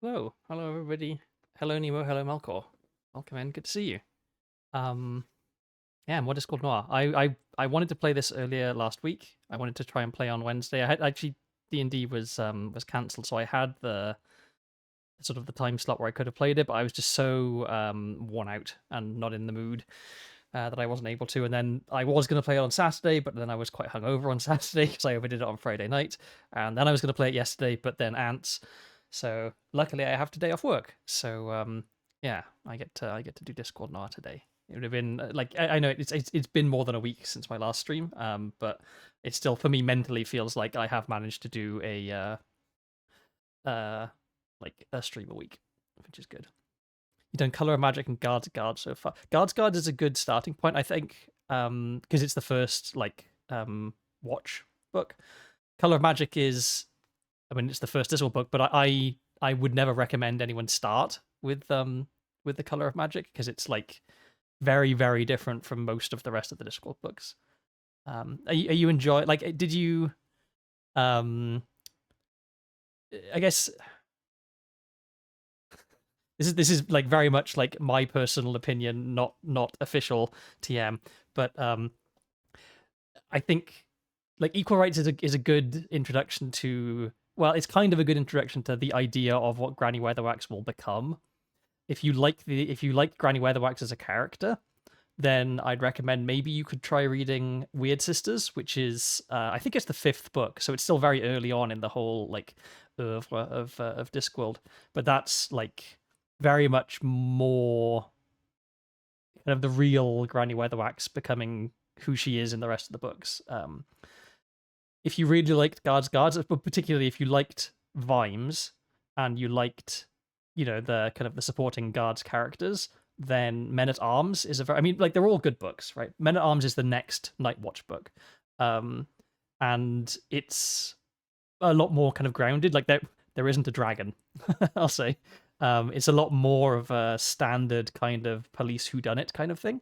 Hello everybody. Hello Nemo, hello Malcor. Welcome in, good to see you. Um, yeah, more Discworld Noir. I wanted to play this earlier last week. I wanted to try and play on Wednesday. I had actually D&D was cancelled, so I had the sort of the time slot where I could have played it, but I was just so worn out and not in the mood that I wasn't able to. And then I was going to play it on Saturday, but then I was quite hungover on Saturday because I overdid it on Friday night. And then I was going to play it yesterday, but then ants. So luckily, I have today off work. So yeah, I get to do Discord Noir today. It would have been like I know it's been more than a week since my last stream, but it still for me mentally feels like I have managed to do uh like a stream a week, which is good. You've done Color of Magic and Guards Guard so far. Guards Guard is a good starting point, I think, because it's the first watch book. Color of Magic is, I mean, it's the first Discworld book, but I would never recommend anyone start with the Color of Magic because it's like very very different from most of the rest of the Discworld books. Are you enjoy like did you um I guess this is like very much like my personal opinion, not official TM, but I think like equal rights is a good introduction to, well, it's kind of a good introduction to the idea of what Granny Weatherwax will become. If you like Granny Weatherwax as a character, then I'd recommend maybe you could try reading Weird Sisters, which is I think it's the fifth book, so it's still very early on in the whole like oeuvre of Discworld, but that's like very much more kind of the real Granny Weatherwax becoming who she is in the rest of the books. If you really liked Guards, but particularly if you liked Vimes and you liked, the kind of the supporting Guards characters, then Men at Arms is a very, I mean, like they're all good books, right? Men at Arms is the next Night Watch book, um, and it's a lot more kind of grounded. Like there isn't a dragon, I'll say. It's a lot more of a standard kind of police whodunit kind of thing.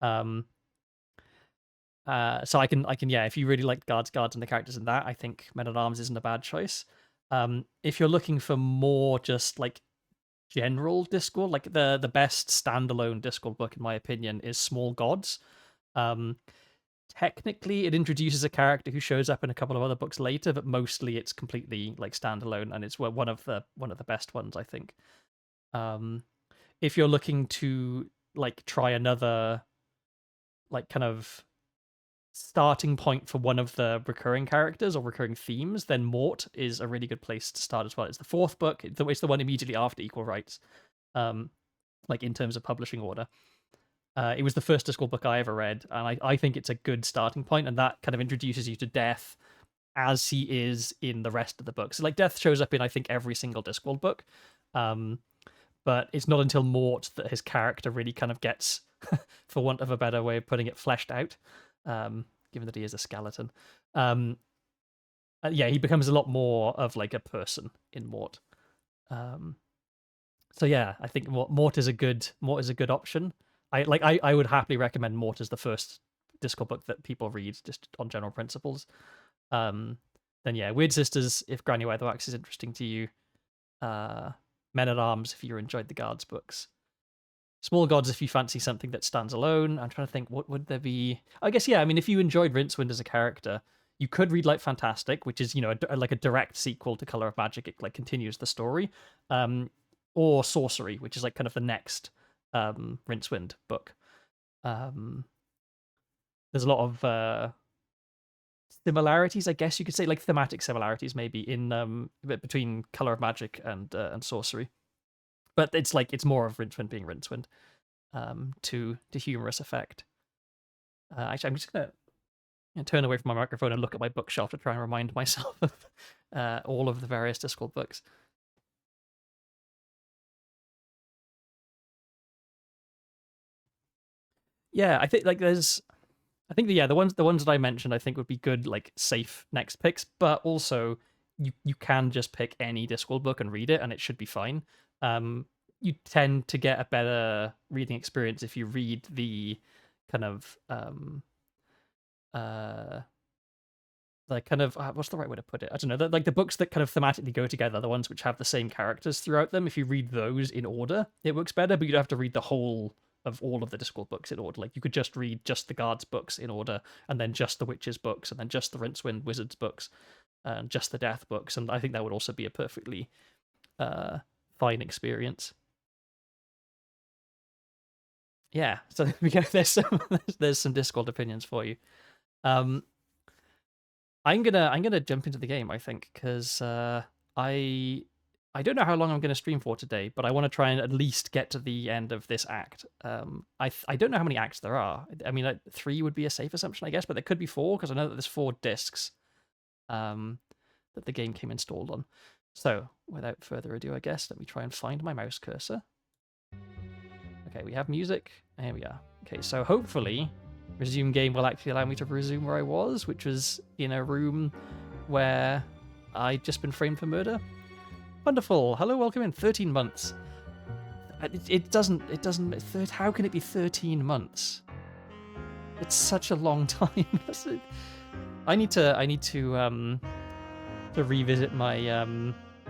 Um, so I can yeah, if you really like Guards and the characters in that, I think Men at Arms isn't a bad choice. If you're looking for more just like general Discworld, like the best standalone Discworld book in my opinion is Small Gods. Um, Technically, it introduces a character who shows up in a couple of other books later, but mostly it's completely like standalone, and it's one of the best ones I think. Um, if you're looking to like try another like kind of starting point for one of the recurring characters or recurring themes, then Mort is a really good place to start as well. It's the fourth book. It's the one immediately after Equal Rights, um, like in terms of publishing order. It was the first Discworld book I ever read, and I think it's a good starting point, and that kind of introduces you to Death as he is in the rest of the books. So, like, Death shows up in, I think, every single Discworld book, um, but it's not until Mort that his character really kind of gets, for want of a better way of putting it, fleshed out, given that he is a skeleton. Um, yeah, he becomes a lot more of like a person in Mort. Um, so yeah, I think Mort is a good option. I would happily recommend Mort as the first Discord book that people read just on general principles. Um, then yeah, Weird Sisters if Granny Weatherwax is interesting to you. Uh, Men at Arms if you enjoyed the Guards books. Small Gods if you fancy something that stands alone. I'm trying to think what would there be. I guess yeah. I mean, if you enjoyed Rincewind as a character, you could read like Fantastic, which is like a direct sequel to Color of Magic. It like continues the story, or Sorcery, which is like kind of the next Rincewind book. Um, there's a lot of similarities, I guess you could say, like thematic similarities maybe in between Color of Magic and Sorcery, but it's more of Rincewind being Rincewind, to humorous effect. Actually, I'm just gonna turn away from my microphone and look at my bookshelf to try and remind myself of all of the various Discworld books. Yeah, I think like I think yeah, the ones that I mentioned I think would be good like safe next picks, but also you can just pick any Discworld book and read it and it should be fine. Um, you tend to get a better reading experience if you read the kind of uh the kind of what's the right way to put it? I don't know. Like the books that kind of thematically go together, the ones which have the same characters throughout them. If you read those in order, it works better. But you don't have to read the whole of all of the Discworld books in order. Like you could just read just the Guards books in order, and then just the Witches books, and then just the Rincewind Wizards books, and just the Death books. And I think that would also be a perfectly fine experience. Yeah, so there's some Discworld opinions for you. I'm gonna jump into the game, I think, because I don't know how long I'm gonna stream for today, but I want to try and at least get to the end of this act. I don't know how many acts there are. I mean, like, 3 would be a safe assumption, I guess, but there could be 4 because I know that there's 4 discs that the game came installed on. So, without further ado, I guess, let me try and find my mouse cursor. Okay, we have music. Here we are. Okay, so hopefully resume game will actually allow me to resume where I was, which was in a room where I'd just been framed for murder. Wonderful. Hello, welcome in. 13 months. It doesn't, how can it be 13 months? It's such a long time. I need to revisit my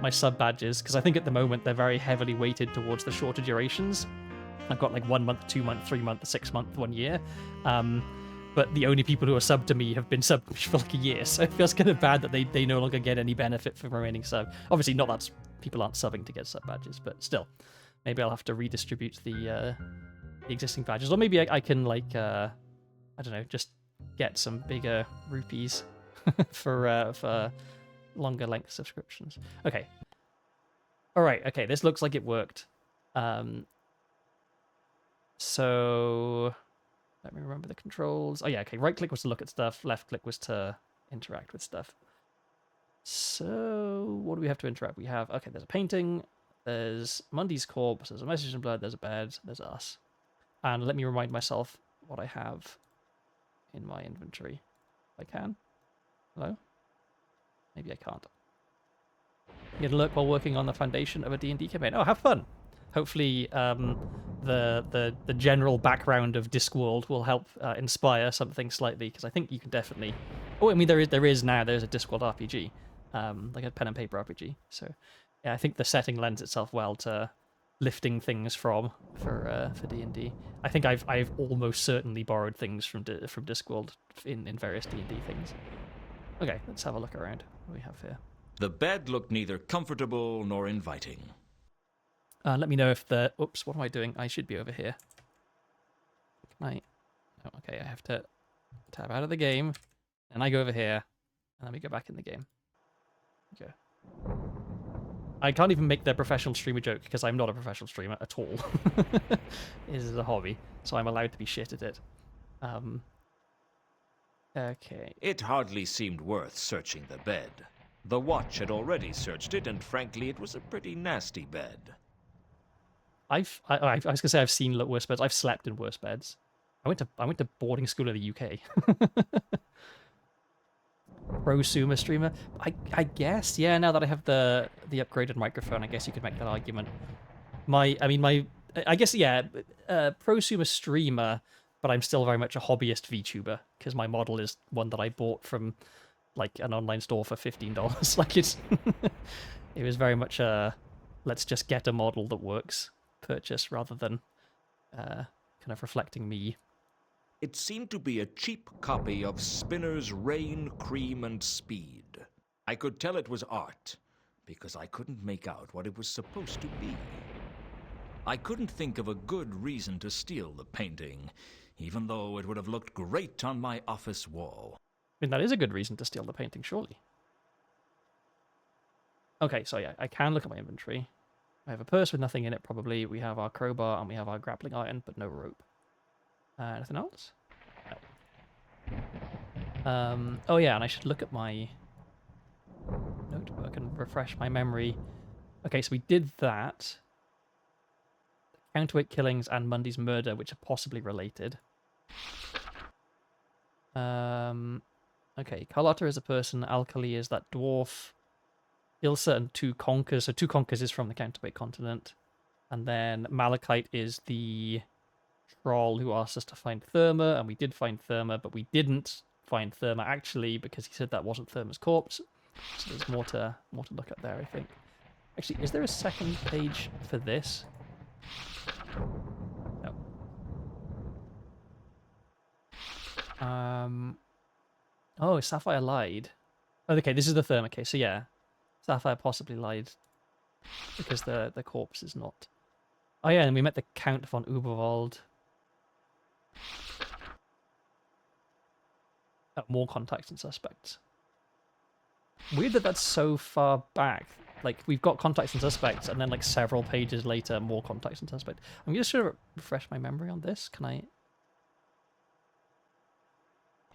my sub badges, because I think at the moment they're very heavily weighted towards the shorter durations. I've got like 1 month, 2 month, 3 month, 6 month, 1 year. But the only people who are subbed to me have been subbed for like a year, so it feels kind of bad that they no longer get any benefit from remaining sub. Obviously, not that people aren't subbing to get sub badges, but still, maybe I'll have to redistribute the existing badges, or maybe I can like I don't know, just get some bigger rupees for longer length subscriptions. Okay. All right. Okay, this looks like it worked. So let me remember the controls. Oh yeah, okay. Right click was to look at stuff. Left click was to interact with stuff. So what do we have to interact? We have, okay, there's a painting. There's Mundy's corpse. There's a message in blood. There's a bed. There's us. And let me remind myself what I have in my inventory. If I can. Hello? Maybe I can't. You can look while working on the foundation of a D&D campaign. Oh, have fun! Hopefully, the general background of Discworld will help inspire something slightly, because I think you can definitely. Oh, I mean, there's a Discworld RPG, like a pen and paper RPG. So, yeah, I think the setting lends itself well to lifting things for D&D. I think I've almost certainly borrowed things from Discworld in various D&D things. Okay, let's have a look around. What do we have here? The bed looked neither comfortable nor inviting. Let me know if the... Oops, what am I doing? I should be over here. Can I... Oh, okay, I have to tab out of the game, and I go over here, and then we go back in the game. Okay. I can't even make the professional streamer joke, because I'm not a professional streamer at all. This is a hobby, so I'm allowed to be shit at it. Okay. It hardly seemed worth searching the bed. The watch had already searched it, and frankly, it was a pretty nasty bed. I was gonna say I've seen worse beds. I've slept in worse beds. I went to boarding school in the UK. Prosumer streamer. I guess, yeah. Now that I have the upgraded microphone, I guess you could make that argument. I guess, yeah. Prosumer streamer, but I'm still very much a hobbyist VTuber, because my model is one that I bought from like an online store for $15. Like it was very much a let's just get a model that works purchase, rather than kind of reflecting me. It seemed to be a cheap copy of Spinner's Rain, Cream, and Speed. I could tell it was art, because I couldn't make out what it was supposed to be. I couldn't think of a good reason to steal the painting, even though it would have looked great on my office wall. I mean, that is a good reason to steal the painting, surely. Okay, so yeah, I can look at my inventory. I have a purse with nothing in it, probably. We have our crowbar, and we have our grappling iron, but no rope. Anything else? No. Oh yeah, and I should look at my notebook and refresh my memory. Okay, so we did that. Counterweight killings and Mundy's murder, which are possibly related. Okay, Carlotta is a person, Alkali is that dwarf, Ilsa and Two Conkers. So Two Conkers is from the Counterweight continent. And then Malachite is the troll who asked us to find Therma, and we did find Therma, but we didn't find Therma actually, because he said that wasn't Therma's corpse. So there's more to look at there, I think. Actually, is there a second page for this? No. Oh, Sapphire lied. Oh, okay, this is the Therma case. So yeah, Sapphire possibly lied because the corpse is not. Oh yeah, and we met the Count von Uberwald. More contacts and suspects. Weird that that's so far back. Like, we've got contacts and suspects, and then like several pages later, more contacts and suspects. I'm just going to refresh my memory on this. Can I?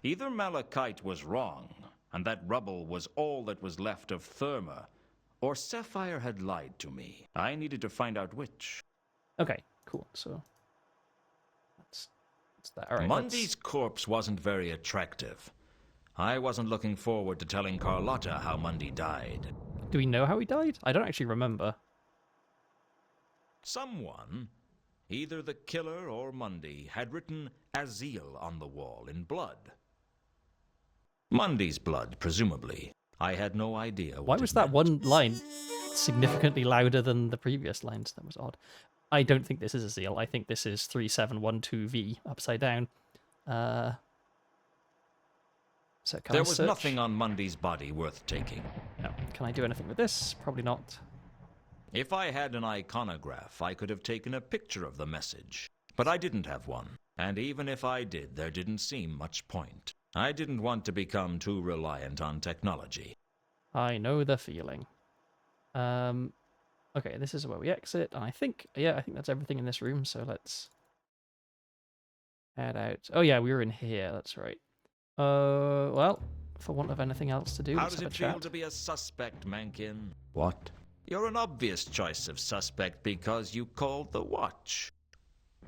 Either Malachite was wrong, and that rubble was all that was left of Therma, or Sapphire had lied to me. I needed to find out which. Okay, cool. So that's that. All right. Mundy's corpse wasn't very attractive. I wasn't looking forward to telling Carlotta how Mundy died. Do we know how he died? I don't actually remember. Someone, either the killer or Mundy, had written Azil on the wall in blood. Mundy's blood, presumably. I had no idea what Why was that one line significantly louder than the previous lines? That was odd. I don't think this is Azil. I think this is 3712V upside down. So can There I was search? nothing on Mundy's body worth taking. No. Can I do anything with this? Probably not. If I had an iconograph, I could have taken a picture of the message. But I didn't have one. And even if I did, there didn't seem much point. I didn't want to become too reliant on technology. I know the feeling. Okay, this is where we exit, and I think that's everything in this room, so let's head out. Oh yeah, we were in here, that's right. Well, for want of anything else to do, How let's does have it a feel chat. to be a suspect, Mankin? What? You're an obvious choice of suspect because you called the watch.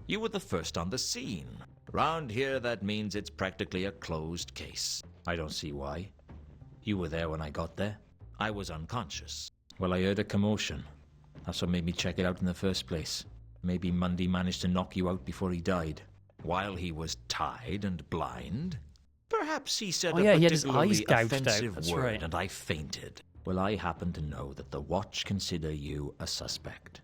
You were the first on the scene. Round here, that means it's practically a closed case. I don't see why. You were there when I got there. I was unconscious. Well, I heard a commotion. That's what made me check it out in the first place. Maybe Mundy managed to knock you out before he died. While he was tied and blind? Perhaps he said He had his particularly eyes gouged out, offensive that's word right. and I fainted. Well, I happen to know that the Watch consider you a suspect.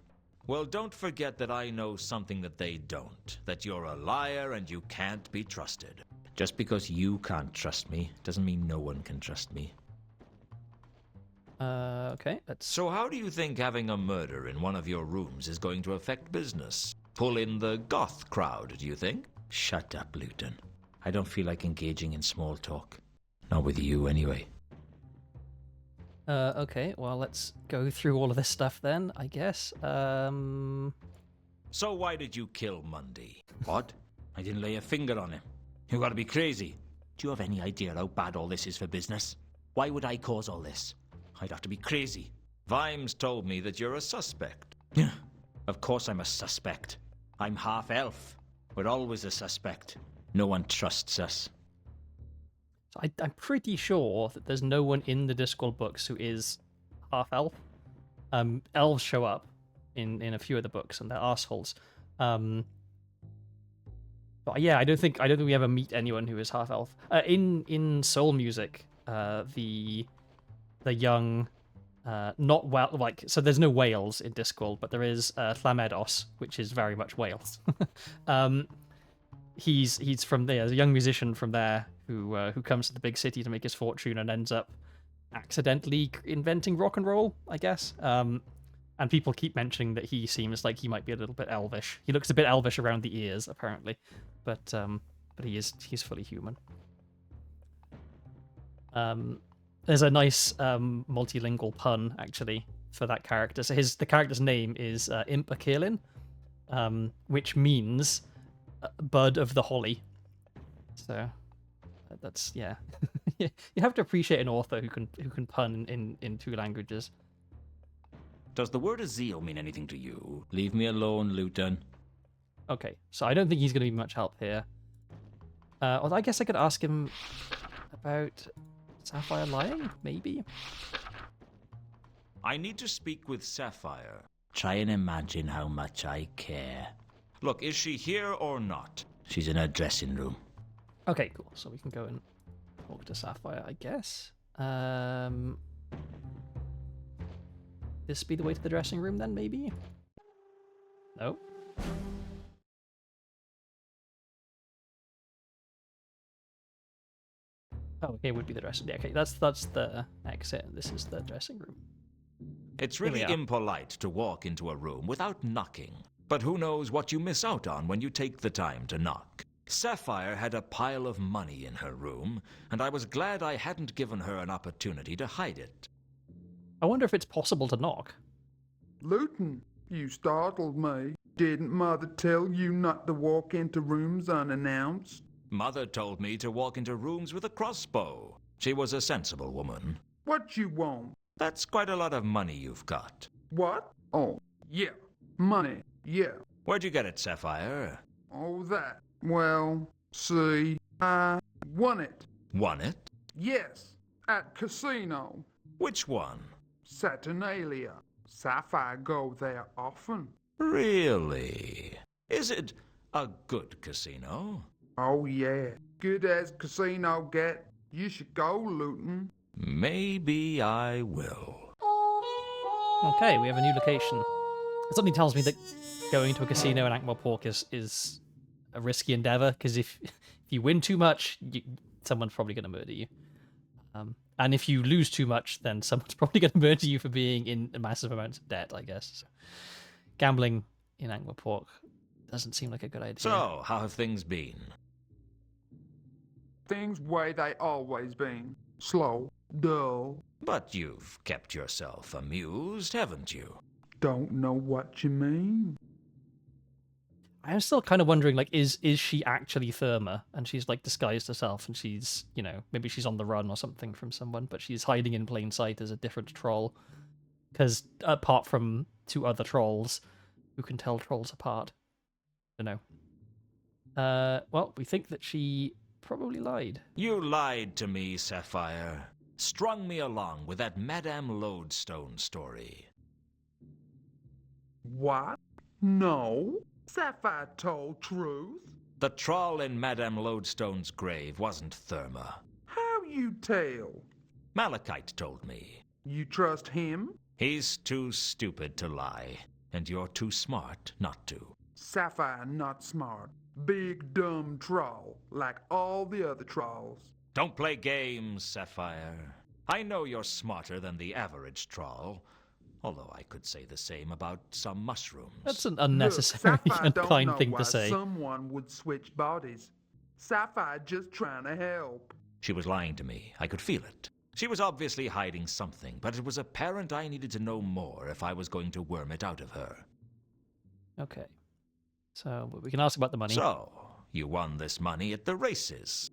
Well, don't forget that I know something that they don't. That you're a liar and you can't be trusted. Just because you can't trust me doesn't mean no one can trust me. Okay, let's... So how do you think having a murder in one of your rooms is going to affect business? Pull in the goth crowd, do you think? Shut up, Luton. I don't feel like engaging in small talk. Not with you, anyway. Okay, well, let's go through all of this stuff then, I guess. So why did you kill Mundy? What? I didn't lay a finger on him. You gotta be crazy. Do you have any idea how bad all this is for business? Why would I cause all this? I'd have to be crazy. Vimes told me that you're a suspect. Of course I'm a suspect. I'm half-elf. We're always a suspect. No one trusts us. So I'm pretty sure that there's no one in the Discworld books who is half-elf. Elves show up in a few of the books, and they're assholes. But yeah, I don't think we ever meet anyone who is half-elf. In Soul Music, the young, not well, like, so there's no Wales in Discworld, but there is Llamedos, which is very much Wales. He's from there, a young musician from there who comes to the big city to make his fortune and ends up accidentally inventing rock and roll, I guess. And people keep mentioning that he seems like he might be a little bit elvish. He looks a bit elvish around the ears, apparently, but he's fully human. There's a nice multilingual pun actually for that character. So the character's name is Impa Kirlin, which means Bud of the Holly. So that's, yeah. You have to appreciate an author who can pun in two languages. Does the word Azil mean anything to you? Leave me alone, Luton. Okay, so I don't think he's going to be much help here. Although I guess I could ask him about Sapphire lying, maybe? I need to speak with Sapphire. Try and imagine how much I care. Look, is she here or not? She's in her dressing room. Okay, cool. So we can go and talk to Sapphire, I guess. This be the way to the dressing room then, maybe? No. Oh, okay, it would be the dressing room. Okay, that's the exit. This is the dressing room. It's really impolite to walk into a room without knocking. But who knows what you miss out on when you take the time to knock. Sapphire had a pile of money in her room, and I was glad I hadn't given her an opportunity to hide it. I wonder if it's possible to knock. Luton, you startled me. Didn't Mother tell you not to walk into rooms unannounced? Mother told me to walk into rooms with a crossbow. She was a sensible woman. What you want? That's quite a lot of money you've got. What? Oh, yeah. Money, yeah. Where'd you get it, Sapphire? Oh, that. Well, see, I won it. Won it? Yes, at casino. Which one? Saturnalia. Sapphire go there often. Really? Is it a good casino? Oh, yeah. Good as casino get. You should go, Luton. Maybe I will. Okay, we have a new location. Something tells me that going to a casino in Ankh-Morpork is a risky endeavor, because if you win too much, someone's probably going to murder you. And if you lose too much, then someone's probably going to murder you for being in massive amounts of debt, I guess. So, gambling in Ankh-Morpork doesn't seem like a good idea. So, how have things been? Things way they always been. Slow, dull. But you've kept yourself amused, haven't you? Don't know what you mean. I'm still kind of wondering, like, is she actually Therma? And she's, like, disguised herself, and she's, maybe she's on the run or something from someone, but she's hiding in plain sight as a different troll. Because apart from two other trolls, who can tell trolls apart? I don't know. Well, we think that she probably lied. You lied to me, Sapphire. Strung me along with that Madame Lodestone story. What? No. Sapphire told truth. The troll in Madame Lodestone's grave wasn't Therma. How you tell? Malachite told me. You trust him? He's too stupid to lie, and you're too smart not to. Sapphire not smart. Big dumb troll, like all the other trolls. Don't play games, Sapphire. I know you're smarter than the average troll, although I could say the same about some mushrooms. That's an unnecessary and kind thing to say. Someone would switch bodies. Sapphire just trying to help. She was lying to me. I could feel it. She was obviously hiding something, but it was apparent I needed to know more if I was going to worm it out of her. Okay. So we can ask about the money. So, you won this money at the races?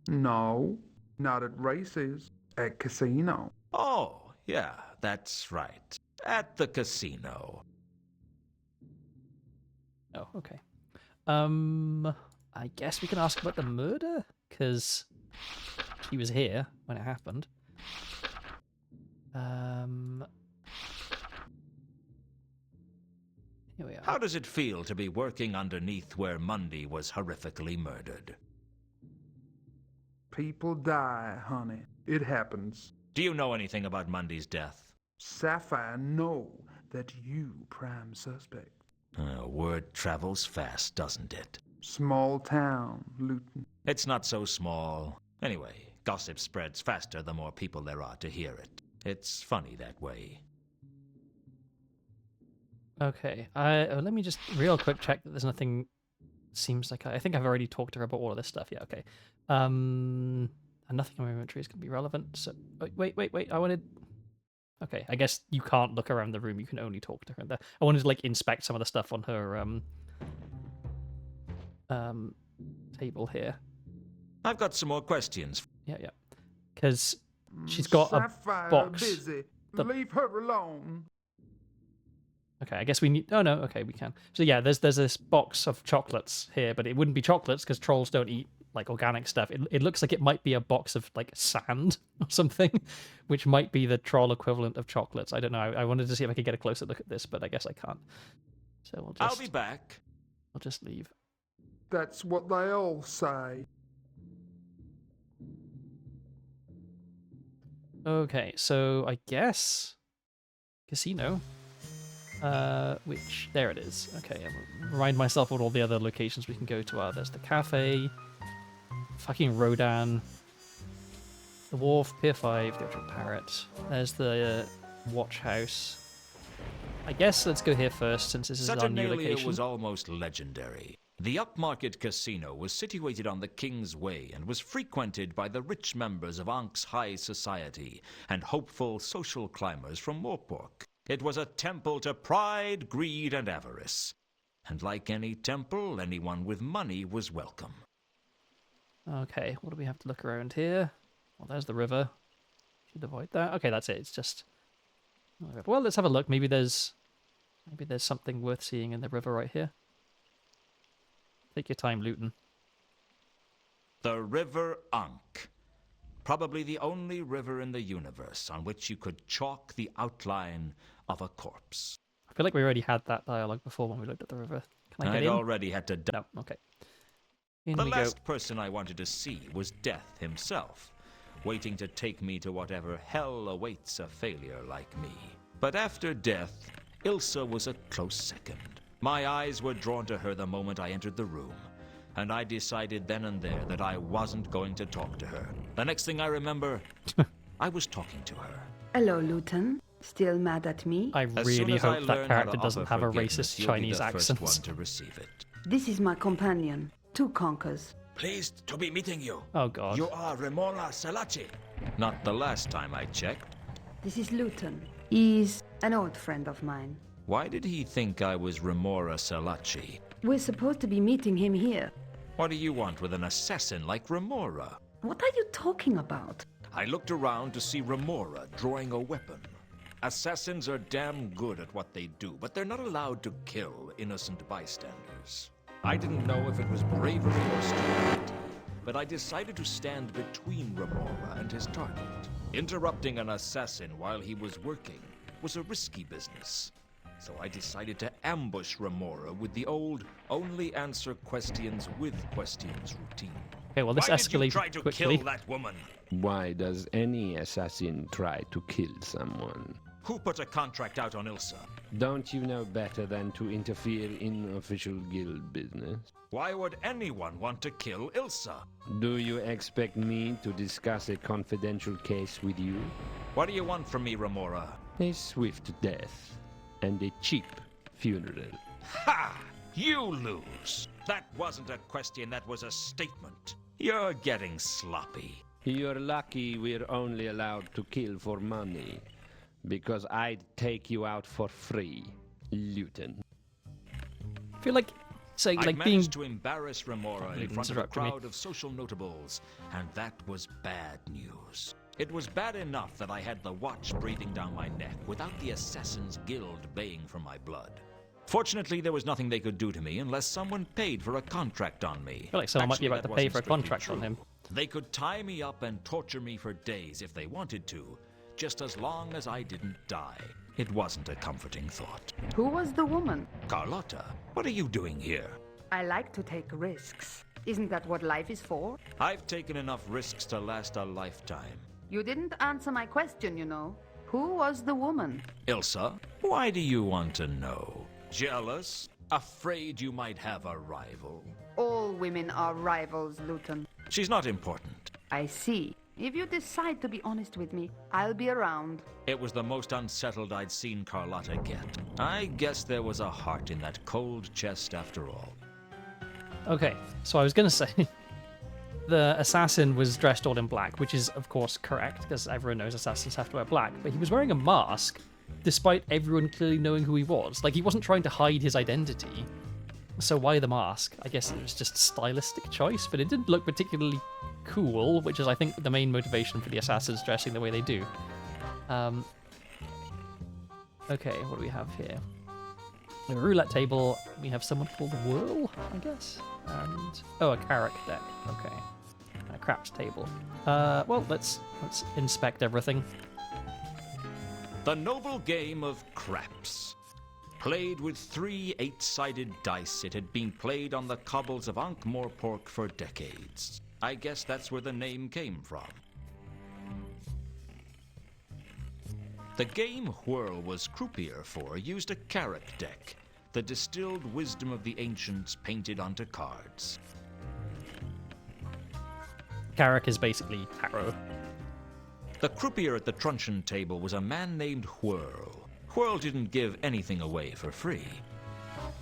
No, not at races. At casino. Oh, yeah, that's right. At the casino. Oh, okay. I guess we can ask about the murder, because she was here when it happened. Here we are. How does it feel to be working underneath where Mundy was horrifically murdered? People die, honey. It happens. Do you know anything about Mundy's death? Sapphire know that you prime suspect. Word travels fast, doesn't it? Small town, Luton. It's not so small. Anyway, gossip spreads faster the more people there are to hear it. It's funny that way. Okay, let me just real quick check that there's nothing. Seems like I think I've already talked to her about all of this stuff. Yeah, okay. And nothing in my inventory is going to be relevant. So wait. I wanted. Okay, I guess you can't look around the room. You can only talk to her. I wanted to like inspect some of the stuff on her table here. I've got some more questions. Yeah, because she's got Sapphire a box. Busy. Leave her alone. Okay, I guess we need. Oh no, okay, we can. So yeah, there's this box of chocolates here, but it wouldn't be chocolates because trolls don't eat like organic stuff. It looks like it might be a box of like sand or something, which might be the troll equivalent of chocolates. I don't know. I wanted to see if I could get a closer look at this, but I guess I can't. So we'll just. I'll be back. I'll just leave. That's what they all say. Okay, so I guess casino. Which there it is. Okay, I'll remind myself of all the other locations we can go to. There's the cafe, fucking Rodan, the wharf, Pier 5, the Ocean Parrot. There's the watch house. I guess let's go here first since this is our new Saturnalia location. was almost legendary. The upmarket casino was situated on the King's Way and was frequented by the rich members of Ankh's high society and hopeful social climbers from Morpork. It was a temple to pride, greed, and avarice. And like any temple, anyone with money was welcome. Okay, what do we have to look around here? Well, there's the river. Should avoid that. Okay, that's it. It's just... Well, let's have a look. Maybe there's something worth seeing in the river right here. Take your time, Luton. The River Ankh. Probably the only river in the universe on which you could chalk the outline of a corpse. I feel like we already had that dialogue before when we looked at the river. Can I get I'd in? already had to die. No, okay. In The we go. last person I wanted to see was Death himself, waiting to take me to whatever hell awaits a failure like me. But after Death, Ilsa was a close second. My eyes were drawn to her the moment I entered the room, and I decided then and there that I wasn't going to talk to her. The next thing I remember, I was talking to her. Hello, Luton. Still mad at me? I As soon really as I hope that learn how character to doesn't offer have a forgiveness, racist you'll be Chinese the accent. first one to receive it. This is my companion, Two Conkers. Pleased to be meeting you. Oh god. You are Remora Salachi. Not the last time I checked. This is Luton. He's an old friend of mine. Why did he think I was Remora Salachi? We're supposed to be meeting him here. What do you want with an assassin like Remora? What are you talking about? I looked around to see Remora drawing a weapon. Assassins are damn good at what they do, but they're not allowed to kill innocent bystanders. I didn't know if it was bravery or stupidity, but I decided to stand between Remora and his target. Interrupting an assassin while he was working was a risky business. So I decided to ambush Remora with the old only answer questions with questions routine. Okay, well this Why did you escalated try to quickly. kill that woman? Why does any assassin try to kill someone? Who put a contract out on Ilsa? Don't you know better than to interfere in official guild business? Why would anyone want to kill Ilsa? Do you expect me to discuss a confidential case with you? What do you want from me, Remora? A swift death and a cheap funeral. Ha! You lose. That wasn't a question, that was a statement. You're getting sloppy. You're lucky we're only allowed to kill for money, because I'd take you out for free, Luton. I feel like saying I like managed being to embarrass Remora in Luton front of a interrupted me. crowd of social notables, and that was bad news. It was bad enough that I had the watch breathing down my neck without the Assassin's Guild baying for my blood. Fortunately, there was nothing they could do to me unless someone paid for a contract on me. I feel like someone might be Actually, about to that pay wasn't for a strictly contract on true. him. They could tie me up and torture me for days if they wanted to, just as long as I didn't die. It wasn't a comforting thought. Who was the woman? Carlotta, what are you doing here? I like to take risks. Isn't that what life is for? I've taken enough risks to last a lifetime. You didn't answer my question, you know. Who was the woman? Ilsa, why do you want to know? Jealous? Afraid you might have a rival? All women are rivals, Luton. She's not important. I see. If you decide to be honest with me, I'll be around. It was the most unsettled I'd seen Carlotta get. I guess there was a heart in that cold chest after all. Okay, so I was gonna say the assassin was dressed all in black, which is of course correct because everyone knows assassins have to wear black. But he was wearing a mask, despite everyone clearly knowing who he was. Like he wasn't trying to hide his identity. So why the mask? I guess it was just a stylistic choice, but it didn't look particularly cool, which is I think the main motivation for the assassins dressing the way they do. Okay, what do we have here? We have a roulette table. We have someone called Whirl, I guess. And oh, a carrot deck. Okay, and a craps table. Well, let's inspect everything. The noble game of craps. Played with 3 8-sided dice, it had been played on the cobbles of Ankh-Morpork for decades. I guess that's where the name came from. The game Whirl was croupier for used a Carrack deck, the distilled wisdom of the ancients painted onto cards. Carrack is basically tarot. The croupier at the truncheon table was a man named Whirl. Whirl didn't give anything away for free.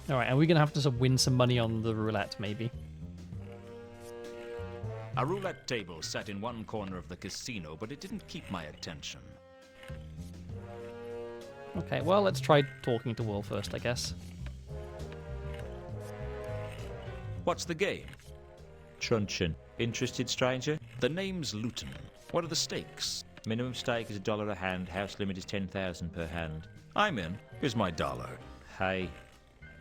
All right, and we're gonna have to sort of win some money on the roulette, maybe. A roulette table sat in one corner of the casino, but it didn't keep my attention. Okay, well, let's try talking to Will first, I guess. What's the game? Truncheon. Interested, stranger? The name's Luton. What are the stakes? Minimum stake is $1 a hand. House limit is 10,000 per hand. I'm in. Here's my dollar. Hey,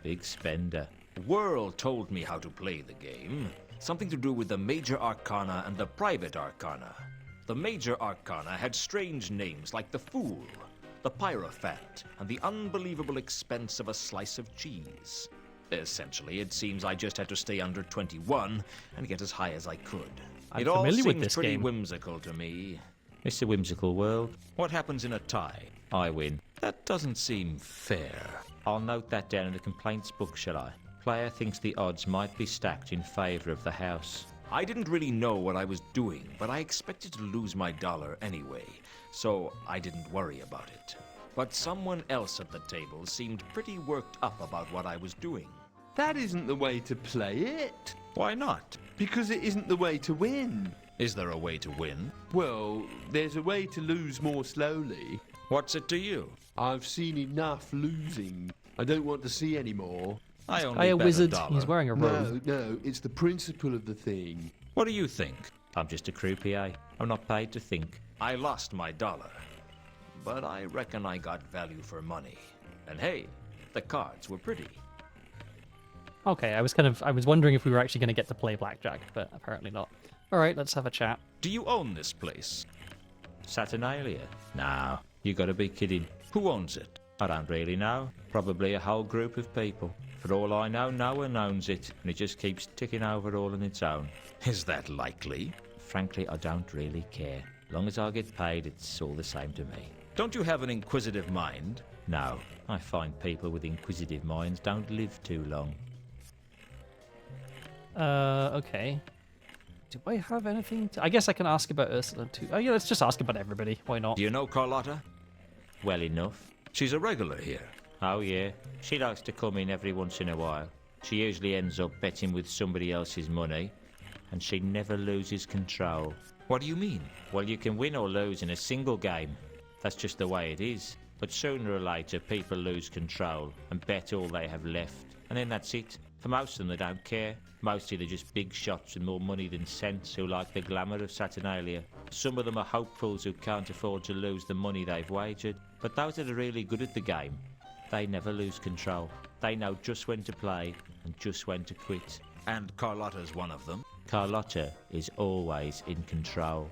big spender. Whirl told me how to play the game. Something to do with the major arcana and the private arcana. The major arcana had strange names like the Fool, the Pyrophant, and the unbelievable expense of a slice of cheese. Essentially, it seems I just had to stay under 21 and get as high as I could. I'm It all familiar with seems this pretty game. whimsical to me. It's a whimsical world. What happens in a tie? I win. That doesn't seem fair. I'll note that down in the complaints book, shall I? Player thinks the odds might be stacked in favour of the house. I didn't really know what I was doing, but I expected to lose my dollar anyway, so I didn't worry about it. But someone else at the table seemed pretty worked up about what I was doing. That isn't the way to play it. Why not? Because it isn't the way to win. Is there a way to win? Well, there's a way to lose more slowly. What's it to you? I've seen enough losing. I don't want to see any more. I only Guy a bet wizard. $1. He's wearing a robe. No, it's the principle of the thing. What do you think? I'm just a croupier. I'm not paid to think. I lost my dollar, but I reckon I got value for money. And hey, the cards were pretty. Okay, I was wondering if we were actually going to get to play blackjack, but apparently not. All right, let's have a chat. Do you own this place? Saturnalia? Nah, you gotta be kidding. Who owns it? I don't really know. Probably a whole group of people. For all I know, no one owns it, and it just keeps ticking over all on its own. Is that likely? Frankly, I don't really care. Long as I get paid, it's all the same to me. Don't you have an inquisitive mind? No, I find people with inquisitive minds don't live too long. Okay. Do I have anything to... I guess I can ask about Ursula too. Oh yeah, let's just ask about everybody. Why not? Do you know Carlotta? Well enough. She's a regular here. Oh yeah, she likes to come in every once in a while. She usually ends up betting with somebody else's money, and she never loses control. What do you mean? Well, you can win or lose in a single game. That's just the way it is. But sooner or later, people lose control and bet all they have left. And then that's it. For most of them, they don't care. Mostly they're just big shots with more money than sense who like the glamour of Saturnalia. Some of them are hopefuls who can't afford to lose the money they've wagered. But those that are really good at the game, they never lose control. They know just when to play and just when to quit. And Carlotta's one of them. Carlotta is always in control.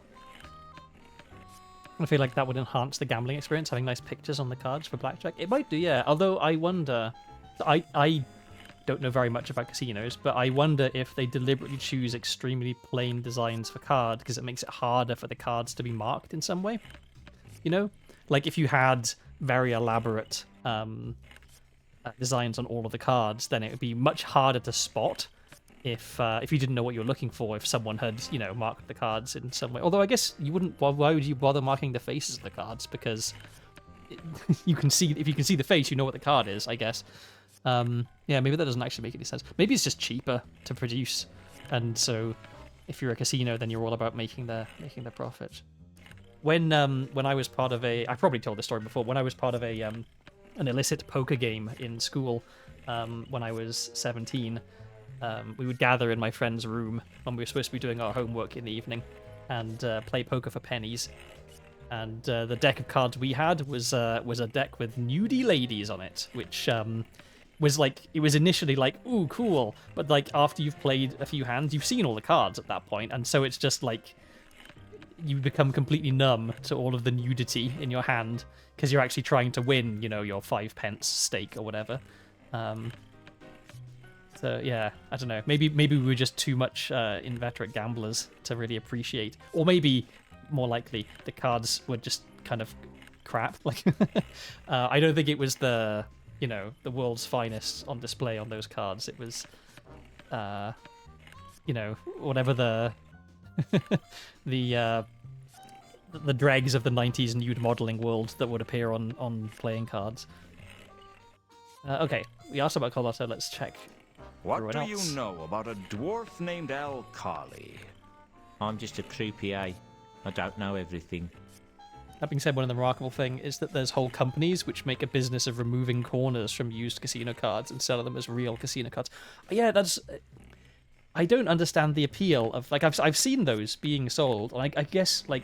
I feel like that would enhance the gambling experience, having nice pictures on the cards for blackjack. It might do, yeah. Although I wonder... I don't know very much about casinos, but I wonder if they deliberately choose extremely plain designs for cards because it makes it harder for the cards to be marked in some way. You know? Like if you had very elaborate designs on all of the cards, then it would be much harder to spot if you didn't know what you were looking for, if someone had, you know, marked the cards in some way. Although I guess you wouldn't... Why would you bother marking the faces of the cards? Because you can see... If you can see the face, you know what the card is, I guess. Yeah, maybe that doesn't actually make any sense. Maybe it's just cheaper to produce, and so if you're a casino, then you're all about making the profit. When I was part of I probably told this story before. When I was part of an illicit poker game in school, when I was 17, we would gather in my friend's room when we were supposed to be doing our homework in the evening, and play poker for pennies. And the deck of cards we had was a deck with nudie ladies on it, which was like, it was initially like, ooh, cool, but like after you've played a few hands, you've seen all the cards at that point, and so it's just like you become completely numb to all of the nudity in your hand because you're actually trying to win, you know, your 5 pence stake or whatever. So yeah, I don't know. Maybe we were just too much inveterate gamblers to really appreciate, or maybe more likely the cards were just kind of crap. Like, I don't think it was the world's finest on display on those cards. It was, whatever the the dregs of the 90s nude modeling world that would appear on playing cards. Okay, we asked about Carlotta. Let's check. What everyone do else. you know about a dwarf named Alkali? I'm just a croupier. I don't know everything. That being said, one of the remarkable thing is that there's whole companies which make a business of removing corners from used casino cards and selling them as real casino cards. Yeah, that's. I don't understand the appeal of like I've seen those being sold. Like I guess like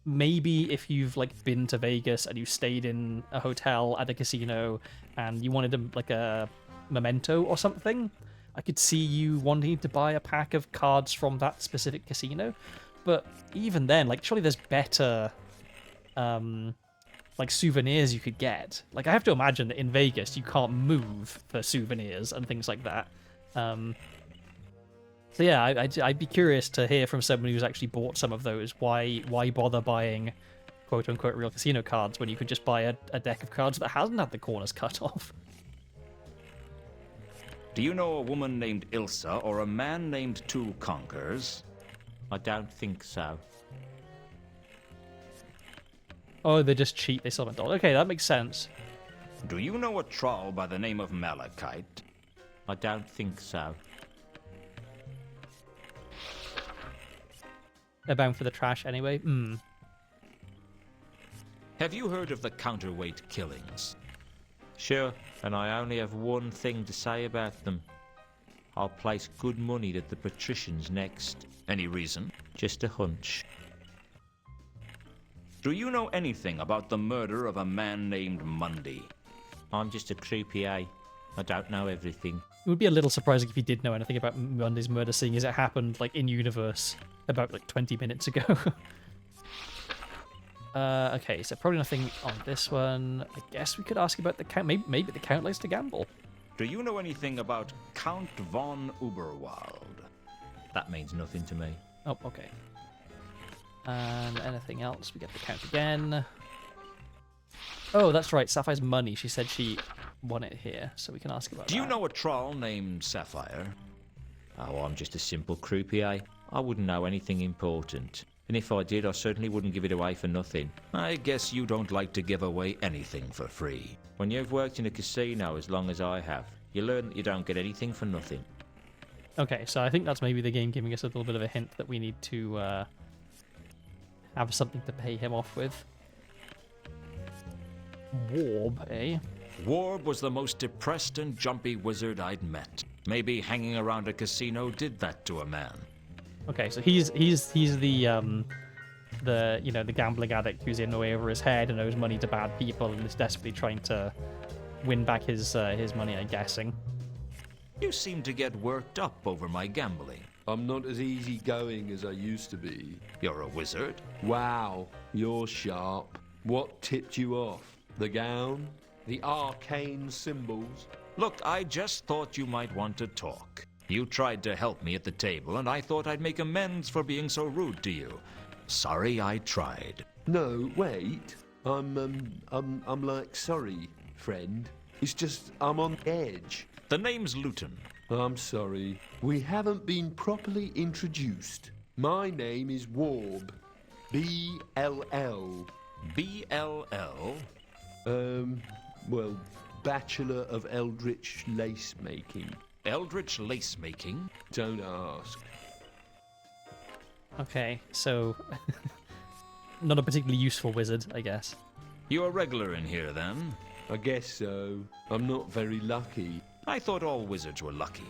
maybe if you've like been to Vegas and you stayed in a hotel at a casino and you wanted a memento or something, I could see you wanting to buy a pack of cards from that specific casino. But even then, like surely there's better like souvenirs you could get. Like I have to imagine that in Vegas you can't move for souvenirs and things like that. So yeah, I'd be curious to hear from someone who's actually bought some of those. Why bother buying quote unquote real casino cards when you could just buy a deck of cards that hasn't had the corners cut off? Do you know a woman named Ilsa or a man named Two Conkers? I don't think so. Oh, they're just cheap. They still haven't done. Okay, that makes sense. Do you know a troll by the name of Malachite? I don't think so. They're bound for the trash anyway. Have you heard of the counterweight killings? Sure, and I only have one thing to say about them. I'll place good money that the patrician's next. Any reason? Just a hunch. Do you know anything about the murder of a man named Mundy? I'm just a croupier. I don't know everything. It would be a little surprising if you did know anything about Monday's murder, seeing as it happened like in universe about like 20 minutes ago. Okay, so probably nothing on this one. I guess we could ask about the count. Maybe the count likes to gamble. Do you know anything about Count von Uberwald? That means nothing to me. Oh, okay. And anything else? We get the count again. Oh, that's right. Sapphire's money. She said she won it here, so we can ask about that. Do you know a troll named Sapphire? Oh, I'm just a simple croupier. I wouldn't know anything important. And if I did, I certainly wouldn't give it away for nothing. I guess you don't like to give away anything for free. When you've worked in a casino as long as I have, you learn that you don't get anything for nothing. Okay, so I think that's maybe the game giving us a little bit of a hint that we need to have something to pay him off with. Warb, eh? Warb was the most depressed and jumpy wizard I'd met. Maybe hanging around a casino did that to a man. Okay, so he's the the gambling addict who's in way over his head and owes money to bad people and is desperately trying to win back his money, I'm guessing. You seem to get worked up over my gambling. I'm not as easygoing as I used to be. You're a wizard? Wow, you're sharp. What tipped you off? The gown? The arcane symbols? Look, I just thought you might want to talk. You tried to help me at the table, and I thought I'd make amends for being so rude to you. Sorry I tried. No, wait. I'm like sorry, friend. It's just I'm on edge. The name's Luton. I'm sorry. We haven't been properly introduced. My name is Warb. B-L-L. B-L-L? Well, Bachelor of Eldritch Lace Making. Eldritch lace making? Don't ask. Okay, so not a particularly useful wizard, I guess. You're a regular in here, then? I guess so. I'm not very lucky. I thought all wizards were lucky.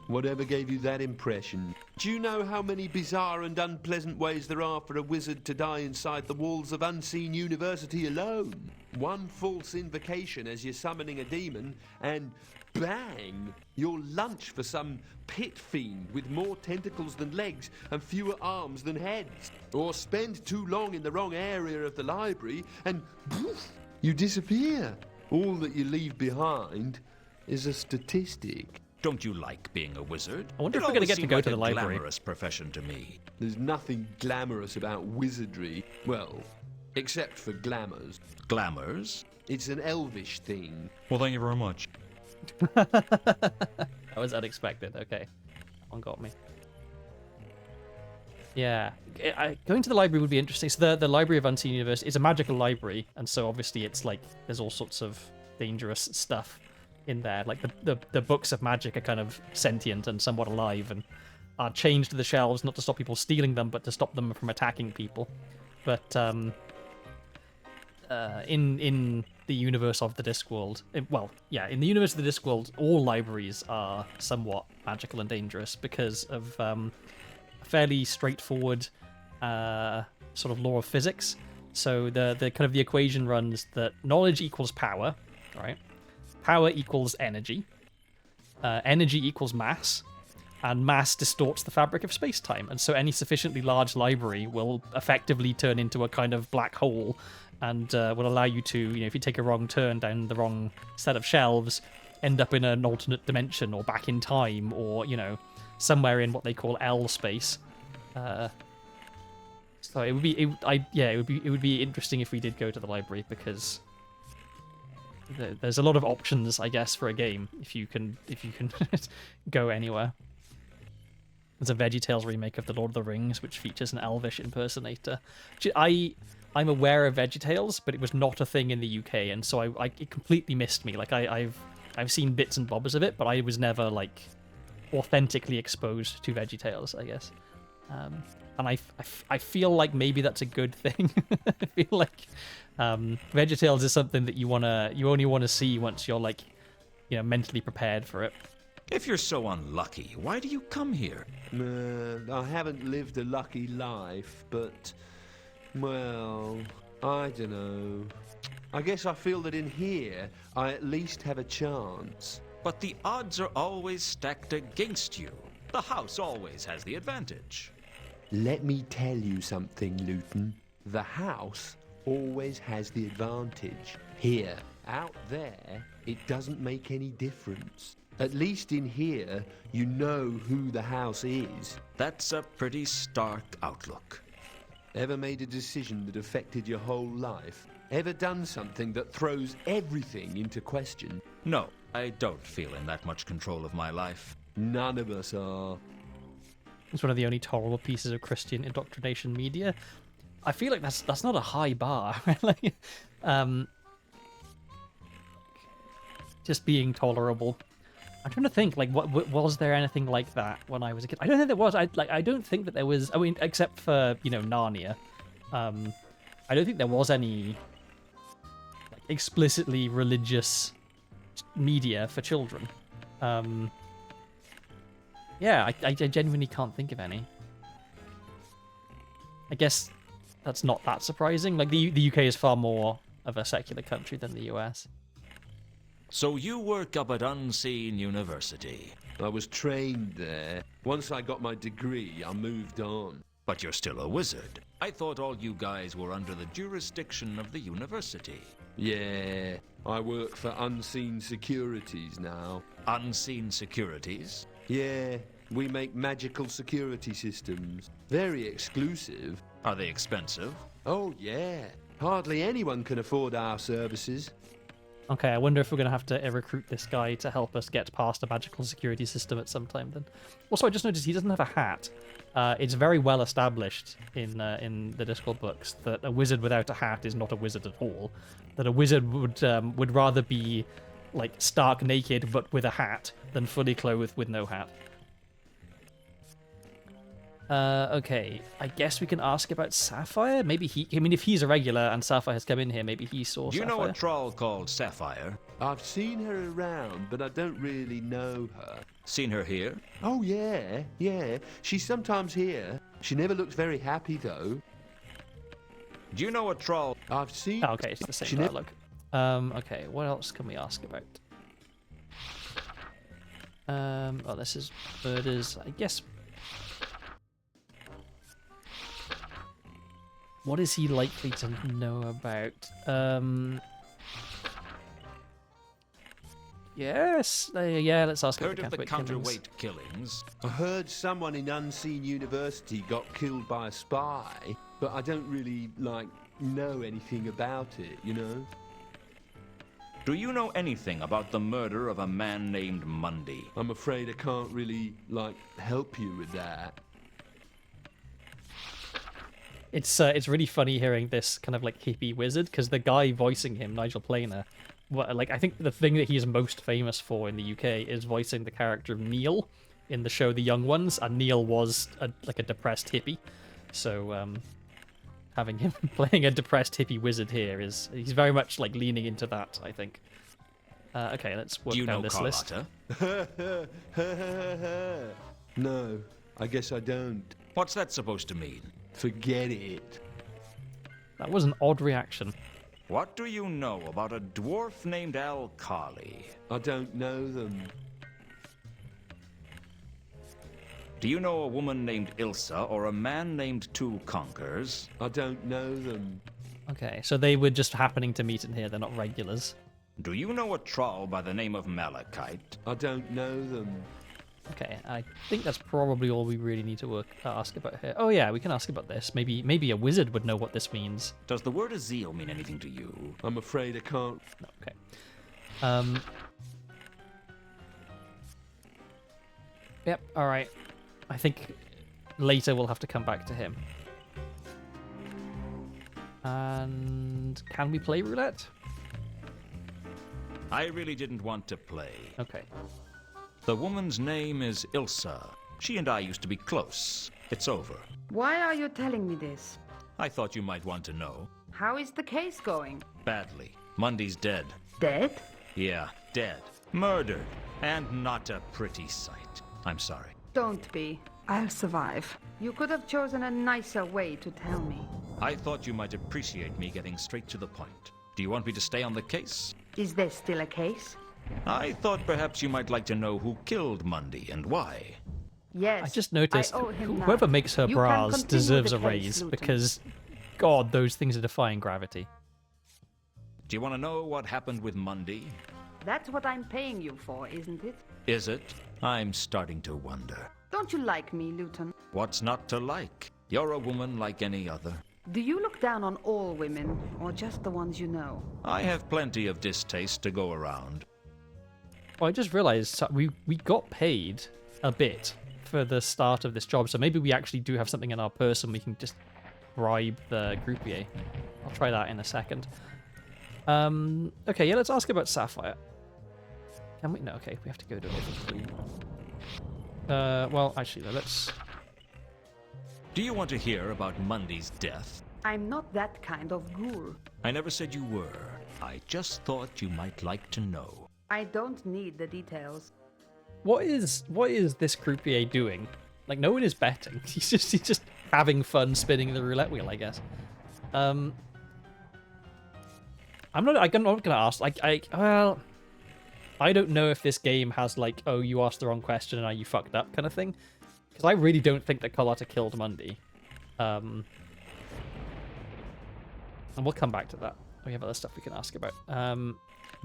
Whatever gave you that impression? Do you know how many bizarre and unpleasant ways there are for a wizard to die inside the walls of Unseen University alone? One false invocation as you're summoning a demon, and bang! You're lunch for some pit fiend with more tentacles than legs and fewer arms than heads. Or spend too long in the wrong area of the library and poof, you disappear. All that you leave behind is a statistic. Don't you like being a wizard? I wonder It if we're going to always get to seemed go like to the a library. glamorous profession to me. There's nothing glamorous about wizardry. Well, Except for glamours. Glamours? It's an elvish thing. Well, thank you very much. That was unexpected. Okay, that one got me. Yeah, going to the library would be interesting. So the Library of Unseen Universe is a magical library, and so obviously it's like there's all sorts of dangerous stuff in there. Like the books of magic are kind of sentient and somewhat alive, and are chained to the shelves not to stop people stealing them, but to stop them from attacking people. But in the universe of the Discworld, in the universe of the Discworld, all libraries are somewhat magical and dangerous because of a fairly straightforward sort of law of physics. So the kind of the equation runs that knowledge equals power, right? Power equals energy. Energy equals mass. And mass distorts the fabric of space-time. And so any sufficiently large library will effectively turn into a kind of black hole and will allow you to, if you take a wrong turn down the wrong set of shelves, end up in an alternate dimension or back in time or, somewhere in what they call L space. So it would be interesting if we did go to the library because there's a lot of options, I guess, for a game if you can go anywhere. There's a VeggieTales remake of The Lord of the Rings, which features an Elvish impersonator. I'm aware of VeggieTales, but it was not a thing in the UK, and so it completely missed me. Like I've seen bits and bobs of it, but I was never like authentically exposed to VeggieTales, I guess. And I feel like maybe that's a good thing. I feel like VeggieTales is something that you only wanna see once you're like, mentally prepared for it. If you're so unlucky, why do you come here? I haven't lived a lucky life, but, well, I don't know. I guess I feel that in here, I at least have a chance. But the odds are always stacked against you. The house always has the advantage. Let me tell you something, Luton. The house always has the advantage. Here, out there, it doesn't make any difference. At least in here, you know who the house is. That's a pretty stark outlook. Ever made a decision that affected your whole life? Ever done something that throws everything into question? No, I don't feel in that much control of my life. None of us are. It's one of the only tolerable pieces of Christian indoctrination media. I feel like that's not a high bar. Like, just being tolerable. I'm trying to think, like, what was there anything like that when I was a kid? I don't think there was. I don't think that there was. I mean, except for Narnia. I don't think there was any like, explicitly religious media for children. Yeah, I genuinely can't think of any. I guess that's not that surprising. Like the UK is far more of a secular country than the US. So you work up at Unseen University. I was trained there. Once I got my degree, I moved on. But you're still a wizard. I thought all you guys were under the jurisdiction of the university. Yeah, I work for Unseen Securities now. Unseen Securities? Yeah, we make magical security systems. Very exclusive. Are they expensive? Oh, yeah. Hardly anyone can afford our services. Okay, I wonder if we're going to have to recruit this guy to help us get past a magical security system at some time then. Also, I just noticed he doesn't have a hat. It's very well established in the Discworld books that a wizard without a hat is not a wizard at all. That a wizard would rather be like stark naked but with a hat than fully clothed with no hat. Okay, I guess we can ask about Sapphire. Maybe if he's a regular and Sapphire has come in here, maybe he saw Do you Sapphire. know a troll called Sapphire? I've seen her around, but I don't really know her. Seen her here? Oh, yeah. She's sometimes here. She never looks very happy, though. Do you know a troll? I've seen... Oh, okay, it's the same dialogue. Okay, what else can we ask about? Oh, this is birders. I guess... What is he likely to know about? Yes. Yeah, let's ask Heard about of the counterweight counterweight killings? I heard someone in Unseen University got killed by a spy, but I don't really, know anything about it, you know? Do you know anything about the murder of a man named Mundy? I'm afraid I can't really, help you with that. It's really funny hearing this kind of like hippie wizard, because the guy voicing him, Nigel Planer, I think the thing that he's most famous for in the UK is voicing the character of Neil in the show The Young Ones, and Neil was a depressed hippie, so having him playing a depressed hippie wizard here he's very much like leaning into that, I think. Okay, let's work Do you down know this list. Carlotta? No, I guess I don't. What's that supposed to mean? Forget it. That was an odd reaction. What do you know about a dwarf named Al Carley? I don't know them. Do you know a woman named Ilsa or a man named Two Conkers? I don't know them. Okay, so they were just happening to meet in here, they're not regulars. Do you know a troll by the name of Malachite? I don't know them. Okay, I think that's probably all we really need to ask about here. Oh yeah, we can ask about this. Maybe a wizard would know what this means. Does the word Azil mean anything to you? I'm afraid I can't. No, okay. Yep, alright. I think later we'll have to come back to him. And can we play roulette? I really didn't want to play. Okay. The woman's name is Ilsa. She and I used to be close. It's over. Why are you telling me this? I thought you might want to know. How is the case going? Badly. Mundy's dead. Dead? Yeah, dead. Murdered. And not a pretty sight. I'm sorry. Don't be. I'll survive. You could have chosen a nicer way to tell me. I thought you might appreciate me getting straight to the point. Do you want me to stay on the case? Is there still a case? I thought perhaps you might like to know who killed Mundy and why. Yes. I just noticed I owe him whoever that. makes her You can bras continue deserves the a case, raise, Luton. because, God, those things are defying gravity. Do you want to know what happened with Mundy? That's what I'm paying you for, isn't it? Is it? I'm starting to wonder. Don't you like me, Luton? What's not to like? You're a woman like any other. Do you look down on all women, or just the ones you know? I have plenty of distaste to go around. Well, I just realized we got paid a bit for the start of this job, so maybe we actually do have something in our purse and we can just bribe the croupier. I'll try that in a second. Okay, yeah, let's ask about Sapphire. Can we? No, okay, we have to go to it. Well, actually, no, let's... Do you want to hear about Mundy's death? I'm not that kind of ghoul. I never said you were. I just thought you might like to know. I don't need the details. What is this croupier doing? Like, no one is betting. He's just having fun spinning the roulette wheel, I guess. I'm not gonna ask. Well, I don't know if this game has like, oh, you asked the wrong question and now you fucked up kind of thing. Because I really don't think that Carlotta killed Mundy. And we'll come back to that. We have other stuff we can ask about.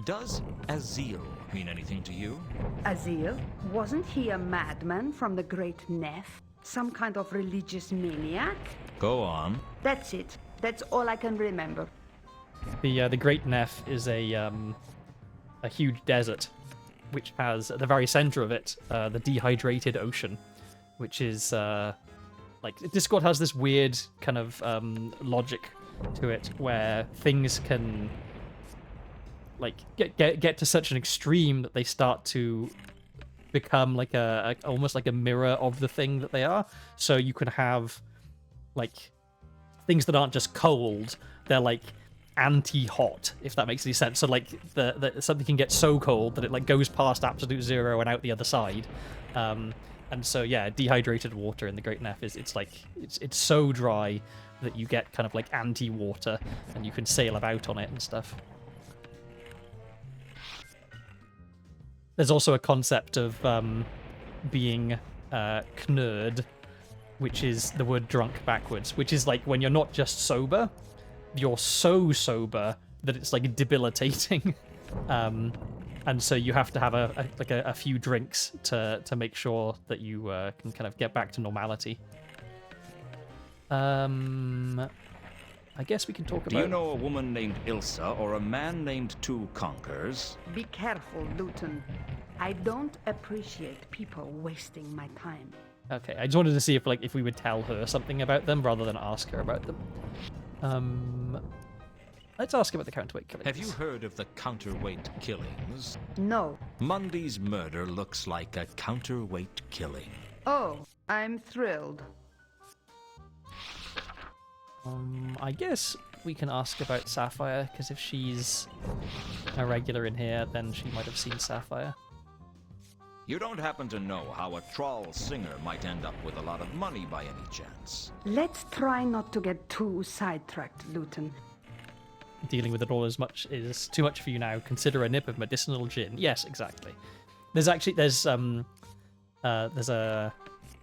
Does Azil mean anything to you? Azil? Wasn't he a madman from the Great Neff? Some kind of religious maniac? Go on. That's it. That's all I can remember. The Great Neff is a huge desert, which has at the very center of it the dehydrated ocean, which is like Discworld has this weird kind of logic to it where things can like get to such an extreme that they start to become like almost like a mirror of the thing that they are. So you can have like things that aren't just cold, they're like anti-hot, if that makes any sense. So like something can get so cold that it like goes past absolute zero and out the other side. And so yeah, dehydrated water in the Great Neff is it's so dry that you get kind of like anti-water and you can sail about on it and stuff. There's also a concept of being knurred, which is the word drunk backwards, which is like when you're not just sober, you're so sober that it's like debilitating. And so you have to have a few drinks to make sure that you can kind of get back to normality. I guess we can talk about... Do you know a woman named Ilsa or a man named Two Conkers? Be careful, Luton. I don't appreciate people wasting my time. Okay, I just wanted to see if we would tell her something about them rather than ask her about them. Let's ask about the counterweight killings. Have you heard of the counterweight killings? No. Mundy's murder looks like a counterweight killing. Oh, I'm thrilled. I guess we can ask about Sapphire, because if she's a regular in here, then she might have seen Sapphire. You don't happen to know how a troll singer might end up with a lot of money by any chance? Let's try not to get too sidetracked, Luton. Dealing with it all as much is too much for you now. Consider a nip of medicinal gin. Yes, exactly. There's a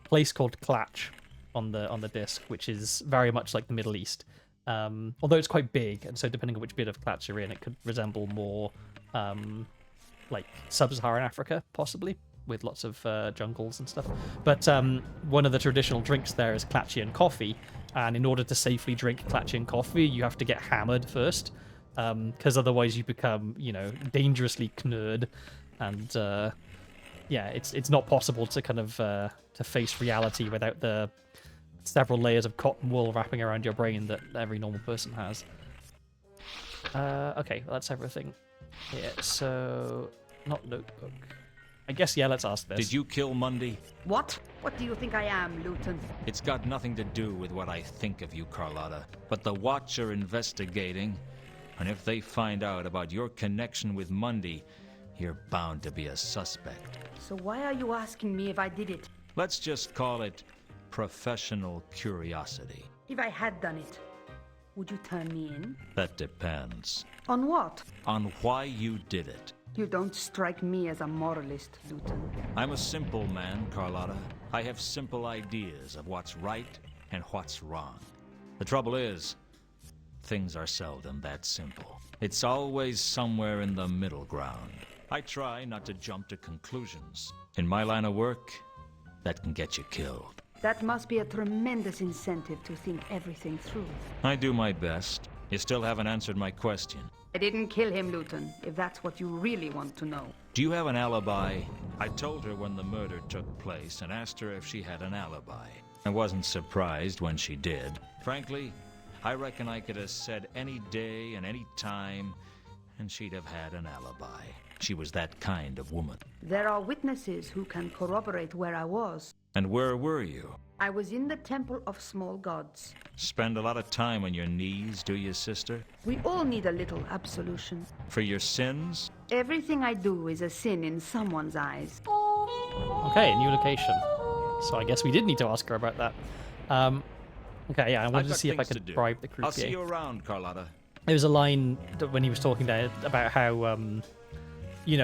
place called Klatch on the disc, which is very much like the Middle East. Although it's quite big, and so depending on which bit of Klatch you're in, it could resemble more like sub-Saharan Africa, possibly, with lots of jungles and stuff. But one of the traditional drinks there is Klatchian coffee, and in order to safely drink Klatchian coffee, you have to get hammered first, because otherwise you become, dangerously knurred, and yeah, it's not possible to kind of to face reality without the several layers of cotton wool wrapping around your brain that every normal person has. Okay, well, that's everything. Yeah, so not notebook. I guess, yeah, let's ask this. Did you kill Mundy? What? What do you think I am, Luton? It's got nothing to do with what I think of you, Carlotta. But the Watch are investigating, and if they find out about your connection with Mundy, you're bound to be a suspect. So why are you asking me if I did it? Let's just call it professional curiosity. If I had done it, would you turn me in? That depends. On what? On why you did it. You don't strike me as a moralist, Luton. I'm a simple man, Carlotta. I have simple ideas of what's right and what's wrong. The trouble is, things are seldom that simple. It's always somewhere in the middle ground. I try not to jump to conclusions. In my line of work, that can get you killed. That must be a tremendous incentive to think everything through. I do my best. You still haven't answered my question. I didn't kill him, Luton, if that's what you really want to know. Do you have an alibi? I told her when the murder took place and asked her if she had an alibi. I wasn't surprised when she did. Frankly, I reckon I could have said any day and any time, and she'd have had an alibi. She was that kind of woman. There are witnesses who can corroborate where I was. And where were you? I was in the Temple of Small Gods. Spend a lot of time on your knees, do you, sister? We all need a little absolution. For your sins? Everything I do is a sin in someone's eyes. Okay, new location. So I guess we did need to ask her about that. Okay, yeah, I wanted to see if I could bribe the croupier. I'll see you around, Carlotta. There was a line when he was talking there about how,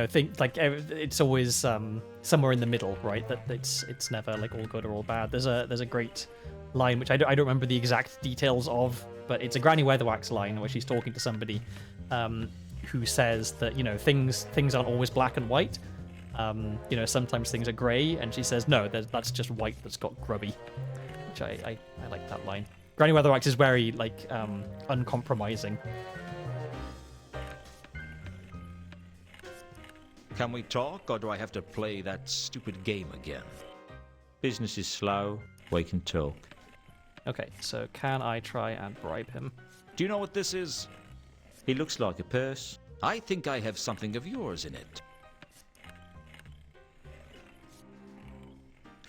think like it's always somewhere in the middle, right? That it's never like all good or all bad. There's a great line which I don't remember the exact details of, but it's a Granny Weatherwax line where she's talking to somebody who says that things aren't always black and white. Sometimes things are grey, and she says no, that's just white that's got grubby. Which I like that line. Granny Weatherwax is very uncompromising. Can we talk, or do I have to play that stupid game again? Business is slow. We can talk. Okay, so can I try and bribe him? Do you know what this is? He looks like a purse. I think I have something of yours in it.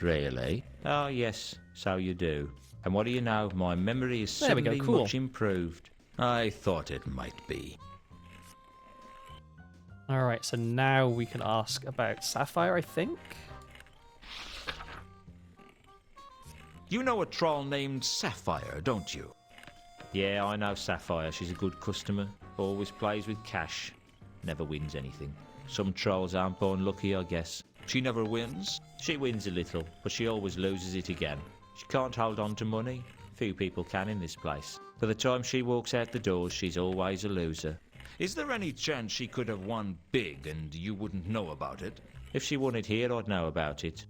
Really? Oh, yes, so you do. And what do you know? My memory is There we go, suddenly cool. much improved. I thought it might be. Alright, so now we can ask about Sapphire, I think. You know a troll named Sapphire, don't you? Yeah, I know Sapphire. She's a good customer. Always plays with cash. Never wins anything. Some trolls aren't born lucky, I guess. She never wins? She wins a little, but she always loses it again. She can't hold on to money. Few people can in this place. By the time she walks out the doors, she's always a loser. Is there any chance she could have won big and you wouldn't know about it? If she won it here, I'd know about it.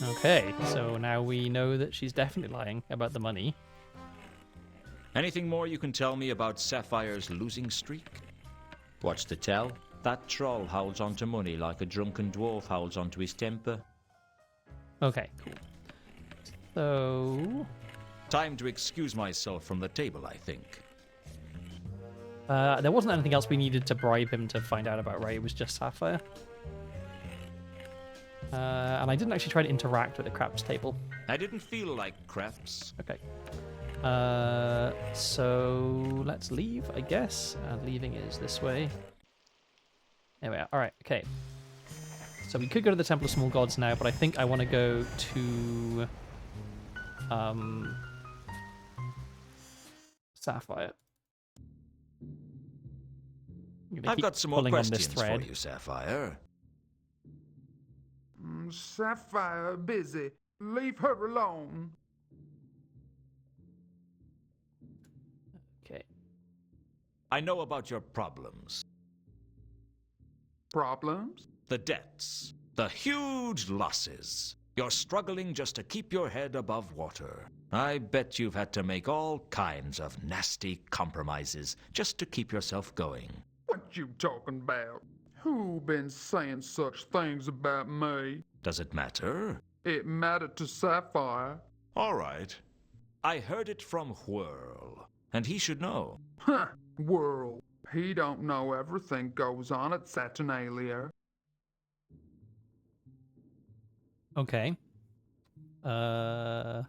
Okay, so now we know that she's definitely lying about the money. Anything more you can tell me about Sapphire's losing streak? What's to tell? That troll holds on to money like a drunken dwarf holds on to his temper. Okay, cool. So... Time to excuse myself from the table, I think. there wasn't anything else we needed to bribe him to find out about, right? It was just Sapphire. And I didn't actually try to interact with the craps table. I didn't feel like craps. Okay. So let's leave, I guess. And leaving is this way. There we are. Alright, okay. So we could go to the Temple of Small Gods now, but I think I want to go to... Sapphire. I've got some more questions for you, Sapphire. Sapphire busy. Leave her alone. Okay. I know about your problems. Problems? The debts. The huge losses. You're struggling just to keep your head above water. I bet you've had to make all kinds of nasty compromises just to keep yourself going. What you talking about? Who been saying such things about me? Does it matter? It mattered to Sapphire. All right. I heard it from Whirl, and he should know. Huh, Whirl. He don't know everything goes on at Saturnalia. Okay. That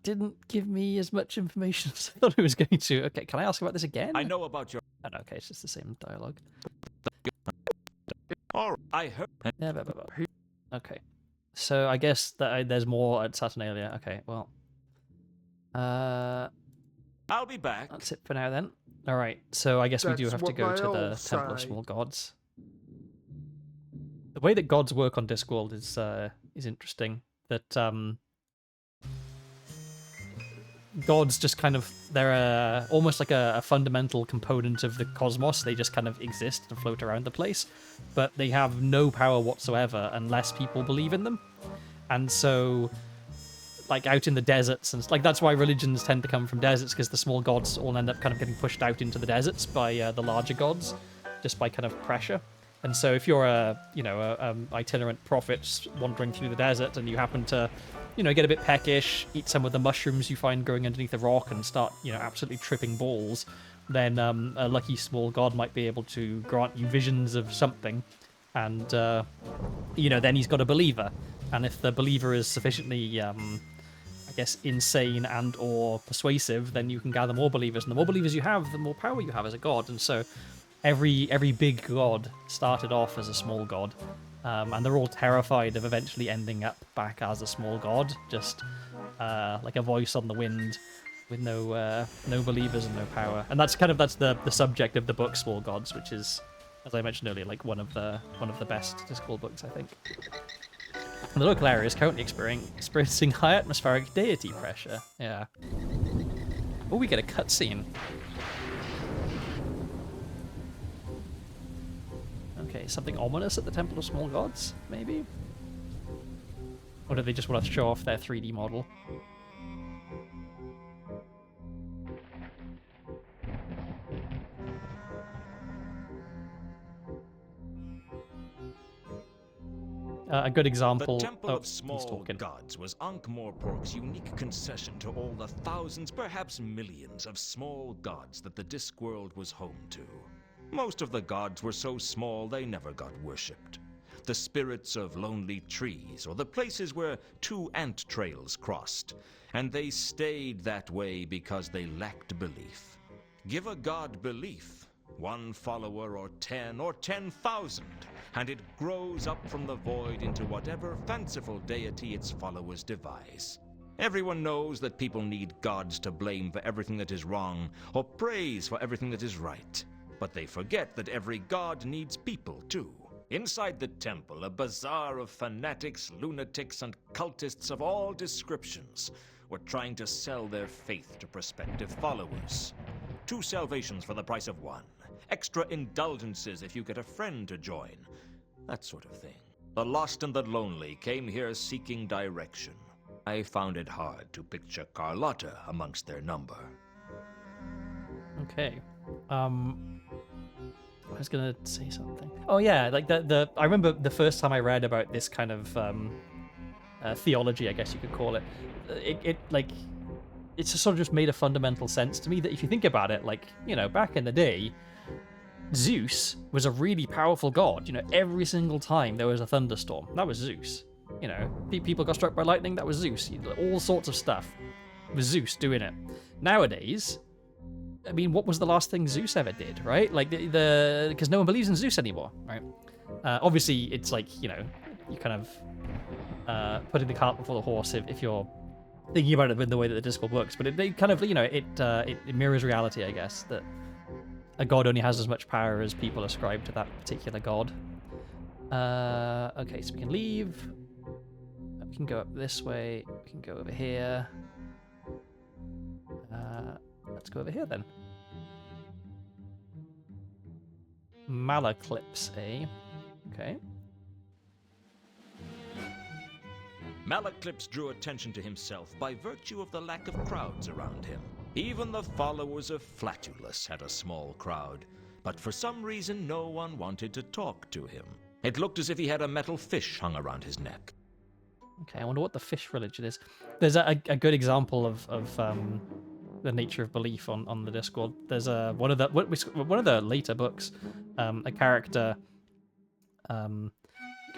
didn't give me as much information as I thought it was going to. Okay, can I ask about this again? I know about your... Oh, no, okay, it's just the same dialogue. All right. I heard... Yeah, okay. So I guess that there's more at Saturnalia. Okay, well. I'll be back. That's it for now then. Alright, so I guess we do That's have to what go they to all the Temple of say. Small Gods. The way that gods work on Discworld is interesting. That gods just kind of, they're almost like a fundamental component of the cosmos. They just kind of exist and float around the place, but they have no power whatsoever unless people believe in them. And so, like, out in the deserts, and like that's why religions tend to come from deserts, because the small gods all end up kind of getting pushed out into the deserts by the larger gods, just by kind of pressure. And so if you're a itinerant prophet wandering through the desert and you happen to, get a bit peckish, eat some of the mushrooms you find growing underneath the rock and start, absolutely tripping balls, then a lucky small god might be able to grant you visions of something. And, then he's got a believer. And if the believer is sufficiently, insane and or persuasive, then you can gather more believers. And the more believers you have, the more power you have as a god. And so every big god started off as a small god, and they're all terrified of eventually ending up back as a small god, just like a voice on the wind with no believers and no power. And that's the subject of the book Small Gods, which is, as I mentioned earlier, like one of the best Discworld books, I think. And the local area is currently experiencing high atmospheric deity pressure. Yeah. Oh, we get a cutscene. Okay, something ominous at the Temple of Small Gods, maybe? Or do they just want to show off their 3D model? A good example... The Temple of he's Small talking. Gods was Ankh-Morpork's unique concession to all the thousands, perhaps millions, of small gods that the Discworld was home to. Most of the gods were so small they never got worshipped. The spirits of lonely trees, or the places where 2 ant trails crossed, and they stayed that way because they lacked belief. Give a god belief, 1 follower or 10 or 10,000, and it grows up from the void into whatever fanciful deity its followers devise. Everyone knows that people need gods to blame for everything that is wrong, or praise for everything that is right. But they forget that every god needs people, too. Inside the temple, a bazaar of fanatics, lunatics, and cultists of all descriptions were trying to sell their faith to prospective followers. 2 salvations for the price of 1. Extra indulgences if you get a friend to join. That sort of thing. The lost and the lonely came here seeking direction. I found it hard to picture Carlotta amongst their number. Okay. I was gonna say something. Oh yeah, like I remember the first time I read about this kind of theology, I guess you could call it. It just sort of just made a fundamental sense to me that if you think about it, like, you know, back in the day, Zeus was a really powerful god. You know, every single time there was a thunderstorm, that was Zeus. You know, people got struck by lightning, that was Zeus. All sorts of stuff was Zeus doing it. Nowadays, I mean, what was the last thing Zeus ever did, right? Like, because no one believes in Zeus anymore, right? Obviously, it's like, you know, you kind of putting the cart before the horse if you're thinking about it in the way that the Discworld works. But it kind of, you know, it mirrors reality, I guess, that a god only has as much power as people ascribe to that particular god. Okay, so we can leave. We can go up this way. We can go over here. Let's go over here then. Malaclips, eh? Okay. Malaclips drew attention to himself by virtue of the lack of crowds around him. Even the followers of Flatulus had a small crowd, but for some reason no one wanted to talk to him. It looked as if he had a metal fish hung around his neck. Okay, I wonder what the fish religion is. There's a good example of the nature of belief on the Discworld. There's one of the later books. A character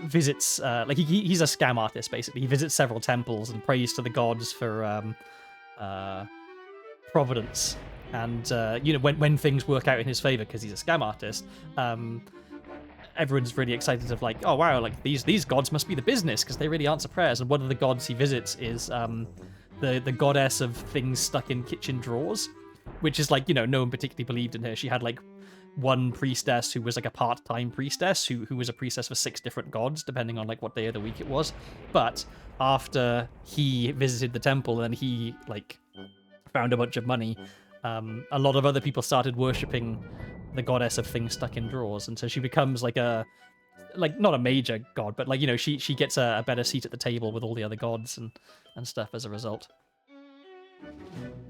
visits like he's a scam artist basically. He visits several temples and prays to the gods for providence. And you know, when things work out in his favor because he's a scam artist, everyone's really excited of like, oh wow, like these gods must be the business because they really answer prayers. And one of the gods he visits is the goddess of things stuck in kitchen drawers, which is like, you know, no one particularly believed in her. She had like one priestess who was like a part-time priestess who was a priestess for 6 different gods, depending on like what day of the week it was. But after he visited the temple and he like found a bunch of money, a lot of other people started worshipping the goddess of things stuck in drawers, and so she becomes like not a major god, but like, you know, she gets a better seat at the table with all the other gods and stuff as a result.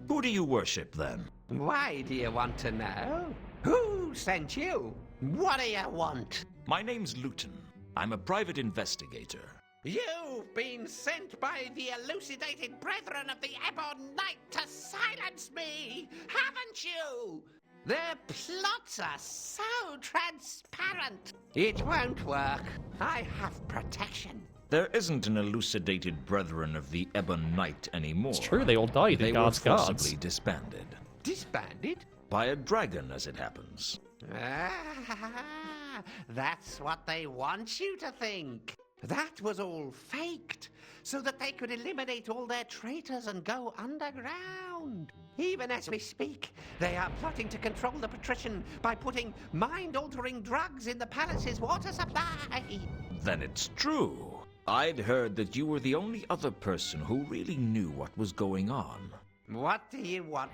Who do you worship then? Why do you want to know? Who sent you? What do you want? My name's Luton. I'm a private investigator. You've been sent by the elucidated brethren of the Ebon Knight to silence me, haven't you? Their plots are so transparent. It won't work. I have protection. There isn't an elucidated brethren of the Ebon Knight anymore. It's true, they all died. They in were guards. forcibly disbanded. Disbanded? By a dragon, as it happens. Ah, that's what they want you to think. That was all faked, so that they could eliminate all their traitors and go underground. Even as we speak, they are plotting to control the patrician by putting mind-altering drugs in the palace's water supply. Then it's true. I'd heard that you were the only other person who really knew what was going on. What do you want?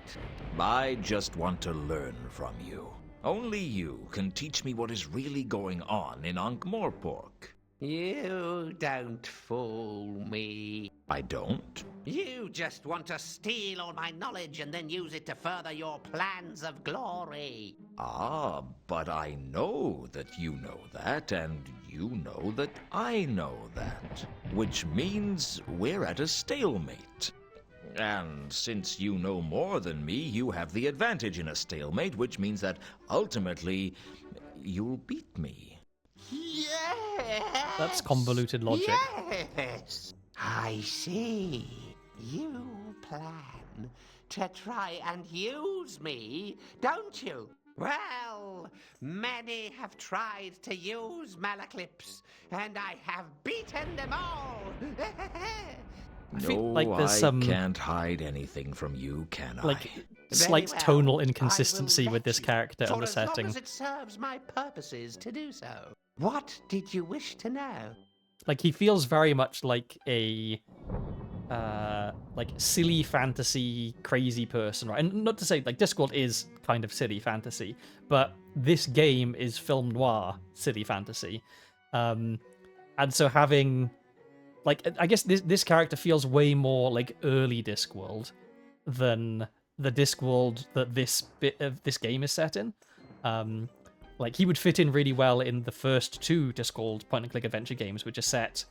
I just want to learn from you. Only you can teach me what is really going on in Ankh-Morpork. You don't fool me. I don't? You just want to steal all my knowledge and then use it to further your plans of glory. Ah, but I know that you know that, and you know that I know that. Which means we're at a stalemate. And since you know more than me, you have the advantage in a stalemate, which means that ultimately you'll beat me. Yes! That's convoluted logic. Yes! I see. You plan to try and use me, don't you? Well, many have tried to use Malaclips, and I have beaten them all. I feel No, like there's I some can't hide anything from you, can like I? slight Very well, tonal I inconsistency will with this let you, character for and the as long setting. as it serves my purposes to do so. What did you wish to know? Like, he feels very much like a like silly fantasy crazy person, right? And not to say like Discworld is kind of silly fantasy, but this game is film noir silly fantasy. And so having like I guess this character feels way more like early Discworld than the Discworld that this bit of this game is set in. Like he would fit in really well in the first two Discworld point-and-click adventure games, which are set,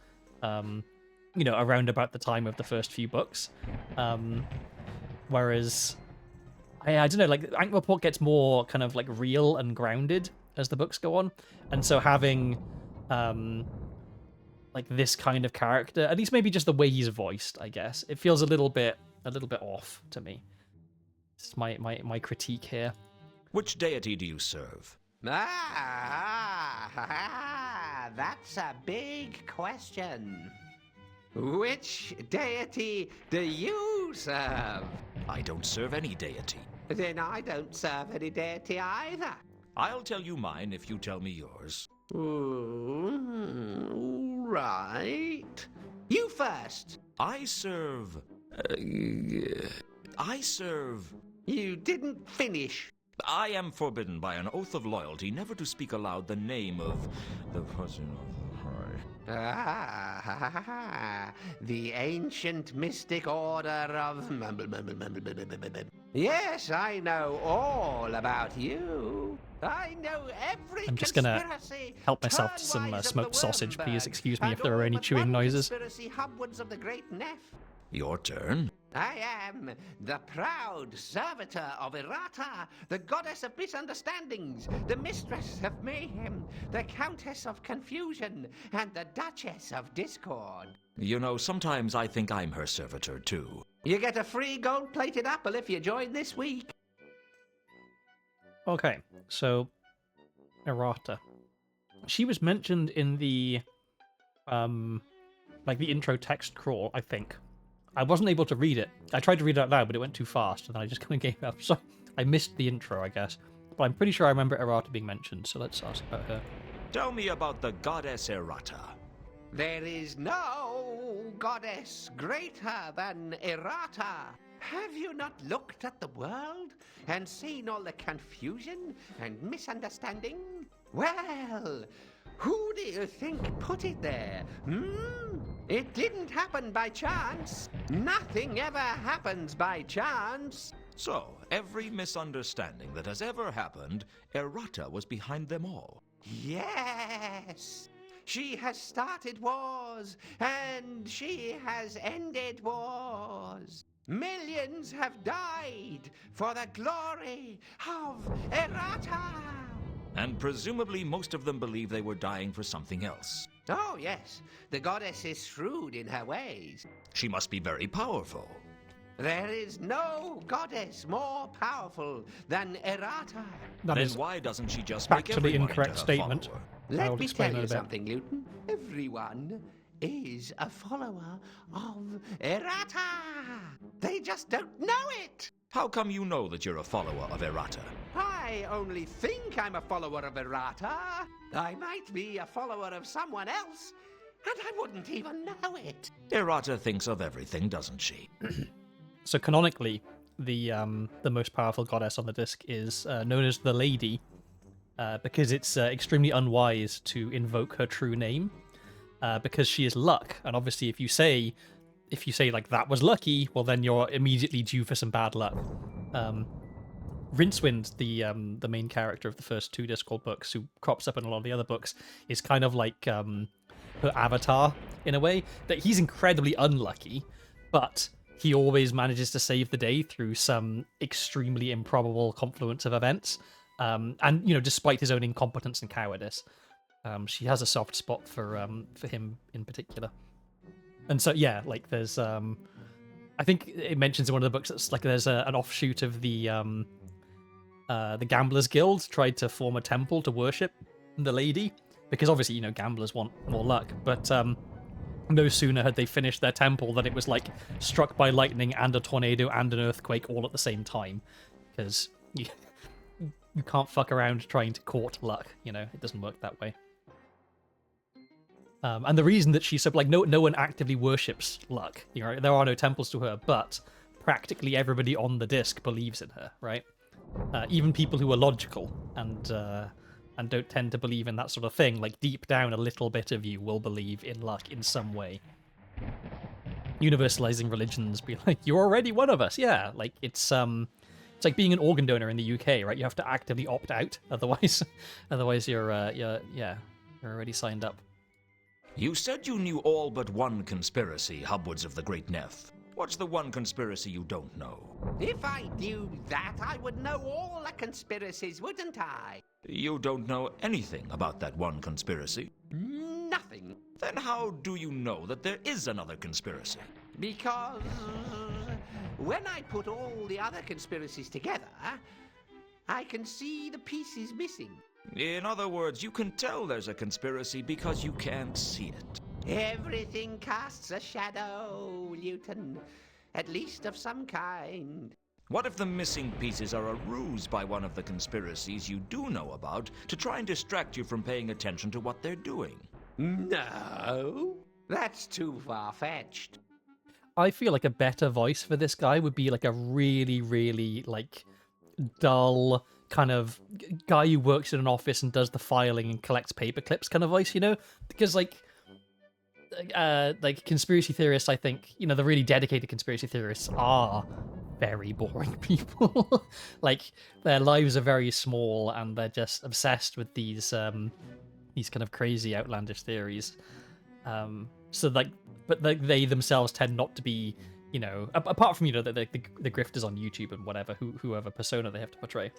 around about the time of the first few books. Whereas, I don't know, like Ankh-Morpork gets more kind of like real and grounded as the books go on, and so having like this kind of character, at least maybe just the way he's voiced, I guess, it feels a little bit off to me. This is my critique here. Which deity do you serve? That's a big question. Which deity do you serve? I don't serve any deity. Then I don't serve any deity either. I'll tell you mine if you tell me yours. All right. You first. I serve... You didn't finish. I am forbidden by an oath of loyalty never to speak aloud the name of the person of The ancient mystic order of... Yes, I know all about you. I know every I'm just gonna conspiracy help myself to some turnwise of smoked the sausage. Please Wormberg, excuse me if and there are all any but chewing one noises. conspiracy hubwards of the great Neff. Your turn. I am the proud servitor of Errata, the goddess of misunderstandings, the mistress of mayhem, the countess of confusion, and the duchess of discord. You know, sometimes I think I'm her servitor, too. You get a free gold-plated apple if you join this week. Okay, so Errata. She was mentioned in the like the intro text crawl, I think. I wasn't able to read it. I tried to read it out loud, but it went too fast, and I just kind of gave up. So I missed the intro, I guess. But I'm pretty sure I remember Errata being mentioned, so let's ask about her. Tell me about the goddess Errata. There is no goddess greater than Errata. Have you not looked at the world and seen all the confusion and misunderstanding? Well, who do you think put it there? It didn't happen by chance. Nothing ever happens by chance. So, every misunderstanding that has ever happened, Errata was behind them all. Yes. She has started wars, and she has ended wars. Millions have died for the glory of Errata. And presumably most of them believe they were dying for something else. Oh, yes. The goddess is shrewd in her ways. She must be very powerful. There is no goddess more powerful than Errata. That Then is why doesn't she just factually make everyone incorrect into her statement. follower? Let I'll me explain tell that you a bit. something, Luton. Everyone is a follower of Errata. They just don't know it. How come you know that you're a follower of Errata? I only think I'm a follower of Errata. I might be a follower of someone else, and I wouldn't even know it. Errata thinks of everything, doesn't she? So canonically, the most powerful goddess on the disc is known as the Lady, because it's extremely unwise to invoke her true name, because she is luck, and obviously if you say like that was lucky, well then you're immediately due for some bad luck. Rincewind, the main character of the first two Discworld books, who crops up in a lot of the other books, is kind of like her avatar in a way, that he's incredibly unlucky, but he always manages to save the day through some extremely improbable confluence of events. And despite his own incompetence and cowardice, she has a soft spot for him in particular. And so yeah, like there's I think it mentions in one of the books that's like there's an offshoot of the Gamblers Guild tried to form a temple to worship the Lady, because obviously gamblers want more luck, but no sooner had they finished their temple than it was like struck by lightning and a tornado and an earthquake all at the same time, because you can't fuck around trying to court luck. It doesn't work that way. And the reason that she's so like no one actively worships luck. There are no temples to her, but practically everybody on the disc believes in her, right? Even people who are logical and don't tend to believe in that sort of thing, like deep down a little bit of you will believe in luck in some way. universalizing religions, be like, you're already one of us. Yeah, like it's like being an organ donor in the UK, right? You have to actively opt out, otherwise, you're already signed up. You said you knew all but one conspiracy, Hubwards of the Great Neff. What's the one conspiracy you don't know? If I knew that, I would know all the conspiracies, wouldn't I? You don't know anything about that one conspiracy. Nothing. Then how do you know that there is another conspiracy? Because when I put all the other conspiracies together, I can see the pieces missing. In other words, you can tell there's a conspiracy because you can't see it. Everything casts a shadow, Luton. At least of some kind. What if the missing pieces are a ruse by one of the conspiracies you do know about to try and distract you from paying attention to what they're doing? No, that's too far-fetched. I feel like a better voice for this guy would be like a really, really like dull kind of guy who works in an office and does the filing and collects paper clips kind of voice, you know? Because like conspiracy theorists, I think, you know, the really dedicated conspiracy theorists are very boring people. Like their lives are very small and they're just obsessed with these kind of crazy outlandish theories. So like, but they themselves tend not to be, you know, apart from, you know, the grifters on YouTube and whatever, whoever persona they have to portray.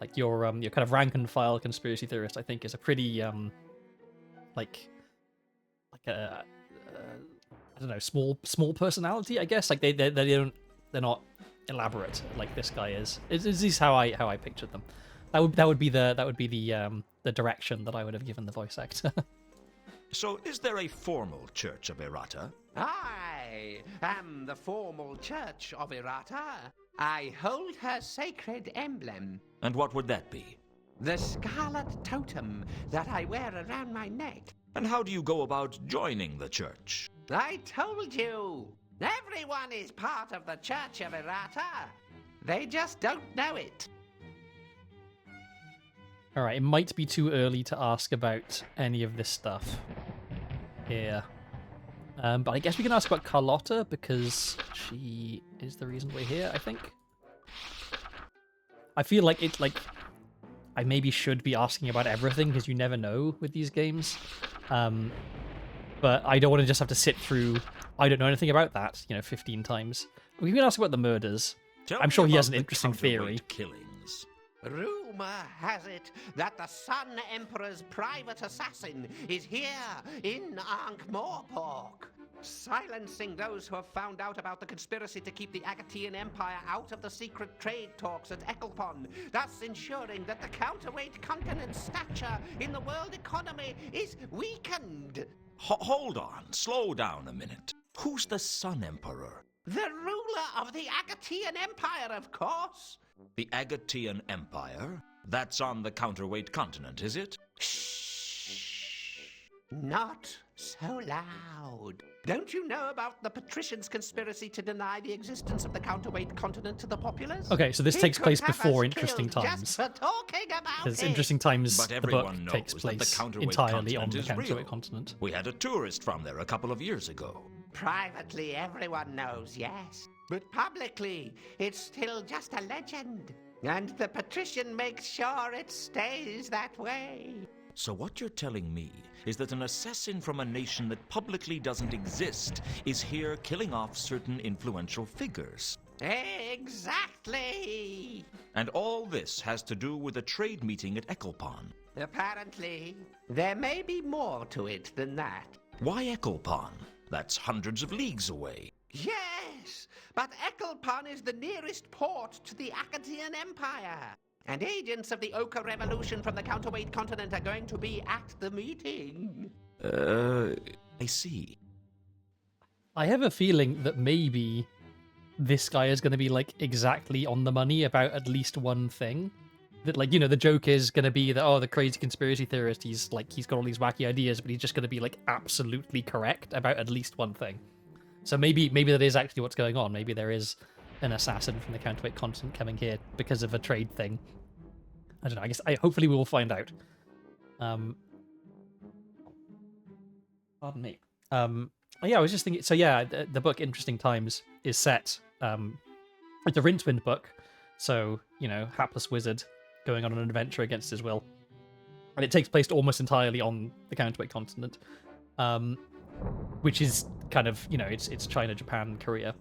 Like your kind of rank and file conspiracy theorist, I think, is a pretty like a I don't know, small personality, I guess. Like they're not elaborate like this guy is. Is how I pictured them. That would be the direction that I would have given the voice actor. So, is there a formal Church of Errata? I am the formal Church of Errata. I hold her sacred emblem. And what would that be? The scarlet totem that I wear around my neck. And how do you go about joining the church? I told you! Everyone is part of the Church of Errata. They just don't know it. Alright, it might be too early to ask about any of this stuff here. But I guess we can ask about Carlotta, because she is the reason we're here, I think. I feel like I maybe should be asking about everything, because you never know with these games. But I don't want to just have to sit through, I don't know anything about that, 15 times. We can ask about the murders. I'm sure he has an interesting theory. Killings. Rumor has it that the Sun Emperor's private assassin is here in Ankh-Morpork, silencing those who have found out about the conspiracy to keep the Agatean Empire out of the secret trade talks at Ecclepon, thus ensuring that the counterweight continent's stature in the world economy is weakened. Hold on, slow down a minute. Who's the Sun Emperor? The ruler of the Agatean Empire, of course. The Agatean Empire? That's on the counterweight continent, is it? Shh! Not so loud. Don't you know about the patricians' conspiracy to deny the existence of the counterweight continent to the populace? Okay, so this takes place before Interesting Times. Just for talking about Because it. Interesting Times, But the everyone book takes knows that the place counterweight entirely on continent the is counterweight real. continent. We had a tourist from there a couple of years ago. Privately, everyone knows, yes. But publicly, it's still just a legend. And the patrician makes sure it stays that way. So what you're telling me is that an assassin from a nation that publicly doesn't exist is here killing off certain influential figures. Exactly! And all this has to do with a trade meeting at Ecclepon. Apparently, there may be more to it than that. Why Ecclepon? That's hundreds of leagues away. Yes, but Ecclepon is the nearest port to the Agatean Empire. And agents of the Ochre Revolution from the counterweight continent are going to be at the meeting. I see. I have a feeling that maybe this guy is going to be exactly on the money about at least one thing. That the joke is going to be that, the crazy conspiracy theorist, he's got all these wacky ideas, but he's just going to be absolutely correct about at least one thing. So maybe that is actually what's going on. Maybe there is an assassin from the counterweight continent coming here because of a trade thing. I don't know. Hopefully we will find out. Pardon me. Yeah, I was just thinking. So yeah, the book Interesting Times is set. It's a Rincewind book, so hapless wizard going on an adventure against his will, and it takes place almost entirely on the Counterweight continent, which is kind of it's China, Japan, Korea.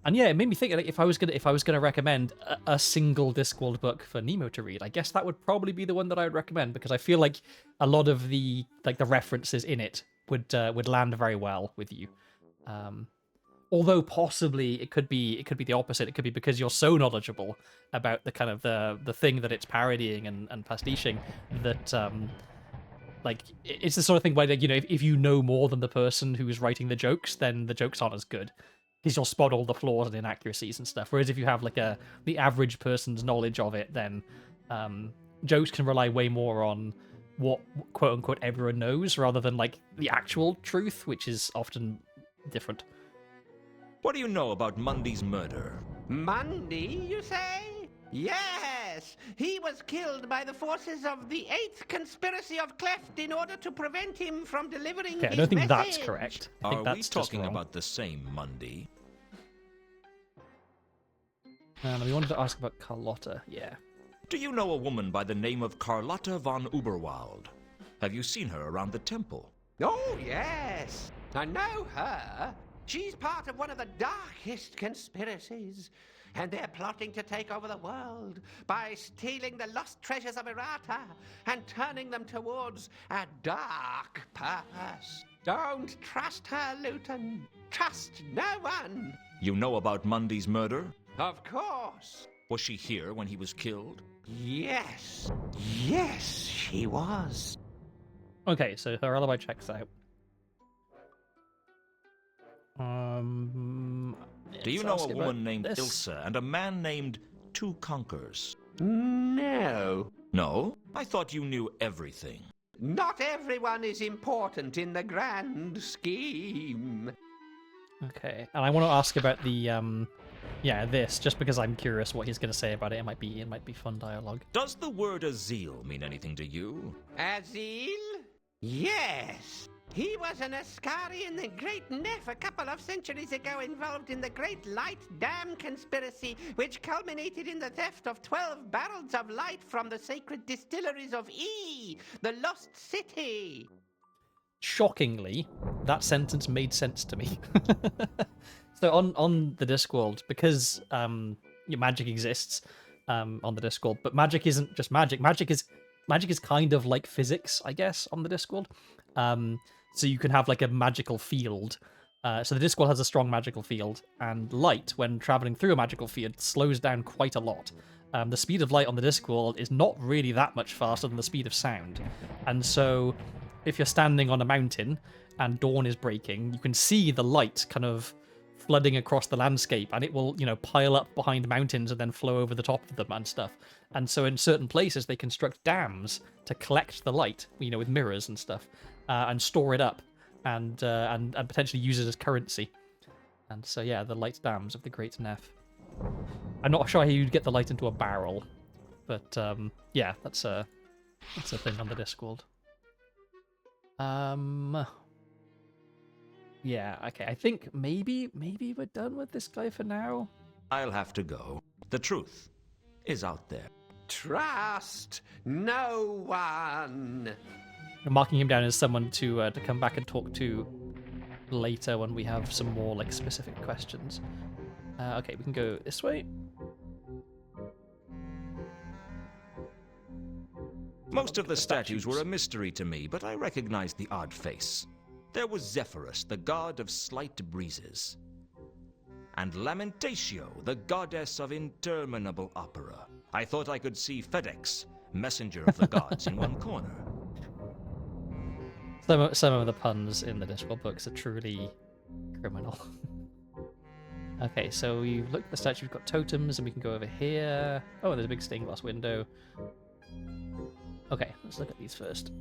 And yeah, it made me think, like, if I was gonna recommend a single Discworld book for Nemo to read, I guess that would probably be the one that I would recommend, because I feel like a lot of the references in it would land very well with you. Although possibly it could be the opposite. It could be because you're so knowledgeable about the kind of the thing that it's parodying and pastiching that it's the sort of thing where if you know more than the person who is writing the jokes, then the jokes aren't as good, because you'll spot all the flaws and inaccuracies and stuff. Whereas if you have the average person's knowledge of it, then jokes can rely way more on what quote unquote everyone knows rather than the actual truth, which is often different. What do you know about Mundy's murder? Mundy, you say? Yes! He was killed by the forces of the 8th Conspiracy of Cleft in order to prevent him from delivering his I don't think that's message. correct. I think Are that's we just talking wrong. about the same Mundy? We wanted to ask about Carlotta. Yeah. Do you know a woman by the name of Carlotta von Uberwald? Have you seen her around the temple? Oh, yes! I know her. She's part of one of the darkest conspiracies. And they're plotting to take over the world by stealing the lost treasures of Errata and turning them towards a dark purpose. Don't trust her, Luton. Trust no one. You know about Mundy's murder? Of course. Was she here when he was killed? Yes. Yes, she was. Okay, so her alibi checks out. Do you let's know ask a about woman named this. Ilsa and a man named Two Conkers? No. No? I thought you knew everything. Not everyone is important in the grand scheme. Okay, and I want to ask about the this, just because I'm curious what he's going to say about it. It might be fun dialogue. Does the word Azil mean anything to you? Azil? Yes. He was an Askari in the Great Neff a couple of centuries ago, involved in the Great Light Dam conspiracy, which culminated in the theft of 12 barrels of light from the sacred distilleries of E, the Lost City. Shockingly, that sentence made sense to me. So on the Discworld, because magic exists on the Discworld, but magic isn't just magic. Magic is kind of like physics, I guess, on the Discworld. So you can have a magical field. So the Discworld has a strong magical field, and light, when traveling through a magical field, slows down quite a lot. The speed of light on the Discworld is not really that much faster than the speed of sound. And so if you're standing on a mountain and dawn is breaking, you can see the light kind of flooding across the landscape, and it will, pile up behind mountains and then flow over the top of them and stuff. And so in certain places they construct dams to collect the light, with mirrors and stuff, and store it up and potentially use it as currency. And so yeah, the light dams of the Great Neff. I'm not sure how you'd get the light into a barrel, but yeah, that's a thing on the Discworld. Yeah, okay. I think maybe we're done with this guy for now. I'll have to go. The truth is out there. Trust no one. I'm marking him down as someone to come back and talk to later when we have some more specific questions. Okay, we can go this way. Most of the statues were a mystery to me, but I recognized the odd face. There was Zephyrus, the god of slight breezes, and Lamentatio, the goddess of interminable opera. I thought I could see FedEx, messenger of the gods, in one corner. Some of the puns in the Discworld books are truly criminal. Okay, so we've looked at the statue, we've got totems, and we can go over here. Oh, there's a big stained glass window. Okay, let's look at these first.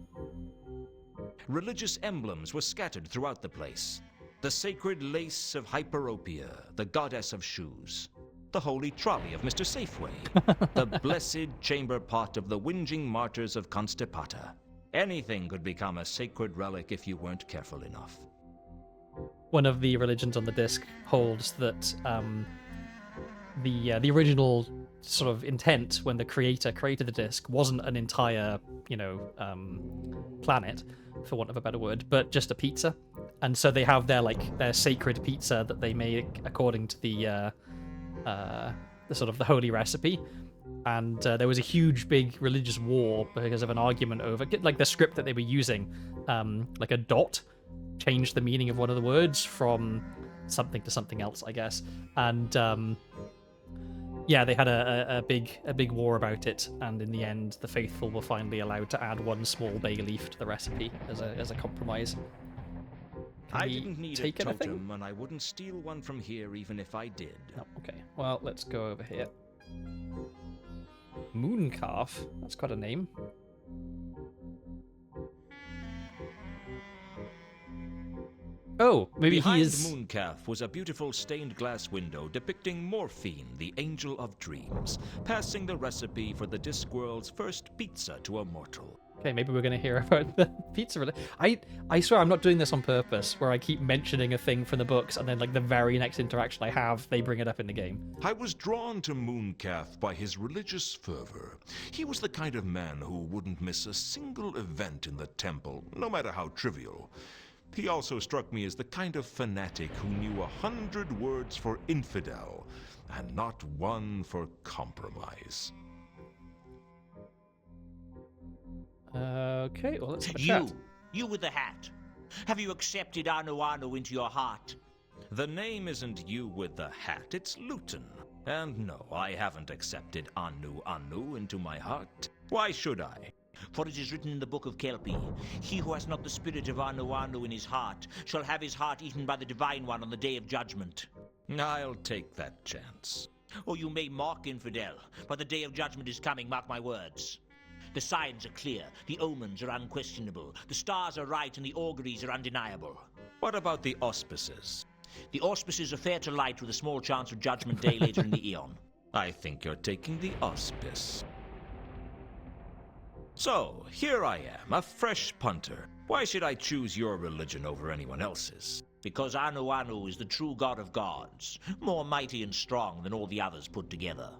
Religious emblems were scattered throughout the place. The sacred lace of Hyperopia, the goddess of shoes. The holy trolley of Mr. Safeway. The blessed chamber pot of the whinging martyrs of Constipata. Anything could become a sacred relic if you weren't careful enough. One of the religions on the disc holds that the original sort of intent when the creator created the disc wasn't an entire, planet, for want of a better word, but just a pizza. And so they have their sacred pizza that they make according to the sort of the holy recipe. And there was a huge, big religious war because of an argument over like the script that they were using, like a dot changed the meaning of one of the words from something to something else, I guess. And yeah, they had a big war about it, and in the end, the faithful were finally allowed to add one small bay leaf to the recipe as a compromise. I didn't need a totem, and I wouldn't steal one from here even if I did. Oh, okay, well, let's go over here. Mooncalf, that's quite a name. Oh, maybe Behind he is... Mooncalf was a beautiful stained glass window depicting Morphine, the angel of dreams, passing the recipe for the Discworld's first pizza to a mortal. Okay, maybe we're going to hear about the pizza. I swear I'm not doing this on purpose, where I keep mentioning a thing from the books, and then like the very next interaction I have, they bring it up in the game. I was drawn to Mooncalf by his religious fervor. He was the kind of man who wouldn't miss a single event in the temple, no matter how trivial. He also struck me as the kind of fanatic who knew 100 words for infidel, and not one for compromise. Okay, well, let's have a chat. You with the hat. Have you accepted Anu into your heart? The name isn't you with the hat, it's Luton. And no, I haven't accepted Anu into my heart. Why should I? For it is written in the book of Kelpie, he who has not the spirit of Anu in his heart shall have his heart eaten by the Divine One on the day of judgment. I'll take that chance. Or you may mock infidel, but the day of judgment is coming, mark my words. The signs are clear, the omens are unquestionable, the stars are right and the auguries are undeniable. What about the auspices? The auspices are fair to light with a small chance of judgment day later in the eon. I think you're taking the auspice. So, here I am, a fresh punter. Why should I choose your religion over anyone else's? Because Anu is the true god of gods, more mighty and strong than all the others put together.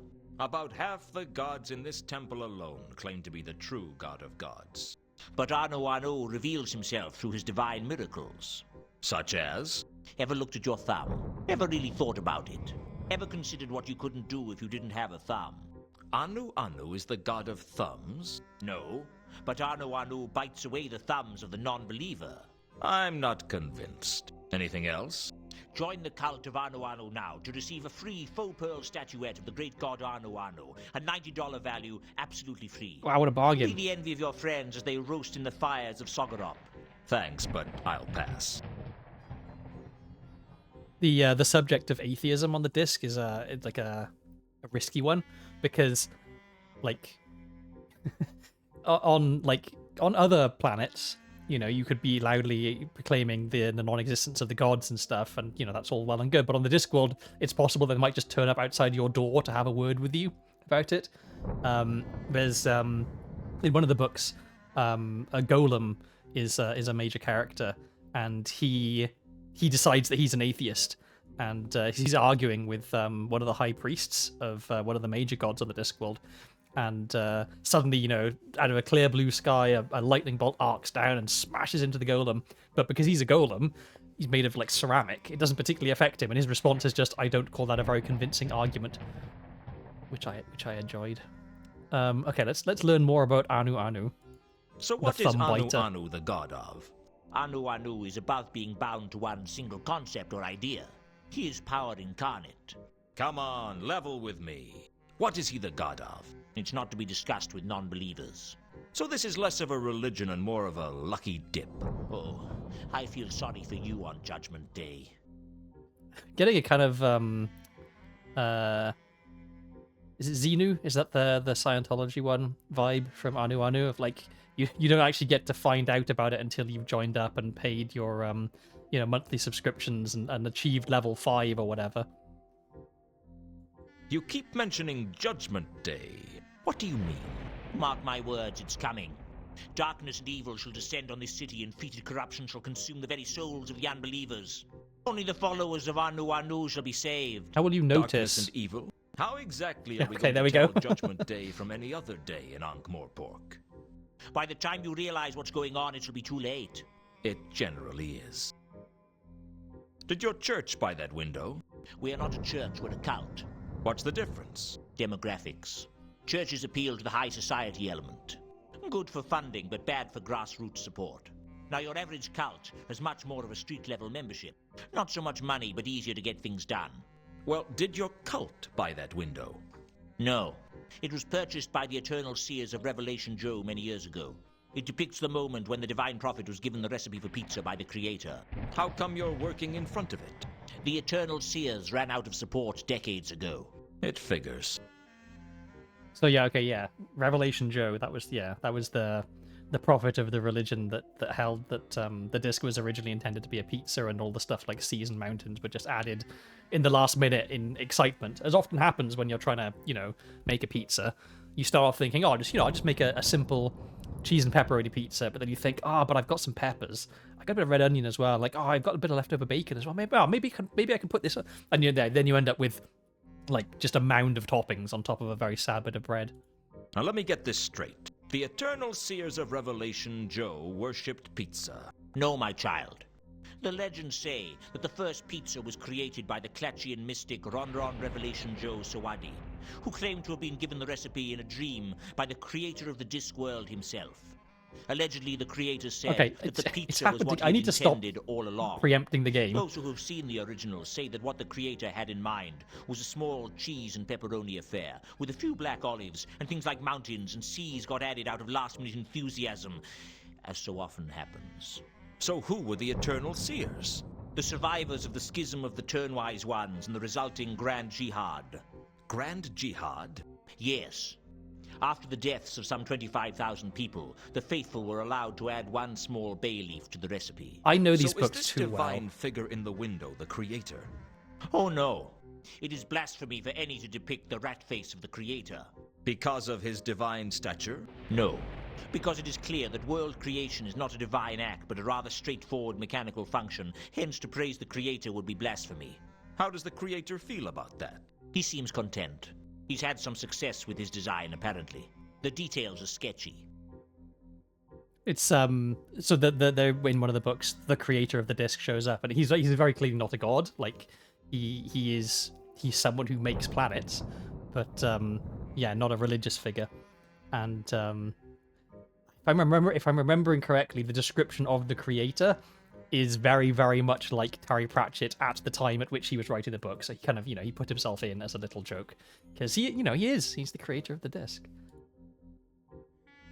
About half the gods in this temple alone claim to be the true god of gods. But Anu reveals himself through his divine miracles. Such as? Ever looked at your thumb? Ever really thought about it? Ever considered what you couldn't do if you didn't have a thumb? Anu is the god of thumbs? No, but Anu bites away the thumbs of the non-believer. I'm not convinced. Anything else? Join the cult of Anu now to receive a free faux pearl statuette of the great god Anu, a $90 value, absolutely free. Wow, what a bargain. Be the envy of your friends as they roast in the fires of Sogorop. Thanks, but I'll pass. The subject of atheism on the disc is a risky one, because like on other planets, you could be loudly proclaiming the non-existence of the gods and stuff, and that's all well and good, but on the Discworld it's possible they might just turn up outside your door to have a word with you about it. There's in one of the books, a golem is a major character, and he decides that he's an atheist, and he's arguing with one of the high priests of one of the major gods on the Discworld, and suddenly, out of a clear blue sky, a lightning bolt arcs down and smashes into the golem. But because he's a golem, he's made of ceramic, it doesn't particularly affect him, and his response is just, "I don't call that a very convincing argument," which I enjoyed. Okay, let's learn more about Anu. So what is Anu the god of? Anu is above being bound to one single concept or idea. He is power incarnate. Come on, level with me. What is he the god of? It's not to be discussed with non-believers. So this is less of a religion and more of a lucky dip. Oh, I feel sorry for you on Judgment Day. Getting a kind of is it Xenu? Is that the Scientology one vibe from Anu of you don't actually get to find out about it until you've joined up and paid your monthly subscriptions and achieved level 5 or whatever. You keep mentioning Judgment Day. What do you mean? Mark my words, it's coming. Darkness and evil shall descend on this city, and fetid corruption shall consume the very souls of the unbelievers. Only the followers of Anu Anu shall be saved. How will you Darkness notice? and evil? How exactly are we Okay, going there to we tell go. Judgment Day from any other day in Ankh-Morpork? By the time you realize what's going on, it shall be too late. It generally is. Did your church buy that window? We are not a church, we're a cult. What's the difference? Demographics. Churches appeal to the high society element. Good for funding, but bad for grassroots support. Now, your average cult has much more of a street-level membership. Not so much money, but easier to get things done. Well, did your cult buy that window? No. It was purchased by the Eternal Seers of Revelation Joe many years ago. It depicts the moment when the Divine Prophet was given the recipe for pizza by the Creator. How come you're working in front of it? The Eternal Seers ran out of support decades ago. It figures. So yeah, okay, yeah. Revelation Joe, that was the prophet of the religion that held that the disc was originally intended to be a pizza, and all the stuff like seas and mountains were just added in the last minute in excitement, as often happens when you're trying to, make a pizza. You start off thinking, I'll just make a simple cheese and pepperoni pizza, but then you think, but I've got some peppers. I got a bit of red onion as well. Like, I've got a bit of leftover bacon as well. Maybe I can put this, and then you end up with like just a mound of toppings on top of a very sad bit of bread. Now let me get this straight. The Eternal Seers of Revelation Joe worshipped pizza. No, my child. The legends say that the first pizza was created by the Klatchian mystic Ronron Revelation Joe Sawadi, who claimed to have been given the recipe in a dream by the creator of the Discworld himself. Allegedly, the creator said that the pizza was what he intended all along. Preempting the game. Those who have seen the original say that what the creator had in mind was a small cheese and pepperoni affair, with a few black olives, and things like mountains and seas got added out of last-minute enthusiasm, as so often happens. So who were the Eternal Seers? The survivors of the schism of the Turnwise Ones and the resulting Grand Jihad. Grand Jihad? Yes. After the deaths of some 25,000 people, the faithful were allowed to add one small bay leaf to the recipe. I know these So books is this too well. divine figure in the window the creator? Oh no. It is blasphemy for any to depict the rat face of the creator. Because of his divine stature? No. Because it is clear that world creation is not a divine act, but a rather straightforward mechanical function. Hence, to praise the creator would be blasphemy. How does the creator feel about that? He seems content. He's had some success with his design, apparently. The details are sketchy. It's so the in one of the books, the creator of the disc shows up, and he's very clearly not a god. Like he's someone who makes planets, but not a religious figure. And if I'm remembering correctly, the description of the creator is very, very much like Terry Pratchett at the time at which he was writing the book. So he kind of, he put himself in as a little joke. Because he's the creator of the disc.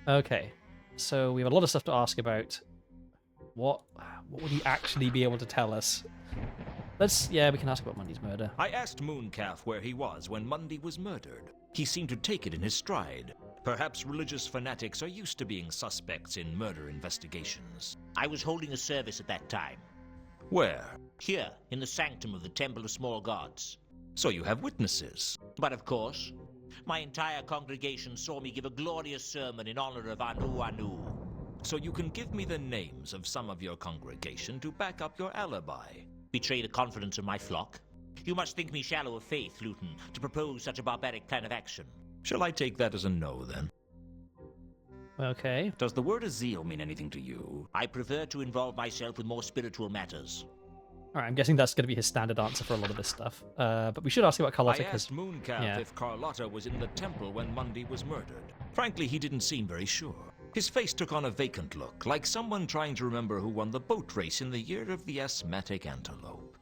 Okay, so we have a lot of stuff to ask about. What would he actually be able to tell us? We can ask about Mundy's murder. I asked Mooncalf where he was when Mundy was murdered. He seemed to take it in his stride. Perhaps religious fanatics are used to being suspects in murder investigations. I was holding a service at that time. Where? Here, in the sanctum of the Temple of Small Gods. So you have witnesses. But of course, my entire congregation saw me give a glorious sermon in honor of Anu Anu. So you can give me the names of some of your congregation to back up your alibi. Betray the confidence of my flock? You must think me shallow of faith, Luton, to propose such a barbaric plan of action. Shall I take that as a no, then? Okay. Does the word Azil mean anything to you? I prefer to involve myself with more spiritual matters. Alright, I'm guessing that's going to be his standard answer for a lot of this stuff. But we should ask about Carlotta. I asked Mooncalf if Carlotta was in the temple when Mundy was murdered. Frankly, he didn't seem very sure. His face took on a vacant look, like someone trying to remember who won the boat race in the year of the asthmatic antelope.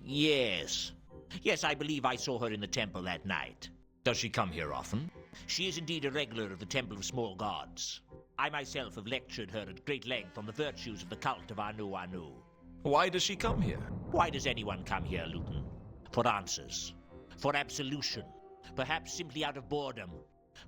Yes. Yes, I believe I saw her in the temple that night. Does she come here often? She is indeed a regular of the Temple of Small Gods. I myself have lectured her at great length on the virtues of the cult of Anu Anu. Why does she come here? Why does anyone come here, Luton? For answers. For absolution. Perhaps simply out of boredom.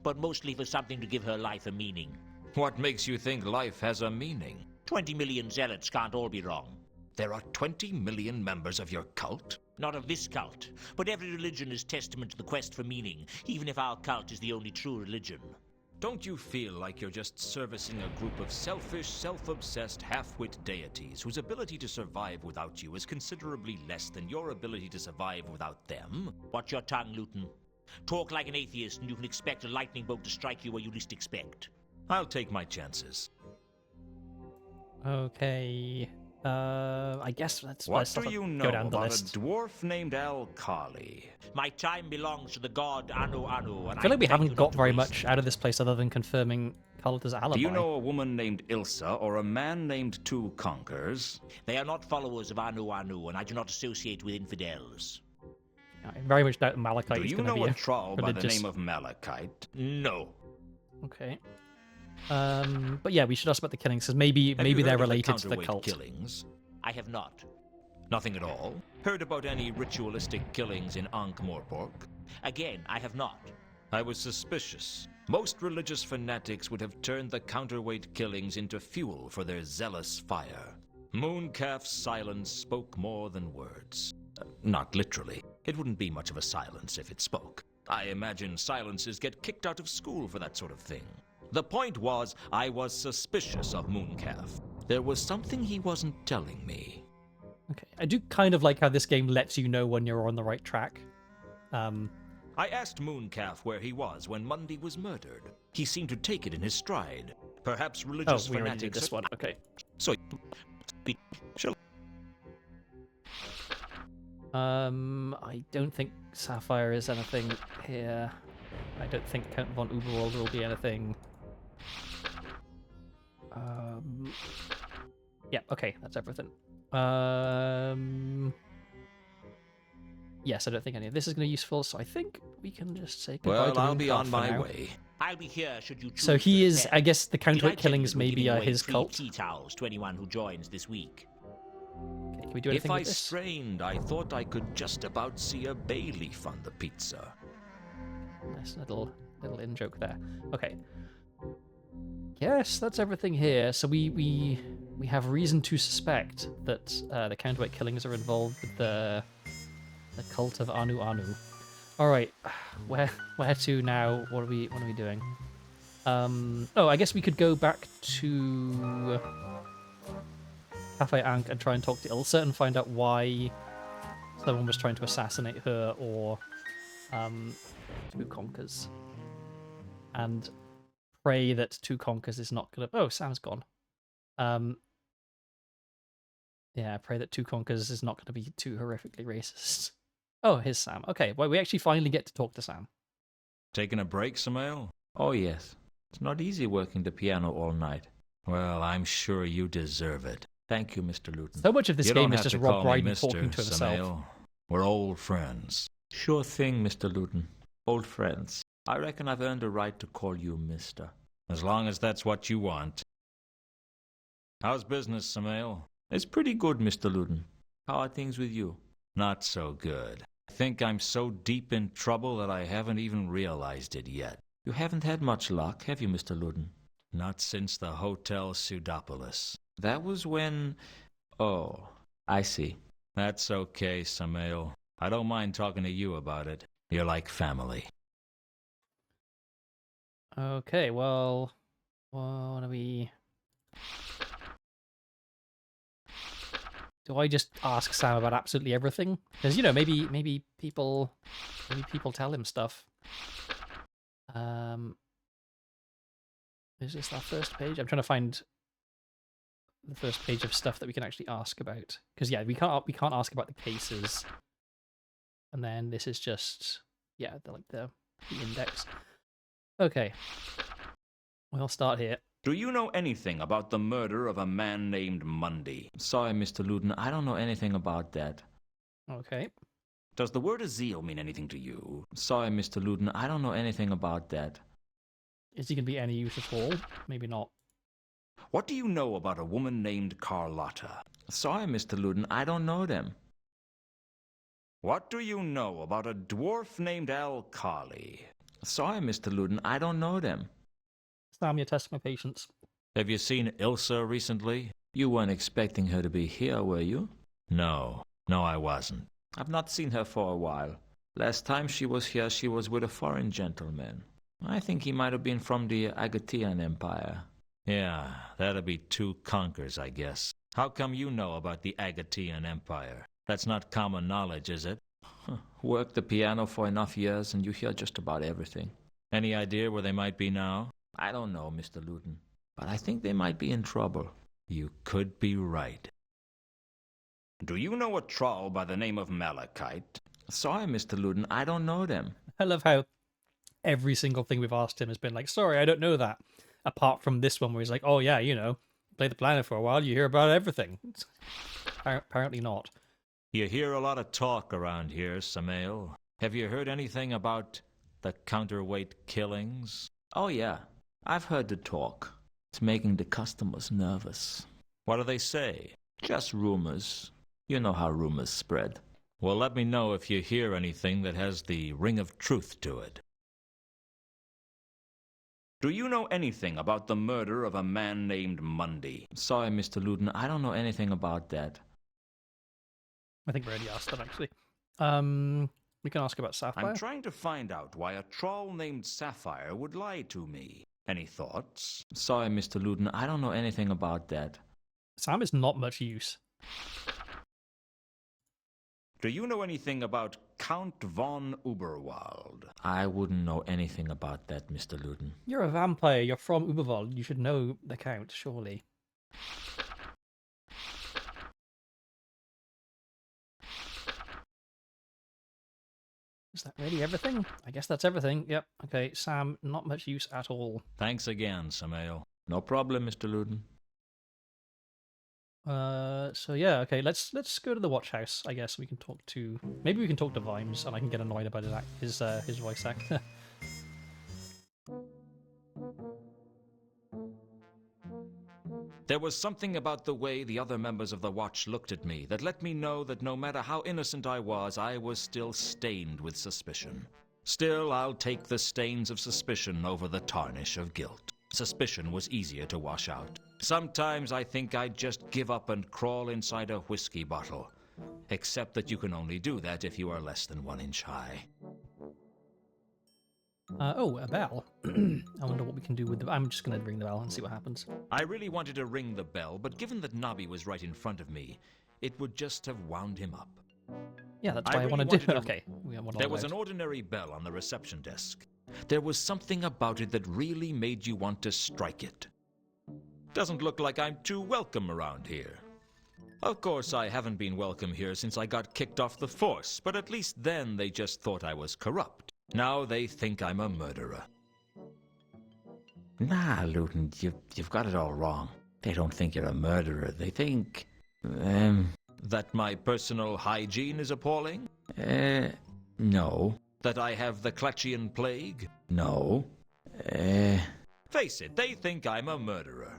But mostly for something to give her life a meaning. What makes you think life has a meaning? 20 million zealots can't all be wrong. There are 20 million members of your cult? Not of this cult, but every religion is testament to the quest for meaning, even if our cult is the only true religion. Don't you feel like you're just servicing a group of selfish, self-obsessed, half-wit deities whose ability to survive without you is considerably less than your ability to survive without them? Watch your tongue, Luton. Talk like an atheist and you can expect a lightning bolt to strike you where you least expect. I'll take my chances. Okay. I guess let's What do you go know down the about list. a dwarf named Al-Kali? My time belongs to the god Anu Anu, and I feel like we beg haven't you got not to very waste much it. out of this place other than confirming Carlotta's alibi. Do you know a woman named Ilsa or a man named Two Conkers? They are not followers of Anu Anu, and I do not associate with infidels. I very much doubt Malachite Do is you going to know be a troll by the religious. name of Malachite? No. Okay. But yeah, we should ask about the killings, because maybe Have you they're heard of related to the counterweight cult. killings? I have not. Nothing at all? Heard about any ritualistic killings in Ankh-Morpork? Again, I have not. I was suspicious. Most religious fanatics would have turned the counterweight killings into fuel for their zealous fire. Mooncalf's silence spoke more than words. Not literally. It wouldn't be much of a silence if it spoke. I imagine silences get kicked out of school for that sort of thing. The point was, I was suspicious of Mooncalf. There was something he wasn't telling me. Okay, I do kind of like how this game lets you know when you're on the right track. I asked Mooncalf where he was when Mundy was murdered. He seemed to take it in his stride. Perhaps Oh, religious we already did fanatics... this one. Okay. So, shall I don't think Sapphire is anything here. I don't think Count von Uberwald will be anything. Yeah, okay, that's everything. Yes, I don't think any of this is going to be useful, so I think we can just say goodbye Well, to I'll be Mooncalf on for my now. way. I'll be here should you choose So he to is, attend. I guess the Did I counterweight tell you killings that we're maybe giving are away his free cult. tea towels to anyone who joins this week. Okay, can we do anything If I with this? strained, I thought I could just about see a bay leaf on the pizza. Nice little in joke there. Okay. Yes, that's everything here. So we have reason to suspect that the counterweight killings are involved with the cult of Anu Anu. All right, where to now? What are we doing? Oh, I guess we could go back to Cafe Ankh and try and talk to Ilsa and find out why someone was trying to assassinate her or Two Conkers. And pray that Two Conkers is not gonna... Oh, Sam's gone. Yeah, pray that Two Conkers is not gonna be too horrifically racist. Oh, here's Sam. Okay, well, we actually finally get to talk to Sam. Taking a break, Samael? Oh yes. It's not easy working the piano all night. Well, I'm sure you deserve it. Thank you, Mr. Luton. So much of this You game don't is have just to Rob call me Brydon Mr. talking to himself. Samael. We're old friends. Sure thing, Mr. Luton. Old friends. I reckon I've earned a right to call you Mister. As long as that's what you want. How's business, Samael? It's pretty good, Mr. Luton. How are things with you? Not so good. I think I'm so deep in trouble that I haven't even realized it yet. You haven't had much luck, have you, Mr. Luton? Not since the Hotel Pseudopolis. That was when... Oh, I see. That's okay, Samael. I don't mind talking to you about it. You're like family. Okay, well, what do we... Do I just ask Sam about absolutely everything? Because, you know, maybe people tell him stuff. Is this our first page? I'm trying to find the first page of stuff that we can actually ask about. Because yeah, we can't ask about the cases. And then this is just the index. Okay. We'll start here. Do you know anything about the murder of a man named Mundy? Sorry, Mr. Luton, I don't know anything about that. Okay. Does the word Azil mean anything to you? Sorry, Mr. Luton, I don't know anything about that. Is he going to be any use at all? Maybe not. What do you know about a woman named Carlotta? Sorry, Mr. Luton, I don't know them. What do you know about a dwarf named Al-Kali? Sorry, Mr. Luton, I don't know them. Sam, you're testing my patience. Have you seen Ilsa recently? You weren't expecting her to be here, were you? No, I wasn't. I've not seen her for a while. Last time she was here, she was with a foreign gentleman. I think he might have been from the Agatian Empire. Yeah, that'd be 2 conkers, I guess. How come you know about the Agatian Empire? That's not common knowledge, is it? Work the piano for enough years and you hear just about everything. Any idea where they might be now? I don't know, Mr. Luton, but I think they might be in trouble. You could be right. Do you know a troll by the name of Malachite? Sorry, Mr. Luton, I don't know them. I love how every single thing we've asked him has been like, sorry, I don't know that. Apart from this one where he's like, oh yeah, you know, play the piano for a while, you hear about everything. Apparently not. You hear a lot of talk around here, Samael. Have you heard anything about the counterweight killings? Oh yeah, I've heard the talk. It's making the customers nervous. What do they say? Just rumors. You know how rumors spread. Well, let me know if you hear anything that has the ring of truth to it. Do you know anything about the murder of a man named Mundy? Sorry, Mr. Luton, I don't know anything about that. I think we already asked that, actually. We can ask about Sapphire. I'm trying to find out why a troll named Sapphire would lie to me. Any thoughts? Sorry, Mr. Luton, I don't know anything about that. Sam is not much use. Do you know anything about Count von Uberwald? I wouldn't know anything about that, Mr. Luton. You're a vampire, you're from Uberwald, you should know the Count, surely. Is that really everything? I guess that's everything. Yep. Okay, Sam, not much use at all. Thanks again, Samael. No problem, Mr. Luton. So yeah, okay, let's go to the watch house. I guess we can talk to, maybe we can talk to Vimes, and I can get annoyed about his voice actor. There was something about the way the other members of the Watch looked at me that let me know that no matter how innocent I was still stained with suspicion. Still, I'll take the stains of suspicion over the tarnish of guilt. Suspicion was easier to wash out. Sometimes I think I'd just give up and crawl inside a whiskey bottle. Except that you can only do that if you are less than 1 inch high. Oh, a bell. I wonder what we can do with the... I'm just going to ring the bell and see what happens. I really wanted to ring the bell, but given that Nobby was right in front of me, it would just have wound him up. Yeah, that's why I want to do it. Okay. There was an ordinary bell on the reception desk. There was something about it that really made you want to strike it. Doesn't look like I'm too welcome around here. Of course, I haven't been welcome here since I got kicked off the force, but at least then they just thought I was corrupt. Now they think I'm a murderer. Nah, Luton, you've got it all wrong. They don't think you're a murderer. They think... That my personal hygiene is appalling? No. That I have the Clutchian plague? No. Face it, they think I'm a murderer.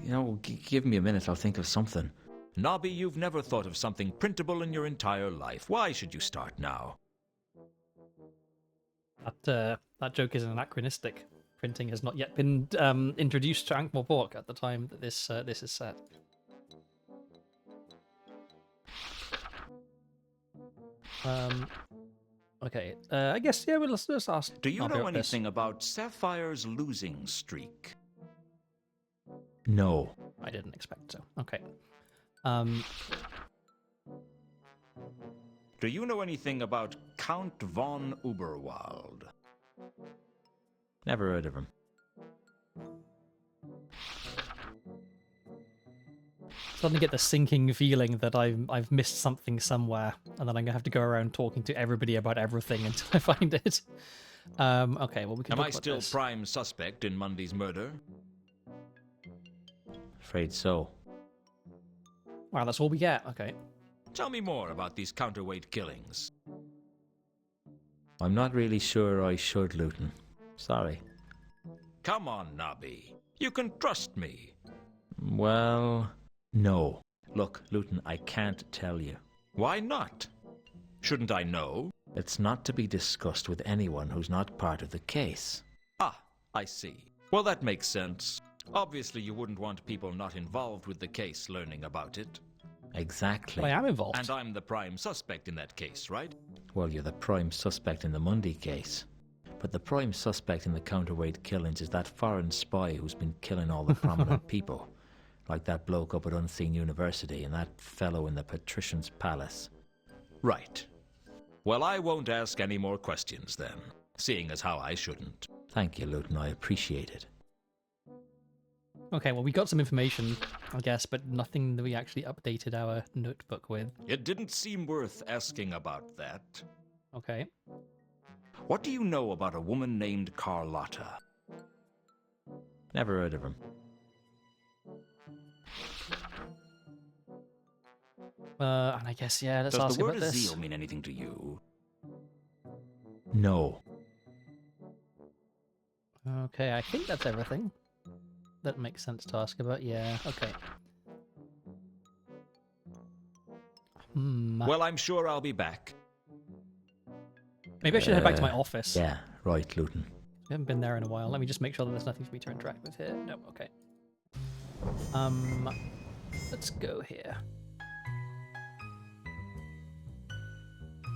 You know, give me a minute, I'll think of something. Nobby, you've never thought of something printable in your entire life. Why should you start now? That joke is anachronistic. Printing has not yet been introduced to Ankh-Morpork at the time that this is set. Okay. I guess yeah. Let's ask. Do you know anything about Sapphire's losing streak? No. I didn't expect so. Okay. Do you know anything about Count von Uberwald? Never heard of him. Suddenly get the sinking feeling that I've missed something somewhere, and then I'm gonna have to go around talking to everybody about everything until I find it. Okay, well we can. Am talk I about still this. prime suspect in Mundy's murder? Afraid so. Wow, that's all we get. Okay. Tell me more about these counterweight killings. I'm not really sure I should, Luton. Sorry. Come on, Nobby. You can trust me. Well, no. Look, Luton, I can't tell you. Why not? Shouldn't I know? It's not to be discussed with anyone who's not part of the case. Ah, I see. Well, that makes sense. Obviously, you wouldn't want people not involved with the case learning about it. Exactly. Well, I am involved. And I'm the prime suspect in that case, right? Well, you're the prime suspect in the Mundy case. But the prime suspect in the counterweight killings is that foreign spy who's been killing all the prominent people. Like that bloke up at Unseen University and that fellow in the Patrician's Palace. Right. Well, I won't ask any more questions then, seeing as how I shouldn't. Thank you, Luton. I appreciate it. Okay, well, we got some information, I guess, but nothing that we actually updated our notebook with. It didn't seem worth asking about that. Okay. What do you know about a woman named Carlotta? Never heard of him. And I guess, yeah, let's Does ask the word about this. Azil mean anything to you? No. Okay, I think that's everything. That makes sense to ask about, yeah, okay. Well, I'm sure I'll be back. Maybe I should head back to my office. Yeah, right, Luton. I haven't been there in a while. Let me just make sure that there's nothing for me to interact with here. No, okay. Let's go here.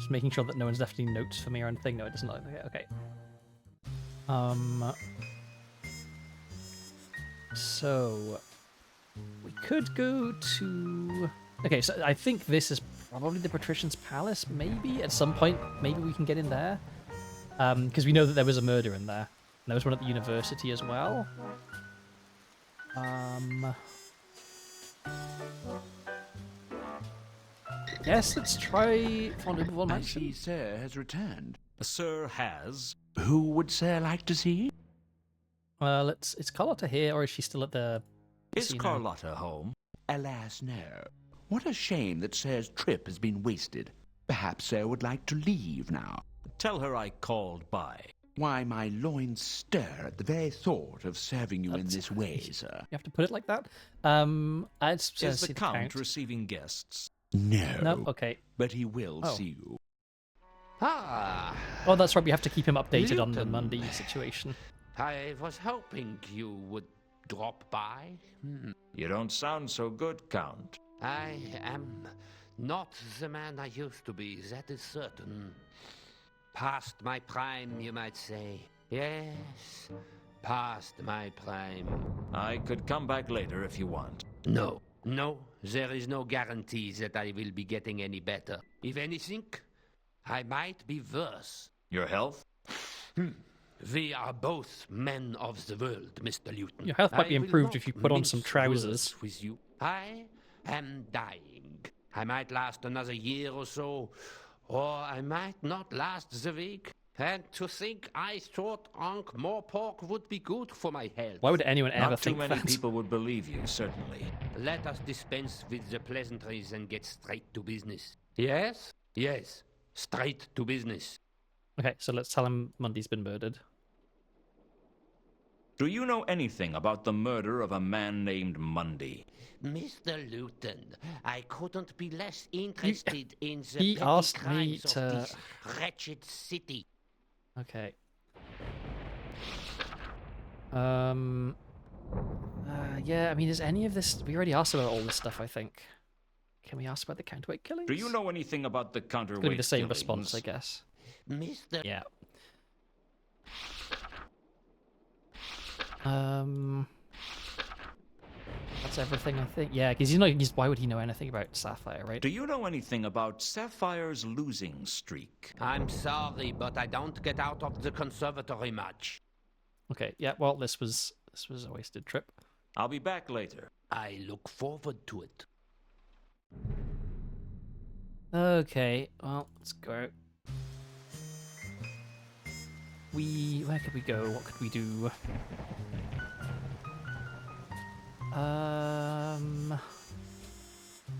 Just making sure that no one's left any notes for me or anything. No, it doesn't look like it. Okay. So we could go to... Okay, so I think this is probably the Patrician's Palace, maybe? At some point, maybe we can get in there. Because we know that there was a murder in there. And there was one at the university as well. Yes, let's try Fondable I see Mansion. Sir has returned. Sir has. Who would Sir like to see? Is Carlotta here, or is she still at the Is casino? Carlotta home? Alas, no. What a shame that Sir's trip has been wasted. Perhaps Sir would like to leave now. Tell her I called by. Why, my loins stir at the very thought of serving you in this way, sir. You have to put it like that. I'd Is see the count receiving guests? No. No, okay. But he will Oh. see you. Ah, Oh, that's right. We have to keep him updated on the Luton. Mundy situation. I was hoping you would drop by. You don't sound so good, Count. I am not the man I used to be, that is certain. Past my prime, you might say. Yes, past my prime. I could come back later if you want. No, there is no guarantee that I will be getting any better. If anything, I might be worse. Your health? We are both men of the world, Mr. Luton. Your health might be I will improved not if you put on mince some trousers. words with you. I am dying. I might last another year or so, or I might not last the week. And to think I thought Ankh more pork would be good for my health. Why would anyone ever Not too think many that? people would believe you, certainly. Let us dispense with the pleasantries and get straight to business. Yes? Yes. Straight to business. Okay, so let's tell him Mundy's been murdered. Do you know anything about the murder of a man named Mundy? Mr. Luton, I couldn't be less interested in the he petty asked me crimes to- of this wretched city. Okay. Yeah, I mean, is any of this... We already asked about all this stuff, I think. Can we ask about the counterweight killings? Do you know anything about the It's going to counterweight be the same killings? response, I guess. Mr. Yeah. That's everything, I think. Yeah, because why would he know anything about Sapphire, right? Do you know anything about Sapphire's losing streak? I'm sorry, but I don't get out of the conservatory much. Okay, yeah, well, this was a wasted trip. I'll be back later. I look forward to it. Okay, well, let's go. Where could we go? What could we do?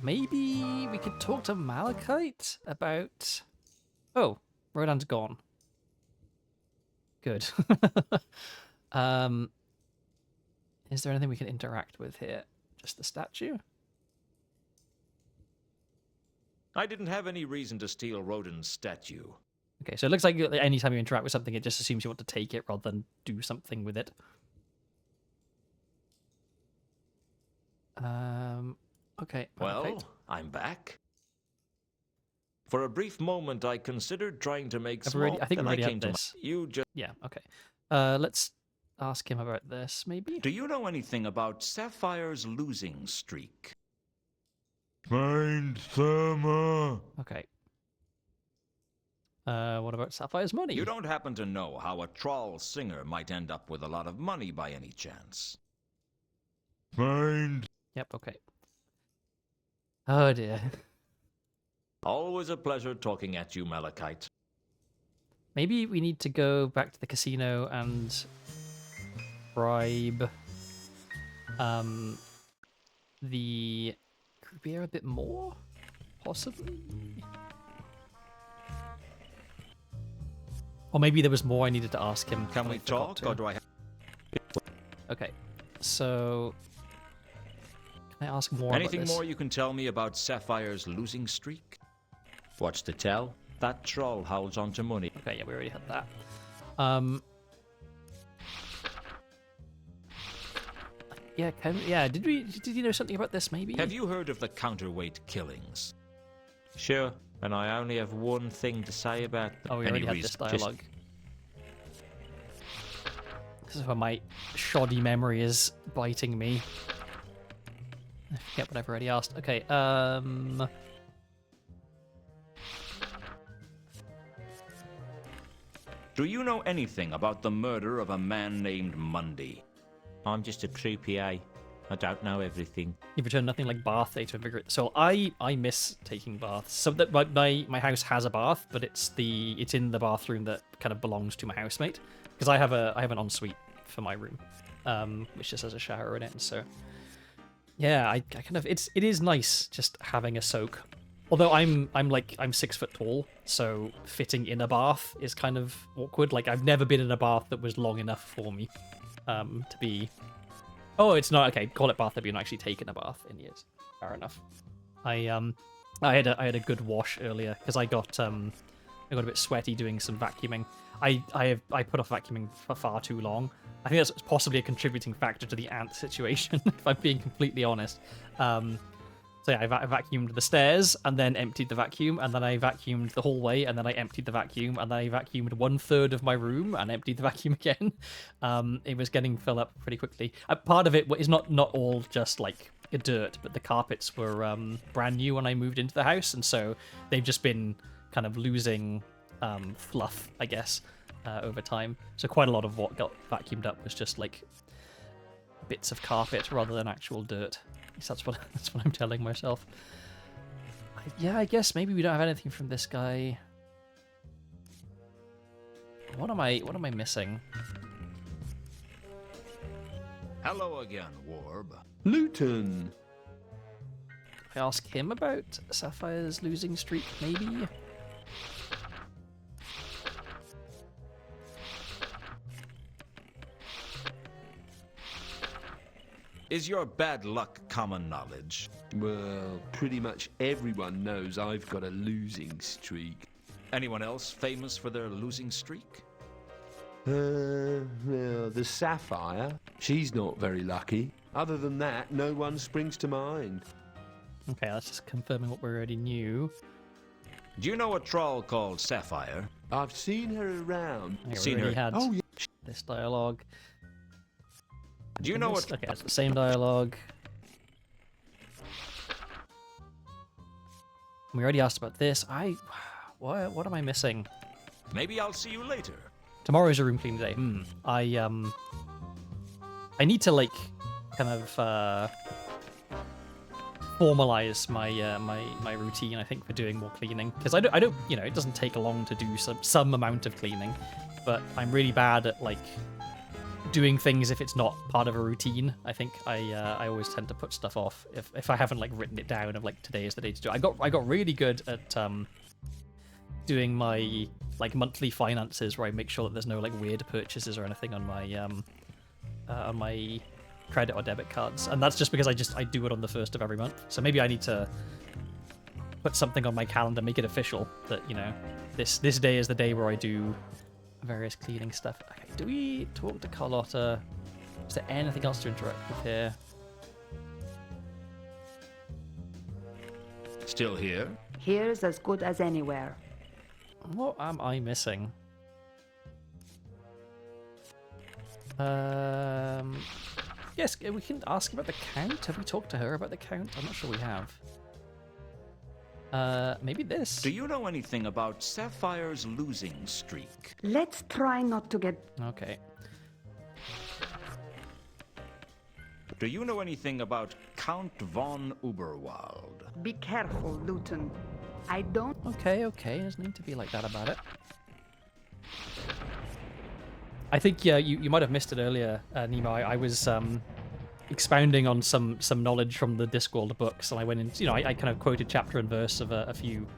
Maybe we could talk to Malachite about... Oh, Rodan's gone. Good. Is there anything we can interact with here? Just the statue? I didn't have any reason to steal Rodin's statue. Okay, so it looks like anytime you interact with something, it just assumes you want to take it rather than do something with it. Okay. Well, Malachite. I'm back. For a brief moment, I considered trying to make I small. think we then already I had came to this. you just. Yeah, okay. Let's ask him about this, maybe? Do you know anything about Sapphire's losing streak? Find Therma. Okay. What about Sapphire's money? You don't happen to know how a troll singer might end up with a lot of money by any chance? Find. Yep, okay. Oh dear. Always a pleasure talking at you, Malachite. Maybe we need to go back to the casino and bribe the croupier a bit more, possibly. Or maybe there was more I needed to ask him. Can we talk, or do I have... Okay, so can I ask more Anything about this? more you can tell me about Sapphire's losing streak? What's to tell? That troll holds on to money. Okay, yeah, we already had that. Yeah, did you know something about this, maybe? Have you heard of the counterweight killings? Sure, and I only have one thing to say about them. Oh, we Any already had this reason? dialogue. This is where my shoddy memory is biting me. I forget what I've already asked. Okay, Do you know anything about the murder of a man named Mundy? I'm just a croupier. I don't know everything. you've returned nothing like bath day to invigorate. So I miss taking baths. So that my house has a bath, but it's in the bathroom that kind of belongs to my housemate, because I have an ensuite for my room, which just has a shower in it. And so yeah, I kind of it is nice just having a soak. Although I'm 6 foot tall, so fitting in a bath is kind of awkward. Like, I've never been in a bath that was long enough for me to be. Oh, it's not okay. Call it bath. I've been actually taken a bath in years. Fair enough. I had a good wash earlier because I got a bit sweaty doing some vacuuming. I put off vacuuming for far too long. I think that's possibly a contributing factor to the ant situation, if I'm being completely honest. So yeah, I vacuumed the stairs and then emptied the vacuum, and then I vacuumed the hallway, and then I emptied the vacuum, and then I vacuumed 1/3 of my room and emptied the vacuum again. It was getting filled up pretty quickly. Part of it is not all just like dirt, but the carpets were brand new when I moved into the house, and so they've just been kind of losing fluff, I guess, over time. So quite a lot of what got vacuumed up was just like bits of carpet rather than actual dirt. That's what I'm telling myself. Yeah, I guess maybe we don't have anything from this guy. What am I missing? Hello again, Warb. Luton. If I ask him about Sapphire's losing streak, maybe? Is your bad luck common knowledge? Well, pretty much everyone knows I've got a losing streak. Anyone else famous for their losing streak? Well, the Sapphire. She's not very lucky. Other than that, no one springs to mind. Okay, that's just confirming what we already knew. Do you know a troll called Sapphire? I've seen her around. Okay, we Seen already her. had Oh, yeah. this dialogue. Do you know what? Okay, it's the same dialogue. We already asked about this. What am I missing? Maybe I'll see you later. Tomorrow's a room cleaning day. I need to like kind of formalize my my routine. I think for doing more cleaning, because I don't it doesn't take long to do some amount of cleaning, but I'm really bad at like doing things if it's not part of a routine. I think I always tend to put stuff off if I haven't like written it down of like today is the day to do it. I got really good at doing my like monthly finances, where I make sure that there's no like weird purchases or anything on my credit or debit cards, and that's just because I do it on the 1st of every month. So maybe I need to put something on my calendar, make it official that this day is the day where I do various cleaning stuff. Okay, do we talk to Carlotta? Is there anything else to interact with here? Still here? Here's as good as anywhere. What am I missing? Yes, we can ask about the Count. Have we talked to her about the Count? I'm not sure we have. Maybe this. Do you know anything about Sapphire's losing streak? Let's try not to get... Okay. Do you know anything about Count von Uberwald? Be careful, Luton. I don't... Okay. Doesn't need to be like that about it. I think, yeah, you might have missed it earlier, Nemo. I was expounding on some knowledge from the Discworld books, and I went into, I kind of quoted chapter and verse of a few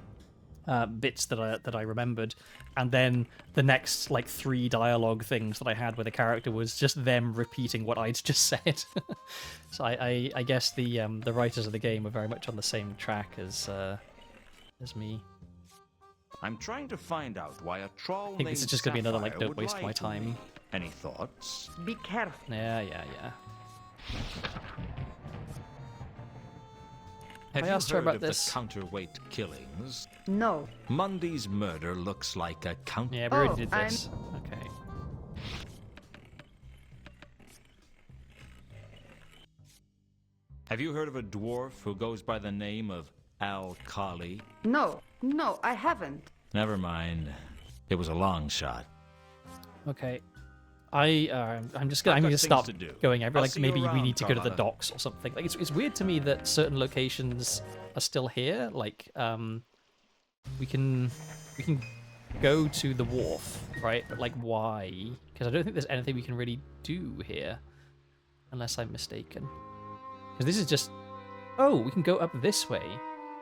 bits that I remembered, and then the next like 3 dialogue things that I had with a character was just them repeating what I'd just said. So I guess the writers of the game were very much on the same track as me. I'm trying to find out why a troll I think this is just gonna be another like Sapphire don't would waste lie my to time. me. Any thoughts? Be careful. Yeah. Have I you asked her heard about of this? the counterweight killings? No. Mundy's murder looks like a counter. Yeah, we already did this. Okay. Have you heard of a dwarf who goes by the name of Al-Khali? No, I haven't. Never mind. It was a long shot. Okay. I'm just gonna I've got stop things to do. going everywhere. I'll Like see maybe you we around, need to go to the Carlotta. docks or something. Like it's weird to me that certain locations are still here. Like we can go to the wharf, right? But like why? Because I don't think there's anything we can really do here, unless I'm mistaken. Because this is just... Oh, we can go up this way.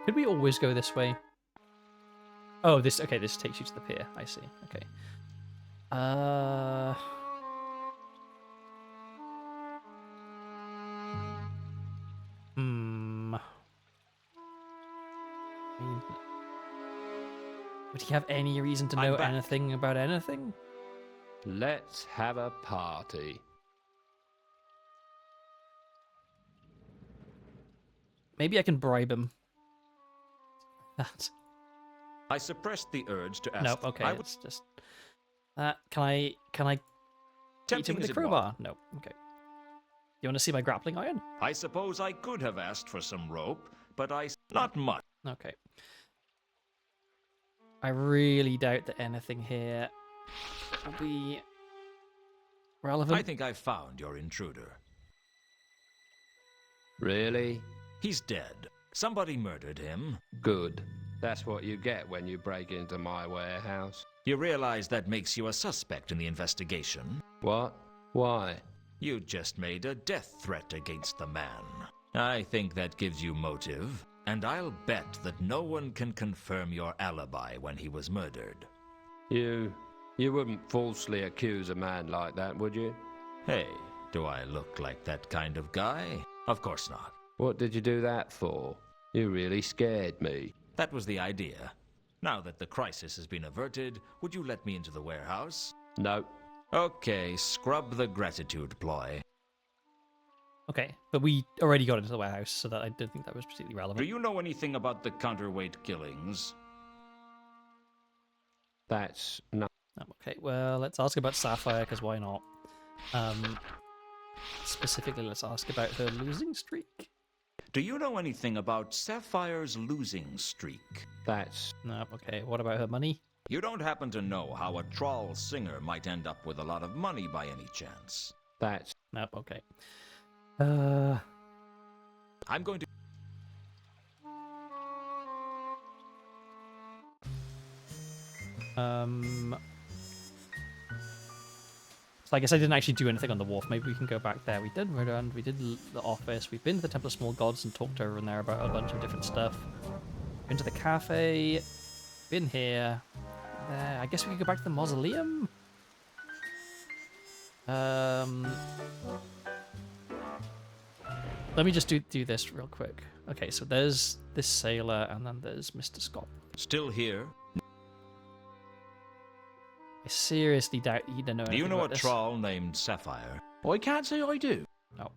Could we always go this way? Oh, this... Okay, this takes you to the pier. I see. Okay. I mean, would he have any reason to I'm know back. anything about anything? Let's have a party. Maybe I can bribe him. That. I suppressed the urge to ask. No, okay, I would it's just... can I beat him tempting with as a it crowbar? No, okay. You want to see my grappling iron? I suppose I could have asked for some rope, but not much. Okay. I really doubt that anything here will be relevant. I think I found your intruder. Really? He's dead. Somebody murdered him. Good. That's what you get when you break into my warehouse. You realize that makes you a suspect in the investigation? What? Why? You just made a death threat against the man. I think that gives you motive, and I'll bet that no one can confirm your alibi when he was murdered. You wouldn't falsely accuse a man like that, would you? Hey, do I look like that kind of guy? Of course not. What did you do that for? You really scared me. That was the idea. Now that the crisis has been averted, would you let me into the warehouse? No. Okay, scrub the gratitude ploy. Okay, but we already got into the warehouse, so that I don't think that was particularly Do relevant. you know anything about the counterweight killings? That's not... Okay, well, let's ask about Sapphire, because why not? Specifically, let's ask about her losing streak. Do you know anything about Sapphire's losing streak? That's... No, okay, what about her money? You don't happen to know how a troll singer might end up with a lot of money by any chance? That's... Nope, okay. I'm going to... So I guess I didn't actually do anything on the wharf. Maybe we can go back there. We did Verdun, we did the office, we've been to the Temple of Small Gods and talked to her in there about a bunch of different stuff. Been to the cafe, been here, there. I guess we could go back to the mausoleum? Let me just do this real quick. Okay, so there's this sailor, and then there's Mr. Scott. Still here? I seriously doubt you don't know Do anything you know a about this. troll named Sapphire? I can't say I do. No.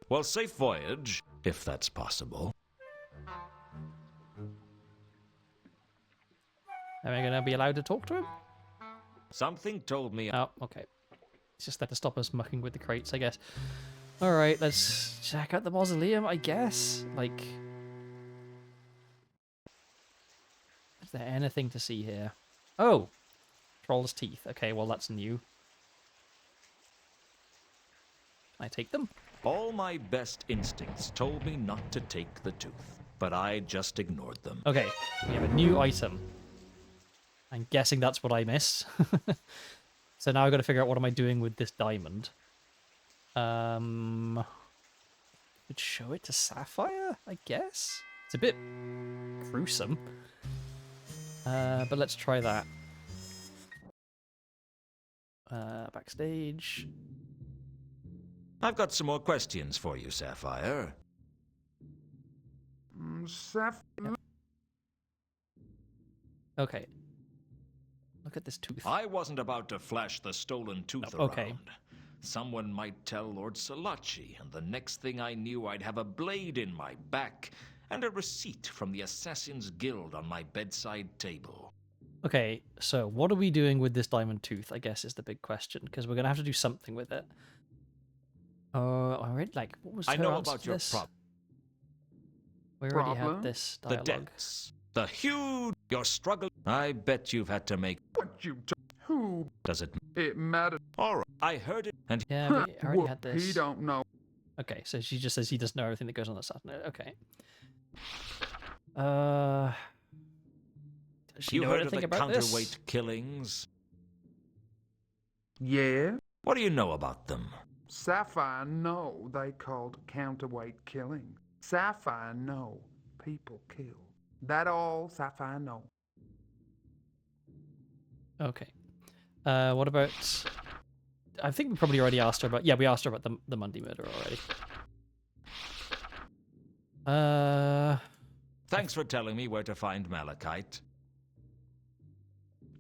Well, safe voyage, if that's possible. Am I going to be allowed to talk to him? Something told me. Oh, okay. It's just there to stop us mucking with the crates, I guess. Alright, let's check out the mausoleum, I guess. Like, is there anything to see here? Oh! Troll's teeth. Okay, well, that's new. Can I take them? All my best instincts told me not to take the tooth, but I just ignored them. Okay, we have a new item. I'm guessing that's what I missed. So now I've got to figure out what am I doing with this diamond. Could show it to Sapphire, I guess? It's a bit gruesome. But let's try that. Backstage. I've got some more questions for you, Sapphire. Okay. Look at this tooth. I wasn't about to flash the stolen tooth Oh, okay. around. Someone might tell Lord Salachi, and the next thing I knew, I'd have a blade in my back and a receipt from the Assassin's Guild on my bedside table. Okay, so what are we doing with this diamond tooth, I guess is the big question, because we're going to have to do something with it. Alright, like, what was I her know answer about to your this? problem. We already had Problem? this The dialogue. debts. The huge... Your struggle. I bet you've had to make... What you who? Does it... It matters. All right. I heard it, and... Yeah, we already Whoop, had this. He don't know. Okay, so she just says he doesn't know everything that goes on the Saturn. Okay. Does she You know heard of anything the about counterweight this? killings? Yeah? What do you know about them? Sapphire know they called counterweight killing. Sapphire know people kill. That all Sapphire know. Okay. What about... I think we probably already asked her about... Yeah, we asked her about the Mundy murder already. Thanks for telling me where to find Malachite.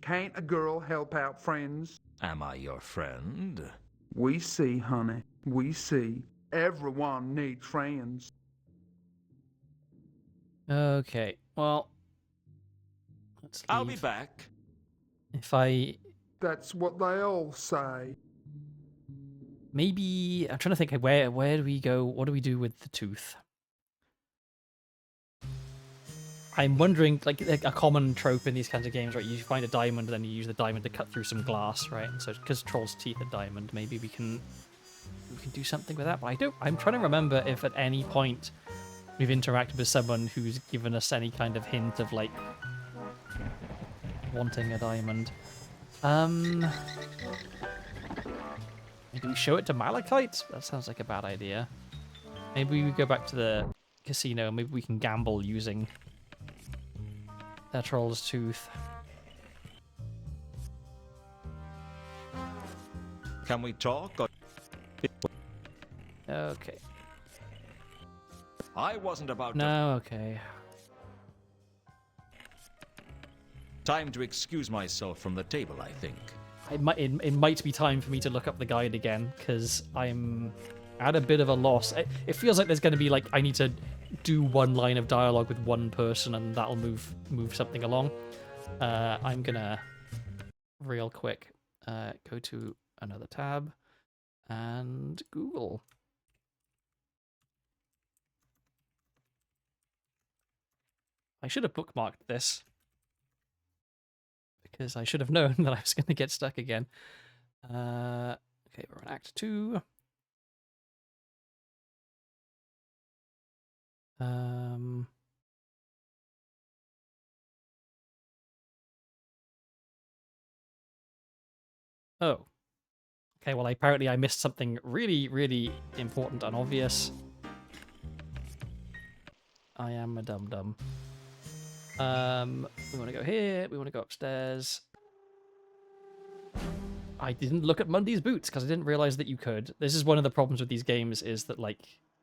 Can't a girl help out friends? Am I your friend? We see, honey. We see. Everyone needs friends. Okay, well... Let's I'll be leave. back. If I... That's what they all say. Maybe... I'm trying to think, where do we go? What do we do with the tooth? I'm wondering, like a common trope in these kinds of games, right? You find a diamond, and then you use the diamond to cut through some glass, right? And so, because Troll's teeth are diamond, maybe we can do something with that. But I'm trying to remember if at any point we've interacted with someone who's given us any kind of hint of like wanting a diamond. Maybe we show it to Malachite? That sounds like a bad idea. Maybe we go back to the casino. Maybe we can gamble using that Troll's tooth. Can we talk? Or... Okay. I wasn't about to... No, okay. Time to excuse myself from the table, I think. It might be time for me to look up the guide again, because I'm at a bit of a loss. It feels like there's going to be, like, I need to do one line of dialogue with one person, and that'll move something along. I'm going to, real quick, go to another tab, and Google. I should have bookmarked this, because I should have known that I was going to get stuck again. Okay, we're on Act 2. Oh. Okay, well, apparently I missed something really, really important and obvious. I am a dum-dum. We want to go here. We want to go upstairs. I didn't look at Mundy's boots because I didn't realize that you could. This is one of the problems with these games is that, like,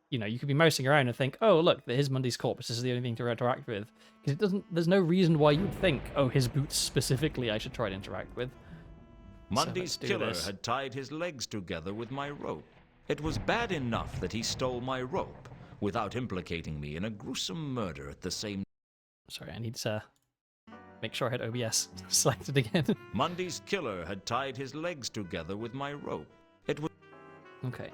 you know, you could be mousing around and think, oh, look, here's Mundy's corpse. This is the only thing to interact with. Because it doesn't, there's no reason why you'd think, oh, his boots specifically I should try to interact with. Mundy's So killer this. had tied his legs together with my rope. It was bad enough that he stole my rope without implicating me in a gruesome murder at the same... Sorry, I need to Make sure I had OBS selected again. Mundy's killer had tied his legs together with my rope. It was Okay.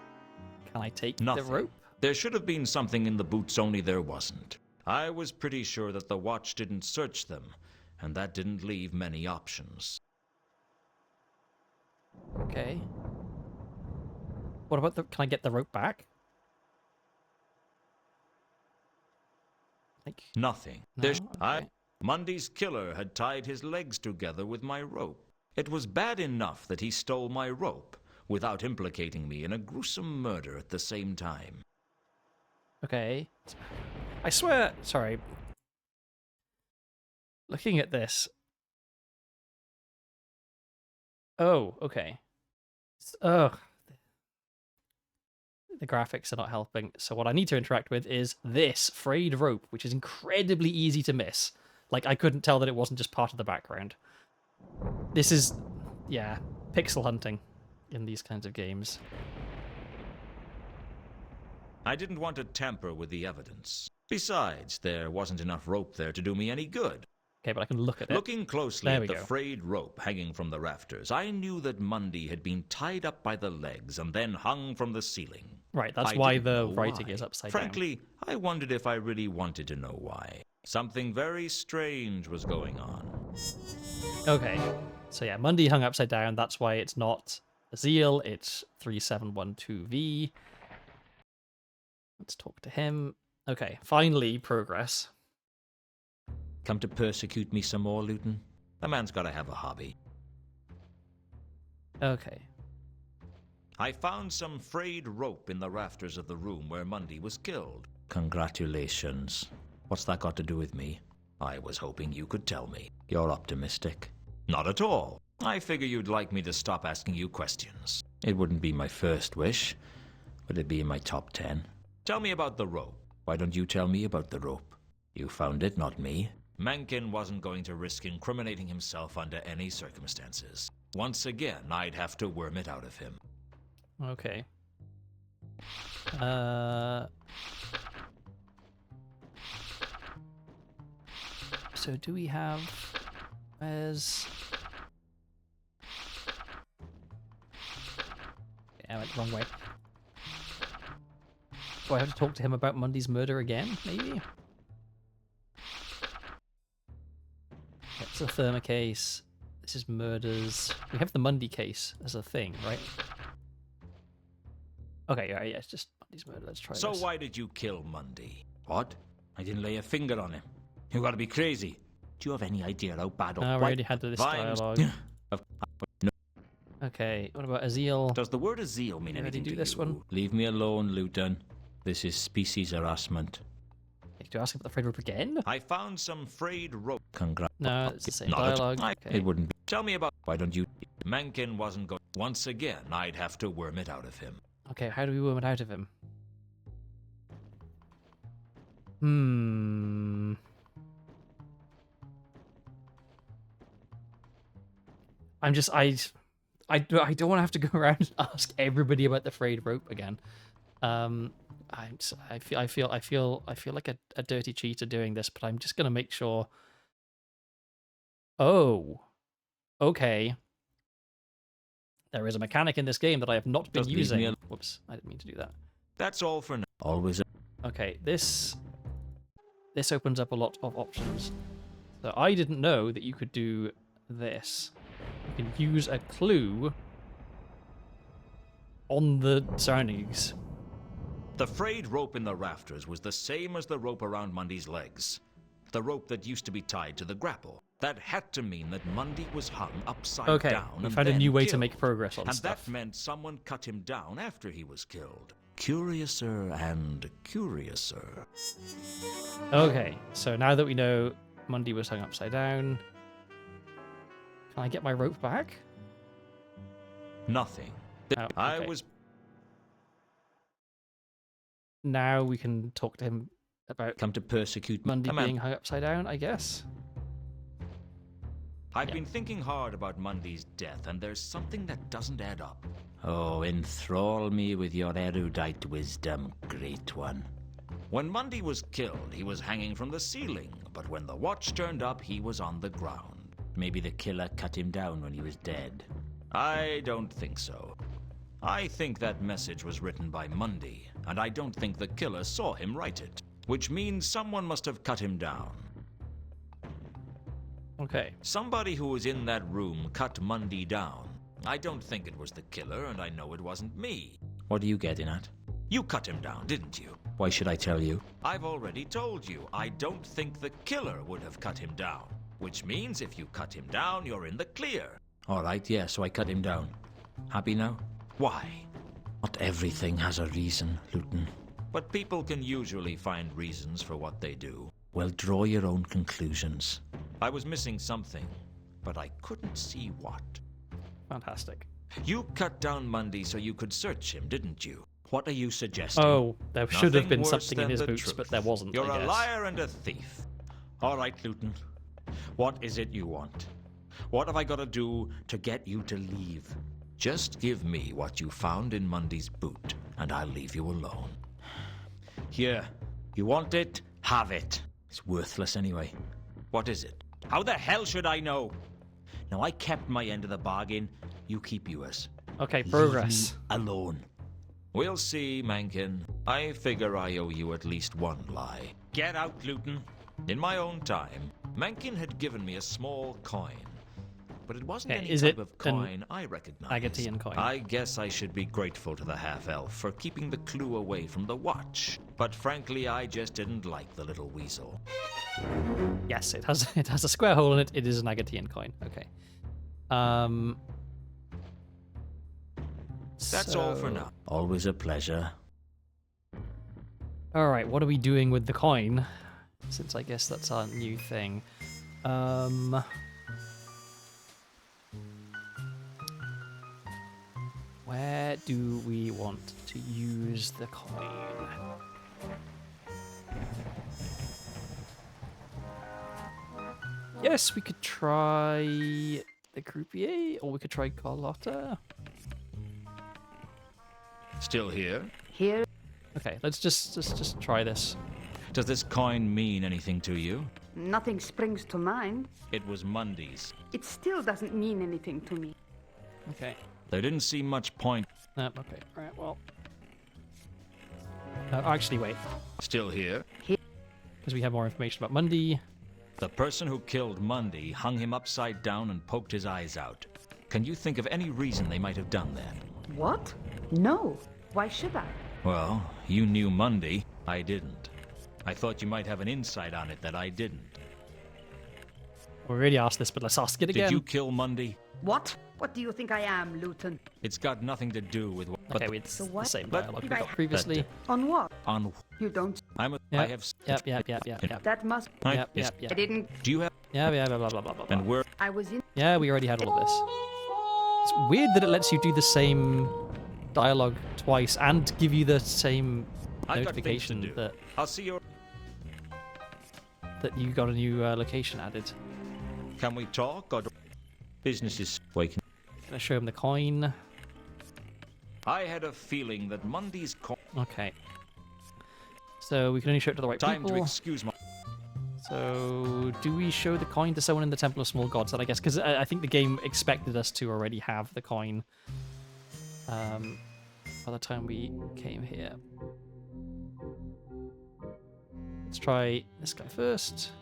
Can I take nothing. the rope? There should have been something in the boots, only there wasn't. I was pretty sure that the watch didn't search them, and that didn't leave many options. Okay. What about the... Can I get the rope back? Like... Nothing. No? Okay. Mundy's killer had tied his legs together with my rope. It was bad enough that he stole my rope, without implicating me in a gruesome murder at the same time. Okay. I swear... Sorry. Looking at this... Oh, okay. Ugh. The graphics are not helping. So what I need to interact with is this frayed rope, which is incredibly easy to miss. Like, I couldn't tell that it wasn't just part of the background. This is, yeah, pixel hunting in these kinds of games. I didn't want to tamper with the evidence. Besides, there wasn't enough rope there to do me any good. Okay, but I can look at it. Looking closely There at we the go. frayed rope hanging from the rafters, I knew that Mundy had been tied up by the legs and then hung from the ceiling. Right, that's I why didn't the know writing why. is upside down. Frankly, I wondered if I really wanted to know why. Something very strange was going on. Okay, so yeah, Mundy hung upside down. That's why it's not Azil, it's 3712V. Let's talk to him. Okay, finally, progress. Come to persecute me some more, Luton? A man's got to have a hobby. Okay. I found some frayed rope in the rafters of the room where Mundy was killed. Congratulations. What's that got to do with me? I was hoping you could tell me. You're optimistic. Not at all. I figure you'd like me to stop asking you questions. It wouldn't be my first wish, but it'd be in my top 10. Tell me about the rope. Why don't you tell me about the rope? You found it, not me. Mencken wasn't going to risk incriminating himself under any circumstances. Once again, I'd have to worm it out of him. Okay. So do we have... Where's... Yeah, I went the wrong way. Do I have to talk to him about Mundy's murder again, maybe? It's a Therma case. This is murders. We have the Mundy case as a thing, right? Okay, yeah, it's just Mundy's murder. Let's try So this. why did you kill Mundy? What? I didn't lay a finger on him. You gotta be crazy. Do you have any idea how bad or No, we already had this Vimes- dialogue. Okay, what about Azil? Does the word Azil mean You ready anything to do to this you? one? Leave me alone, Luton. This is species harassment. Do you ask about the frayed rope again? I found some frayed rope. No, it's the same Not at- dialogue. Okay. It wouldn't be. Tell me about... Why don't you... Mencken wasn't going... Once again, I'd have to worm it out of him. Okay, how do we worm it out of him? I'm just... I don't want to have to go around and ask everybody about the frayed rope again. I feel like a dirty cheater doing this, but I'm just gonna make sure. Oh, okay. There is a mechanic in this game that I have not been Just leave me using. Whoops, I didn't mean to do that. That's all for now. Always... Okay, this opens up a lot of options. So I didn't know that you could do this. You can use a clue on the surroundings. The frayed rope in the rafters was the same as the rope around Mundy's legs. The rope that used to be tied to the grapple. That had to mean that Mundy was hung upside Okay, down we and found a then new way to killed. make progress on and stuff. that meant someone cut him down after he was killed. Curiouser and curiouser. Okay, so now that we know Mundy was hung upside down, can I get my rope back? Nothing. Oh, I okay. was... Now we can talk to him about Come to persecute me. Mundy A man- being hung upside down, I guess. I've been thinking hard about Mundy's death, and there's something that doesn't add up. Oh, enthrall me with your erudite wisdom, great one. When Mundy was killed, he was hanging from the ceiling, but when the watch turned up, he was on the ground. Maybe the killer cut him down when he was dead. I don't think so. I think that message was written by Mundy, and I don't think the killer saw him write it, which means someone must have cut him down. Okay. Somebody who was in that room cut Mundy down. I don't think it was the killer, and I know it wasn't me. What are you getting at? You cut him down, didn't you? Why should I tell you? I've already told you, I don't think the killer would have cut him down. Which means if you cut him down, you're in the clear. All right, yeah, so I cut him down. Happy now? Why? Not everything has a reason, Luton. But people can usually find reasons for what they do. Well, draw your own conclusions. I was missing something, but I couldn't see what. Fantastic. You cut down Mundy so you could search him, didn't you? What are you suggesting? Oh, there should have Nothing been worse something in than his the boots, truth. but there wasn't. You're I a guess. liar and a thief. All right, Luton. What is it you want? What have I got to do to get you to leave? Just give me what you found in Mundy's boot, and I'll leave you alone. Here, you want it? Have it. It's worthless anyway. What is it? How the hell should I know? Now, I kept my end of the bargain. You keep yours. Okay, progress. Leave me alone. We'll see, Mencken. I figure I owe you at least one lie. Get out, Luton. In my own time, Mencken had given me a small coin. But it wasn't Okay, any is type it of coin I recognized. Agatean coin? I guess I should be grateful to the half-elf for keeping the clue away from the watch. But frankly, I just didn't like the little weasel. Yes, it has a square hole in it. It is an Agatean coin. Okay. That's all for now. Always a pleasure. All right, what are we doing with the coin? Since I guess that's our new thing. Where do we want to use the coin? Yes, we could try the croupier, or we could try Carlotta. Still here? Here, Okay, let's just try this. Does this coin mean anything to you? nothing springs to mind. It was Mundy's. It still doesn't mean anything to me. Okay. There didn't seem much point. Okay. Right. Well. Actually, wait. Still here? Because we have more information about Mundy. The person who killed Mundy hung him upside down and poked his eyes out. Can you think of any reason they might have done that? What? No. Why should I? Well, you knew Mundy. I didn't. I thought you might have an insight on it that I didn't. We already asked this, but let's ask it again. Did you kill Mundy? What? What do you think I am, Luton? It's got nothing to do with what... Okay, it's So the what? same But- dialogue we Did I- got previously. On what? On... You don't. I'm a... Yep. I have... Yep. That must. Yep. Yes. Yep. I didn't. Do you have... Yeah, blah, blah, blah, blah, And blah. where... I was in. Yeah, we already had all of this. It's weird that it lets you do the same dialogue twice and give you the same I've got things to notification do. that I'll see you... you got a new location added. Can we talk, or... Business is waking. Gonna show him the coin. I had a feeling that Mundy's coin... Okay. So we can only show it to the right Time people. to excuse my... So do we show the coin to someone in the Temple of Small Gods? Then I guess because I think the game expected us to already have the coin. By the time we came here. Let's try this guy first.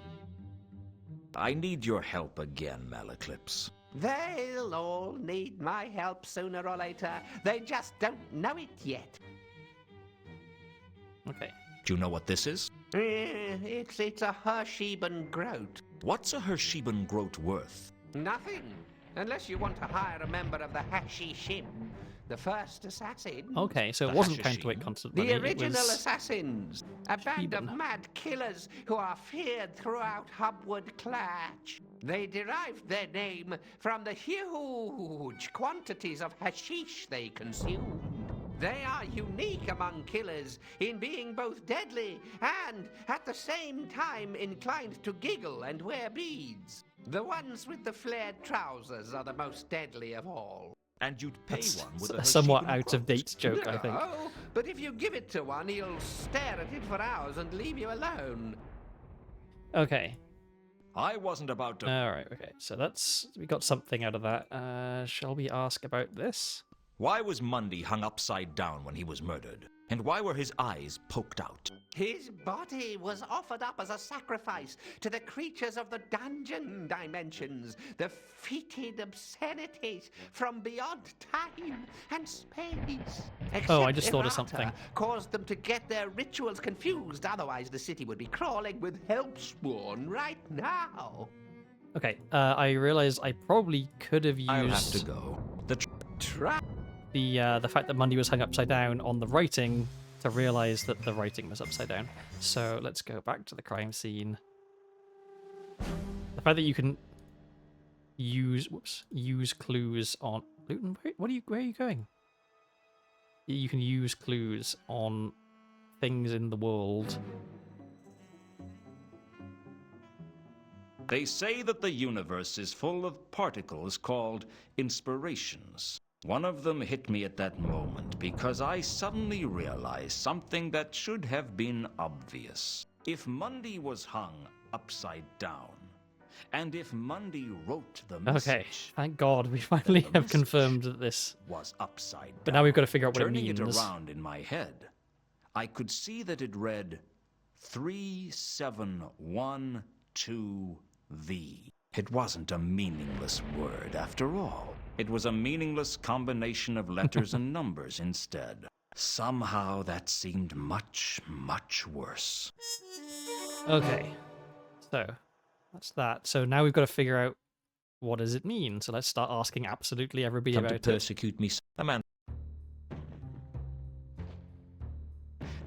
I need your help again, Malaclips. They'll all need my help sooner or later. They just don't know it yet. Okay. Do you know what this is? It's a Hersheben groat. What's a Hersheben groat worth? Nothing. Unless you want to hire a member of the Hashishim, the first assassin. Okay, so it The wasn't Hashishim. counterweight constant The money. original it was... assassins. A band of Hasheben. mad killers who are feared throughout Hubwood Clatch. They derived their name from the huge quantities of hashish they consumed. They are unique among killers in being both deadly and, at the same time, inclined to giggle and wear beads. The ones with the flared trousers are the most deadly of all. And you'd pay That's one with a somewhat Hashibun out of date quote. joke, I think. No, but if you give it to one, he'll stare at it for hours and leave you alone. Okay. I wasn't about to. All right. Okay. So we got something out of that. Shall we ask about this? Why was Mundy hung upside down when he was murdered? And why were his eyes poked out? His body was offered up as a sacrifice to the creatures of the dungeon dimensions, the fetid obscenities from beyond time and space. Oh, I Except just thought of errata something. caused them to get their rituals confused, otherwise the city would be crawling with Helpspawn right now. Okay. I realized I probably could have I'll have to used go. the fact that Mundy was hung upside down on the writing to realize that the writing was upside down. So let's go back to the crime scene. The fact that you can use clues on Luton. Where are you going? You can use clues on things in the world. They say that the universe is full of particles called inspirations. One of them hit me at that moment because I suddenly realized something that should have been obvious. If Mundy was hung upside down, and if Mundy wrote the message... Okay, thank God we finally have confirmed that this was upside down. But now we've got to figure out what it Turning means. it around in my head, I could see that it read 3712V. It wasn't a meaningless word after all. It was a meaningless combination of letters and numbers instead. Somehow that seemed much, much worse. Okay, so that's that. So now we've got to figure out what does it mean. So let's start asking absolutely everybody Come about to it. persecute me, a man.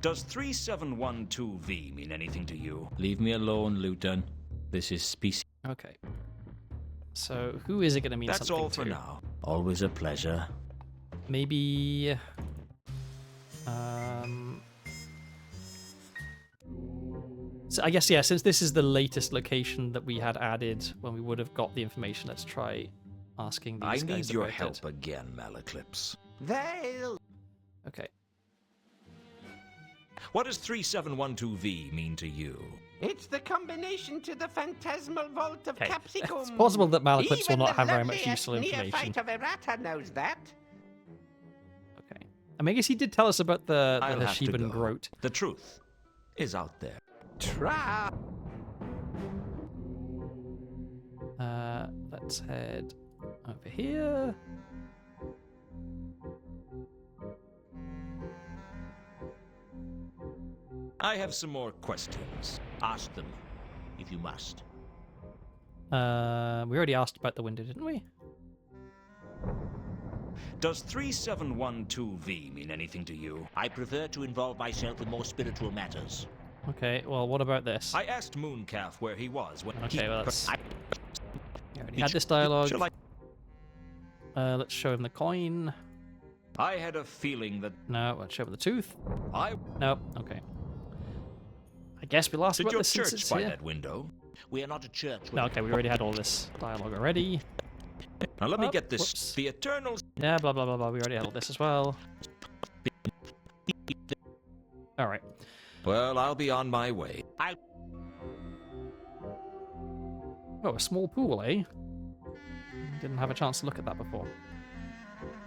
Does 3712V mean anything to you? Leave me alone, Luton. This is species. Okay. So who is it going to mean That's something all for to? now. Always a pleasure. Maybe... So I guess, yeah, since this is the latest location that we had added when we would have got the information, let's try asking these I guys need your about help it. again, Malaclips. They'll... Okay. What does 3712V mean to you? It's the combination to the phantasmal vault of Okay. Capsicum. It's possible that Malaclips will Even not the have very much loveliest useful information. neophyte of errata knows that. Okay. I mean, I guess he did tell us about the I'll have to Hashibun go. Groat. The truth is out there. Try. Let's head over here. I have some more questions. Ask them, if you must. We already asked about the window, didn't we? Does 3712V mean anything to you? I prefer to involve myself in more spiritual matters. Okay, well, what about this? I asked Mooncalf where he was when Okay, well, that's... I- We already had this dialogue. Shall Let's show him the coin. I had a feeling that No, let's show him the tooth. I... Nope, okay. I guess we'll ask Did about your this since church it's by here. that window? We are not a church. No, okay, we already had all this dialogue already. Now let me Oh, get this. whoops. The Eternals... Yeah, blah, blah, blah, blah. We already had all this as well. Alright. Well, I'll be on my way. Oh, a small pool, eh? Didn't have a chance to look at that before.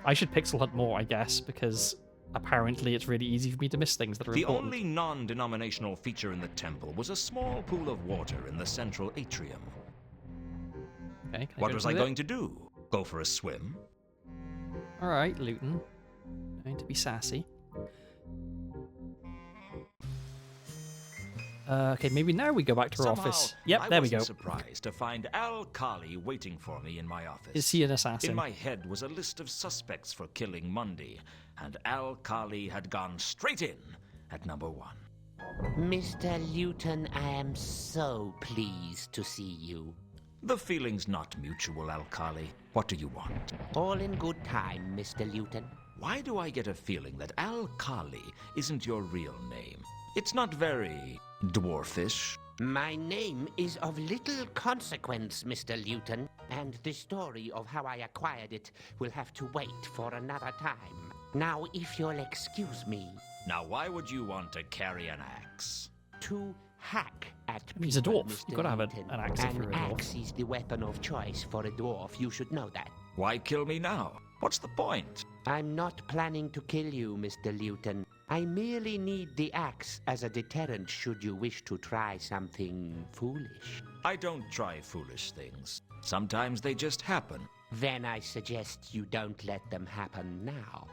I should pixel hunt more, I guess, because apparently it's really easy for me to miss things that are The important. only non-denominational feature in the temple was a small pool of water in the central atrium. Okay, can What go was to I it? going to do? Go for a swim? Alright, Luton. Going to be sassy. Okay, maybe now we go back to our Somehow, office. Yep, I there we wasn't go. surprised to find Al Kali waiting for me in my office. Is he an assassin? In my head was a list of suspects for killing Mundy, and Al Kali had gone straight in at number 1. Mr. Luton, I am so pleased to see you. The feeling's not mutual, Al Kali. What do you want? All in good time, Mr. Luton. Why do I get a feeling that Al Kali isn't your real name? It's not very dwarfish. My name is of little consequence, Mr. Luton. and the story of how I acquired it will have to wait for another time. Now, if you'll excuse me. Now, why would you want to carry an axe? To hack at people, He's a dwarf. Mr. You've got to have an Newton. axe if you're a An dwarf. axe is the weapon of choice for a dwarf. You should know that. Why kill me now? What's the point? I'm not planning to kill you, Mr. Luton. I merely need the axe as a deterrent should you wish to try something foolish. I don't try foolish things. Sometimes they just happen. Then I suggest you don't let them happen now.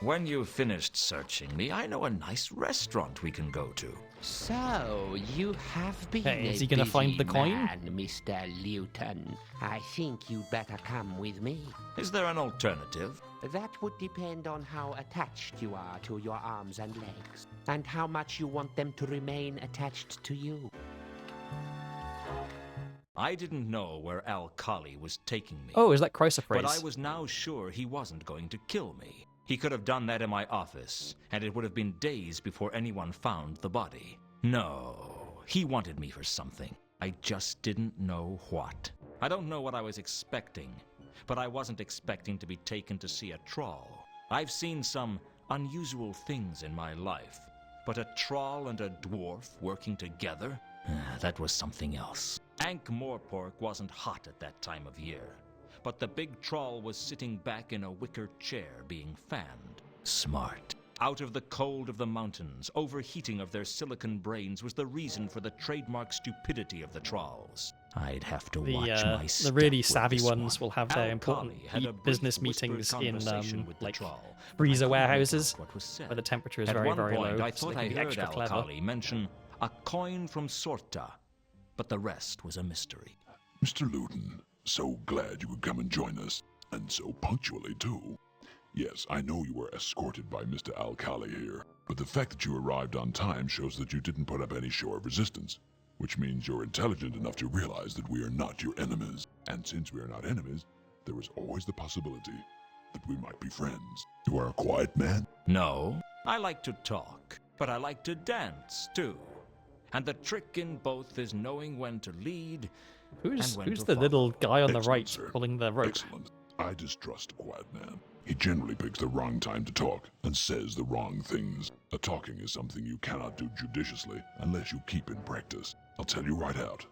When you've finished searching me, I know a nice restaurant we can go to. So, you have been Hey, is a he gonna busy find the coin? man, Mr. Luton. I think you'd better come with me. Is there an alternative? That would depend on how attached you are to your arms and legs, and how much you want them to remain attached to you. I didn't know where Al-Khali was taking me. Oh, is that Chrysoprase? But I was now sure he wasn't going to kill me. He could have done that in my office, and it would have been days before anyone found the body. No, he wanted me for something. I just didn't know what. I don't know what I was expecting, but I wasn't expecting to be taken to see a troll. I've seen some unusual things in my life, but a troll and a dwarf working together? That was something else. Ankh-Morpork wasn't hot at that time of year, but the big troll was sitting back in a wicker chair being fanned. Smart. Out of the cold of the mountains, overheating of their silicon brains was the reason for the trademark stupidity of the trolls. I'd have to watch my step the really with savvy this ones one. will have their important Al-Khali had a brief business whispered meetings in conversation with the like troll. freezer I couldn't warehouses make out what was said. where the temperature is At very, one very point, low. I so thought they I can be heard extra clever. Al-Khali mention a coin from Sorta, but the rest was a mystery. Mr. Luton, so glad you could come and join us, and so punctually, too. Yes, I know you were escorted by Mr. Al-Khali here, but the fact that you arrived on time shows that you didn't put up any show of resistance, which means you're intelligent enough to realize that we are not your enemies. And since we are not enemies, there is always the possibility that we might be friends. You are a quiet man? No, I like to talk, but I like to dance, too. And the trick in both is knowing when to lead Who's and when the to follow. little guy on the Excellent, right sir. pulling the rope? Excellent. I distrust a quiet man. He generally picks the wrong time to talk and says the wrong things. A talking is something you cannot do judiciously unless you keep in practice. I'll tell you right out.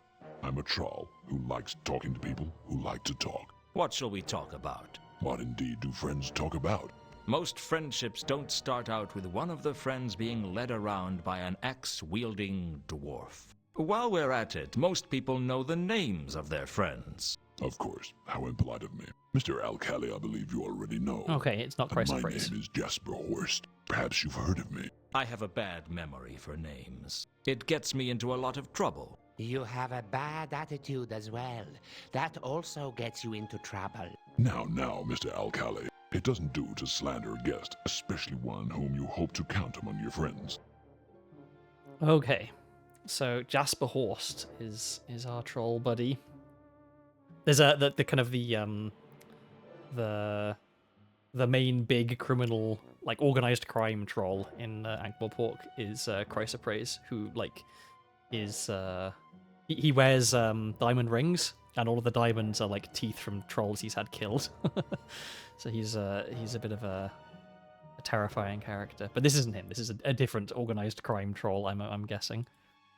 I'm a troll who likes talking to people who like to talk. What shall we talk about? What indeed do friends talk about? Most friendships don't start out with one of the friends being led around by an axe-wielding dwarf. While we're at it, most people know the names of their friends. Of course. How impolite of me. Mr. Al-Khali, I believe you already know. Okay, it's not And my Chrysoprase. name is Jasper Horst. Perhaps you've heard of me. I have a bad memory for names. It gets me into a lot of trouble. You have a bad attitude as well. That also gets you into trouble. Now, Mr. Al-Khali. It doesn't do to slander a guest, especially one whom you hope to count among your friends. Okay, so Jasper Horst is our troll buddy. There's the kind of the main big criminal, like organized crime troll in Ankh-Morpork is Chrysoprase, who like is he wears diamond rings, and all of the diamonds are like teeth from trolls he's had killed. So he's a bit of a terrifying character. But this isn't him. This is a different organized crime troll, I'm guessing.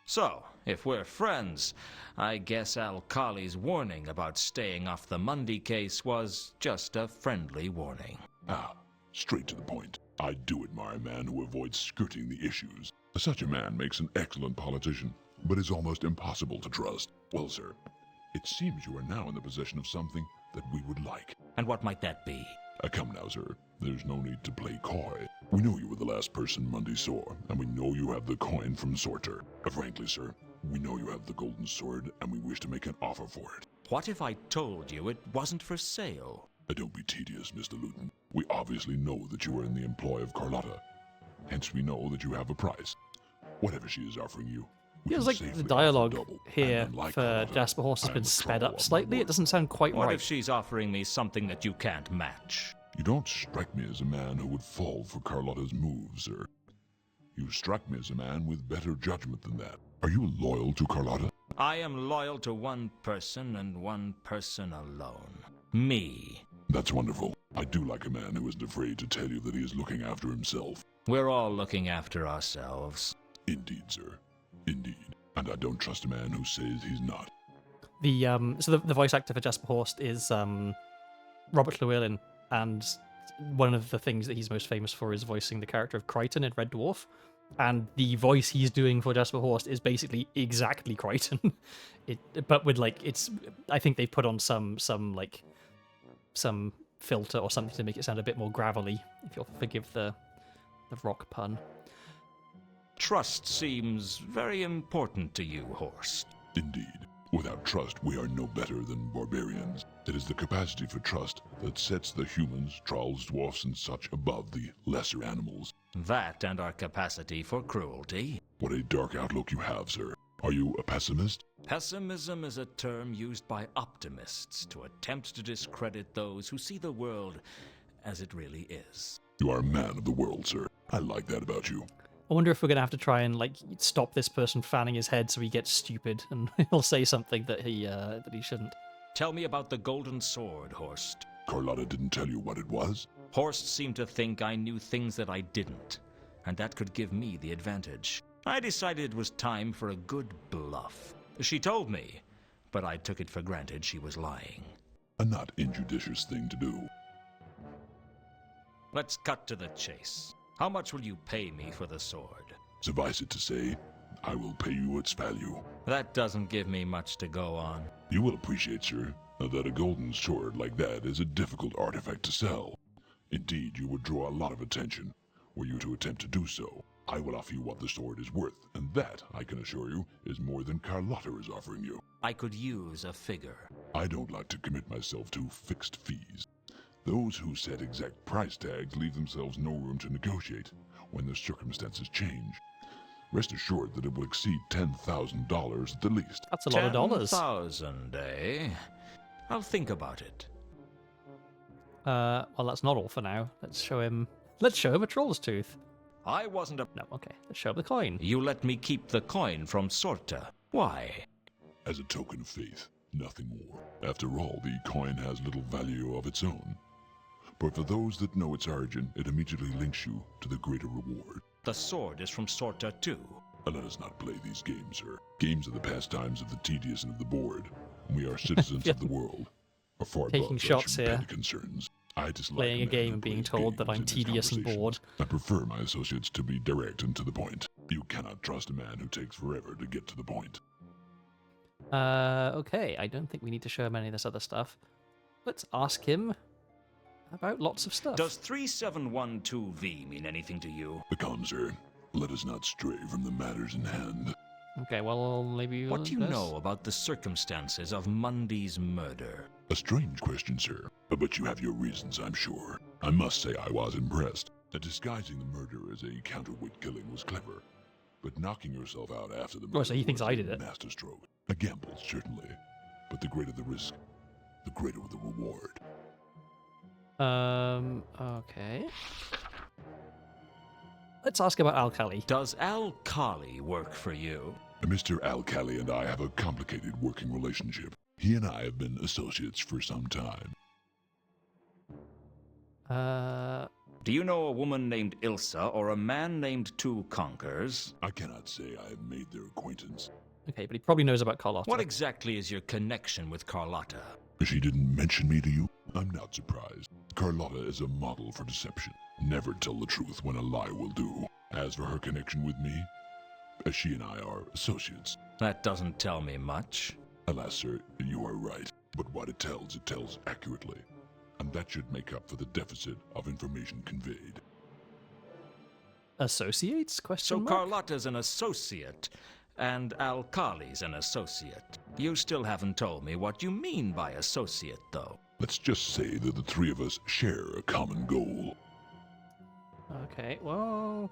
So, if we're friends, I guess Al-Khali's warning about staying off the Mundy case was just a friendly warning. Ah, straight to the point. I do admire a man who avoids skirting the issues. Such a man makes an excellent politician, but is almost impossible to trust. Well, sir, it seems you are now in the possession of something that we would like. And what might that be? Come now, sir. There's no need to play coy. We know you were the last person Mundy saw, and we know you have the coin from Sorter. Frankly, sir, we know you have the golden sword, and we wish to make an offer for it. What if I told you it wasn't for sale? Don't be tedious, Mr. Luton. We obviously know that you are in the employ of Carlotta. Hence we know that you have a price. Whatever she is offering you, we Feels can like safely the offer dialogue double. here And unlike for Carlotta, Jasper Horst has I am been a sped troll up of slightly. my It doesn't sound quite What right. if she's offering me something that you can't match? You don't strike me as a man who would fall for Carlotta's moves, sir. You strike me as a man with better judgment than that. Are you loyal to Carlotta? I am loyal to one person and one person alone. Me. That's wonderful. I do like a man who isn't afraid to tell you that he is looking after himself. We're all looking after ourselves. Indeed, sir. Indeed. And I don't trust a man who says he's not. The voice actor for Jasper Horst is Robert Llewellyn, and one of the things that he's most famous for is voicing the character of Crichton in Red Dwarf. And the voice he's doing for Jasper Horst is basically exactly Crichton, but with I think they put on some filter or something to make it sound a bit more gravelly, if you'll forgive the rock pun. Trust seems very important to you, Horst. Indeed. Without trust, we are no better than barbarians. It is the capacity for trust that sets the humans, trolls, dwarfs, and such above the lesser animals. That and our capacity for cruelty. What a dark outlook you have, sir. Are you a pessimist? Pessimism is a term used by optimists to attempt to discredit those who see the world as it really is. You are a man of the world, sir. I like that about you. I wonder if we're gonna have to try and stop this person fanning his head so he gets stupid and he'll say something that he shouldn't. Tell me about the golden sword, Horst. Carlotta didn't tell you what it was? Horst seemed to think I knew things that I didn't, and that could give me the advantage. I decided it was time for a good bluff. She told me, but I took it for granted she was lying. A not injudicious thing to do. Let's cut to the chase. How much will you pay me for the sword? Suffice it to say, I will pay you its value. That doesn't give me much to go on. You will appreciate, sir, that a golden sword like that is a difficult artifact to sell. Indeed, you would draw a lot of attention were you to attempt to do so. I will offer you what the sword is worth, and that, I can assure you, is more than Carlotta is offering you. I could use a figure. I don't like to commit myself to fixed fees. Those who set exact price tags leave themselves no room to negotiate when the circumstances change. Rest assured that it will exceed $10,000 at the least. That's a lot of dollars. 10,000, eh? I'll think about it. Well, that's not all for now. Let's show him a troll's tooth. I wasn't a... No, okay. Let's show him the coin. You let me keep the coin from Sorta. Why? As a token of faith, nothing more. After all, the coin has little value of its own. But for those that know its origin, it immediately links you to the greater reward. The sword is from Sorta too. Let us not play these games, sir. Games are the pastimes of the tedious and of the bored. We are citizens of the world. Are far Taking above shots such here. petty concerns. I dislike Playing a man game who and being plays told that games I'm in his tedious and conversations. bored. I prefer my associates to be direct and to the point. You cannot trust a man who takes forever to get to the point. Okay. I don't think we need to show him any of this other stuff. Let's ask him about lots of stuff. Does 3712V mean anything to you? Become, sir. Let us not stray from the matters in hand. Okay, well, maybe... What do you know about the circumstances of Mundy's murder? A strange question, sir. But you have your reasons, I'm sure. I must say I was impressed. Disguising the murder as a counterweight killing was clever. But knocking yourself out after the murder so he thinks was I a did it. masterstroke. A gamble, certainly. But the greater the risk, the greater the reward. Okay. Let's ask about Alkali. Does Alkali work for you? Mr. Alkali and I have a complicated working relationship. He and I have been associates for some time. Do you know a woman named Ilsa or a man named Two Conkers? I cannot say I have made their acquaintance. Okay, but he probably knows about Carlotta. What exactly is your connection with Carlotta? She didn't mention me to you? I'm not surprised. Carlotta is a model for deception. Never tell the truth when a lie will do. As for her connection with me, she and I are associates. That doesn't tell me much. Alas, sir, you are right. But what it tells accurately. And that should make up for the deficit of information conveyed. Associates? So Carlotta's an associate, and Alkali's an associate. You still haven't told me what you mean by associate, though. Let's just say that the three of us share a common goal. Okay, well...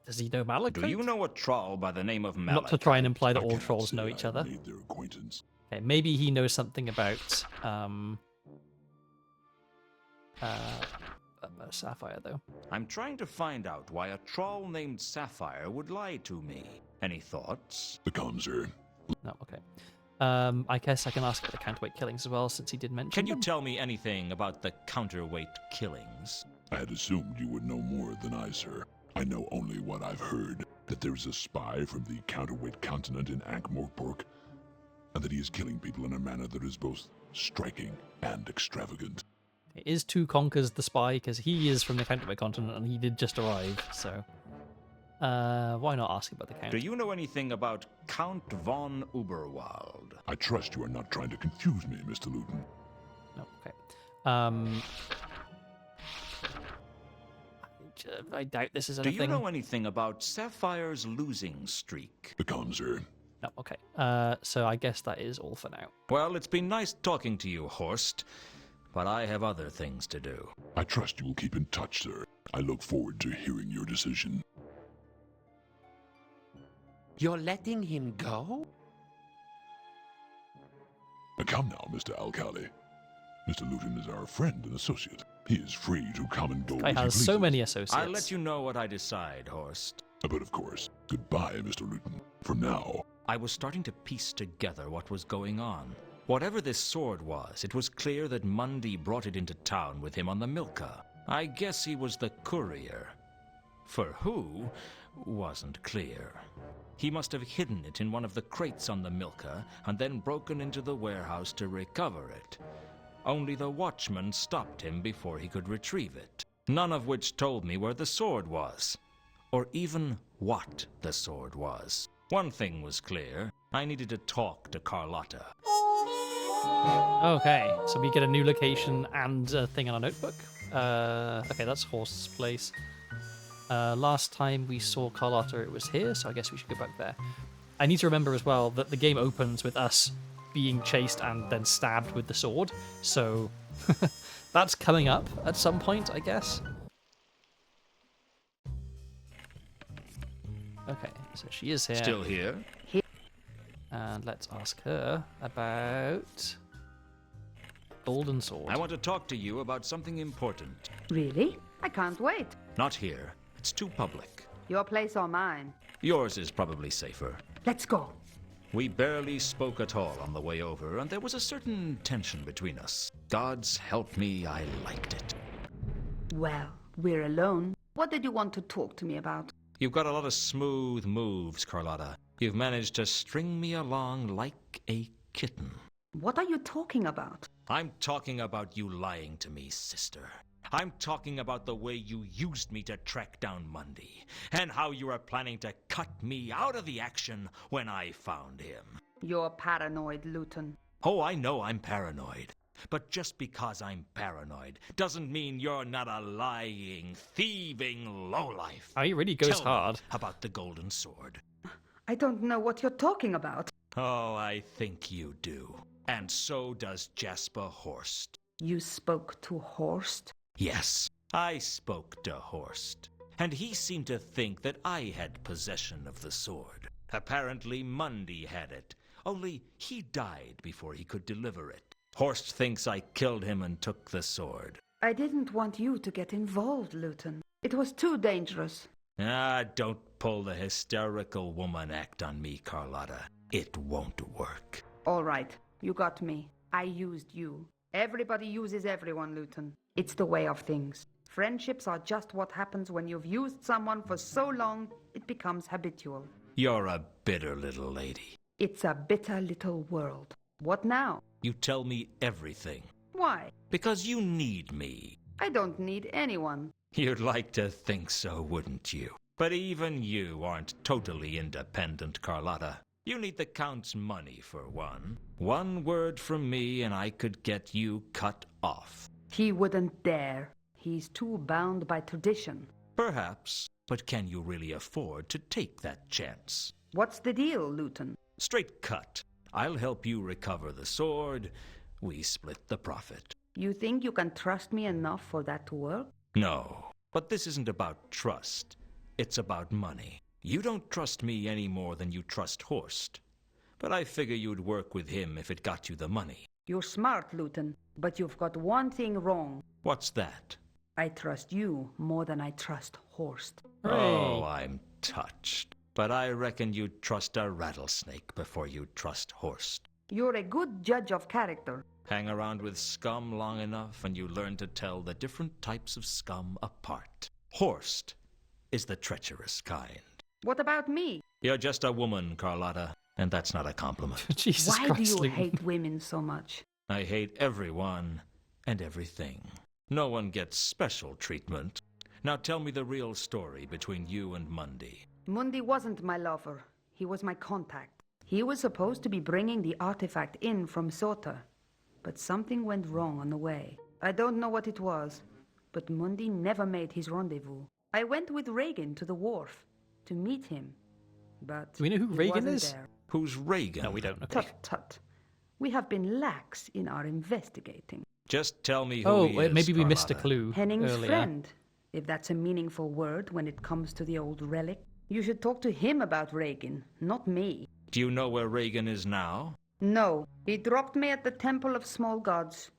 does he know Malachite? Do you know a troll by the name of Malachite? Not to try and imply that all trolls know each other. Made their acquaintance. Okay, maybe he knows something about Sapphire, though. I'm trying to find out why a troll named Sapphire would lie to me. Any thoughts? The calm, sir. No, okay. I guess I can ask about the counterweight killings as well, since he did mention Can you them. tell me anything about the counterweight killings? I had assumed you would know more than I, sir. I know only what I've heard, that there is a spy from the counterweight continent in Ankh-Morpork, and that he is killing people in a manner that is both striking and extravagant. It is Two Conkers the spy, because he is from the counterweight continent, and he did just arrive, so... why not ask about the count? Do you know anything about Count von Uberwald? I trust you are not trying to confuse me, Mr. Luton. No, okay. I doubt this is Do anything. you know anything about Sapphire's losing streak? The calm, sir. No, okay. So I guess that is all for now. Well, it's been nice talking to you, Horst, but I have other things to do. I trust you will keep in touch, sir. I look forward to hearing your decision. You're letting him go? Come now, Mr. Alcali. Mr. Luton is our friend and associate. He is free to come and go Guy as he has pleases. so many associates. I'll let you know what I decide, Horst. But of course, goodbye, Mr. Luton. For now. I was starting to piece together what was going on. Whatever this sword was, it was clear that Mundy brought it into town with him on the Milka. I guess he was the courier. For who, wasn't clear. He must have hidden it in one of the crates on the Milka and then broken into the warehouse to recover it. Only the watchman stopped him before he could retrieve it. None of which told me where the sword was, or even what the sword was. One thing was clear. I needed to talk to Carlotta. Okay, so we get a new location and a thing on our notebook. Okay, that's Horst's place. Last time we saw Carlotta, it was here, so I guess we should go back there. I need to remember as well that the game opens with us being chased and then stabbed with the sword, so that's coming up at some point, I guess. Okay, so she is here. Still here? And let's ask her about Golden Sword. I want to talk to you about something important. Really? I can't wait. Not here. It's too public. Your place or mine? Yours is probably safer. Let's go. We barely spoke at all on the way over, and there was a certain tension between us. Gods help me, I liked it. Well, we're alone. What did you want to talk to me about? You've got a lot of smooth moves, Carlotta. You've managed to string me along like a kitten. What are you talking about? I'm talking about you lying to me, sister. I'm talking about the way you used me to track down Mundy, and how you were planning to cut me out of the action when I found him. You're paranoid, Luton. Oh, I know I'm paranoid. But just because I'm paranoid doesn't mean you're not a lying, thieving lowlife. Oh, he really goes Tell hard. me about the golden sword. I don't know what you're talking about. Oh, I think you do. And so does Jasper Horst. You spoke to Horst? Yes, I spoke to Horst. And he seemed to think that I had possession of the sword. Apparently Mundy had it, only he died before he could deliver it. Horst thinks I killed him and took the sword. I didn't want you to get involved, Luton. It was too dangerous. Ah, don't pull the hysterical woman act on me, Carlotta. It won't work. All right, you got me. I used you. Everybody uses everyone, Luton. It's the way of things. Friendships are just what happens when you've used someone for so long, it becomes habitual. You're a bitter little lady. It's a bitter little world. What now? You tell me everything. Why? Because you need me. I don't need anyone. You'd like to think so, wouldn't you? But even you aren't totally independent, Carlotta. You need the Count's money, for one. One word from me and I could get you cut off. He wouldn't dare. He's too bound by tradition. Perhaps, but can you really afford to take that chance? What's the deal, Luton? Straight cut. I'll help you recover the sword. We split the profit. You think you can trust me enough for that to work? No, but this isn't about trust. It's about money. You don't trust me any more than you trust Horst. But I figure you'd work with him if it got you the money. You're smart, Luton, but you've got one thing wrong. What's that? I trust you more than I trust Horst. Oh, I'm touched. But I reckon you'd trust a rattlesnake before you'd trust Horst. You're a good judge of character. Hang around with scum long enough and you learn to tell the different types of scum apart. Horst is the treacherous kind. What about me? You're just a woman, Carlotta, and that's not a compliment. Jesus Why Christ, do you Luton. hate women so much? I hate everyone and everything. No one gets special treatment. Now tell me the real story between you and Mundy. Mundi wasn't my lover. He was my contact. He was supposed to be bringing the artifact in from Sota. But something went wrong on the way. I don't know what it was, but Mundi never made his rendezvous. I went with Reagan to the wharf to meet him, but Do we know who he Reagan wasn't is? there. Who's Reagan? No, we don't. Okay. Tut tut. We have been lax in our investigating. Just tell me who Oh, he wait, is, maybe we missed a Carlotta. clue Henning's earlier. friend, if that's a meaningful word when it comes to the old relic. You should talk to him about Reagan, not me. Do you know where Reagan is now? No, he dropped me at the Temple of Small Gods,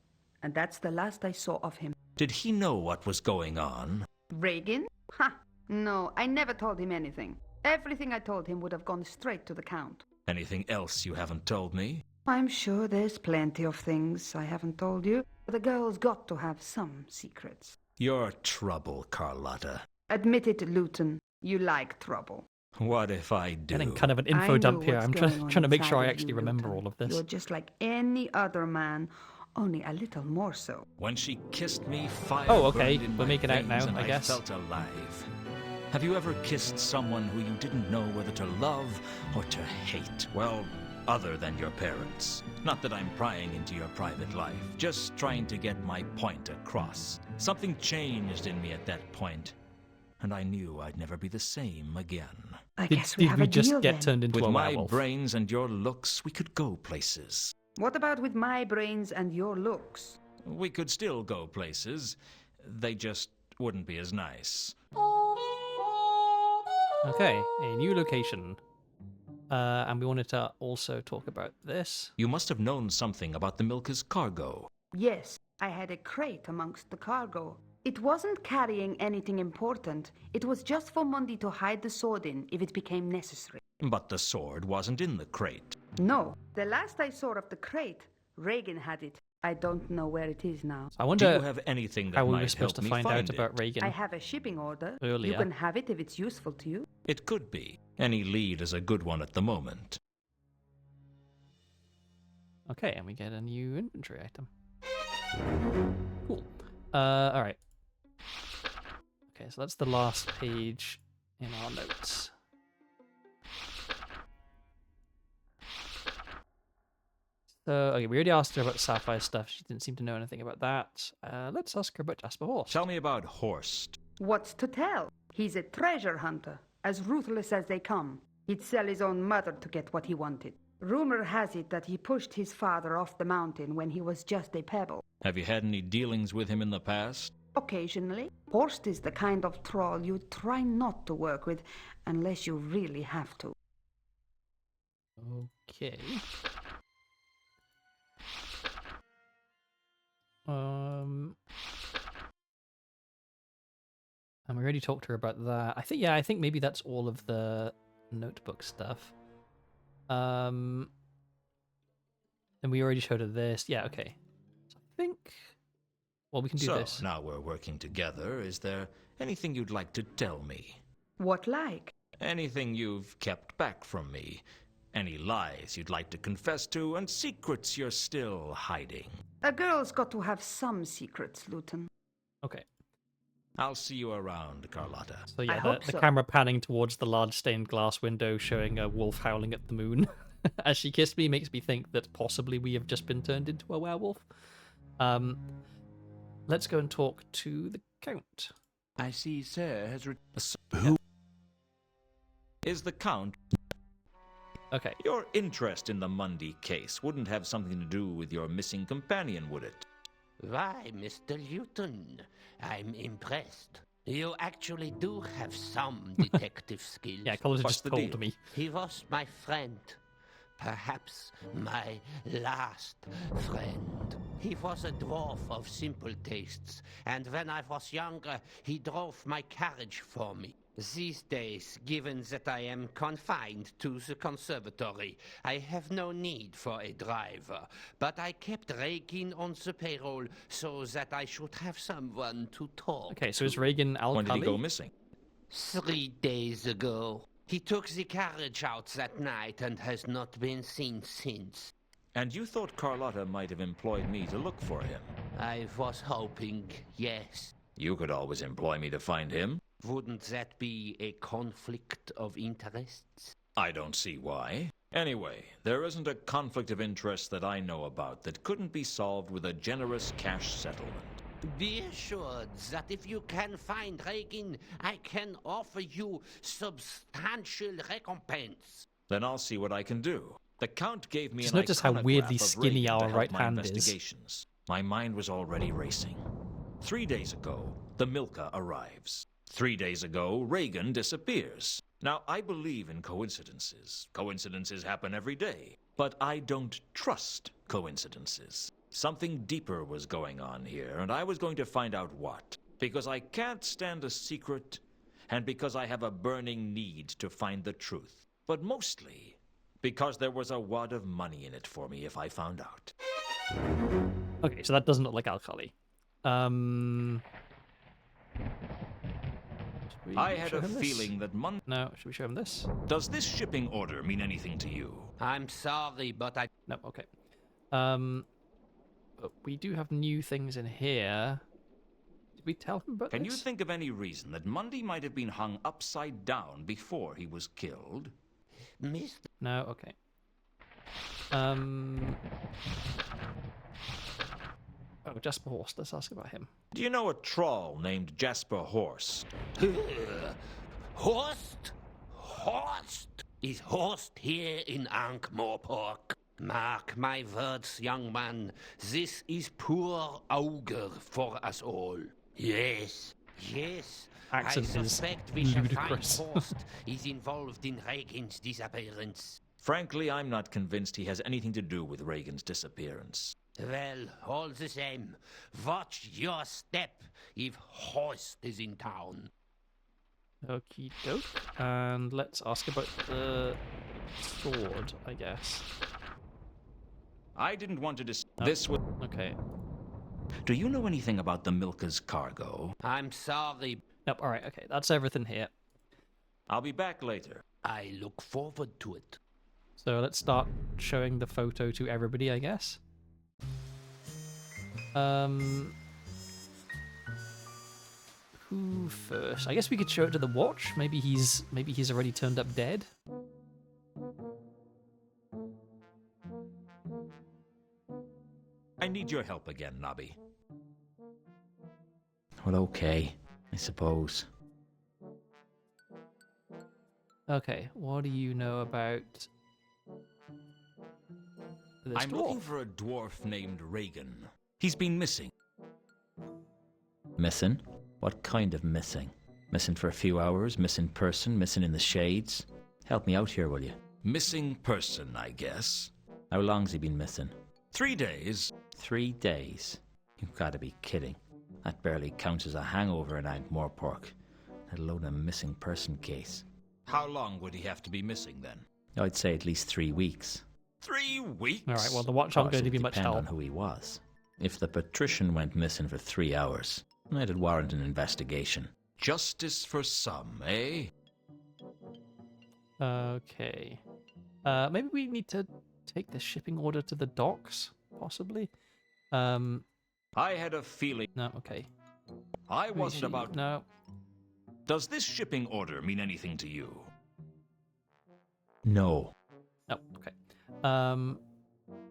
and that's the last I saw of him. Did he know what was going on? Reagan? Ha! No, I never told him anything. Everything I told him would have gone straight to the Count. Anything else you haven't told me? I'm sure there's plenty of things I haven't told you. The girl's got to have some secrets. You're trouble, Carlotta. Admit it, Luton. You like trouble. What if I do? Getting kind of an I info know dump here. what's I'm going on trying to make inside sure I of actually you, remember Luton. all of this. You're just like any other man, only a little more so. When she kissed me, fire Oh, okay. burned in We're my making out veins now, and I guess. felt alive. Have you ever kissed someone who you didn't know whether to love or to hate? Well, other than your parents. Not that I'm prying into your private life, just trying to get my point across. Something changed in me at that point, and I knew I'd never be the same again. I Did, guess we did have we a just deal get then. turned into With a my werewolf? brains and your looks, we could go places. What about with my brains and your looks? We could still go places. They just wouldn't be as nice. Okay, a new location. And we wanted to also talk about this. You must have known something about the Milka's cargo. Yes, I had a crate amongst the cargo. It wasn't carrying anything important. It was just for Mundi to hide the sword in if it became necessary. But the sword wasn't in the crate. No, the last I saw of the crate, Reagan had it. I don't know where it is now. I Do wonder you have anything that how we might were supposed help to me find out find about it? Reagan I have a shipping order. earlier. You can have it if it's useful to you. It could be. Any lead is a good one at the moment. Okay, and we get a new inventory item. Cool. All right. Okay, so that's the last page in our notes. So, okay, we already asked her about the sapphire stuff. She didn't seem to know anything about that. Let's ask her about Jasper Horst. Tell me about Horst. What's to tell? He's a treasure hunter, as ruthless as they come. He'd sell his own mother to get what he wanted. Rumor has it that he pushed his father off the mountain when he was just a pebble. Have you had any dealings with him in the past? Occasionally. Horst is the kind of troll you try not to work with unless you really have to. Okay. And we already talked to her about that. I think maybe that's all of the notebook stuff. And we already showed her this. Yeah, okay. So I think, well, we can do So, this. now we're working together. Is there anything you'd like to tell me? What like? Anything you've kept back from me? Any lies you'd like to confess to and secrets you're still hiding? A girl's got to have some secrets, Luton. Okay. I'll see you around, Carlotta. So yeah, hope the so. camera panning towards the large stained glass window showing a wolf howling at the moon as she kissed me makes me think that possibly we have just been turned into a werewolf. Let's go and talk to the Count. I see Sir has Who is the Count? Okay. Your interest in the Mundy case wouldn't have something to do with your missing companion, would it? Why, Mr. Luton, I'm impressed. You actually do have some detective skills. Yeah, Collins What's just the told deal? me. He was my friend. Perhaps my last friend. He was a dwarf of simple tastes, and when I was younger, he drove my carriage for me. These days, given that I am confined to the conservatory, I have no need for a driver, but I kept Regin on the payroll so that I should have someone to talk Okay, so is Reagan Alcali? When did he go missing? 3 days ago. He took the carriage out that night and has not been seen since. And you thought Carlotta might have employed me to look for him? I was hoping, yes. You could always employ me to find him. Wouldn't that be a conflict of interests? I don't see why. Anyway, there isn't a conflict of interest that I know about that couldn't be solved with a generous cash settlement. Be assured that if you can find Regin, I can offer you substantial recompense. Then I'll see what I can do. The Count gave me Just an notice how iconograph weirdly of skinny Reagan to our help right my hand is. investigations. My mind was already racing. 3 days ago, the Milka arrives. 3 days ago, Reagan disappears. Now, I believe in coincidences. Coincidences happen every day. But I don't trust coincidences. Something deeper was going on here, and I was going to find out what. Because I can't stand a secret, and because I have a burning need to find the truth. But mostly, because there was a wad of money in it for me if I found out. Okay, so that doesn't look like Alcali. I had a feeling that No, should we show him this? Does this shipping order mean anything to you? I'm sorry, but I... No, okay. But we do have new things in here. Did we tell him about Can you this? think of any reason that Mundy might have been hung upside down before he was killed? Missed. No, okay. Oh, Jasper Horse. Let's ask about him. Do you know a troll named Jasper Horse? Horst? Horst? Is Horst here in Ankh-Morpork? Mark my words, young man. This is poor augur for us all. Yes, yes. Accent I is suspect we shall ludicrous. find Horst is involved in Reagan's disappearance. Frankly, I'm not convinced he has anything to do with Reagan's disappearance. Well, all the same, watch your step if Horst is in town. Okie doke. And let's ask about the sword, I guess. I didn't want to Oh, this was... Okay. Do you know anything about the Milka's cargo? I'm sorry. Nope, alright, okay. That's everything here. I'll be back later. I look forward to it. So let's start showing the photo to everybody, I guess. Who first? I guess we could show it to the watch. Maybe he's already turned up dead. I need your help again, Nobby. Well, okay, I suppose. Okay, what do you know about this I'm dwarf? looking for a dwarf named Reagan. He's been missing. Missing? What kind of missing? Missing for a few hours, missing person, missing in the shades? Help me out here, will you? Missing person, I guess. How long's he been missing? 3 days. 3 days? You've got to be kidding. That barely counts as a hangover in Ankh-Morpork, let alone a missing person case. How long would he have to be missing then? I'd say at least 3 weeks. 3 weeks? Alright, well, the watch aren't going to be much Depend help. on who he was. If the patrician went missing for 3 hours, it'd warrant an investigation. Justice for some, eh? Okay. Maybe we need to take the shipping order to the docks, possibly. I had a feeling. No, okay. I wasn't about. No. Does this shipping order mean anything to you? No. No, okay.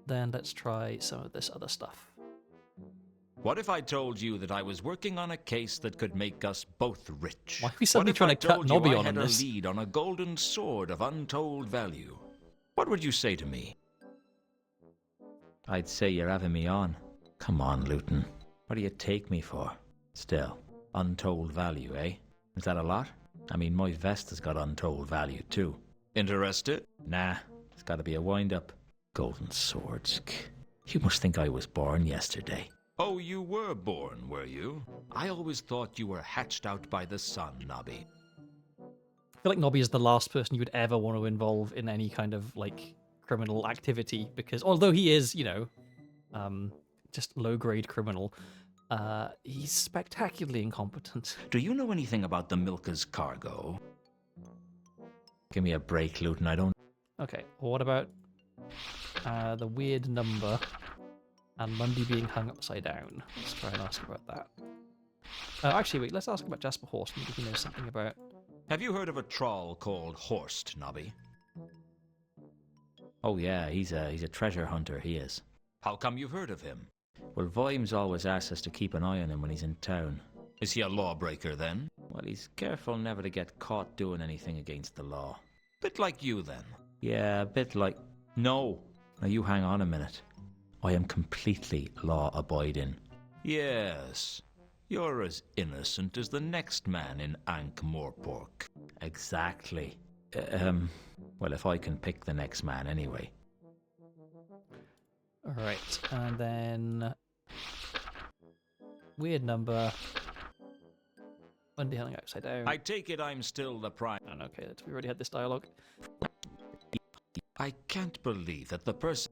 Then let's try some of this other stuff. What if I told you that I was working on a case that could make us both rich? Why are we suddenly trying to cut Nobby on I this? had a lead on a golden sword of untold value. What would you say to me? I'd say you're having me on. Come on, Luton. What do you take me for? Still, untold value, eh? Is that a lot? I mean, my vest has got untold value, too. Interested? Nah, it's got to be a wind-up. Golden swords. You must think I was born yesterday. Oh, you were born, were you? I always thought you were hatched out by the sun, Nobby. I feel like Nobby is the last person you would ever want to involve in any kind of like criminal activity, because although he is, just low-grade criminal, he's spectacularly incompetent. Do you know anything about the Milka's cargo? Give me a break, Luton. I don't... Okay, well, what about the weird number and Mundy being hung upside down? Let's try and ask about that. Actually, wait, let's ask about Jasper Horst. Maybe he knows something about... Have you heard of a troll called Horst, Nobby? Oh yeah, he's a treasure hunter, he is. How come you've heard of him? Well, Vimes always asks us to keep an eye on him when he's in town. Is he a lawbreaker, then? Well, he's careful never to get caught doing anything against the law. Bit like you, then. Yeah, a bit like... No! Now you hang on a minute. I am completely law-abiding. Yes. You're as innocent as the next man in Ankh-Morpork. Exactly. Well, if I can pick the next man anyway. Alright, and then... Weird number. Mundy hung upside down. I take it I'm still the prime... Okay, we already had this dialogue. I can't believe that the person...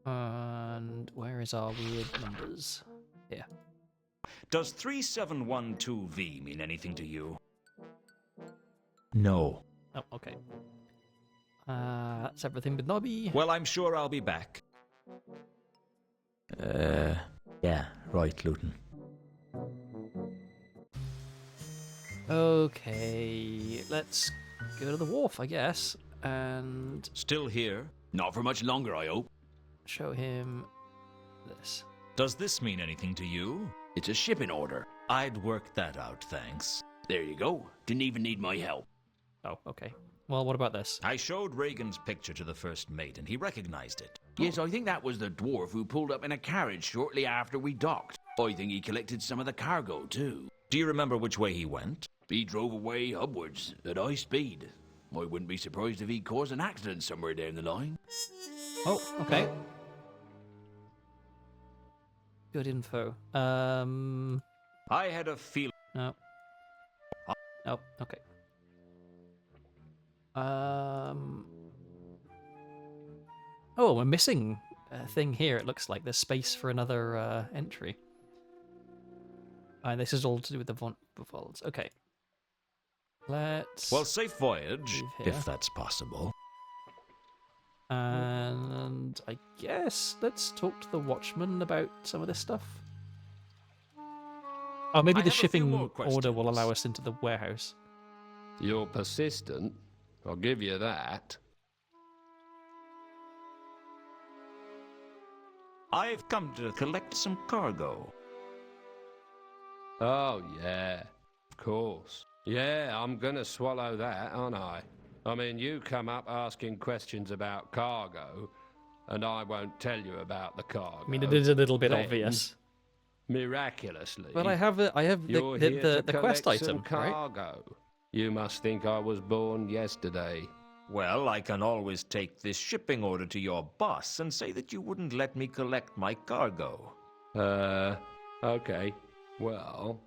And where is our weird numbers? Here. Does 3712V mean anything to you? No. Oh, okay. That's everything with Nobby. Well, I'm sure I'll be back. Yeah, right, Luton. Okay, let's go to the wharf, I guess, and... Still here? Not for much longer, I hope. Show him this. Does this mean anything to you? It's a shipping order. I'd work that out, thanks. There you go. Didn't even need my help. Oh, okay. Well, what about this? I showed Reagan's picture to the first mate, and he recognized it. Yes, I think that was the dwarf who pulled up in a carriage shortly after we docked. I think he collected some of the cargo, too. Do you remember which way he went? He drove away upwards at high speed. I wouldn't be surprised if he caused an accident somewhere down the line. Oh, okay. Good info. I had a feeling... No. Oh, okay. Oh, we're missing a thing here. It looks like there's space for another entry. And this is all to do with the Volds. Okay. Let's... Well, safe voyage, leave here. if that's possible. And I guess let's talk to the Watchman about some of this stuff. Oh, maybe the shipping order will allow us into the warehouse. You're persistent. I'll give you that. I've come to collect some cargo. Oh, yeah. Of course. Yeah, I'm gonna swallow that, aren't I? I mean, you come up asking questions about cargo, and I won't tell you about the cargo. I mean, it is a little bit Then, obvious. Miraculously. But I have the quest item, right? Cargo. You must think I was born yesterday. Well, I can always take this shipping order to your boss and say that you wouldn't let me collect my cargo. Okay. Well,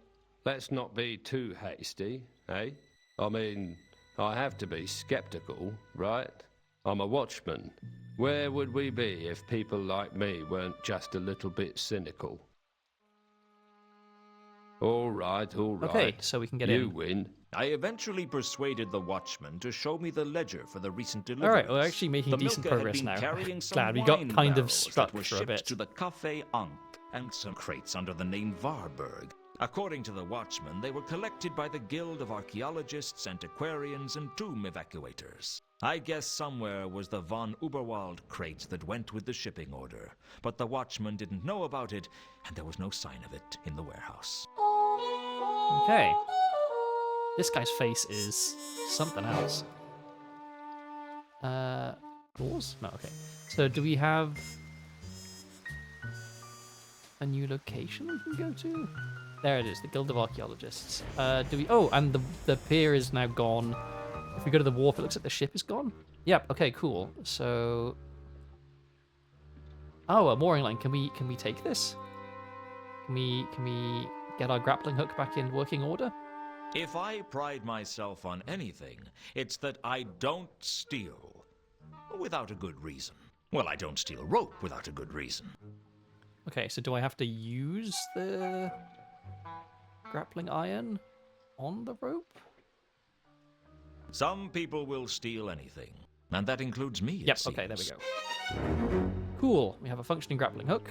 let's not be too hasty, eh? I mean, I have to be skeptical, right? I'm a watchman. Where would we be if people like me weren't just a little bit cynical? All right. Okay, so we can get in. You win. I eventually persuaded the watchman to show me the ledger for the recent deliveries. All right, we're actually making decent progress now. Glad we got kind of stuck for a bit. To the Café Ankh and some crates under the name Varberg. According to the watchman, they were collected by the Guild of Archaeologists, Antiquarians, and Tomb Evacuators. I guess somewhere was the von Uberwald crate that went with the shipping order, but the watchman didn't know about it, and there was no sign of it in the warehouse. Okay. This guy's face is something else. Doors? No, okay. So do we have a new location we can go to? There it is, the Guild of Archaeologists. Do we... Oh, and the pier is now gone. If we go to the wharf, it looks like the ship is gone. Yep. Okay. Cool. So, oh, a mooring line. Can we take this? Can we get our grappling hook back in working order? If I pride myself on anything, it's that I don't steal without a good reason. Well, I don't steal rope without a good reason. Okay. So do I have to use the grappling iron on the rope? Some people will steal anything, and that includes me. Yep. Okay. There we go. Cool. We have a functioning grappling hook.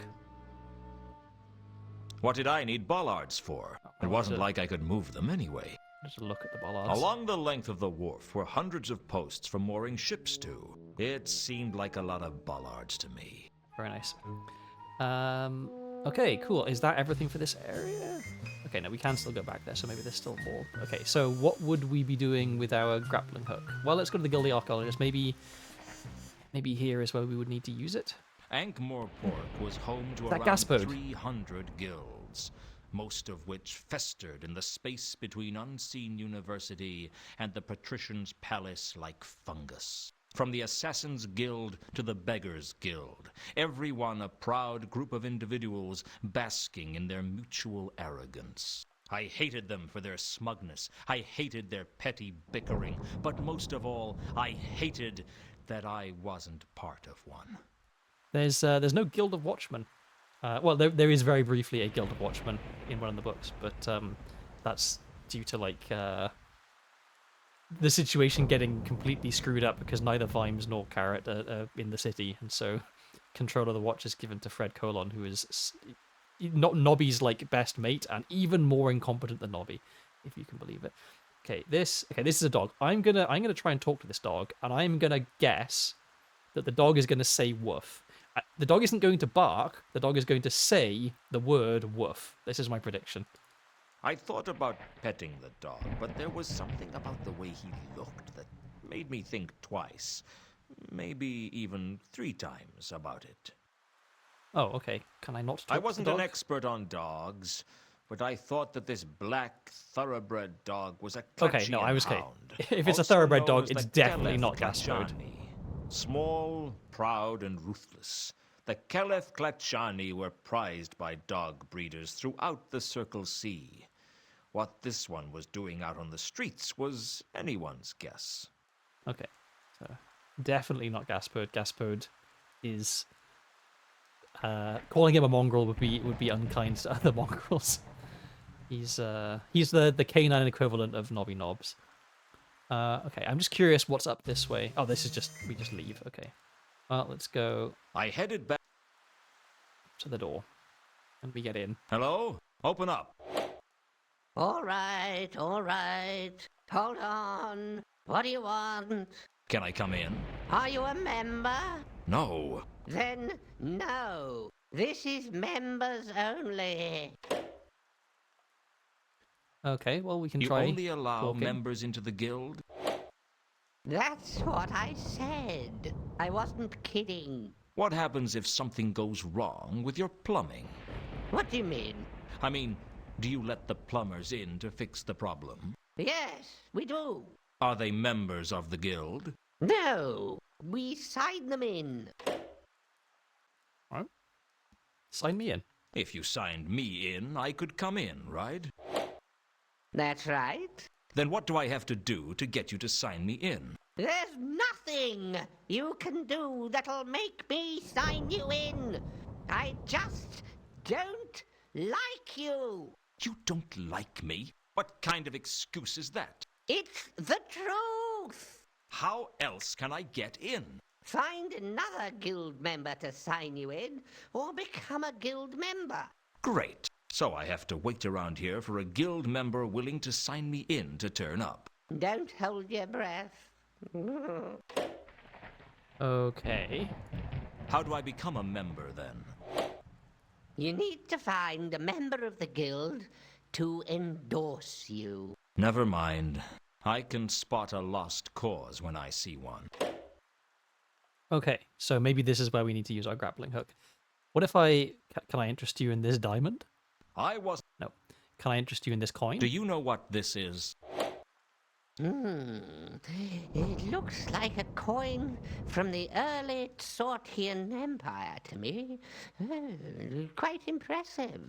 What did I need bollards for? It wasn't like I could move them anyway. Just a look at the bollards. Along the length of the wharf were hundreds of posts for mooring ships to. It seemed like a lot of bollards to me. Very nice. Okay, cool. Is that everything for this area? Okay, no, we can still go back there, so maybe there's still more. Okay, so what would we be doing with our grappling hook? Well, let's go to the Guild of the Archaeologists. Maybe here is where we would need to use it. Ankh-Morpork was home to That around Gaspode. 300 guilds, most of which festered in the space between Unseen University and the Patrician's Palace like fungus. From the Assassin's Guild to the Beggar's Guild, every one a proud group of individuals basking in their mutual arrogance. I hated them for their smugness. I hated their petty bickering. But most of all, I hated that I wasn't part of one. There's no Guild of Watchmen. Well, there is very briefly a Guild of Watchmen in one of the books, but that's due to like the situation getting completely screwed up because neither Vimes nor Carrot are in the city, and so control of the watch is given to Fred Colon, who is not Nobby's like best mate and even more incompetent than Nobby, if you can believe it. Okay, this is a dog. I'm gonna try and talk to this dog, and I'm gonna guess that the dog is gonna say woof. The dog isn't going to bark. The dog is going to say the word woof. This is my prediction. I thought about petting the dog, but there was something about the way he looked that made me think twice, maybe even 3 times about it. Oh, okay. Can I not talk I wasn't to the an dog? expert on dogs, but I thought that this black thoroughbred dog was a Okay, no, I was okay. hound. If it's a also thoroughbred known dog, as it's the definitely Kelef not Gaspode. Klachani. Small, proud, and ruthless, the Kelef Klachani were prized by dog breeders throughout the Circle Sea. What this one was doing out on the streets was anyone's guess. Okay, so definitely not Gaspode. Gaspode is calling him a mongrel would be unkind to other mongrels. He's the canine equivalent of Nobby Knobs. Okay, I'm just curious what's up this way. Oh, this is just we just leave. Okay, well, let's go I headed back. to the door and we get in. Hello? Open up. All right, all right. Hold on. What do you want? Can I come in? Are you a member? No. Then no. This is members only. Okay, well we can You try. only allow talking. members into the guild? That's what I said. I wasn't kidding. What happens if something goes wrong with your plumbing? What do you mean? I mean, do you let the plumbers in to fix the problem? Yes, we do. Are they members of the guild? No, we sign them in. Right. Sign me in. If you signed me in, I could come in, right? That's right. Then what do I have to do to get you to sign me in? There's nothing you can do that'll make me sign you in. I just don't like you. You don't like me? What kind of excuse is that? It's the truth. How else can I get in? Find another guild member to sign you in, or become a guild member. Great. So I have to wait around here for a guild member willing to sign me in to turn up. Don't hold your breath. Okay. How do I become a member then? You need to find a member of the guild to endorse you. Never mind. I can spot a lost cause when I see one. Okay, so maybe this is where we need to use our grappling hook. What if can I interest you in this diamond? I was... No. Can I interest you in this coin? Do you know what this is? It looks like a coin from the early Sortian Empire to me. Quite impressive.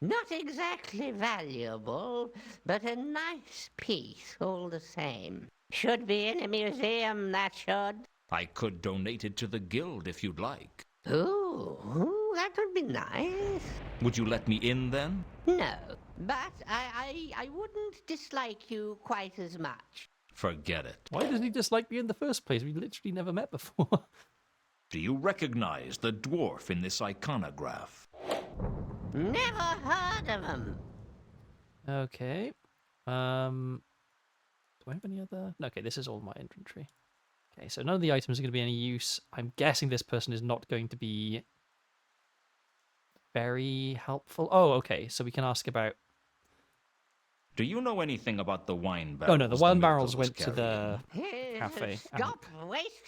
Not exactly valuable, but a nice piece all the same. Should be in a museum, that should. I could donate it to the guild if you'd like. Ooh, that would be nice. Would you let me in then? No, but I wouldn't dislike you quite as much. Forget it. Why doesn't he dislike me in the first place? We literally never met before. Do you recognize the dwarf in this iconograph? Never heard of him. Okay. Do I have any other? No, okay, this is all my inventory. Okay, so none of the items are going to be any use. I'm guessing this person is not going to be very helpful. Oh, okay, so we can ask about... Do you know anything about the wine barrels? Oh, no, the wine Milka barrels was went to the Here, cafe. Stop, wait.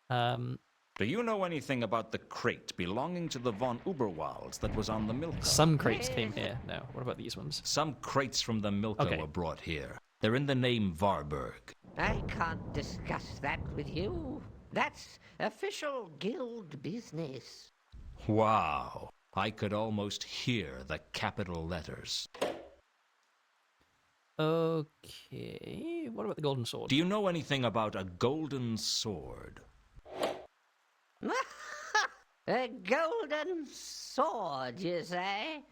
Do you know anything about the crate belonging to the von Uberwalds that was on the Milka? Some crates came here. No, what about these ones? Some crates from the Milka Okay. were brought here. They're in the name Varburg. I can't discuss that with you. That's official guild business. Wow. I could almost hear the capital letters. Okay, what about the golden sword? Do you know anything about a golden sword? A golden sword, you say?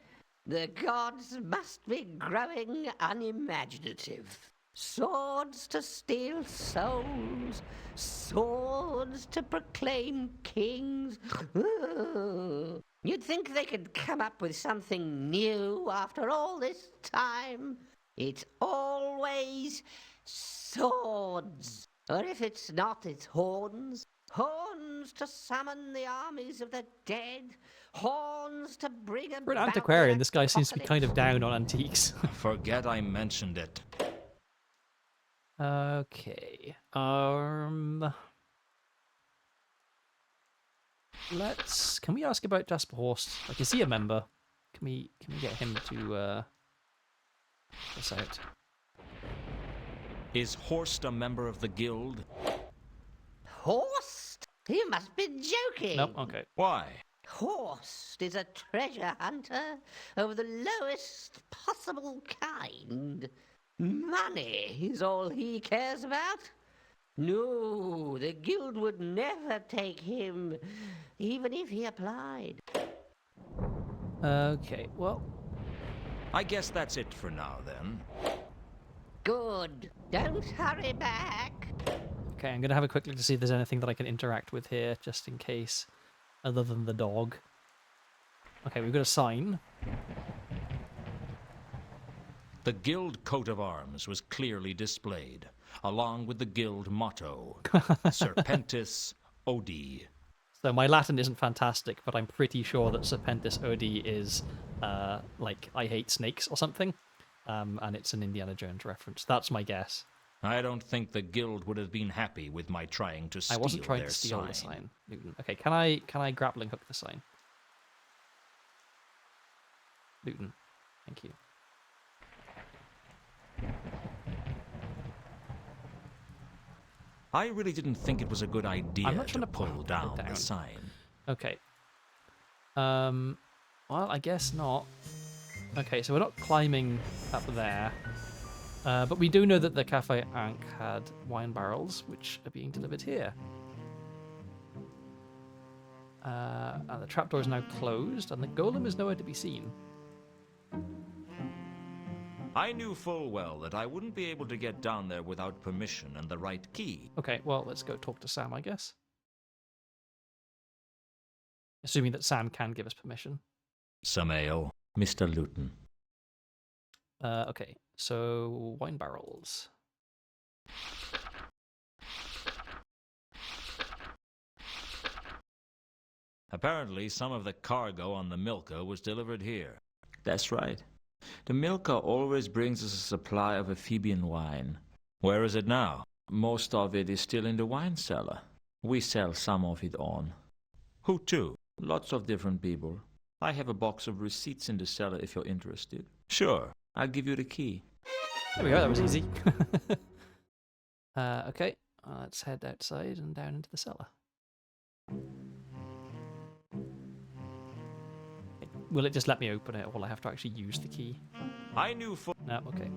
The gods must be growing unimaginative. Swords to steal souls, swords to proclaim kings. You'd think they could come up with something new after all this time. It's always swords. Or if it's not, it's horns. Horns to summon the armies of the dead. Horns to bring about For an antiquarian, this guy seems to be kind of apocalypse. down on antiques. Forget I mentioned it. Okay. Can we ask about Jasper Horst? I can see a member. Can we get him to this out? Is Horst a member of the guild? Horst? You must be joking. Nope. Okay. Why? Horst is a treasure hunter of the lowest possible kind. Money is all he cares about. No, the guild would never take him, even if he applied. Okay. Well, I guess that's it for now then. Good. Don't hurry back. okay. I'm gonna have a quick look to see if there's anything that I can interact with here, just in case, other than the dog. Okay, we've got a sign. The guild coat of arms was clearly displayed, along with the guild motto, Serpentis Odi. So my Latin isn't fantastic, but I'm pretty sure that Serpentis Odi is like I hate snakes or something, and it's an Indiana Jones reference. That's my guess. I don't think the guild would have been happy with my trying to steal I wasn't trying their to steal sign. the sign, Newton. Okay, can I grappling hook the sign? Newton, thank you. I really didn't think it was a good idea I'm not to trying to pull pull it down down. the sign. Okay. Well, I guess not. Okay, so we're not climbing up there. But we do know that the Cafe Ankh had wine barrels, which are being delivered here. And the trapdoor is now closed, and the golem is nowhere to be seen. I knew full well that I wouldn't be able to get down there without permission and the right key. Okay, well, let's go talk to Sam, I guess. Assuming that Sam can give us permission. Some ale, Mr. Luton. Okay, so wine barrels. Apparently, some of the cargo on the Milka was delivered here. That's right. The Milka always brings us a supply of amphibian wine. Where is it now? Most of it is still in the wine cellar. We sell some of it on. Who to? Lots of different people. I have a box of receipts in the cellar if you're interested. Sure. I'll give you the key. There we go, that was easy. Okay, let's head outside and down into the cellar. Will it just let me open it, or will I have to actually use the key? I knew for... No, okay.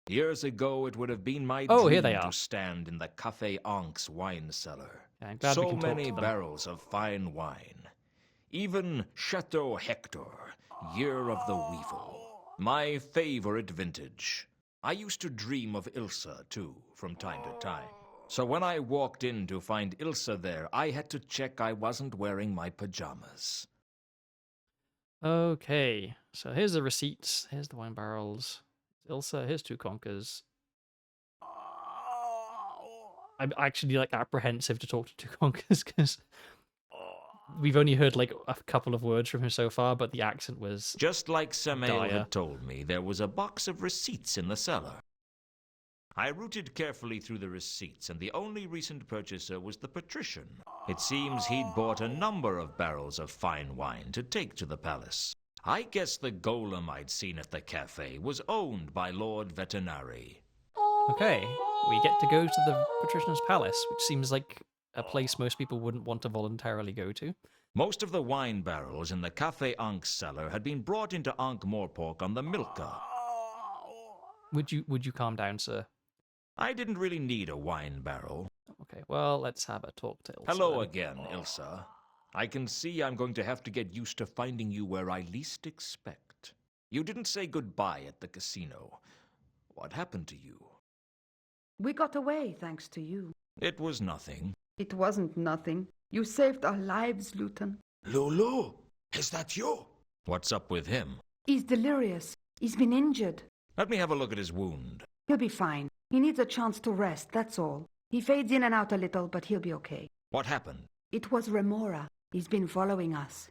Years ago, it would have been my Oh, dream here they are. to stand in the Café Ank's wine cellar. Yeah, I'm glad we So can talk many to them. barrels of fine wine. Even Chateau Hector, Year of the Weevil. My favorite vintage. I used to dream of Ilsa, too, from time to time. So when I walked in to find Ilsa there, I had to check I wasn't wearing my pajamas. Okay, so here's the receipts. Here's the wine barrels. Ilsa, here's 2 conkers. I'm actually like apprehensive to talk to 2 conkers because we've only heard like a couple of words from him so far, but the accent was Just like Samael dire. had told me, there was a box of receipts in the cellar. I rooted carefully through the receipts, and the only recent purchaser was the patrician. It seems he'd bought a number of barrels of fine wine to take to the palace. I guess the golem I'd seen at the cafe was owned by Lord Veterinary. Okay, we get to go to the Patrician's Palace, which seems like a place most people wouldn't want to voluntarily go to. Most of the wine barrels in the Café Ank's cellar had been brought into Ankh-Morpork on the Milka. Would you calm down, sir? I didn't really need a wine barrel. Okay, well, let's have a talk to Ilsa. Hello then. again, Ilsa. I can see I'm going to have to get used to finding you where I least expect. You didn't say goodbye at the casino. What happened to you? We got away thanks to you. It was nothing. It wasn't nothing. You saved our lives, Luton. Lulu, is that you? What's up with him? He's delirious. He's been injured. Let me have a look at his wound. He'll be fine. He needs a chance to rest, that's all. He fades in and out a little, but he'll be okay. What happened? It was Remora. He's been following us.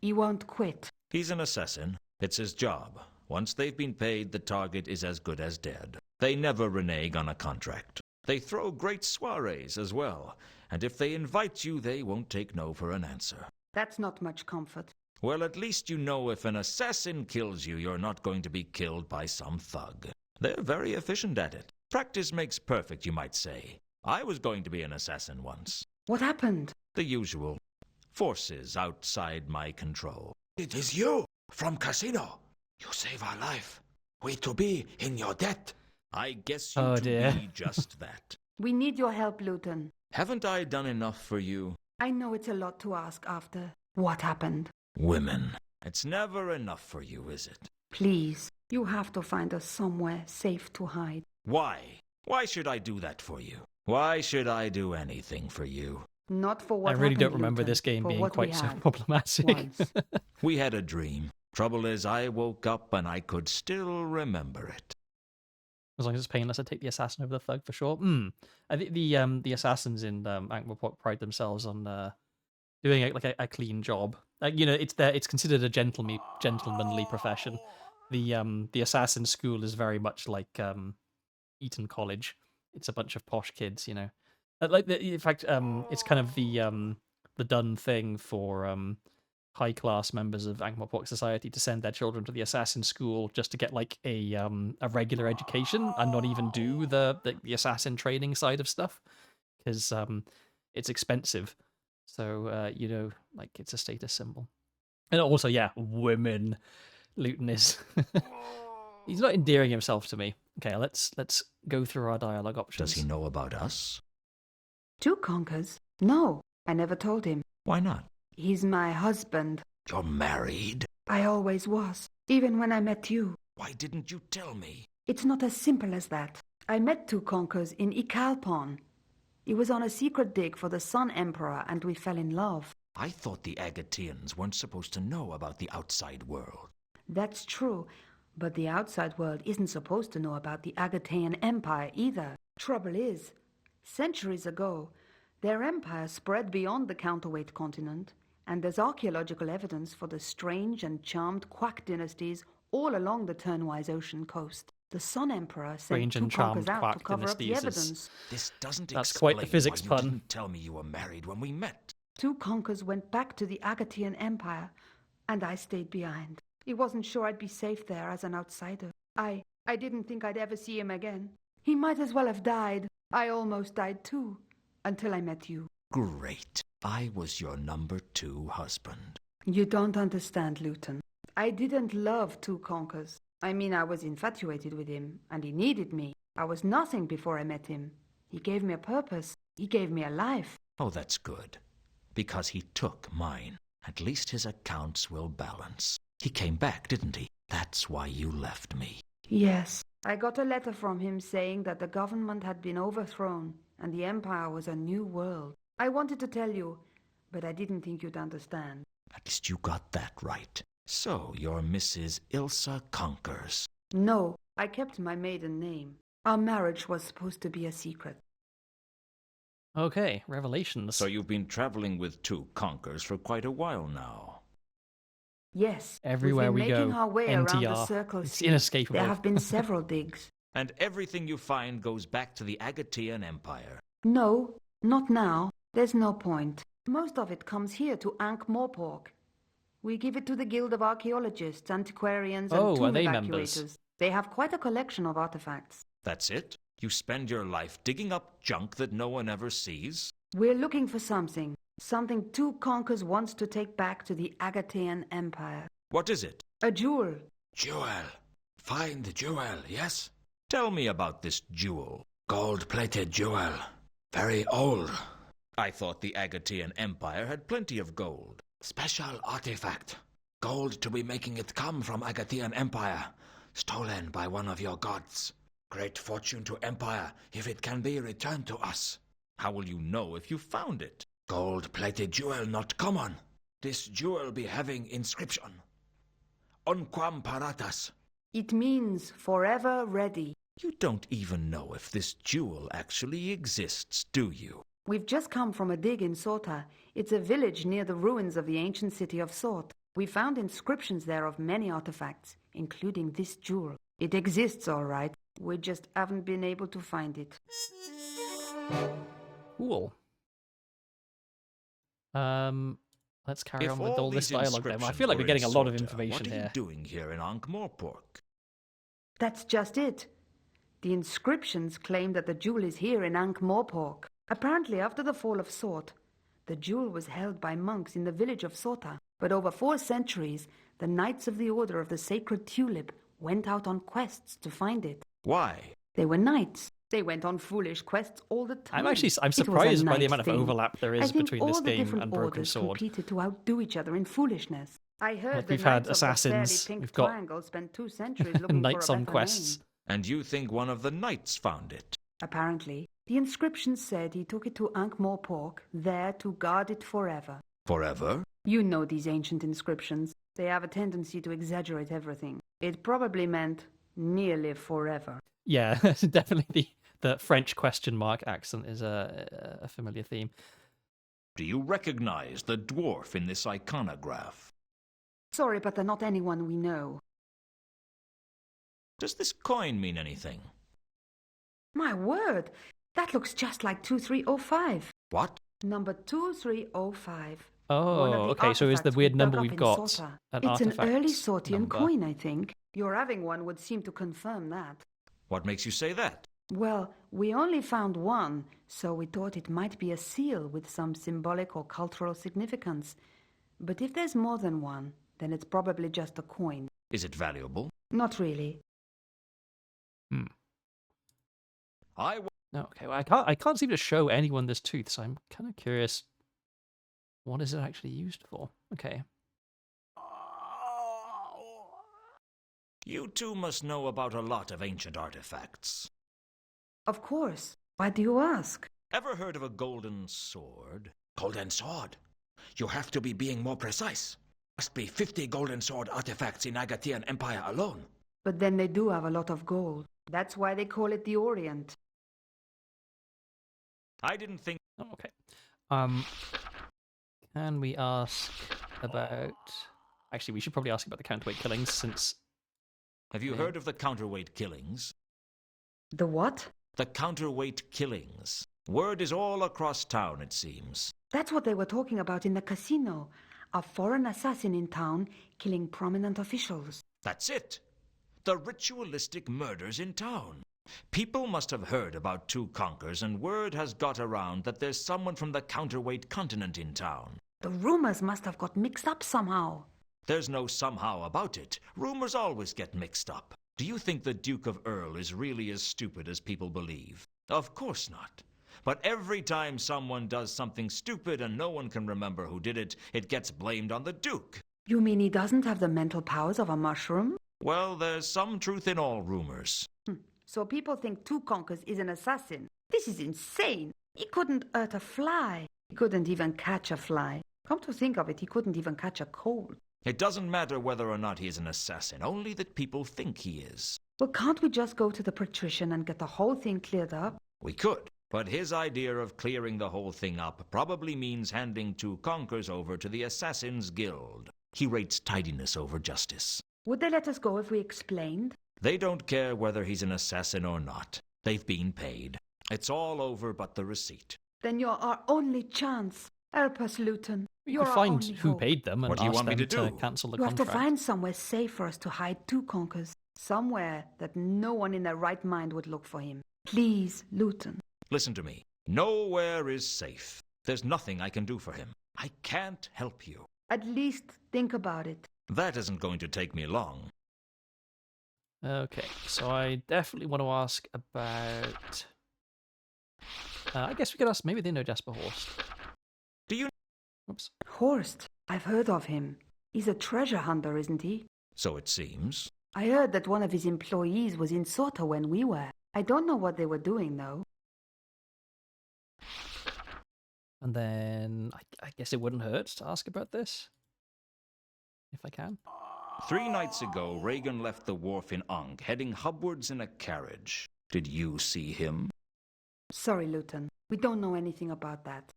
He won't quit. He's an assassin. It's his job. Once they've been paid, the target is as good as dead. They never renege on a contract. They throw great soirees as well. And if they invite you, they won't take no for an answer. That's not much comfort. Well, at least you know if an assassin kills you, you're not going to be killed by some thug. They're very efficient at it. Practice makes perfect, you might say. I was going to be an assassin once. What happened? The usual. Forces outside my control. It is you, from Casino. You save our life. We to be in your debt. I guess you Oh, to dear. be just that. We need your help, Luton. Haven't I done enough for you? I know it's a lot to ask after what happened. Women. It's never enough for you, is it? Please, you have to find us somewhere safe to hide. Why? Why should I do that for you? Why should I do anything for you? Not for what I really don't happened, remember Luton, this game for being what we quite so had problematic. once. We had a dream. Trouble is, I woke up and I could still remember it. As long as it's painless, I'd take the assassin over the thug for sure. I think the assassins in Ankh-Morpork pride themselves on doing a clean job. It's considered a gentlemanly profession. The assassin school is very much like Eton College. It's a bunch of posh kids, in fact, it's kind of the done thing for high class members of Ankh-Morpork society to send their children to the assassin school just to get like a regular education and not even do the assassin training side of stuff because it's expensive. So like it's a status symbol. And also, yeah, women. Luton is he's not endearing himself to me. Okay, let's go through our dialogue options. Does he know about us? 2 conkers? No, I never told him. Why not? He's my husband. You're married? I always was, even when I met you. Why didn't you tell me? It's not as simple as that. I met 2 conkers in Ikalpon. He was on a secret dig for the Sun Emperor, and we fell in love. I thought the Agateans weren't supposed to know about the outside world. That's true, but the outside world isn't supposed to know about the Agatean Empire either. Trouble is, centuries ago, their empire spread beyond the counterweight continent, and there's archaeological evidence for the strange and charmed Quack dynasties all along the Turnwise Ocean coast. The Sun Emperor sent Strange 2 and charmed conkers out quack to cover up the dynasties is- evidence. This doesn't That's explain quite the physics why you pun. didn't tell me you were married when we met. 2 conkers went back to the Agatean Empire, and I stayed behind. He wasn't sure I'd be safe there as an outsider. I didn't think I'd ever see him again. He might as well have died. I almost died too, until I met you. Great. I was your number 2 husband. You don't understand, Luton. I didn't love 2 conkers. I mean, I was infatuated with him, and he needed me. I was nothing before I met him. He gave me a purpose. He gave me a life. Oh, that's good. Because he took mine. At least his accounts will balance. He came back, didn't he? That's why you left me. Yes. I got a letter from him saying that the government had been overthrown, and the Empire was a new world. I wanted to tell you, but I didn't think you'd understand. At least you got that right. So, you're Mrs. Ilsa Conkers. No, I kept my maiden name. Our marriage was supposed to be a secret. Okay, revelations. So you've been traveling with 2 conkers for quite a while now. Yes, Everywhere we've we been making go, our way around the NTR. Circle It's Sea. inescapable. There have been several digs. And everything you find goes back to the Agatean Empire. No, not now. There's no point. Most of it comes here to Ankh-Morpork. We give it to the Guild of Archaeologists, Antiquarians, and Oh, Tomb are they Evacuators. members? They have quite a collection of artifacts. That's it? You spend your life digging up junk that no one ever sees? We're looking for something. Something 2 conkers wants to take back to the Agatean Empire. What is it? A jewel. Jewel. Find the jewel, yes? Tell me about this jewel. Gold-plated jewel. Very old. I thought the Agatean Empire had plenty of gold. Special artifact. Gold to be making it come from Agatean Empire. Stolen by one of your gods. Great fortune to Empire if it can be returned to us. How will you know if you found it? Gold-plated jewel not common. This jewel be having inscription. Unquam paratas. It means forever ready. You don't even know if this jewel actually exists, do you? We've just come from a dig in Sorta. It's a village near the ruins of the ancient city of Sort. We found inscriptions there of many artifacts, including this jewel. It exists, all right. We just haven't been able to find it. Cool. Let's carry If on with all this these dialogue then. I inscriptions feel like were we're getting a in lot of Sorta, information what are here. you doing here in Ankh-Morpork? That's just it. The inscriptions claim that the jewel is here in Ankh-Morpork. Apparently, after the fall of Sort, the jewel was held by monks in the village of Sorta. But over 4 centuries, the Knights of the Order of the Sacred Tulip went out on quests to find it. Why? They were knights. They went on foolish quests all the time. I'm It was a surprised by the knight amount of thing. overlap there I is think between all this the game different and Broken orders Sword. competed to outdo each other in foolishness. I heard Like, the we've had Knights of the Fairly assassins, Pink we've got Triangle spent 2 centuries looking Knights for a on better quests. name. And you think one of the knights found it? Apparently, the inscription said he took it to Ankh-Morpork, there to guard it forever. Forever? You know these ancient inscriptions. They have a tendency to exaggerate everything. It probably meant nearly forever. Yeah, definitely the French question mark accent is a familiar theme. Do you recognize the dwarf in this iconograph? Sorry, but they're not anyone we know. Does this coin mean anything? My word! That looks just like 2305. What? Number 2305. Oh, One of the okay, so is the artifacts weird we number dug we've up in got Sorta. an It's an artifact early Sortian number? coin, I think. Your having one would seem to confirm that. What makes you say that? Well, we only found one, so we thought it might be a seal with some symbolic or cultural significance. But if there's more than one, then it's probably just a coin. Is it valuable? Not really. No, okay, well, I can't seem to show anyone this tooth, so I'm kind of curious. What is it actually used for? Okay. You two must know about a lot of ancient artifacts. Of course. Why do you ask? Ever heard of a golden sword? Golden sword? You have to be being more precise. Must be 50 golden sword artifacts in Agatean Empire alone. But then they do have a lot of gold. That's why they call it the Orient. I didn't think... Oh, okay. Can we ask about... Actually, we should probably ask about the counterweight killings, since Have you heard of the counterweight killings? The what? The counterweight killings. Word is all across town, it seems. That's what they were talking about in the casino. A foreign assassin in town killing prominent officials. That's it. The ritualistic murders in town. People must have heard about two conkers, and word has got around that there's someone from the counterweight continent in town. The rumors must have got mixed up somehow. There's no somehow about it. Rumors always get mixed up. Do you think the Duke of Earl is really as stupid as people believe? Of course not. But every time someone does something stupid and no one can remember who did it, it gets blamed on the Duke. You mean he doesn't have the mental powers of a mushroom? Well, there's some truth in all rumors. So people think Two Conkers is an assassin. This is insane. He couldn't hurt a fly. He couldn't even catch a fly. Come to think of it, he couldn't even catch a cold. It doesn't matter whether or not he is an assassin, only that people think he is. Well, can't we just go to the patrician and get the whole thing cleared up? We could, but his idea of clearing the whole thing up probably means handing Two Conkers over to the Assassin's Guild. He rates tidiness over justice. Would they let us go if we explained? They don't care whether he's an assassin or not. They've been paid. It's all over but the receipt. Then you're our only chance. Help us, Luton. You could find who paid them and What do you ask want me them to to do? cancel the You have to contract. find somewhere safe for us to hide Two Conkers. Somewhere that no one in their right mind would look for him. Please, Luton. Listen to me. Nowhere is safe. There's nothing I can do for him. I can't help you. At least think about it. That isn't going to take me long. Okay, so I definitely want to ask about... I guess we could ask, maybe they know Jasper Horst. Do you... Oops. Horst, I've heard of him. He's a treasure hunter, isn't he? So it seems. I heard that one of his employees was in Sota when we were. I don't know what they were doing, though. And then I guess it wouldn't hurt to ask about this, if I can. 3 nights ago, Reagan left the wharf in Ankh, heading hubwards in a carriage. Did you see him? Sorry, Luton. We don't know anything about that.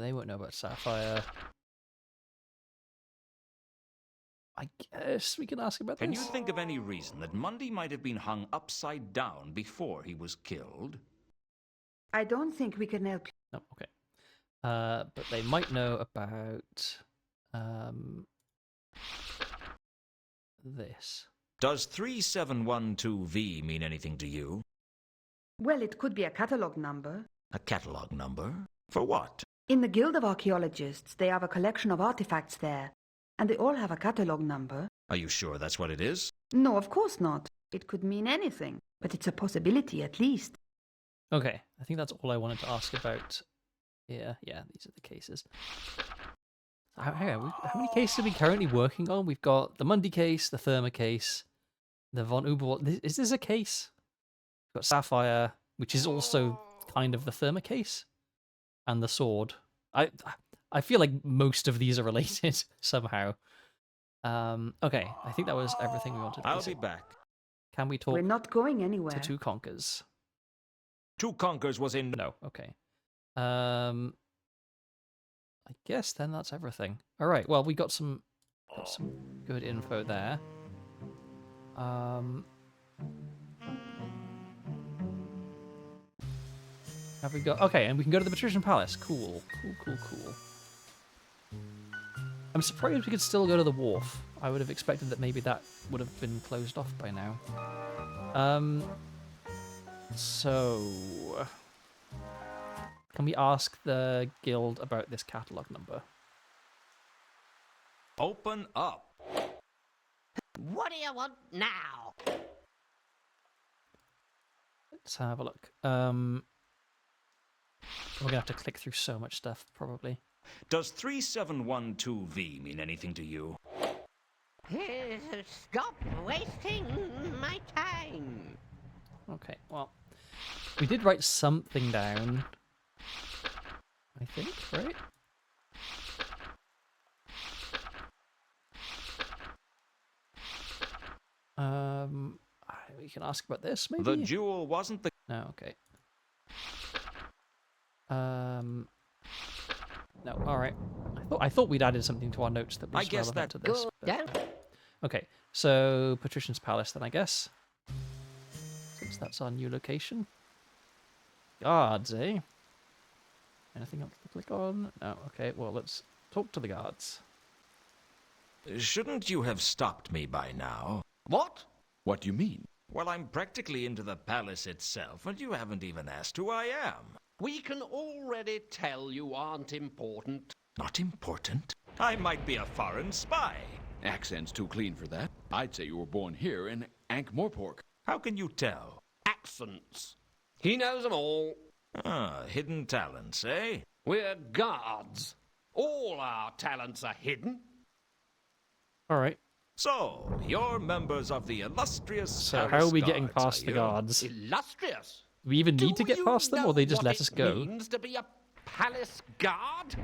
They won't know about Sapphire. I guess we can ask about Can this. you think of any reason that Mundy might have been hung upside down before he was killed? I don't think we can help you. No, okay. But they might know about this. Does 3712V mean anything to you? Well, it could be a catalogue number. A catalogue number? For what? In the Guild of Archaeologists, they have a collection of artifacts there, and they all have a catalogue number. Are you sure that's what it is? No, of course not. It could mean anything, but it's a possibility at least. Okay, I think that's all I wanted to ask about. Yeah, these are the cases. Hang on, how many cases are we currently working on? We've got the Mundy case, the Therma case, the Von Uberwald. Is this a case? We've got Sapphire, which is also kind of the Therma case, and the sword. I feel like most of these are related somehow. Okay, I think that was everything we wanted to I'll say. be back. Can we talk We're not going anywhere. to Two Conkers? Two Conkers was in... No, okay. I guess then that's everything. All right. Well, we got some good info there. Have we got? Okay, and we can go to the Patrician Palace. Cool. I'm surprised we could still go to the wharf. I would have expected that maybe that would have been closed off by now. So, can we ask the guild about this catalogue number? Open up. What do you want now? Let's have a look. We're gonna have to click through so much stuff, probably. Does 3712V mean anything to you? Stop wasting my time. Okay, well, we did write something down, I think, right? We can ask about this, maybe? The jewel wasn't the... No, okay. No, alright. I I thought we'd added something to our notes that was I guess relevant that- to this. Okay, so Patrician's Palace then, I guess. Since that's our new location. Guards, eh? Anything else to click on? No, okay, well, let's talk to the guards. Shouldn't you have stopped me by now? What? What do you mean? Well, I'm practically into the palace itself, and you haven't even asked who I am. We can already tell you aren't important. Not important? I might be a foreign spy. Accent's too clean for that. I'd say you were born here in Ankh-Morpork. How can you tell? Accents. He knows them all. Ah, hidden talents, eh? We're guards. All our talents are hidden. All right. So, you're members of the illustrious So palace how are we getting guards, past are the you? guards? Illustrious. Do we even need to get you past them, or they just know let what us it go? means to be a palace guard?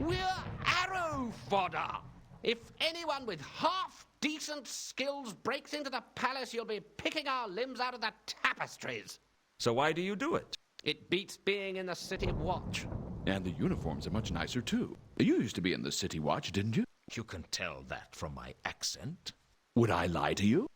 We're arrow fodder. If anyone with half-decent skills breaks into the palace, you'll be picking our limbs out of the tapestries. So why do you do it? It beats being in the City Watch. And the uniforms are much nicer, too. You used to be in the City Watch, didn't you? You can tell that from my accent. Would I lie to you?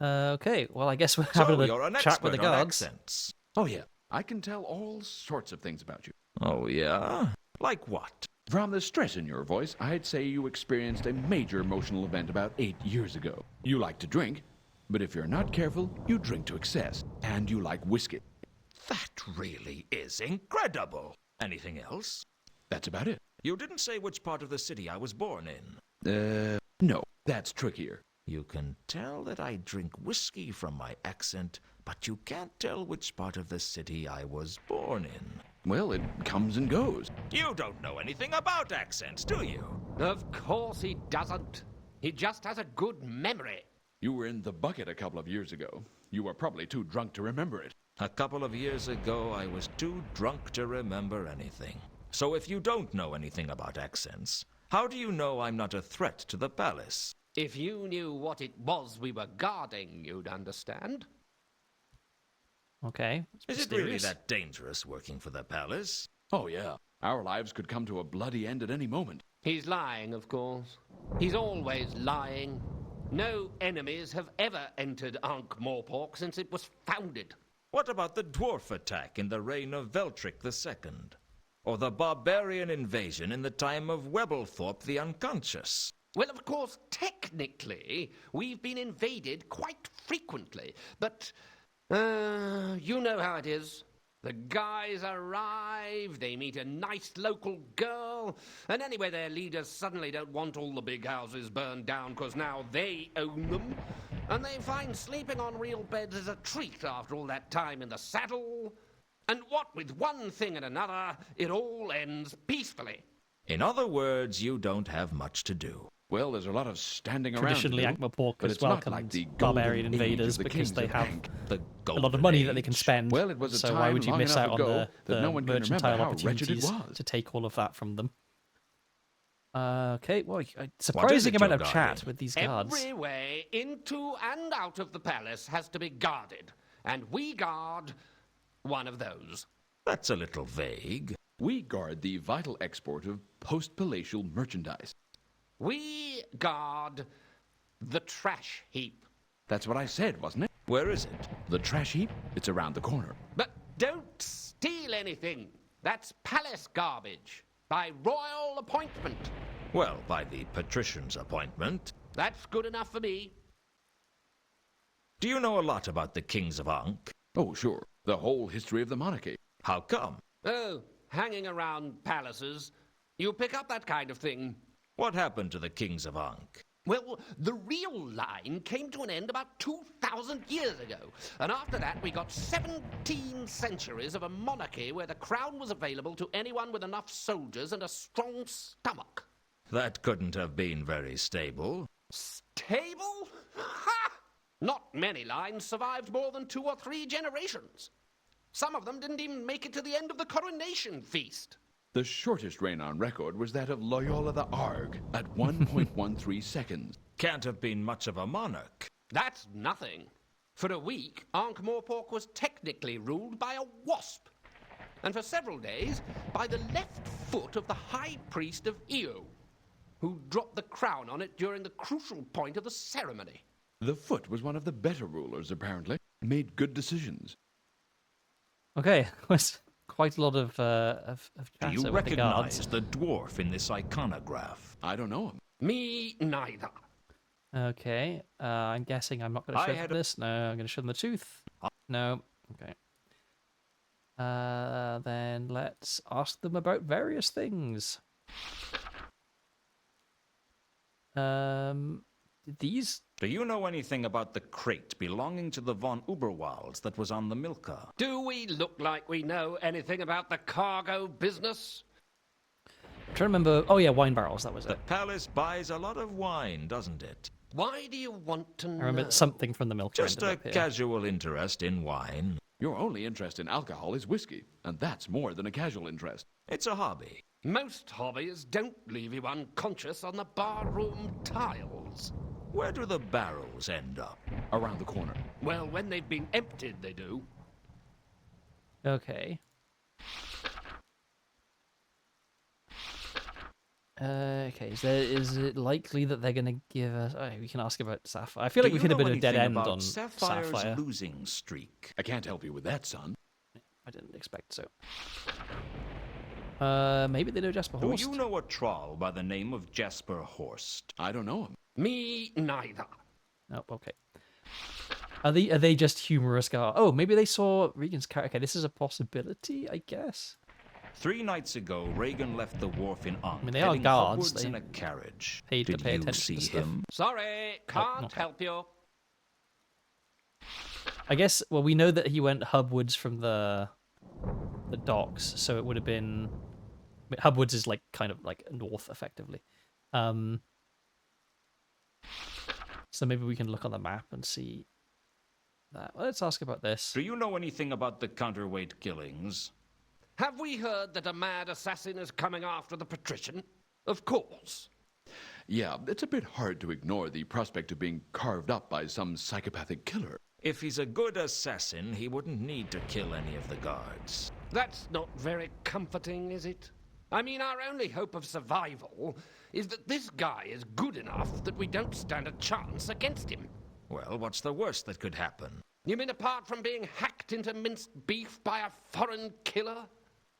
Okay, well, I guess we're So having you're a an chat with the expert on guards. accents. Oh, yeah. I can tell all sorts of things about you. Oh, yeah? Like what? From the stress in your voice, I'd say you experienced a major emotional event about 8 years ago. You like to drink, but if you're not careful, you drink to excess. And you like whiskey. That really is incredible. Anything else? That's about it. You didn't say which part of the city I was born in. No. That's trickier. You can tell that I drink whiskey from my accent, but you can't tell which part of the city I was born in. Well, it comes and goes. You don't know anything about accents, do you? Of course he doesn't. He just has a good memory. You were in the bucket a couple of years ago. You were probably too drunk to remember it. A couple of years ago, I was too drunk to remember anything. So if you don't know anything about accents, how do you know I'm not a threat to the palace? If you knew what it was we were guarding, you'd understand. Okay. Is it really that dangerous working for the palace? Oh, yeah. Our lives could come to a bloody end at any moment. He's lying, of course. He's always lying. No enemies have ever entered Ankh-Morpork since it was founded. What about the dwarf attack in the reign of Veltric II? Or the barbarian invasion in the time of Webblethorpe the Unconscious? Well, of course, technically, we've been invaded quite frequently, but, you know how it is. The guys arrive, they meet a nice local girl, and anyway, their leaders suddenly don't want all the big houses burned down because now they own them, and they find sleeping on real beds is a treat after all that time in the saddle. And what with one thing and another, it all ends peacefully. In other words, you don't have much to do. Well, there's a lot of standing around. Traditionally, Ankh-Morpork but has it's not welcomed like the barbarian golden age invaders of the because kings they of have Ankh. The a lot of golden money that they age. can spend. Well, it was a so time why would you long miss enough out on ago the that no one can remember mercantile how wretched it opportunities was. to take all of that from them? Okay, well, What is surprising it amount you're of chat guarding? with these guards. Every way into and out of the palace has to be guarded, and we guard one of those. That's a little vague. We guard the vital export of post-palatial merchandise. We guard the trash heap. That's what I said, wasn't it? Where is it? The trash heap? It's around the corner. But don't steal anything. That's palace garbage. By royal appointment. Well, by the patrician's appointment. That's good enough for me. Do you know a lot about the kings of Ankh? Oh, sure. The whole history of the monarchy. How come? Oh, hanging around palaces. You pick up that kind of thing. What happened to the kings of Ankh? Well, the real line came to an end about 2,000 years ago. And after that, we got 17 centuries of a monarchy where the crown was available to anyone with enough soldiers and a strong stomach. That couldn't have been very stable. Stable? Ha! Not many lines survived more than 2 or 3 generations. Some of them didn't even make it to the end of the coronation feast. The shortest reign on record was that of Loyola the Arg at 1.13 seconds. Can't have been much of a monarch. That's nothing. For a week, Ankh-Morpork was technically ruled by a wasp. and for several days by the left foot of the High Priest of Io, who dropped the crown on it during the crucial point of the ceremony. The foot was one of the better rulers, apparently. Made good decisions. Okay, was quite a lot of Do chatter you with the recognize guards. the dwarf in this iconograph? I don't know him. Me neither. Okay, I'm guessing I'm not going to I show had them a- this. No, I'm going to show them the tooth. No. Okay. Then let's ask them about various things. These. Do you know anything about the crate belonging to the von Uberwalds that was on the Milka? Do we look like we know anything about the cargo business? I'm trying to remember. Oh yeah, wine barrels. That was The it. palace buys a lot of wine, doesn't it? Why do you want to know? I remember something from the milk. Just a casual interest in wine. Your only interest in alcohol is whiskey, and that's more than a casual interest. It's a hobby. Most hobbies don't leave you unconscious on the barroom tiles. Where do the barrels end up? Around the corner. Well, when they've been emptied, they do. Okay. Okay, is it likely that they're going to give us... Oh, we can ask about Sapphire. I feel like we've hit a bit of a dead end on Sapphire's Sapphire. losing streak. I can't help you with that, son. I didn't expect so. Maybe they know Jasper Do Horst. you know a troll by the name of Jasper Horst? I don't know him. Me neither. Oh, okay. Are they just humorous guys? Oh, maybe they saw Regan's character. Okay, this is a possibility, I guess. 3 nights ago, Reagan left the wharf in Ankh, I mean, they are heading guards. upwards They in a carriage. paid to Did pay you attention to see stuff. him? Sorry, can't okay. help you. I guess. Well, we know that he went hubwards from the docks, so it would have been. Hubwards is like kind of like north, effectively. So maybe we can look on the map and see that. Well, let's ask about this. Do you know anything about the counterweight killings? Have we heard that a mad assassin is coming after the patrician? Of course. Yeah, it's a bit hard to ignore the prospect of being carved up by some psychopathic killer. If he's a good assassin, he wouldn't need to kill any of the guards. That's not very comforting, is it? I mean, our only hope of survival is that this guy is good enough that we don't stand a chance against him. Well, what's the worst that could happen? You mean apart from being hacked into minced beef by a foreign killer?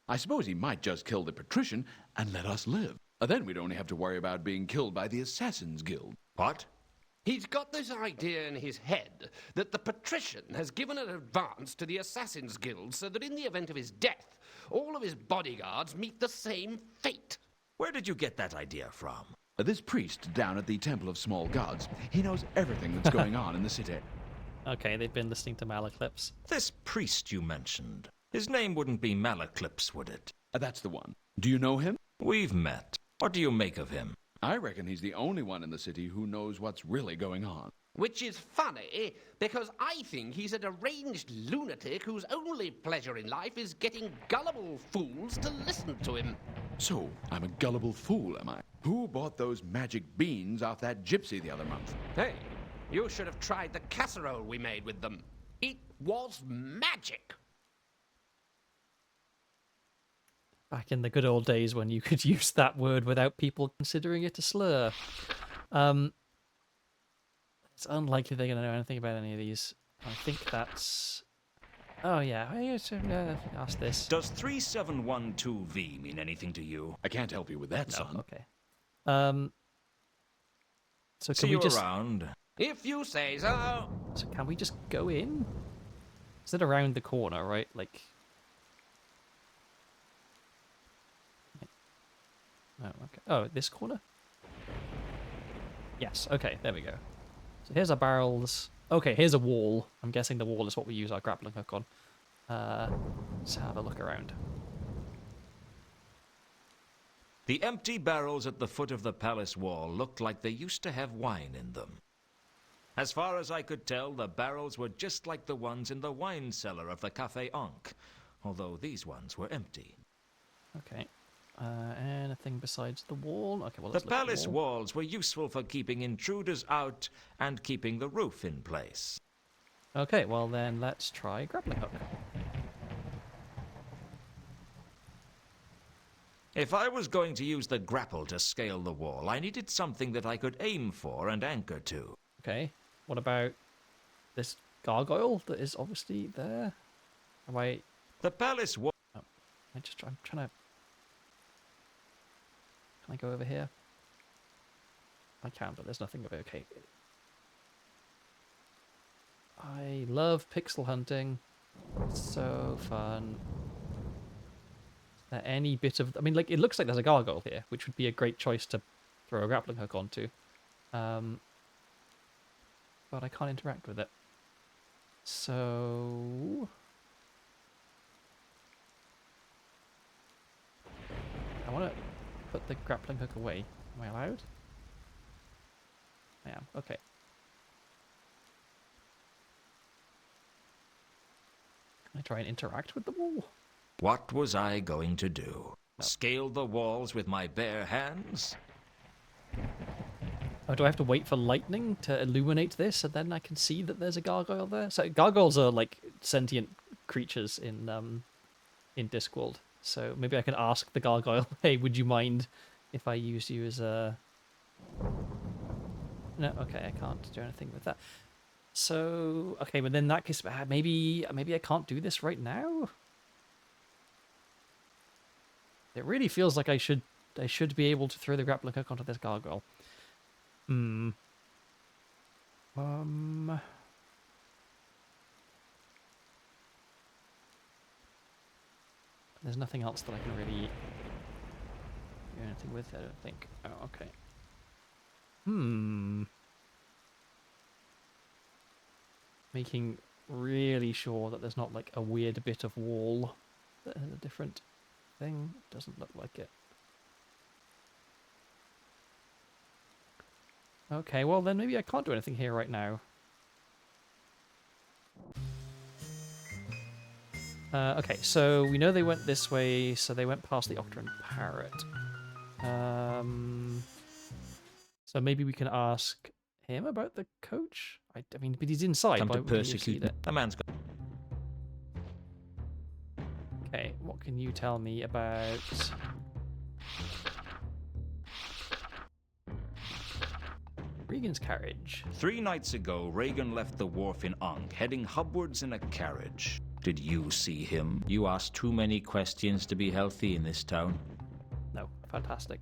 I suppose he might just kill the patrician and let us live. Then we'd only have to worry about being killed by the Assassin's Guild. What? He's got this idea in his head that the patrician has given an advance to the Assassin's Guild so that in the event of his death, all of his bodyguards meet the same fate. Where did you get that idea from? This priest down at the Temple of Small Gods, he knows everything that's going on in the city. Okay, they've been listening to Malaclips. This priest you mentioned. His name wouldn't be Malaclips, would it? That's the one. Do you know him? We've met. What do you make of him? I reckon he's the only one in the city who knows what's really going on. Which is funny, because I think he's a deranged lunatic whose only pleasure in life is getting gullible fools to listen to him. So, I'm a gullible fool, am I? Who bought those magic beans off that gypsy the other month? Hey, you should have tried the casserole we made with them. It was magic. Back in the good old days when you could use that word without people considering it a slur. It's unlikely they're going to know anything about any of these. I think that's... Oh, yeah. Ask this. Does 3712V mean anything to you? I can't help you with that, son. Okay. So See can we you just... around. If you say so. So can we just go in? Is it around the corner, right? Like... Oh, okay. Oh, this corner? Yes, okay, there we go. So here's our barrels. Okay, here's a wall. I'm guessing the wall is what we use our grappling hook on. Let's have a look around. The empty barrels at the foot of the palace wall looked like they used to have wine in them. As far as I could tell, the barrels were just like the ones in the wine cellar of the Café Ankh, although these ones were empty. Okay. Anything besides the wall? Okay, well, The let's look at palace wall. walls were useful for keeping intruders out and keeping the roof in place. Okay, well then let's try grappling hook. If I was going to use the grapple to scale the wall, I needed something that I could aim for and anchor to. Okay. What about this gargoyle that is obviously there? Am I... The palace wall... Oh, I'm trying to... Can I go over here? I can, but there's nothing over... Okay. I love pixel hunting. It's so fun. Is there any bit of... I mean, like, it looks like there's a gargoyle here, which would be a great choice to throw a grappling hook onto. But I can't interact with it. So... I want to put the grappling hook away. Am I allowed? I am. Okay. Can I try and interact with the wall? What was I going to do? Scale the walls with my bare hands? Oh, do I have to wait for lightning to illuminate this, and then I can see that there's a gargoyle there? So gargoyles are like sentient creatures in Discworld. So maybe I can ask the gargoyle, "Hey, would you mind if I use you as a..." No, okay, I can't do anything with that. So okay, but in that case, maybe I can't do this right now. It really feels like I should be able to throw the grappling hook onto this gargoyle. There's nothing else that I can really do anything with, I don't think. Oh, okay. Making really sure that there's not like a weird bit of wall that has a different thing. Doesn't look like it. Okay, well then maybe I can't do anything here right now. Okay, so we know they went this way, so they went past the Octarine Parrot. So maybe we can ask him about the coach? I mean, but he's inside. Come Why to would we have persecute seen it? a man's got... Okay, what can you tell me about... Regan's carriage? 3 nights ago, Regan left the wharf in Ankh, heading hubwards in a carriage. Did you see him? You ask too many questions to be healthy in this town. No, fantastic.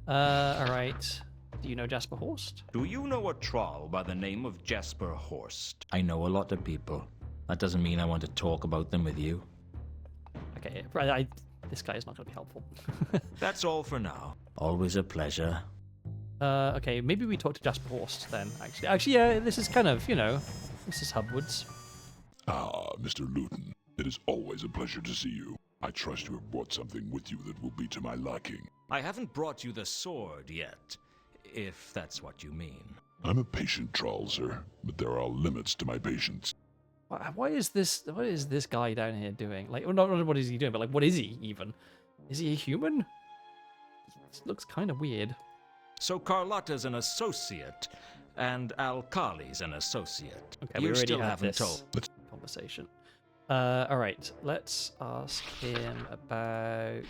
Alright. Do you know Jasper Horst? Do you know a troll by the name of Jasper Horst? I know a lot of people. That doesn't mean I want to talk about them with you. Okay, this guy is not going to be helpful. That's all for now. Always a pleasure. Okay, maybe we talk to Jasper Horst then, actually. Actually, yeah, this is kind of, this is Hubwards. Ah, Mr. Luton, it is always a pleasure to see you. I trust you have brought something with you that will be to my liking. I haven't brought you the sword yet, if that's what you mean. I'm a patient troll, sir, but there are limits to my patience. What is this guy down here doing? Like, well, not what is he doing, but like, what is he even? Is he a human? This looks kind of weird. So Carlotta's an associate, and Alkali's an associate. Okay, you we already still had haven't this told. conversation. Alright, let's ask him about...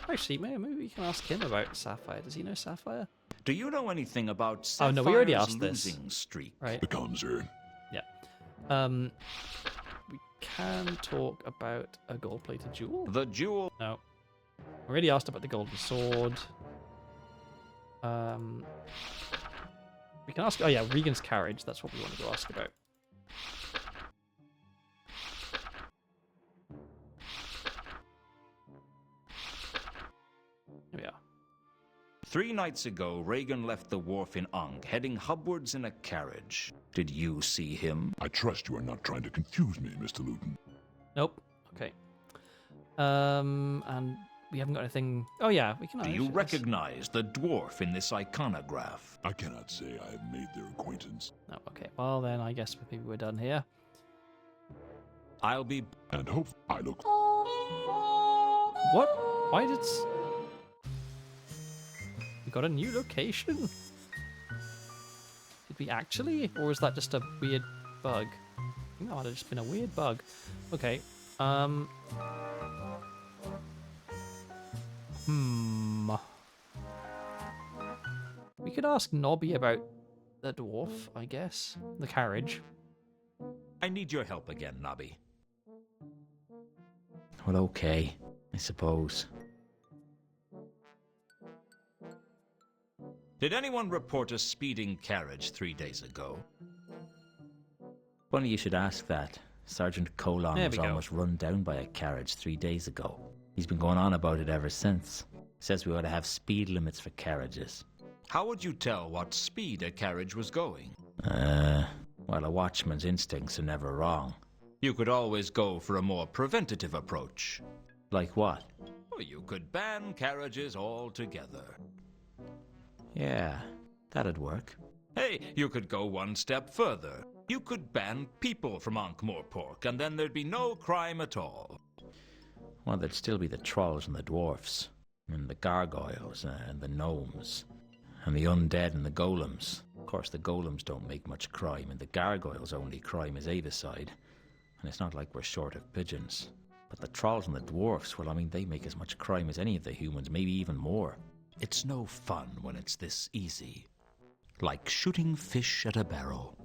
Actually, maybe we can ask him about Sapphire. Does he know Sapphire? Do you know anything about Oh, no, we already Sapphire's asked this. losing streak? Right. The comms, sir. Yeah. We can talk about a gold-plated jewel. The jewel... No. Already asked about the golden sword. We can ask... Oh, yeah, Regan's carriage. That's what we want to go ask about. Here we are. 3 nights ago, Regan left the wharf in Ankh, heading hubwards in a carriage. Did you see him? I trust you are not trying to confuse me, Mr. Luton. Nope. Okay. And we haven't got anything... Oh, yeah, we can... Do you recognize the dwarf in this iconograph? I cannot say I have made their acquaintance. No, okay. Well, then I guess maybe we're done here. I'll be... And hope I look... What? Why did... We got a new location? Did we actually? Or was that just a weird bug? I think that might have just been a weird bug. Okay. We could ask Nobby about the dwarf, I guess. The carriage. I need your help again, Nobby. Well, okay, I suppose. Did anyone report a speeding carriage 3 days ago? Funny you should ask that. Sergeant Colon There was we go. almost run down by a carriage 3 days ago. He's been going on about it ever since. Says we ought to have speed limits for carriages. How would you tell what speed a carriage was going? Well, a watchman's instincts are never wrong. You could always go for a more preventative approach. Like what? Or you could ban carriages altogether. Yeah, that'd work. Hey, you could go one step further. You could ban people from Ankh-Morpork, and then there'd be no crime at all. Well, there'd still be the trolls and the dwarfs, and the gargoyles, and the gnomes, and the undead and the golems. Of course, the golems don't make much crime, and the gargoyles' only crime is Avicide. And it's not like we're short of pigeons. But the trolls and the dwarfs, well, I mean, they make as much crime as any of the humans, maybe even more. It's no fun when it's this easy. Like shooting fish at a barrel.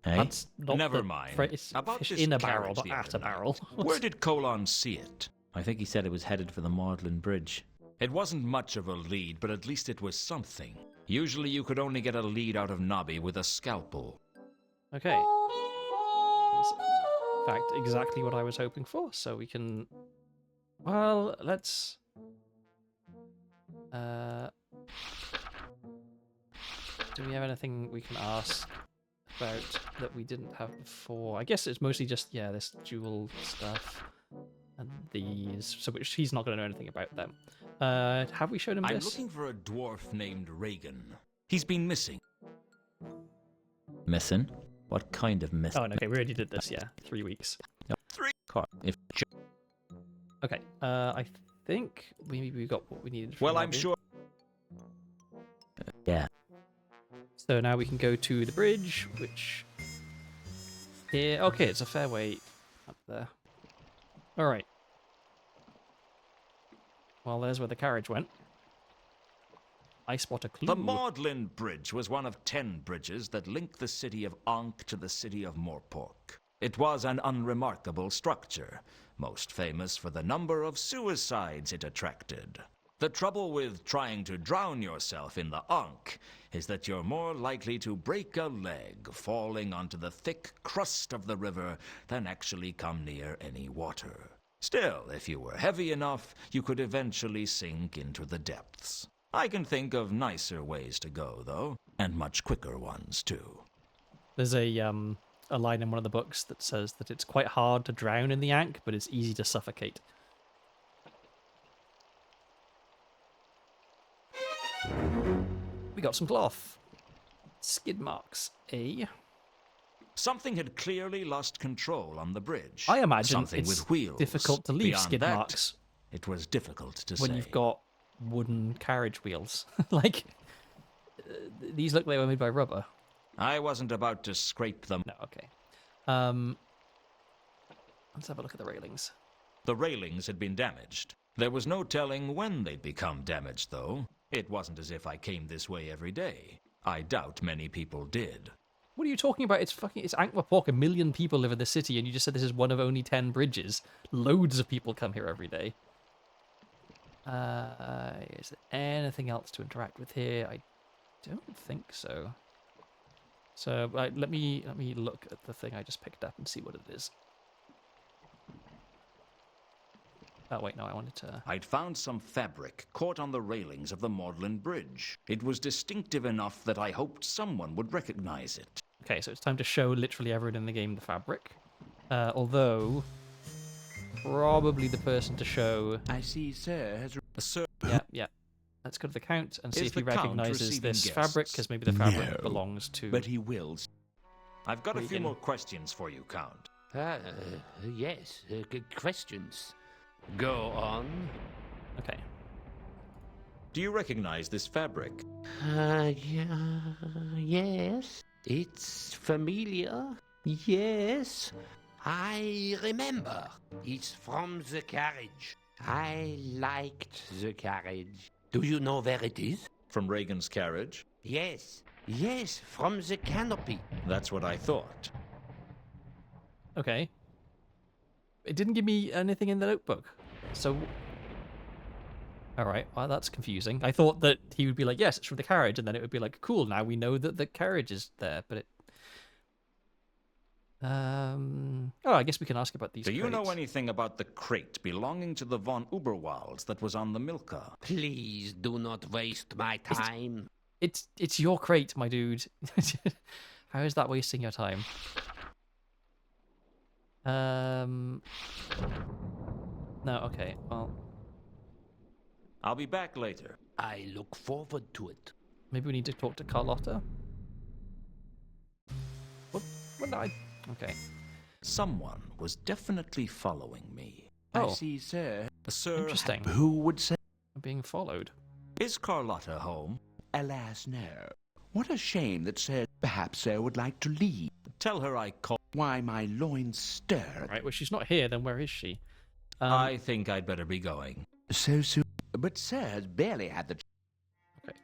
Eh? That's not Never the mind. phrase. About Fish this in a barrel, carriage not the at other a barrel. night. Where did Colon see it? I think he said it was headed for the Magdalen Bridge. It wasn't much of a lead, but at least it was something. Usually you could only get a lead out of Nobby with a scalpel. Okay. That's, in fact, exactly what I was hoping for. So we can... Well, let's... Do we have anything we can ask about that we didn't have before? I guess it's mostly just, yeah, this jewel stuff and these, so which he's not going to know anything about them. Have we shown him I'm this? looking for a dwarf named Reagan. He's been missing. Missing? What kind of missing? Oh, no, okay, we already did this, yeah. 3 weeks. If Okay, I think we got what we needed. from Well, I'm Nobby. sure. yeah. So now we can go to the bridge, which... Here, okay, it's a fair way up there. Alright. Well, there's where the carriage went. I spot a clue. The Magdalen Bridge was one of 10 bridges that linked the city of Ankh to the city of Morpork. It was an unremarkable structure, most famous for the number of suicides it attracted. The trouble with trying to drown yourself in the Ankh is that you're more likely to break a leg falling onto the thick crust of the river than actually come near any water. Still, if you were heavy enough, you could eventually sink into the depths. I can think of nicer ways to go, though, and much quicker ones, too. There's a line in one of the books that says that it's quite hard to drown in the Ankh, but it's easy to suffocate. We got some cloth. Skid marks, eh? Something had clearly lost control on the bridge. I imagine Something it's with wheels. difficult to leave Beyond skid that, marks it was difficult to when say. you've got wooden carriage wheels. Like, these look like they were made by rubber. I wasn't about to scrape them. No, okay. Let's have a look at the railings. The railings had been damaged. There was no telling when they'd become damaged, though. It wasn't as if I came this way every day. I doubt many people did. What are you talking about? It's Ankh-Morpork. 1 million people live in the city, and you just said this is one of only 10 bridges. Loads of people come here every day. Is there anything else to interact with here? I don't think so. So let me look at the thing I just picked up and see what it is. Oh wait, no, I wanted to... I'd found some fabric caught on the railings of the Magdalen Bridge. It was distinctive enough that I hoped someone would recognize it. Okay, so it's time to show literally everyone in the game the fabric. Although, probably the person to show... I see, sir, has... Sir, Yeah. Let's go to the Count and see Is if he the Count recognizes receiving this guests? fabric, because maybe the fabric No, belongs to... But he will. I've got a few Regan. more questions for you, Count. Yes, good questions. Go on. Okay. Do you recognize this fabric? Yes. It's familiar. Yes. I remember. It's from the carriage. I liked the carriage. Do you know where it is? From Reagan's carriage? Yes. Yes, from the canopy. That's what I thought. Okay. It didn't give me anything in the notebook. So... Alright, well, that's confusing. I thought that he would be like, yes, it's from the carriage, and then it would be like, cool, now we know that the carriage is there, but it... Oh, I guess we can ask about these Do you know crates. anything about the crate belonging to the von Uberwalds that was on the Milka? Please do not waste my time. It's your crate, my dude. How is that wasting your time? No, okay, well... I'll be back later. I look forward to it. Maybe we need to talk to Carlotta? What did I... Okay. Someone was definitely following me. Oh. I see, sir. Sir, Interesting. Who would say? I'm being followed. is Carlotta home? Alas, no. What a shame that Sir perhaps Sir would like to leave. Tell her I called. Why, my loins stir. Right, well, she's not here, then where is she? I think I'd better be going. So soon. But Sir has barely had the... Okay.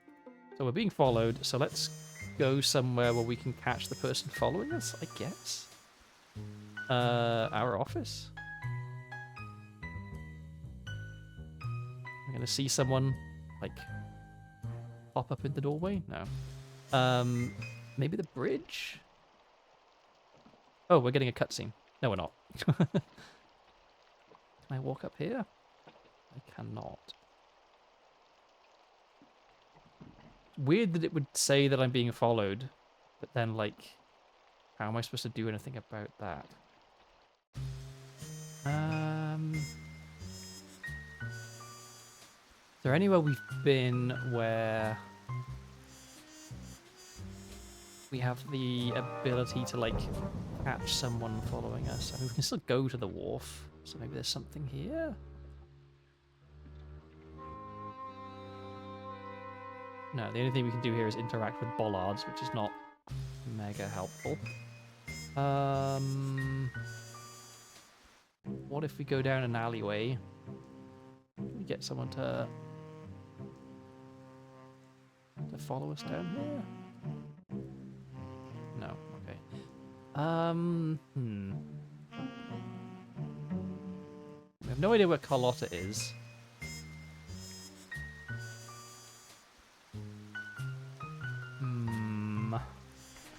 So we're being followed, so let's go somewhere where we can catch the person following us, I guess. Our office? I'm gonna see someone, like, pop up in the doorway? No. Maybe the bridge? Oh, we're getting a cutscene. No, we're not. Can I walk up here? I cannot. Weird that it would say that I'm being followed, but then, like, how am I supposed to do anything about that? Is there anywhere we've been where we have the ability to, like, catch someone following us? I mean, we can still go to the wharf, so maybe there's something here? No, the only thing we can do here is interact with bollards, which is not mega helpful. What if we go down an alleyway? We get someone to follow us down here? No, okay. We have no idea where Carlotta is.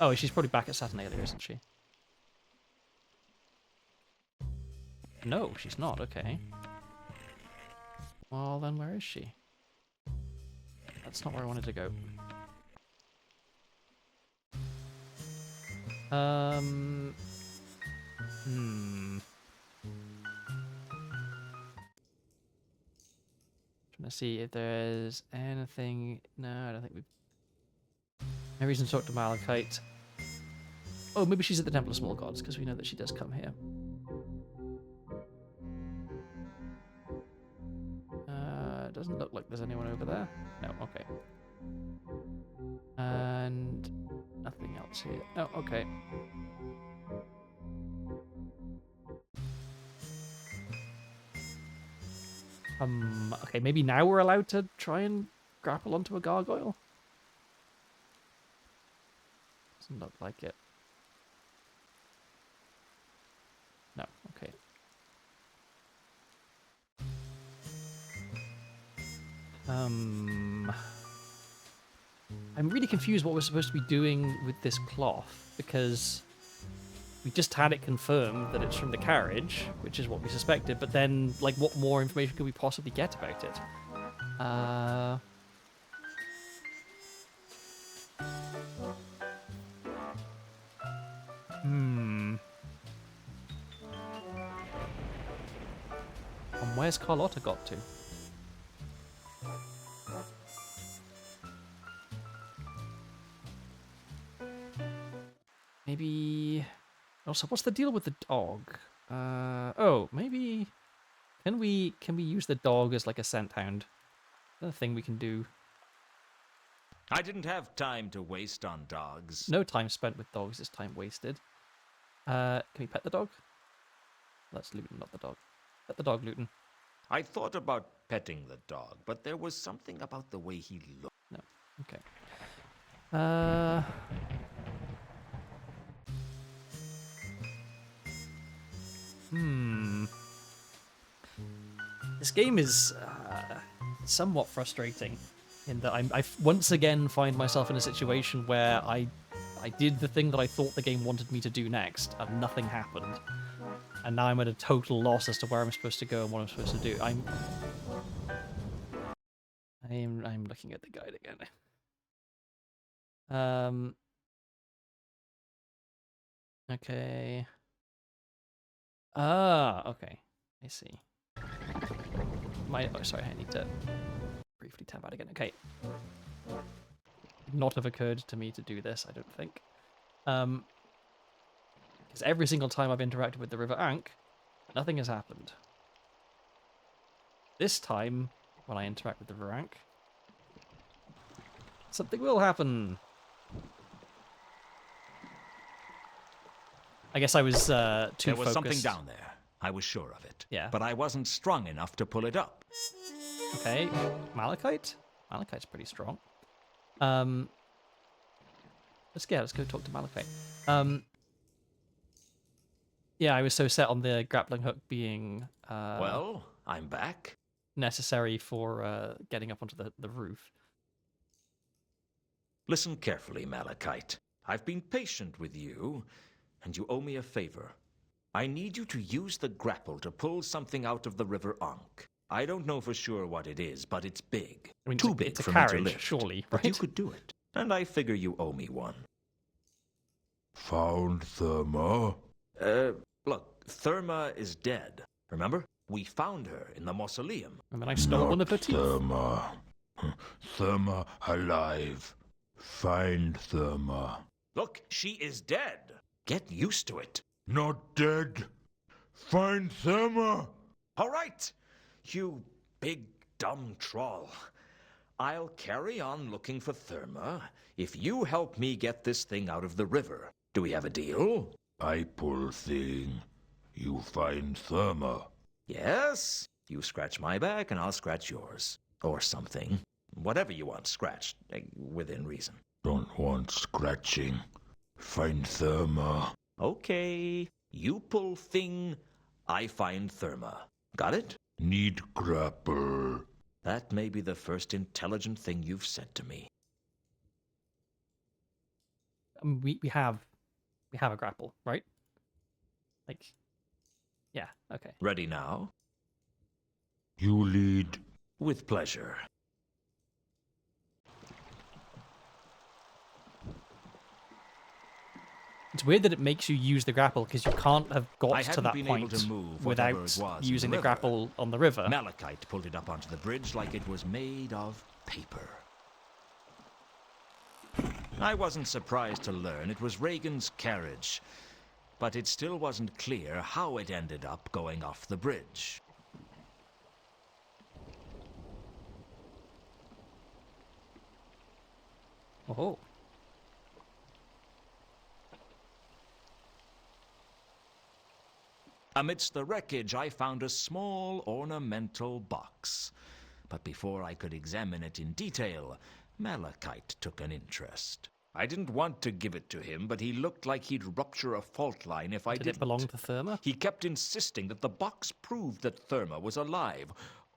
Oh, she's probably back at Saturnalia, isn't she? No, she's not. Okay. Well, then where is she? That's not where I wanted to go. Trying to see if there's anything... No, I don't think we've... No reason to talk to Malachite. Oh, maybe she's at the Temple of Small Gods, because we know that she does come here. It doesn't look like there's anyone over there. No, okay. And nothing else here. Oh, okay. Okay, maybe now we're allowed to try and grapple onto a gargoyle? Doesn't look like it. No, okay. I'm really confused what we're supposed to be doing with this cloth, because we just had it confirmed that it's from the carriage, which is what we suspected, but then, like, what more information could we possibly get about it? And where's Carlotta got to? Maybe... Also, what's the deal with the dog? Oh, maybe... Can we use the dog as, like, a scent hound? Another thing we can do. I didn't have time to waste on dogs. No time spent with dogs is time wasted. Can we pet the dog? That's Luton, not the dog. Pet the dog, Luton. I thought about petting the dog, but there was something about the way he looked. No. Okay. This game is somewhat frustrating in that I once again find myself in a situation where I did the thing that I thought the game wanted me to do next, and nothing happened. And now I'm at a total loss as to where I'm supposed to go and what I'm supposed to do. I'm looking at the guide again. Okay. Okay. I see. Sorry, I need to briefly tab out again. Okay. Would not have occurred to me to do this, I don't think. Because every single time I've interacted with the River Ankh, nothing has happened. This time, when I interact with the River Ankh, something will happen. I guess I was too focused. There was something down there. I was sure of it. Yeah. But I wasn't strong enough to pull it up. Okay. Malachite? Malachite's pretty strong. Let's go talk to Malachite. Yeah, I was so set on the grappling hook being Well, I'm back. necessary for getting up onto the roof. Listen carefully, Malachite. I've been patient with you, and you owe me a favor. I need you to use the grapple to pull something out of the River Ankh. I don't know for sure what it is, but it's big. I mean, Too big it's a for carriage, me to lift. surely, But you right? could do it, and I figure you owe me one. Found Therma? Look, Therma is dead. Remember? We found her in the mausoleum. And then I stole one of her teeth. Therma. Therma alive. Find Therma. Look, she is dead. Get used to it. Not dead. Find Therma. All right, you big dumb troll. I'll carry on looking for Therma if you help me get this thing out of the river. Do we have a deal? I pull thing. You find Therma. Yes. You scratch my back and I'll scratch yours. Or something. Whatever you want scratched, within reason. Don't want scratching. Find Therma. Okay. You pull thing, I find Therma. Got it? Need grapple. That may be the first intelligent thing you've said to me. We have a grapple, right? Like, yeah, okay. Ready now? You lead. With pleasure. It's weird that it makes you use the grapple because you can't have I got to hadn't that been point able to move without whatever it was using in the the river. grapple on the river. Malachite pulled it up onto the bridge like it was made of paper. I wasn't surprised to learn it was Reagan's carriage, but it still wasn't clear how it ended up going off the bridge. Oh. Amidst the wreckage, I found a small ornamental box. But before I could examine it in detail, Malachite took an interest. I didn't want to give it to him, but he looked like he'd rupture a fault line if I Did didn't. it belong to Therma? He kept insisting that the box proved that Therma was alive,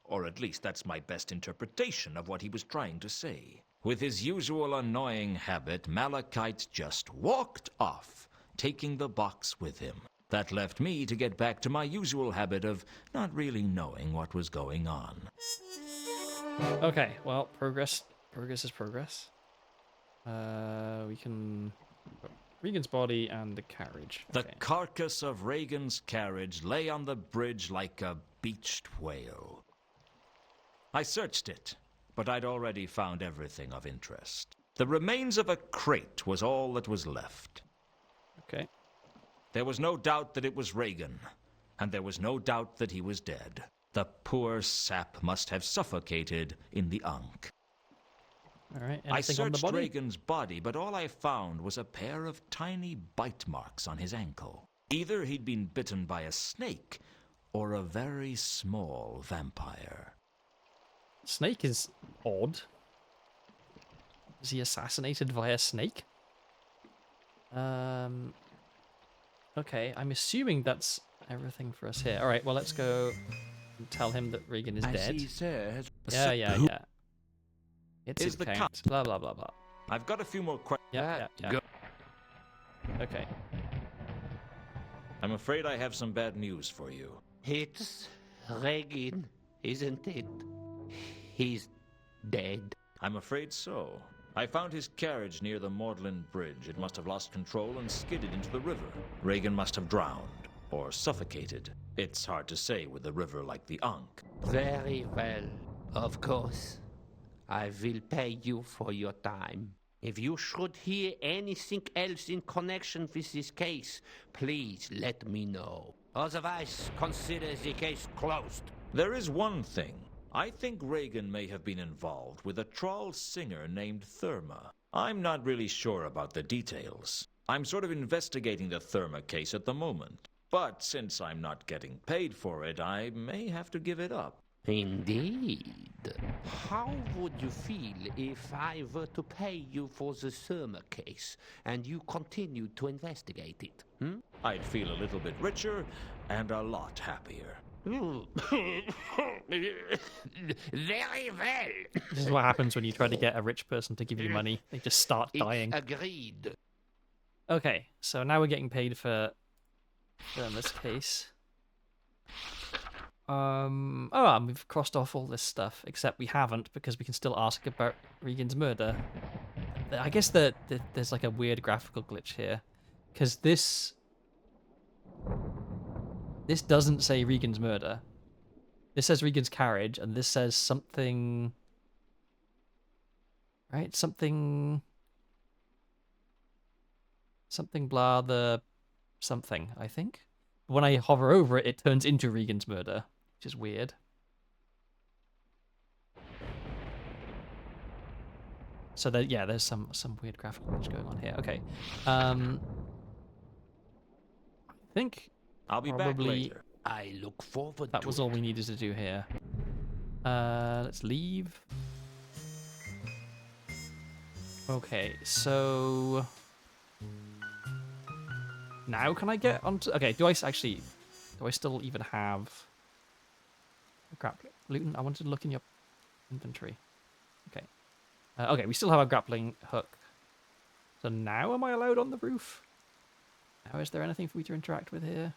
or at least that's my best interpretation of what he was trying to say. With his usual annoying habit, Malachite just walked off, taking the box with him. That left me to get back to my usual habit of not really knowing what was going on. Okay, well, progress is progress. We can... Regan's body and the carriage. The Okay. carcass of Reagan's carriage lay on the bridge like a beached whale. I searched it, but I'd already found everything of interest. The remains of a crate was all that was left. Okay. There was no doubt that it was Reagan, and there was no doubt that he was dead. The poor sap must have suffocated in the Ankh. All right. I Anything on the searched body? Reagan's body, but all I found was a pair of tiny bite marks on his ankle. Either he'd been bitten by a snake, or a very small vampire? Snake is odd. Was he assassinated via snake? Okay, I'm assuming that's everything for us here. All right, well, let's go and tell him that Regan is dead. Yeah. It's Is a the count. Blah, blah, blah, blah. I've got a few more questions. Yeah. Okay. I'm afraid I have some bad news for you. It's Regan, isn't it? He's dead. I'm afraid so. I found his carriage near the Magdalen Bridge. It must have lost control and skidded into the river. Regan must have drowned or suffocated. It's hard to say with a river like the Ankh. Very well. Of course. I will pay you for your time. If you should hear anything else in connection with this case, please let me know. Otherwise, consider the case closed. There is one thing. I think Regan may have been involved with a troll singer named Therma. I'm not really sure about the details. I'm sort of investigating the Therma case at the moment. But since I'm not getting paid for it, I may have to give it up. Indeed. How would you feel if I were to pay you for the Therma case and you continued to investigate it? I'd feel a little bit richer and a lot happier. Very well. This is what happens when you try to get a rich person to give you money. They just start dying. Agreed. Okay, so now we're getting paid for Therma's case. We've crossed off all this stuff, except we haven't, because we can still ask about Regan's murder. I guess that there's like a weird graphical glitch here, because this doesn't say Regan's murder. This says Regan's carriage, and this says something, right? Something blah the something, I think. When I hover over it, it turns into Regan's murder, which is weird. So there's some weird graphical glitch going on here. Okay. I think I'll be probably back later. I look forward that to was it. all we needed to do here. Let's leave. Okay, so now can I get onto... Okay, do I still even have... Crap, Luton, I wanted to look in your inventory. Okay. Okay, we still have a grappling hook. So now am I allowed on the roof? Now is there anything for me to interact with here?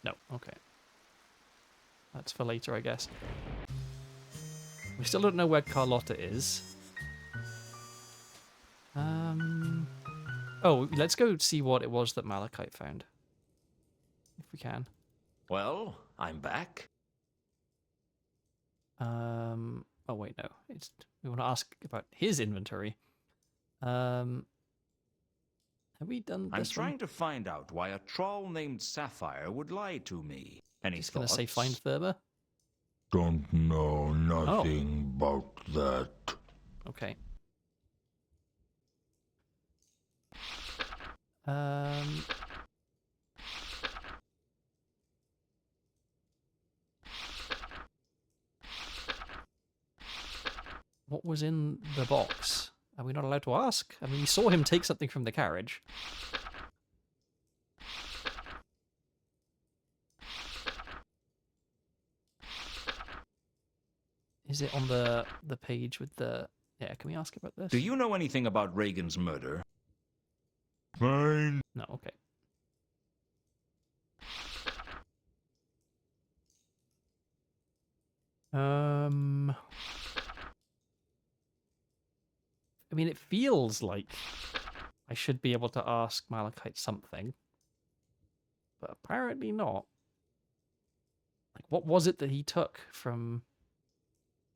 No, okay. That's for later, I guess. We still don't know where Carlotta is. Oh, let's go see what it was that Malachite found. If we can. Well, I'm back. Oh wait, no. We want to ask about his inventory. Have we done this I'm trying one? to find out why a troll named Sapphire would lie to me. Any He's going to thoughts? say find Therma. Don't know nothing about that. Okay. What was in the box? Are we not allowed to ask? I mean, we saw him take something from the carriage. Is it on the page with the... Yeah, can we ask about this? Do you know anything about Regan's murder? Fine. No, okay. I mean, it feels like I should be able to ask Malachite something, but apparently not. Like, what was it that he took from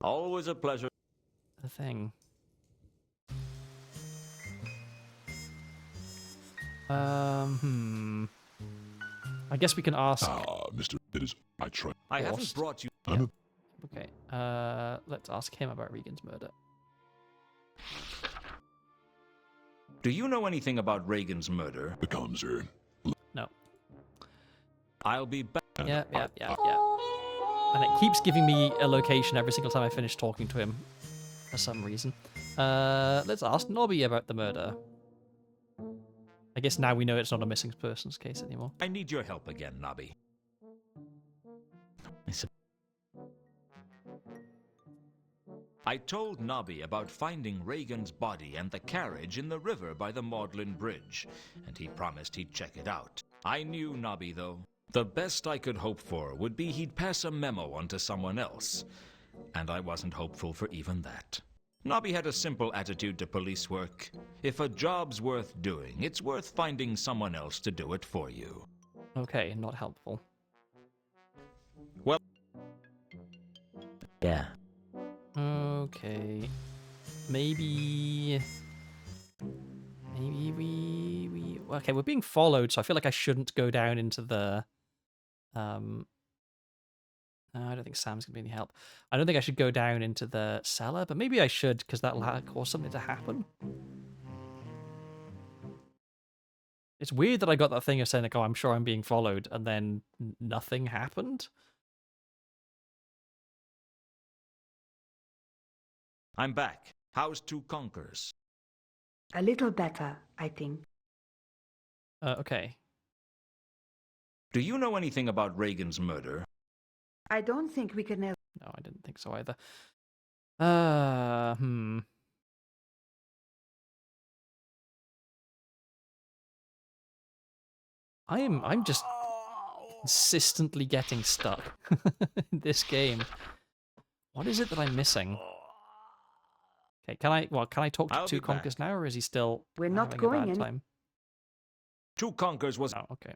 Always a pleasure. the thing? I guess we can ask. Mr. It is. I try. I haven't Lost. brought you... Okay, let's ask him about Regan's murder. Do you know anything about Regan's murder? Become, sir. No. I'll be back. Yeah. And it keeps giving me a location every single time I finish talking to him, for some reason. Let's ask Nobby about the murder. I guess now we know it's not a missing persons case anymore. I need your help again, Nobby. I told Nobby about finding Reagan's body and the carriage in the river by the Magdalen Bridge, and he promised he'd check it out. I knew Nobby, though. The best I could hope for would be he'd pass a memo on to someone else, and I wasn't hopeful for even that. Nobby had a simple attitude to police work. If a job's worth doing, it's worth finding someone else to do it for you. Okay, not helpful. Well... Yeah. Okay. Maybe we... Okay, we're being followed, so I feel like I shouldn't go down into the... No, I don't think Sam's going to be any help. I don't think I should go down into the cellar, but maybe I should, because that'll cause something to happen. It's weird that I got that thing of saying, like, oh, I'm sure I'm being followed, and then nothing happened. I'm back. How's Two Conquers? A little better, I think. Okay. Do you know anything about Reagan's murder? I don't think we can ever... No, I didn't think so either. I'm just consistently getting stuck in this game. What is it that I'm missing? Okay, can I talk to Two Conquers now, or is he still We're not having going a bad any... time? Two Conquers was... Oh, okay.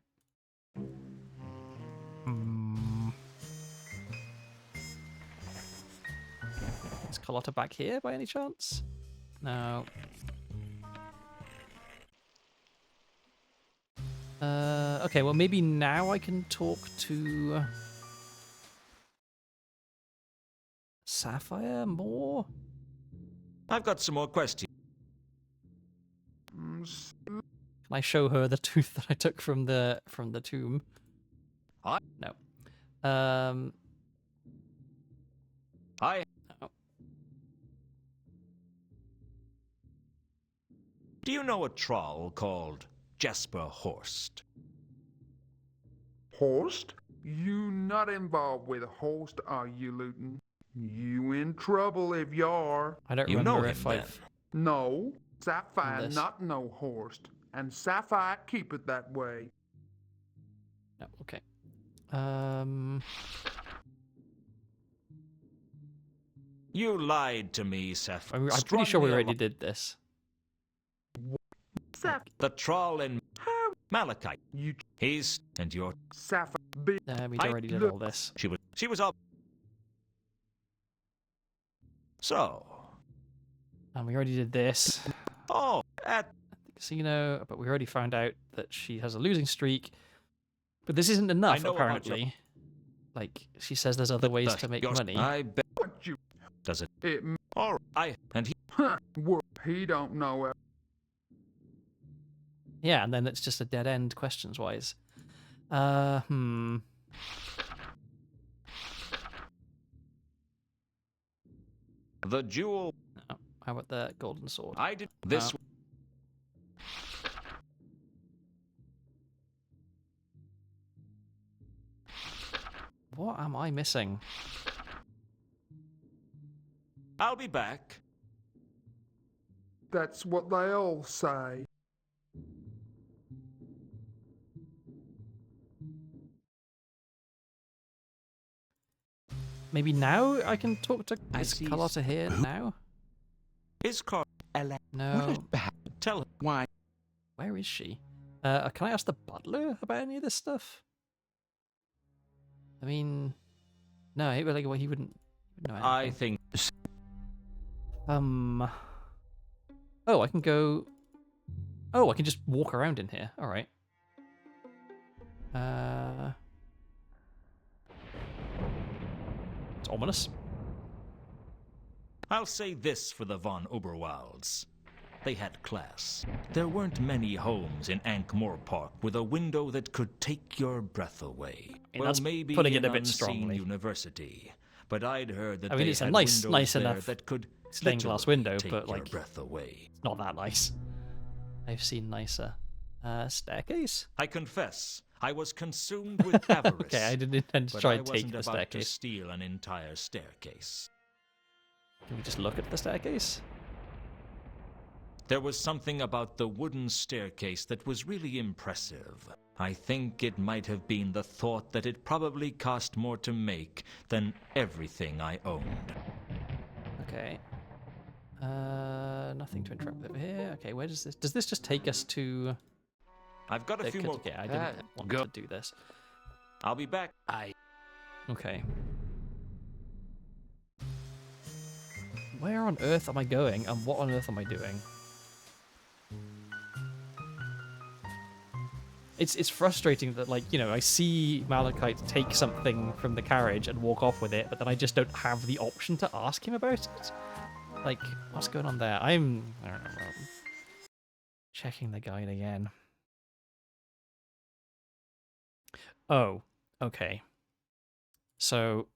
Is Carlotta back here by any chance? No. Okay, well maybe now I can talk to Sapphire more? I've got some more questions. Can I show her the tooth that I took from the tomb? No. Oh. Do you know a troll called Jasper Horst? Horst? You not involved with Horst, are you, Luton? You in trouble if you are. I don't You know remember him, if then. I've... No, Sapphire This. not know Horst, and Sapphire keep it that way. No, okay. You lied to me, Sapphire. I'm pretty sure we already did this. The troll in Malachite. You He's... and you're... Sapphire We already did all this. She was up. So... And we already did this. Oh, at The casino, but we already found out that she has a losing streak. But this isn't enough, know about apparently. Like, she says there's other ways to make money. I bet... what you... Does it... It... All right. And he... Well, he don't know it. Yeah, and then it's just a dead end questions-wise. The jewel... No. How about the golden sword? I did... This... What am I missing? I'll be back. That's what they all say. Maybe now I can talk to... Is see Carlotta here now? Is Car... No. Tell her. Why? Where is she? Can I ask the butler about any of this stuff? I mean... No, he, like, well, he wouldn't know anything. I think... Oh, I can go... Oh, I can just walk around in here. Alright. It's ominous. I'll say this for the von Oberwalds. They had class. There weren't many homes in Ankh-Moor Park with a window that could take your breath away. mean, Well, that's maybe putting it an a bit unseen strongly. university. But I'd heard that I mean, they it's a had nice windows there enough that could stained glass literally window, take but your like, breath away. not that nice. I've seen nicer. Staircase? I confess, I was consumed with avarice. Okay, I didn't intend to but try I and take wasn't the about to staircase. steal an entire staircase. Can we just look at the staircase? There was something about the wooden staircase that was really impressive. I think it might have been the thought that it probably cost more to make than everything I owned. Okay. Nothing to interrupt over here. Okay, where does this... Does this just take us to... I've got a few more... Okay, I didn't want to do this. I'll be back. Okay. Where on earth am I going, and what on earth am I doing? It's frustrating that, like, you know, I see Malachite take something from the carriage and walk off with it, but then I just don't have the option to ask him about it. Like, what's going on there? I don't know. Checking the guide again. Oh, okay. So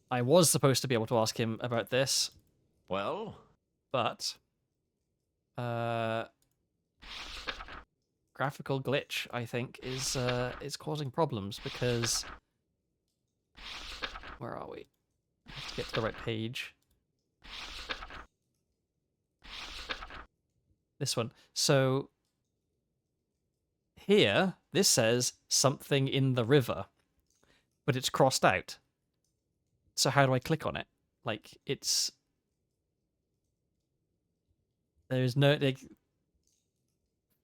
I was supposed to be able to ask him about this. Well? But graphical glitch, I think, is causing problems because where are we? I have to get to the right page. This one. So here, this says something in the river, but it's crossed out. So how do I click on it? Like, it's... There's no... Like,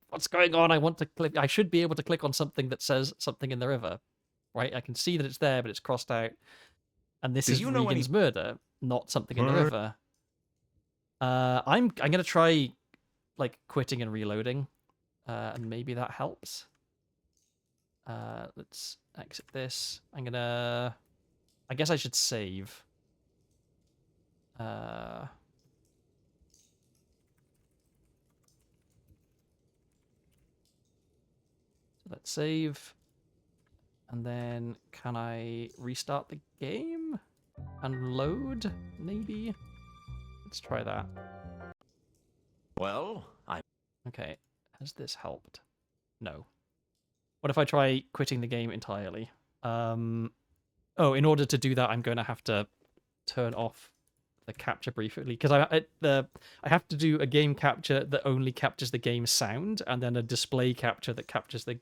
what's going on? I want to click... I should be able to click on something that says something in the river, right? I can see that it's there, but it's crossed out. And this is Regan's murder, not something in the river. I'm going to try, like, quitting and reloading, and maybe that helps. Let's exit this. I'm going to... I guess I should save. So let's save. And then can I restart the game? And load, maybe? Let's try that. Well, Okay, has this helped? No. What if I try quitting the game entirely? Oh, in order to do that, I'm going to have to turn off the capture briefly because I have to do a game capture that only captures the game sound, and then a display capture that captures the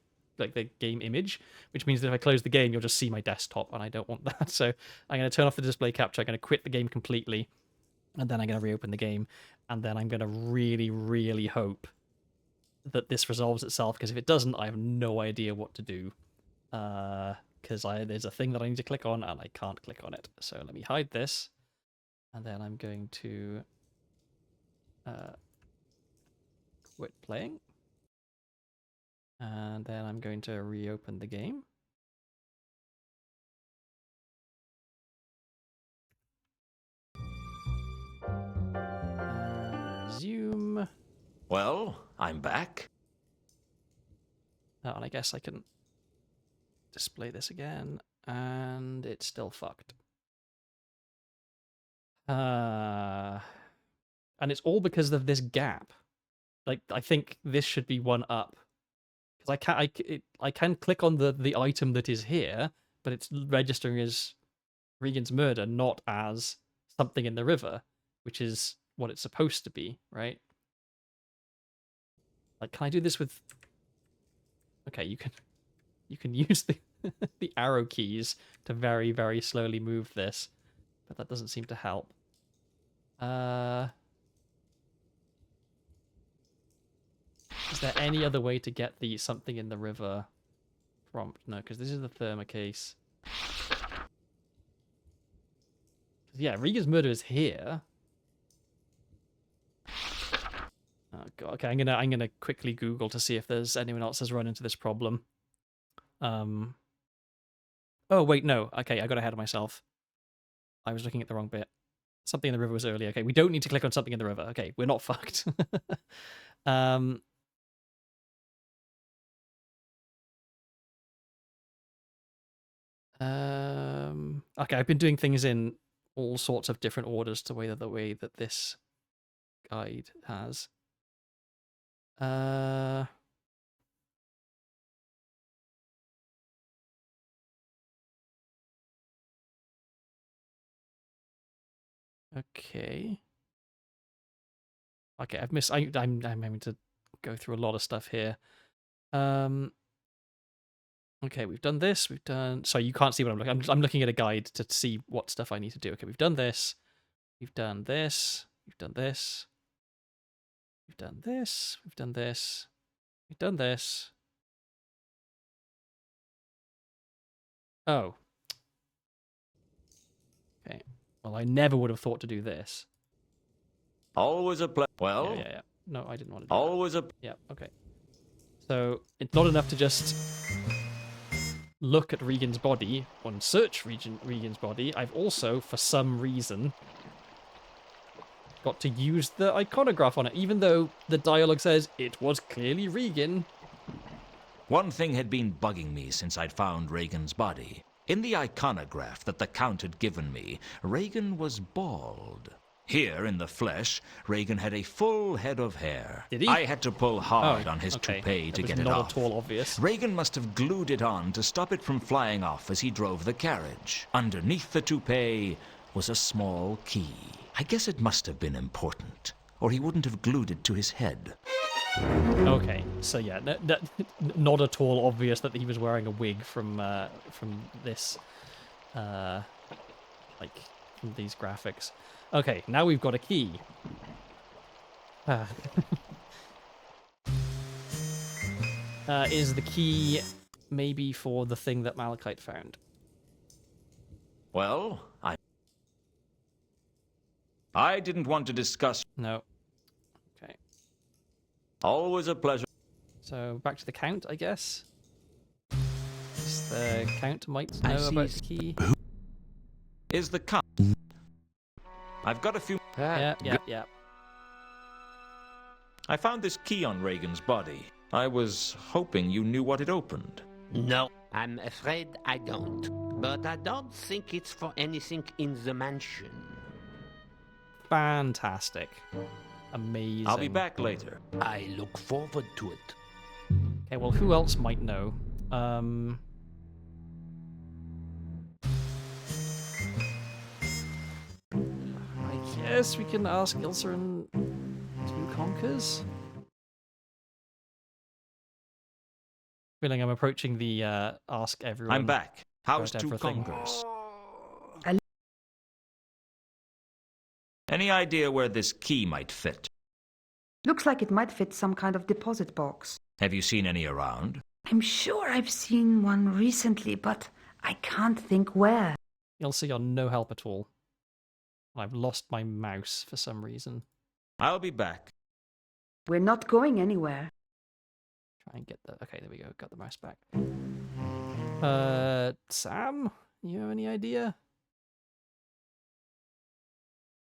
game image, which means that if I close the game, you'll just see my desktop, and I don't want that. So I'm going to turn off the display capture. I'm going to quit the game completely, and then I'm going to reopen the game, and then I'm going to really, really hope that this resolves itself. Because if it doesn't, I have no idea what to do. Because there's a thing that I need to click on, and I can't click on it. So let me hide this, and then I'm going to quit playing. And then I'm going to reopen the game. Resume. well, I'm back. Oh, and I guess I can display this again, and it's still fucked. And it's all because of this gap. Like, I think this should be one up. Because I can click on the item that is here, but it's registering as Regan's murder, not as something in the river, which is what it's supposed to be, right? Like, can I do this with... Okay, you can use the the arrow keys to very, very slowly move this, but that doesn't seem to help. Is there any other way to get the something in the river prompt? No, because this is the thermocase. Yeah, Regan's murder is here. Oh god. Okay, I'm gonna quickly Google to see if there's anyone else has run into this problem. Oh wait, no. Okay, I got ahead of myself. I was looking at the wrong bit. Something in the river was earlier. Okay, we don't need to click on something in the river. Okay, we're not fucked. um, okay, I've been doing things in all sorts of different orders to the way that this guide has. Okay. Okay, I've missed. I'm having to go through a lot of stuff here. Okay, we've done this. We've done. Sorry, you can't see what I'm looking. I'm looking at a guide to see what stuff I need to do. Okay, we've done this. We've done this. We've done this. We've done this. We've done this. We've done this. Oh. Okay. Well, I never would have thought to do this. Always a pleasure. Well, Yeah. No, I didn't want to do always a. that. Yeah, okay. So, it's not enough to just look at Regan's body and search Regan's body. I've also, for some reason, got to use the iconograph on it, even though the dialogue says it was clearly Regan. One thing had been bugging me since I'd found Regan's body. In the iconograph that the Count had given me, Regan was bald. Here, in the flesh, Regan had a full head of hair. Did he? I had to pull hard on his okay. toupee to That get was it not off. at all obvious. Regan must have glued it on to stop it from flying off as he drove the carriage. Underneath the toupee was a small key. I guess it must have been important, or he wouldn't have glued it to his head. Okay, so yeah, not at all obvious that he was wearing a wig from this, like, from these graphics. Okay, now we've got a key. Is the key maybe for the thing that Malachite found? Well, I didn't want to discuss. No. Okay. Always a pleasure. So back to the Count, I guess. The Count might know about the key. Is the Count? I've got a few. Yeah. I found this key on Regan's body. I was hoping you knew what it opened. No, I'm afraid I don't. But I don't think it's for anything in the mansion. Fantastic. Amazing. I'll be back later. I look forward to it. Okay, well, who else might know? I guess we can ask Ilsa and Two Conkers. Feeling I'm approaching the ask everyone. I'm back. How's about Two everything. Conkers? Any idea where this key might fit? Looks like it might fit some kind of deposit box. Have you seen any around? I'm sure I've seen one recently, but I can't think where. Ilsa, you're no help at all. I've lost my mouse for some reason. I'll be back. We're not going anywhere. Try and get the... Okay, there we go. Got the mouse back. Sam? You have any idea?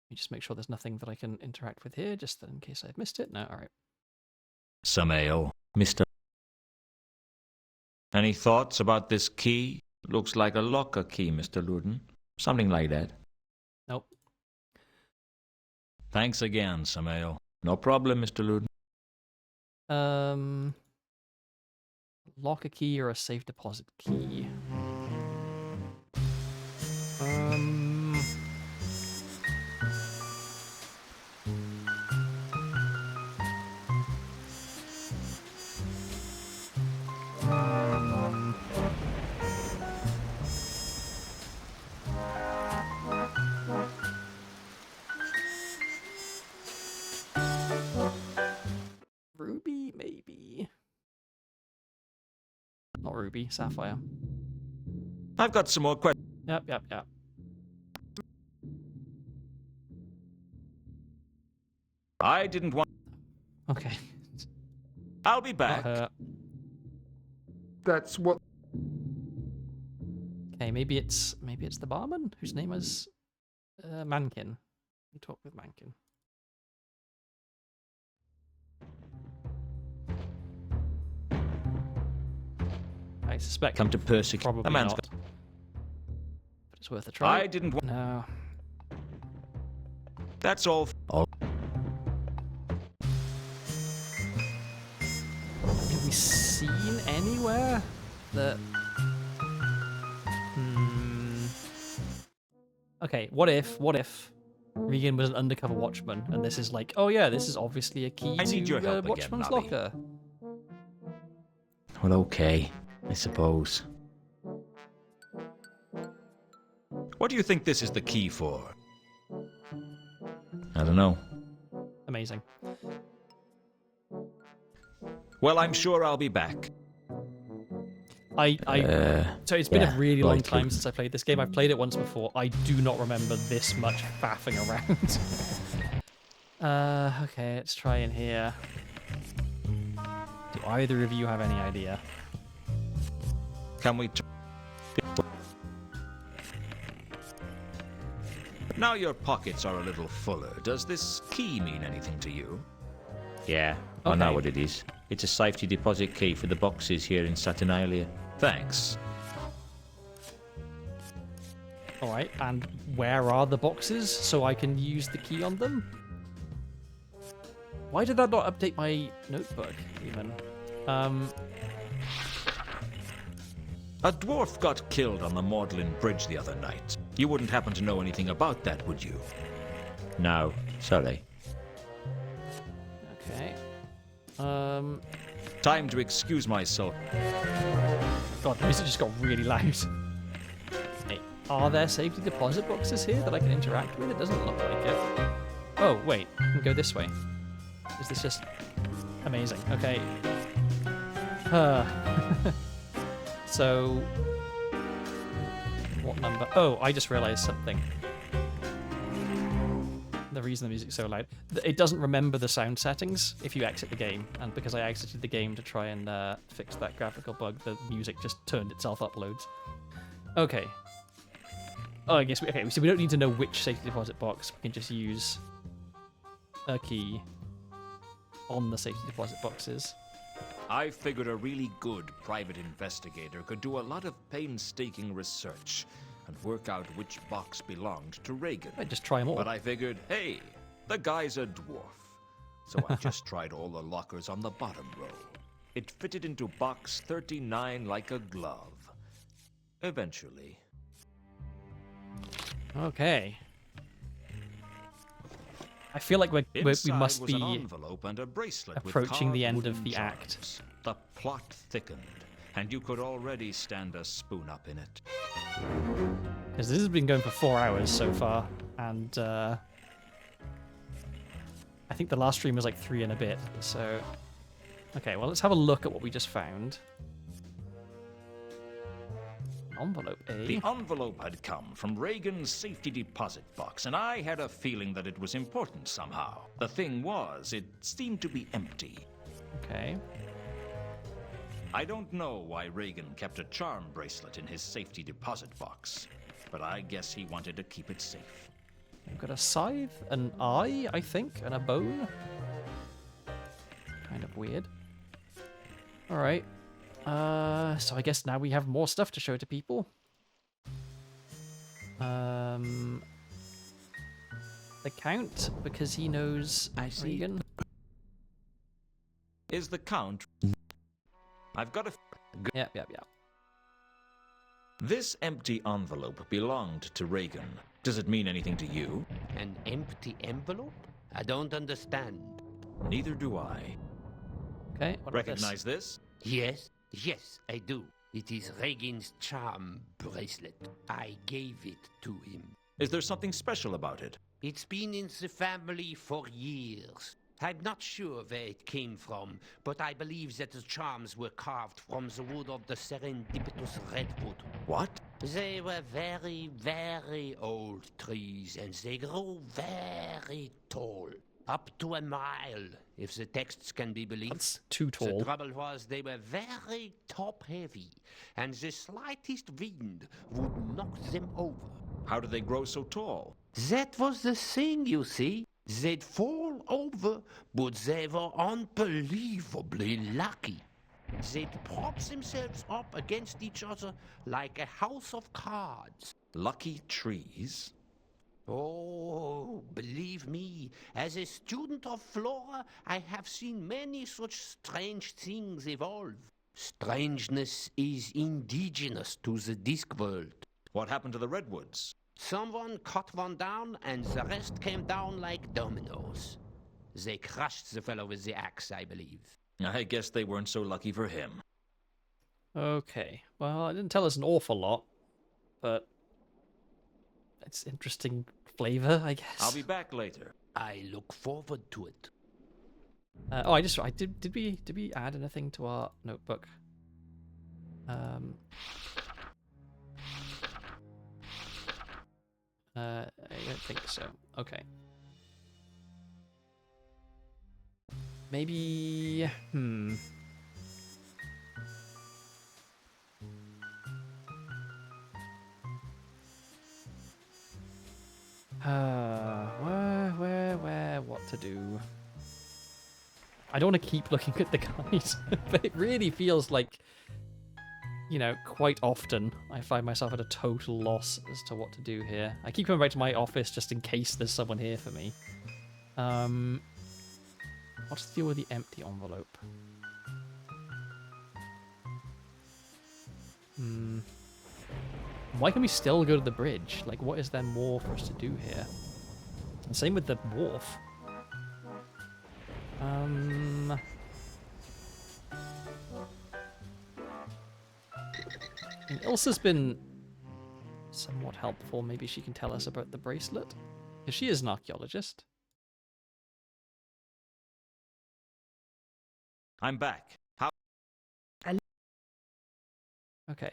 Let me just make sure there's nothing that I can interact with here, just in case I've missed it. No, alright. Some ale, Mr. Any thoughts about this key? Looks like a locker key, Mr. Luden. Something like that. Nope. Thanks again, Samael. No problem, Mr. Luden. Lock a key or a safe deposit key? Ruby, maybe. Not Ruby, Sapphire. I've got some more questions. Yep. I didn't want... Okay. I'll be back. That's what... Okay, maybe it's the barman whose name is Mankin. Talk with Mankin. I suspect. Come to persecute. Probably A man's not. But it's worth a try. I didn't want. No. That's all. Have we seen anywhere that? Okay. What if Regan was an undercover watchman, and this is like, oh yeah, this is obviously a key I need your to help again, Watchman's Nobby. locker. Well, okay, I suppose. What do you think this is the key for? I don't know. Amazing. Well, I'm sure I'll be back. So it's been a really long likely. time since I played this game. I've played it once before. I do not remember this much faffing around. Okay, let's try in here. Do either of you have any idea? Can we? Now your pockets are a little fuller. Does this key mean anything to you? Yeah, I know Okay. what it is. It's a safety deposit key for the boxes here in Saturnalia. Thanks. Alright, and where are the boxes so I can use the key on them? Why did that not update my notebook, even? A dwarf got killed on the Magdalen Bridge the other night. You wouldn't happen to know anything about that, would you? No, sorry. Okay. Time to excuse myself. God, the music just got really loud. Hey, are there safety deposit boxes here that I can interact with? It doesn't look like it. Oh, wait, I can go this way. Is this just amazing? Okay. So, what number? Oh, I just realized something. The reason the music's so loud. It doesn't remember the sound settings if you exit the game, and because I exited the game to try and fix that graphical bug, the music just turned itself up loads. Okay. Oh, I guess so we don't need to know which safety deposit box. We can just use a key on the safety deposit boxes. I figured a really good private investigator could do a lot of painstaking research and work out which box belonged to Reagan. I just try them all. But I figured, hey, the guy's a dwarf. So I just tried all the lockers on the bottom row. It fitted into box 39 like a glove. Eventually. Okay. I feel like we Inside must was an be envelope and a bracelet with approaching the carved end of wooden the act. charms. The plot thickened, and you could already stand a spoon up in it. Because this has been going for 4 hours so far, and I think the last stream was like 3 and a bit. So, okay, well let's have a look at what we just found. Envelope, eh? The envelope had come from Reagan's safety deposit box, and I had a feeling that it was important somehow. The thing was, it seemed to be empty. Okay. I don't know why Reagan kept a charm bracelet in his safety deposit box, but I guess he wanted to keep it safe. We've got a scythe, an eye, I think, and a bone. Kind of weird. Alright. So I guess now we have more stuff to show to people. The Count, because he knows Reagan. Is the Count... I've got a... Yep. This empty envelope belonged to Reagan. Does it mean anything to you? An empty envelope? I don't understand. Neither do I. Okay, what about Recognize this? Yes, I do. It is Reagan's charm bracelet. I gave it to him. Is there something special about it? It's been in the family for years. I'm not sure where it came from, but I believe that the charms were carved from the wood of the serendipitous redwood. What? They were very, very old trees, and they grew very tall. Up to a mile, if the texts can be believed. That's too tall. The trouble was they were very top-heavy, and the slightest wind would knock them over. How do they grow so tall? That was the thing, you see. They'd fall over, but they were unbelievably lucky. They'd prop themselves up against each other like a house of cards. Lucky trees? Oh, believe me, as a student of flora, I have seen many such strange things evolve. Strangeness is indigenous to the Discworld. What happened to the redwoods? Someone cut one down, and the rest came down like dominoes. They crushed the fellow with the axe, I believe. I guess they weren't so lucky for him. Okay. Well, it didn't tell us an awful lot, but it's interesting flavor, I guess. I'll be back later. I look forward to it. Did we add anything to our notebook? I don't think so. Okay. Maybe. What to do? I don't want to keep looking at the guide, but it really feels like, you know, quite often I find myself at a total loss as to what to do here. I keep coming back to my office just in case there's someone here for me. What's the deal with the empty envelope? Why can we still go to the bridge? Like, what is there more for us to do here? And same with the wharf. And Ilsa's been somewhat helpful. Maybe she can tell us about the bracelet. Because she is an archaeologist. I'm back. How? Okay.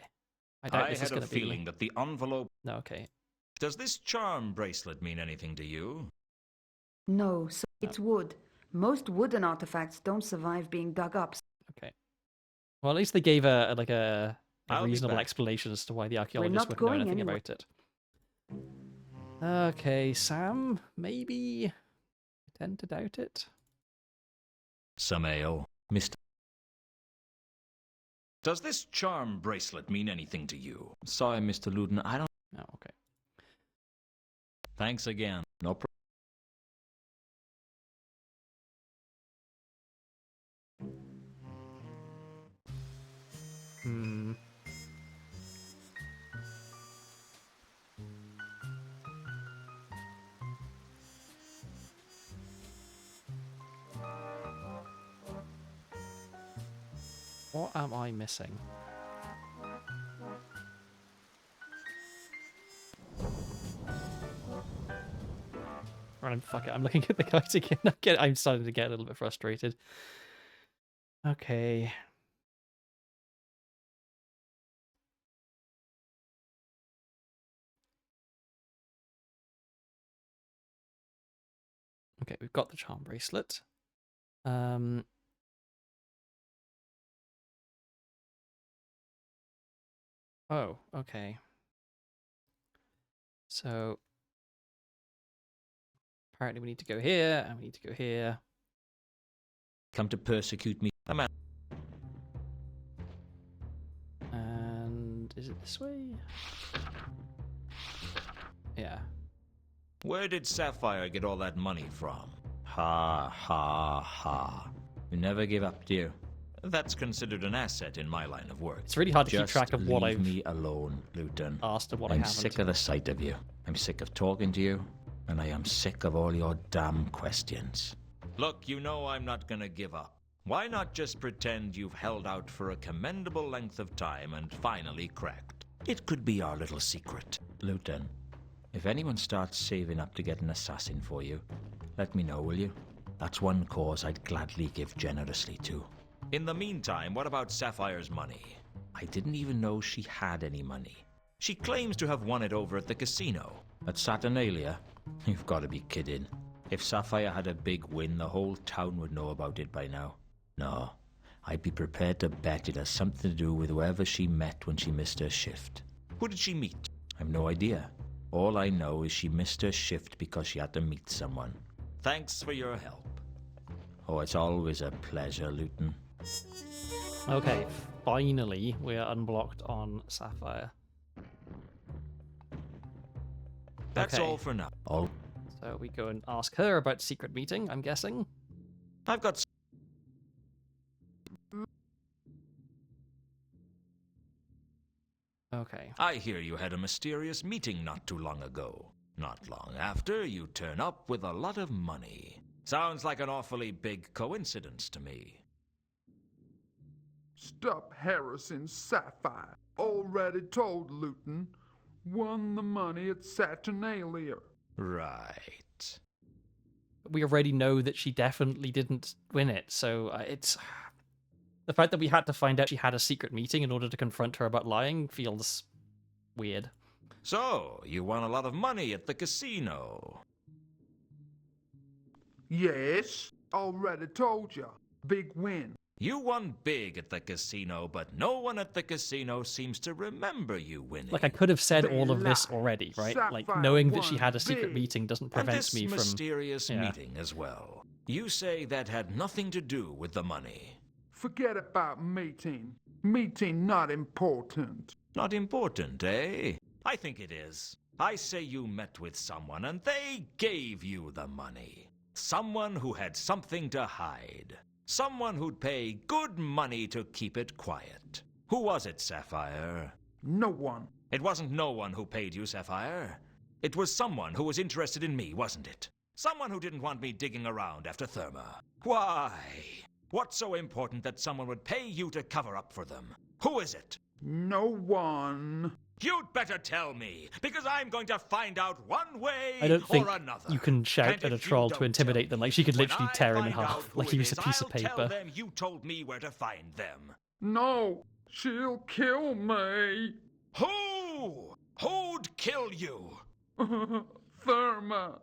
I doubt this is had a going to be... feeling that the envelope... No, okay. Does this charm bracelet mean anything to you? No, so it's wood. Most wooden artifacts don't survive being dug up. Okay. Well, at least they gave a I'll be reasonable back. explanation as to why the archaeologists not wouldn't know going anything anywhere. about it. Okay, Sam, maybe? I tend to doubt it. Some ale, Mr. Does this charm bracelet mean anything to you? Sorry, Mr. Luden, I don't... Oh, okay. Thanks again. No problem. What am I missing? Right, fuck it. I'm looking at the guys again. I'm starting to get a little bit frustrated. Okay. Okay, we've got the charm bracelet. Oh, okay. So apparently we need to go here, and we need to go here. Come to persecute me. I'm out. And is it this way? Yeah. Where did Sapphire get all that money from? Ha, ha, ha. You never give up, do you? That's considered an asset in my line of work. It's really hard to keep Just track of what leave I've me alone, Luton. asked and what I I'm haven't. sick of the sight of you. I'm sick of talking to you. And I am sick of all your damn questions. Look, you know I'm not gonna give up. Why not just pretend you've held out for a commendable length of time and finally cracked? It could be our little secret. Luton, if anyone starts saving up to get an assassin for you, let me know, will you? That's one cause I'd gladly give generously to. In the meantime, what about Sapphire's money? I didn't even know she had any money. She claims to have won it over at the casino. At Saturnalia? You've got to be kidding. If Sapphire had a big win, the whole town would know about it by now. No, I'd be prepared to bet it has something to do with whoever she met when she missed her shift. Who did she meet? I've no idea. All I know is she missed her shift because she had to meet someone. Thanks for your help. Oh, it's always a pleasure, Luton. Okay, finally we are unblocked on Sapphire. That's Okay. all for now. Oh, So we go and ask her about secret meeting, I'm guessing. I've got... Okay. I hear you had a mysterious meeting not too long ago. Not long after, you turn up with a lot of money. Sounds like an awfully big coincidence to me. Stop harassing Sapphire. Already told Luton. Won the money at Saturnalia. Right. We already know that she definitely didn't win it, so it's... The fact that we had to find out she had a secret meeting in order to confront her about lying feels weird. So, you won a lot of money at the casino. Yes, already told ya. Big win. You won big at the casino, but no one at the casino seems to remember you winning. Like, I could have said They all of this lie. already, right? Like, Sapphire knowing that she won had a secret big. meeting doesn't And prevent this me from... mysterious Yeah. meeting as well. You say that had nothing to do with the money. Forget about meeting. Meeting not important. Not important, eh? I think it is. I say you met with someone and they gave you the money. Someone who had something to hide. Someone who'd pay good money to keep it quiet. Who was it, Sapphire? No one. It wasn't no one who paid you, Sapphire. It was someone who was interested in me, wasn't it? Someone who didn't want me digging around after Therma. Why? What's so important that someone would pay you to cover up for them? Who is it? No one. You'd better tell me, because I'm going to find out one way I don't think or another. you can shout And at a if you troll to don't intimidate tell them. Like, she could me, literally when tear I him in find half, out who like it he was a is, piece of I'll paper. tell them you told me where to find them. No, she'll kill me. Who? Who'd kill you? Therma.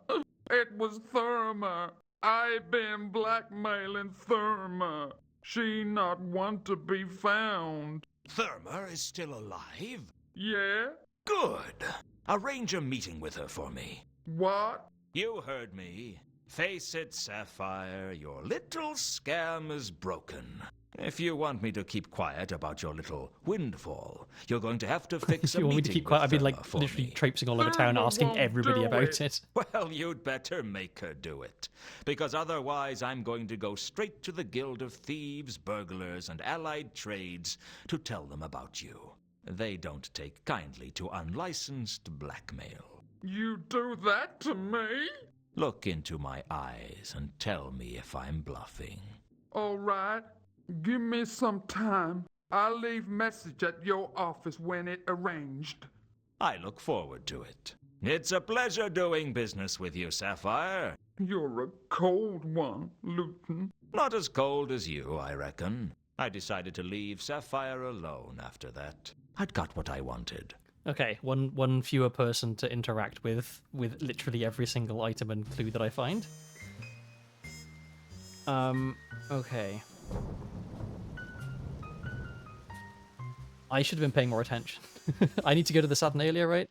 It was Therma. I've been blackmailing Therma. She not want to be found. Therma is still alive? Yeah? Good. Arrange a meeting with her for me. What? You heard me. Face it, Sapphire, your little scam is broken. If you want me to keep quiet about your little windfall, you're going to have to fix If a you want me meeting to keep quiet, I've been with like Therma for literally me. traipsing all over town Therma asking won't everybody do about it. it. Well, you'd better make her do it. Because otherwise I'm going to go straight to the Guild of Thieves, Burglars, and Allied Trades to tell them about you. They don't take kindly to unlicensed blackmail. You do that to me? Look into my eyes and tell me if I'm bluffing. All right. Give me some time. I'll leave message at your office when it arranged. I look forward to it. It's a pleasure doing business with you, Sapphire. You're a cold one, Luton. Not as cold as you, I reckon. I decided to leave Sapphire alone after that. I'd got what I wanted. Okay, one fewer person to interact with literally every single item and clue that I find. Okay. I should have been paying more attention. I need to go to the Saturnalia, right?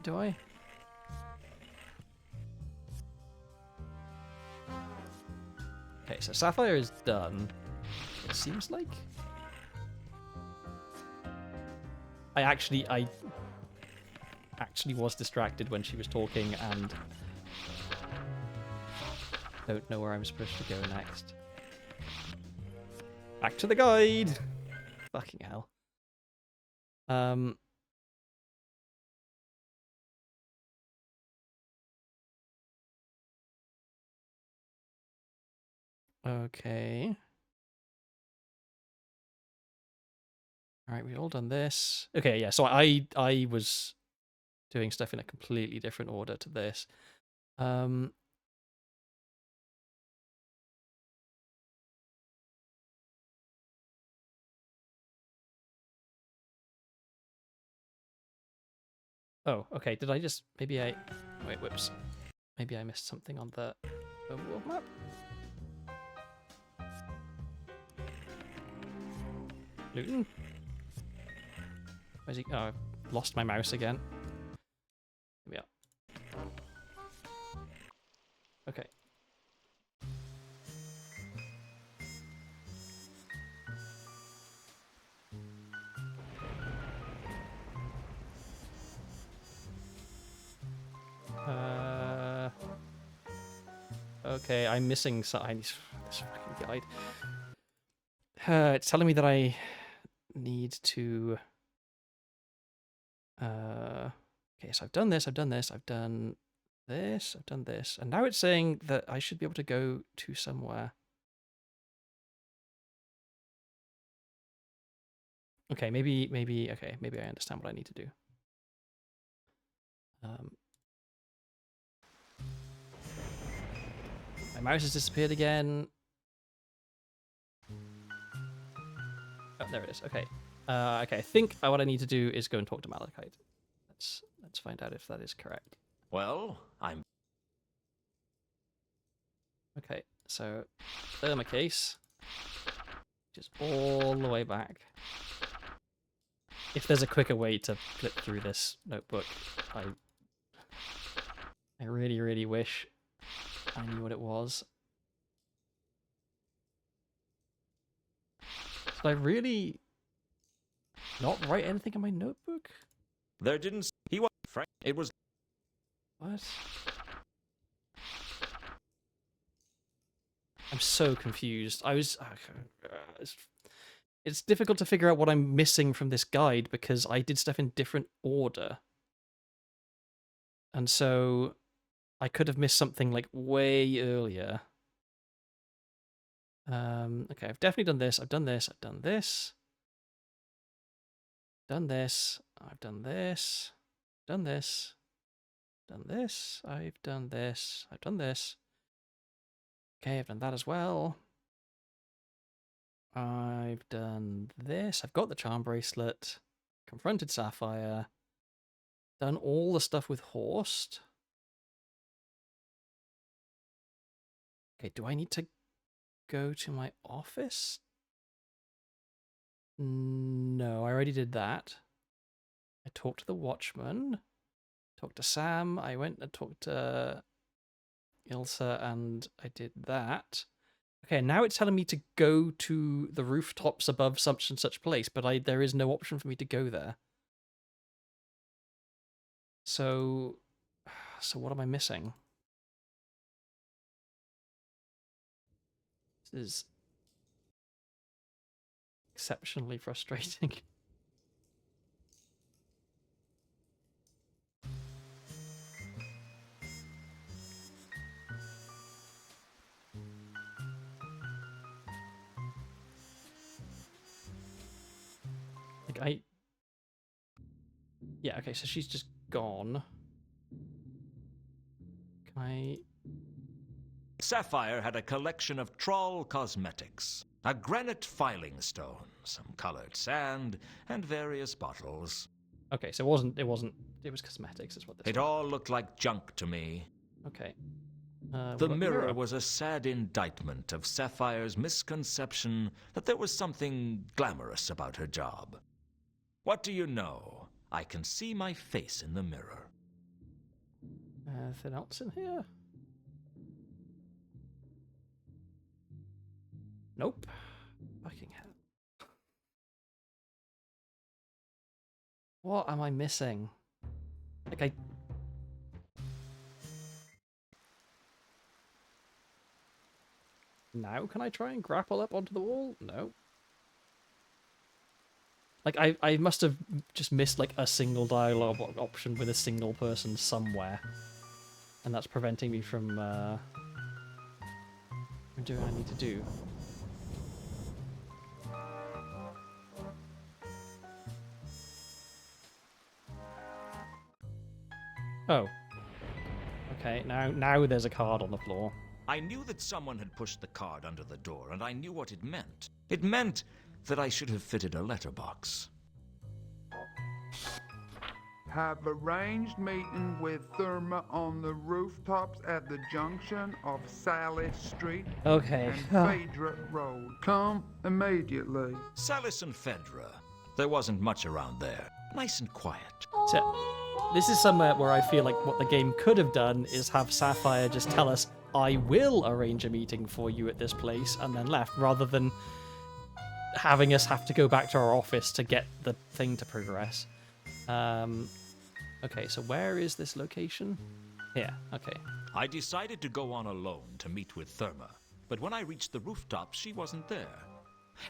Do I? Okay, so Sapphire is done. It seems like. I actually was distracted when she was talking and don't know where I'm supposed to go next. Back to the guide. Fucking hell. Okay. All right, we all done this. Okay, yeah. So I was doing stuff in a completely different order to this. Oh, okay. Did I just maybe I wait? Whoops. Maybe I missed something on the world map. Luton. Where's he? Oh, I've lost my mouse again. Here we are. Okay. Okay, I'm missing something. This fucking guide. It's telling me that I need to. Okay, so I've done this. I've done this. I've done this. I've done this, and now it's saying that I should be able to go to somewhere. Okay, maybe I understand what I need to do. My mouse has disappeared again. Oh, there it is. Okay. Okay, I think what I need to do is go and talk to Malachite. Let's find out if that is correct. Well, I'm... Okay, so thermocase, which is all the way back. If there's a quicker way to flip through this notebook, I really, really wish I knew what it was. Did I really not write anything in my notebook? There didn't... He was... Frank, it was... What? I'm so confused. It's difficult to figure out what I'm missing from this guide because I did stuff in different order. And so I could have missed something like way earlier. Okay, I've definitely done this. I've done this. I've done this. Done this. I've done this. Done this. Done this. I've done this. I've done this. Okay, I've done that as well. I've done this. I've got the charm bracelet. Confronted Sapphire. Done all the stuff with Horst. Okay, do I need to go to my office? No, I already did that. I talked to the Watchman. Talked to Sam. I went and talked to Ilsa, and I did that. Okay, now it's telling me to go to the rooftops above such and such place, but there is no option for me to go there. So what am I missing? This is exceptionally frustrating. Yeah, okay, so she's just gone. Can I... Sapphire had a collection of Troll cosmetics, a granite filing stone, some colored sand, and various bottles. Okay, so it was cosmetics, is what this It was. all looked like junk to me. Okay. The mirror was a sad indictment of Sapphire's misconception that there was something glamorous about her job. What do you know? I can see my face in the mirror. Anything else in here? Nope. Fucking hell. What am I missing? Like Now can I try and grapple up onto the wall? No. Like, I must have just missed, like, a single dialogue option with a single person somewhere. And that's preventing me from doing what I need to do. Oh. Okay, now there's a card on the floor. I knew that someone had pushed the card under the door, and I knew what it meant. It meant that I should have fitted a letterbox. Have arranged meeting with Therma on the rooftops at the junction of Sally Street Okay. and Phaedra Road. Come immediately. Salis and Phaedra. There wasn't much around there. Nice and quiet. So, this is somewhere where I feel like what the game could have done is have Sapphire just tell us, I will arrange a meeting for you at this place, and then left, rather than having us have to go back to our office to get the thing to progress. Okay, so where is this location? Here, okay. I decided to go on alone to meet with Therma, but when I reached the rooftop, she wasn't there.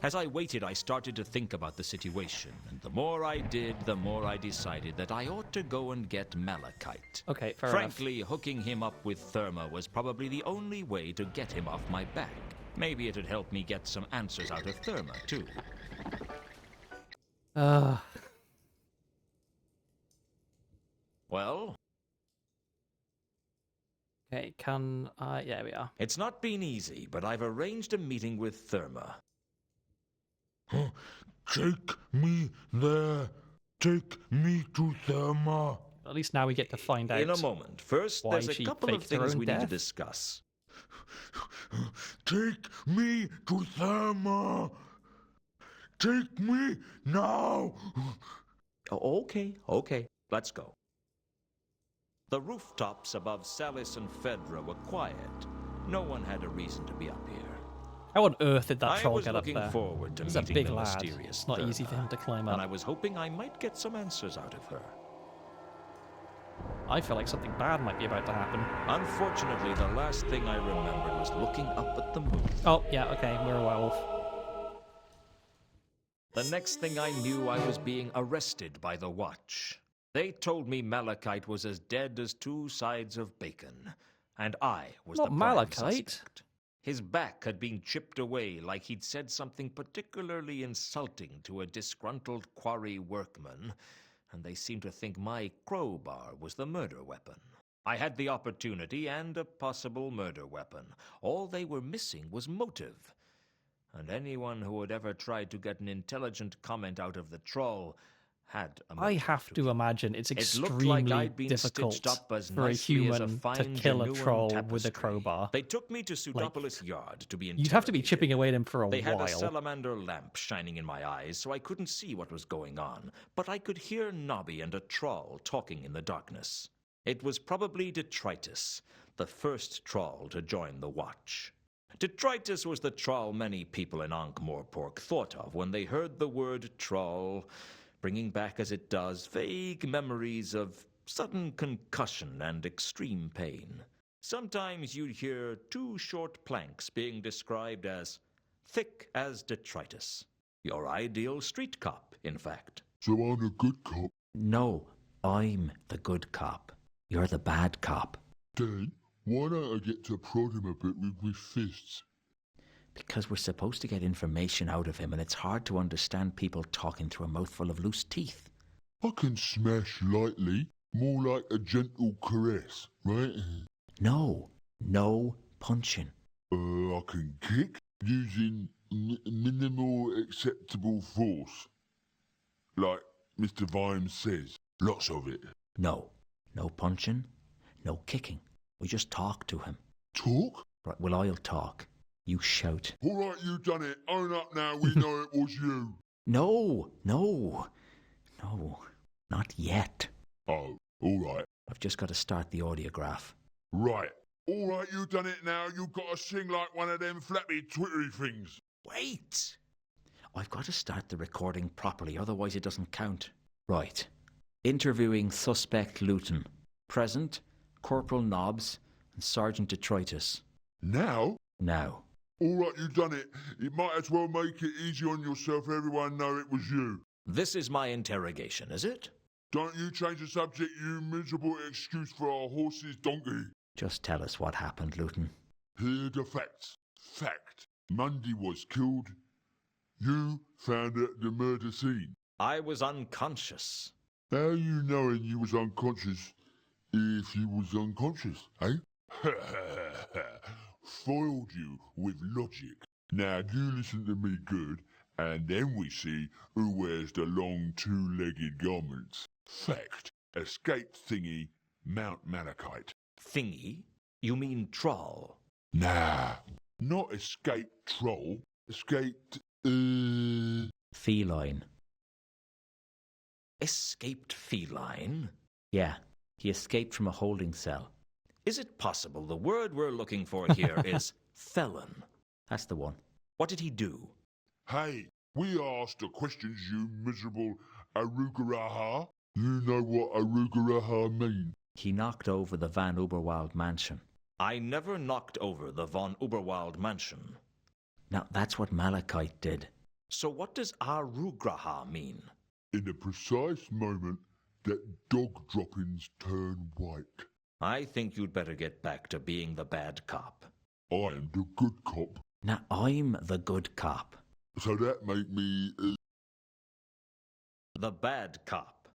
As I waited, I started to think about the situation, and the more I did, the more I decided that I ought to go and get Malachite. Okay, fair Frankly, hooking him up with Therma was probably the only way to get him off my back. Maybe it'd help me get some answers out of Therma, too. Well? Okay, can I... Yeah, we are. It's not been easy, but I've arranged a meeting with Therma. Take me there. Take me to Therma. At least now we get to find out. In a moment. First, why there's a she couple of faked her things own we need to death. discuss. Take me to Therma. Take me now. Okay. Let's go. The rooftops above Salis and Fedra were quiet. No one had a reason to be up here. How on earth did that I troll was get up looking there? forward to He's a meeting big the lad. mysterious It's not easy for him to climb up. and I was hoping I might get some answers out of her. I feel like something bad might be about to happen. Unfortunately, the last thing I remembered was looking up at the moon. Oh, yeah, okay, we're a werewolf. The next thing I knew, I was being arrested by the Watch. They told me Malachite was as dead as two sides of bacon, and I was Not the prime Malachite. suspect. His back had been chipped away like he'd said something particularly insulting to a disgruntled quarry workman, and they seemed to think my crowbar was the murder weapon. I had the opportunity and a possible murder weapon. All they were missing was motive. And anyone who had ever tried to get an intelligent comment out of the troll had a motive. I have to imagine it's It looked extremely like I'd been difficult stitched up as for a nicely as human to fine kill a genuine troll with a tapestry. crowbar. They took me to Pseudopolis Yard to be You'd have to be interrogated. chipping away at him for a They had while. a salamander lamp shining in my eyes, so I couldn't see what was going on, but I could hear Nobby and a troll talking in the darkness. It was probably Detritus, the first troll to join the Watch. Detritus was the troll many people in Ankh-Morpork thought of when they heard the word troll, bringing back as it does vague memories of sudden concussion and extreme pain. Sometimes you'd hear two short planks being described as thick as detritus. Your ideal street cop, in fact. So I'm a good cop. No, I'm the good cop. You're the bad cop. Dad, why don't I get to prod him a bit with my fists? Because we're supposed to get information out of him, and it's hard to understand people talking through a mouthful of loose teeth. I can smash lightly, more like a gentle caress, right? No punching. I can kick using minimal acceptable force. Like Mr. Vimes says, lots of it. No punching, no kicking. We just talk to him. Talk? Right, well, I'll talk. You shout. All right, you done it. Own up now, we know it was you. No, not yet. Oh, all right. I've just got to start the audiograph. Right. All right, you done it now. You got to sing like one of them flappy twittery things. Wait! I've got to start the recording properly, otherwise it doesn't count. Right. Interviewing suspect Luton. Present, Corporal Nobbs and Sergeant Detritus. Now? Now. All right, you done it. You might as well make it easy on yourself. Everyone know it was you. This is my interrogation, is it? Don't you change the subject, you miserable excuse for our horse's donkey. Just tell us what happened, Luton. Here are the facts. Fact. Mundy was killed. You found her at the murder scene. I was unconscious. How you knowing you was unconscious if you was unconscious, eh? Foiled you with logic. Now you listen to me good, and then we see who wears the long two-legged garments. Fact. Escaped thingy, Mount Malachite. Thingy? You mean troll? Nah, not escaped troll. Escaped, Feline. Escaped feline? Yeah, he escaped from a holding cell. Is it possible the word we're looking for here is felon? That's the one. What did he do? Hey, we asked the questions, you miserable arugaraha. You know what arugaraha mean? He knocked over the Van Uberwald mansion. I never knocked over the von Uberwald mansion. Now, that's what Malachite did. So what does arugraha mean? In the precise moment that dog droppings turn white. I think you'd better get back to being the bad cop. I am the good cop. Now, I'm the good cop. So that make me... The bad cop.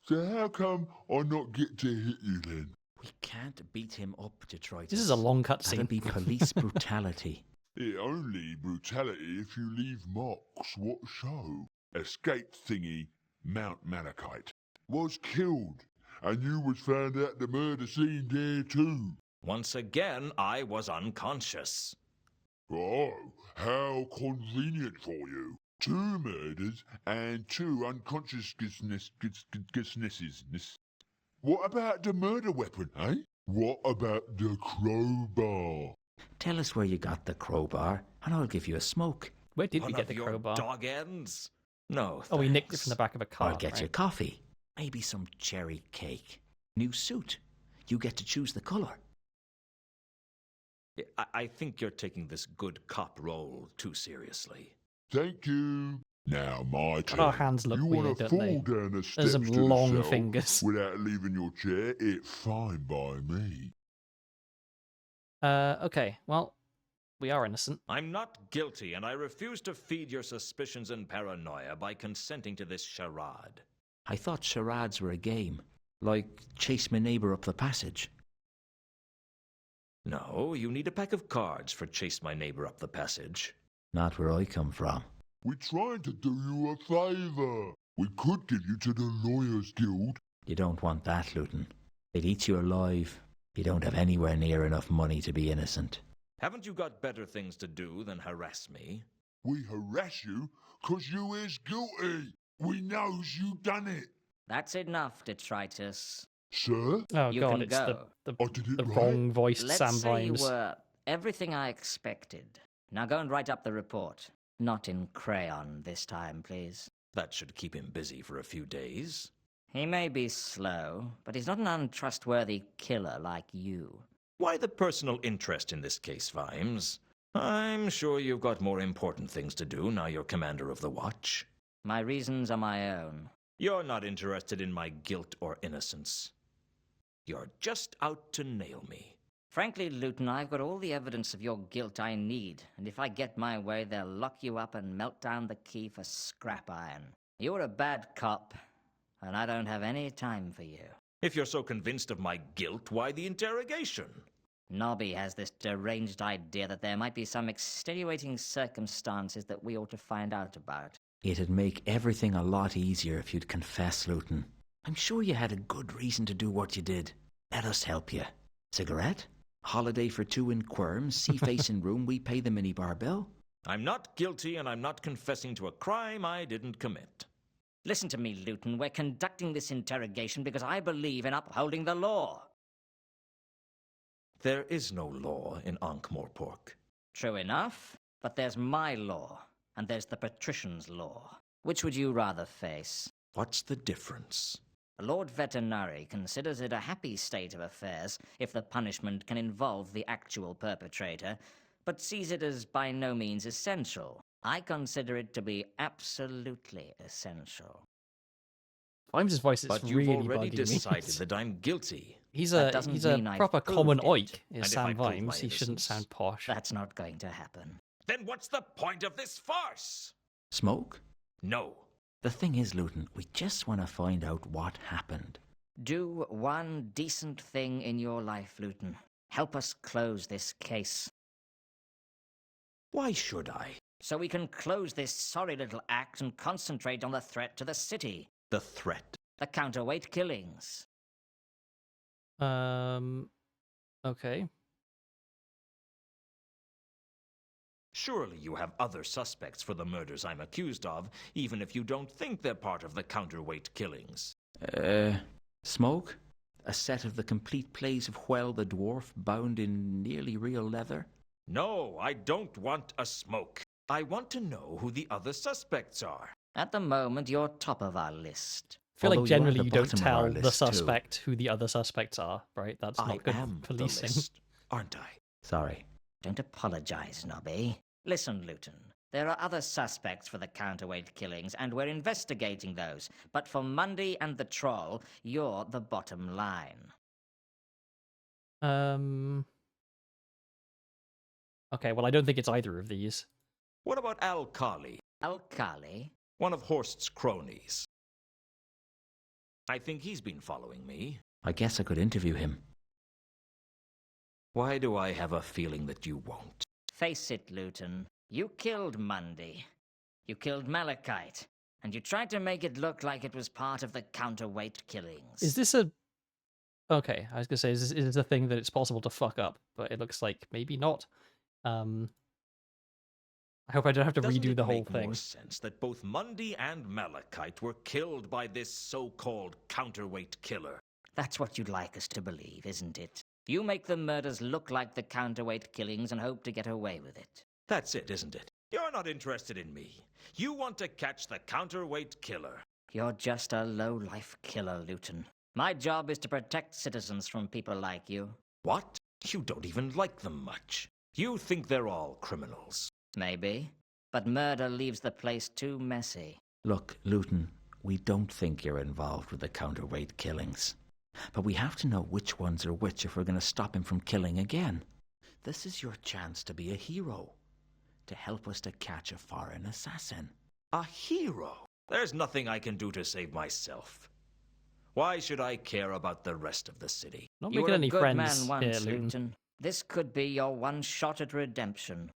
So how come I not get to hit you then? We can't beat him up, Detroit. This is a long cutscene. That'd be police brutality. It only brutality if you leave marks. What show? Escaped thingy, Mount Malachite, was killed, and you was found at the murder scene there too. Once again, I was unconscious. Oh, how convenient for you. 2 murders and 2 unconsciousnesses. What about the murder weapon, eh? What about the crowbar? Tell us where you got the crowbar, and I'll give you a smoke. Where did One we get of the your crowbar? dog ends? No, Oh, we nicked it thanks. from the back of a car. I'll get right? you coffee. Maybe some cherry cake. New suit. You get to choose the colour. I think you're taking this good cop role too seriously. Thank you. Now my turn. Our hands look you weird, want to don't fall they? down the steps There's some to the long cell fingers. without leaving your chair? It's fine by me. Okay, well, we are innocent. I'm not guilty, and I refuse to feed your suspicions and paranoia by consenting to this charade. I thought charades were a game. Like chase my neighbour up the passage. No, you need a pack of cards for Chase My Neighbor Up the Passage. Not where I come from. We're trying to do you a favour. We could give you to the Lawyers Guild. You don't want that, Luton. They'd eat you alive. You don't have anywhere near enough money to be innocent. Haven't you got better things to do than harass me? We harass you 'cause you is guilty. We knows you done it. That's enough, detritus. Sir? Oh You god, can it's go. the I did it the right. wrong voiced Let's Sam say you Vimes. were everything I expected. Now go and write up the report. Not in crayon this time, please. That should keep him busy for a few days. He may be slow, but he's not an untrustworthy killer like you. Why the personal interest in this case, Vimes? I'm sure you've got more important things to do now you're commander of the watch. My reasons are my own. You're not interested in my guilt or innocence. You're just out to nail me. Frankly, Luton, I've got all the evidence of your guilt I need, and if I get my way, they'll lock you up and melt down the key for scrap iron. You're a bad cop, and I don't have any time for you. If you're so convinced of my guilt, why the interrogation? Nobby has this deranged idea that there might be some extenuating circumstances that we ought to find out about. It'd make everything a lot easier if you'd confess, Luton. I'm sure you had a good reason to do what you did. Let us help you. Cigarette? Holiday for 2 in Quirms, sea-facing room, we pay the minibar bill. I'm not guilty, and I'm not confessing to a crime I didn't commit. Listen to me, Luton. We're conducting this interrogation because I believe in upholding the law. There is no law in Ankh-Morpork. True enough, but there's my law, and there's the patrician's law. Which would you rather face? What's the difference? Lord Veterinary considers it a happy state of affairs if the punishment can involve the actual perpetrator, but sees it as by no means essential. I consider it to be absolutely essential. Vimes' voice is But really you've already bugging decided me. that I'm guilty. He's That a doesn't mean I've proper proved common it. oik, And is if I Sam prove my Vimes. He shouldn't innocence? sound posh. That's not going to happen. Then what's the point of this farce? Smoke? No. The thing is, Luton, we just want to find out what happened. Do one decent thing in your life, Luton. Help us close this case. Why should I? So we can close this sorry little act and concentrate on the threat to the city. The threat. The counterweight killings. Okay. Surely you have other suspects for the murders I'm accused of, even if you don't think they're part of the counterweight killings. Smoke? A set of the complete plays of Whell the Dwarf bound in nearly real leather? No, I don't want a smoke. I want to know who the other suspects are. At the moment, you're top of our list. I feel Although like you are generally the you don't bottom of our tell the list, too. suspect who the other suspects are, right? That's I not good am policing. the list, aren't I? Sorry. Don't apologize, Nobby. Listen, Luton. There are other suspects for the counterweight killings, and we're investigating those. But for Mundy and the Troll, you're the bottom line. Okay, well, I don't think it's either of these. What about Alkali, Alkali? one of Horst's cronies? I think he's been following me. I guess I could interview him. Why do I have a feeling that you won't? Face it, Luton. You killed Mundy. You killed Malachite. And you tried to make it look like it was part of the counterweight killings. Is this a... Okay, I was going to say, is this a thing that it's possible to fuck up? But it looks like maybe not. I hope I don't have to Doesn't redo it the whole make thing. more sense that both Mundy and Malachite were killed by this so-called counterweight killer? That's what you'd like us to believe, isn't it? You make the murders look like the counterweight killings and hope to get away with it. That's it, isn't it? You're not interested in me. You want to catch the counterweight killer. You're just a low-life killer, Luton. My job is to protect citizens from people like you. What? You don't even like them much. You think they're all criminals. Maybe. But murder leaves the place too messy. Look, Luton, we don't think you're involved with the counterweight killings. But we have to know which ones are which if we're going to stop him from killing again. This is your chance to be a hero. To help us to catch a foreign assassin. A hero? There's nothing I can do to save myself. Why should I care about the rest of the city? Not You making were any a good friends man here, once, Luton. Luton. This could be your one shot at redemption.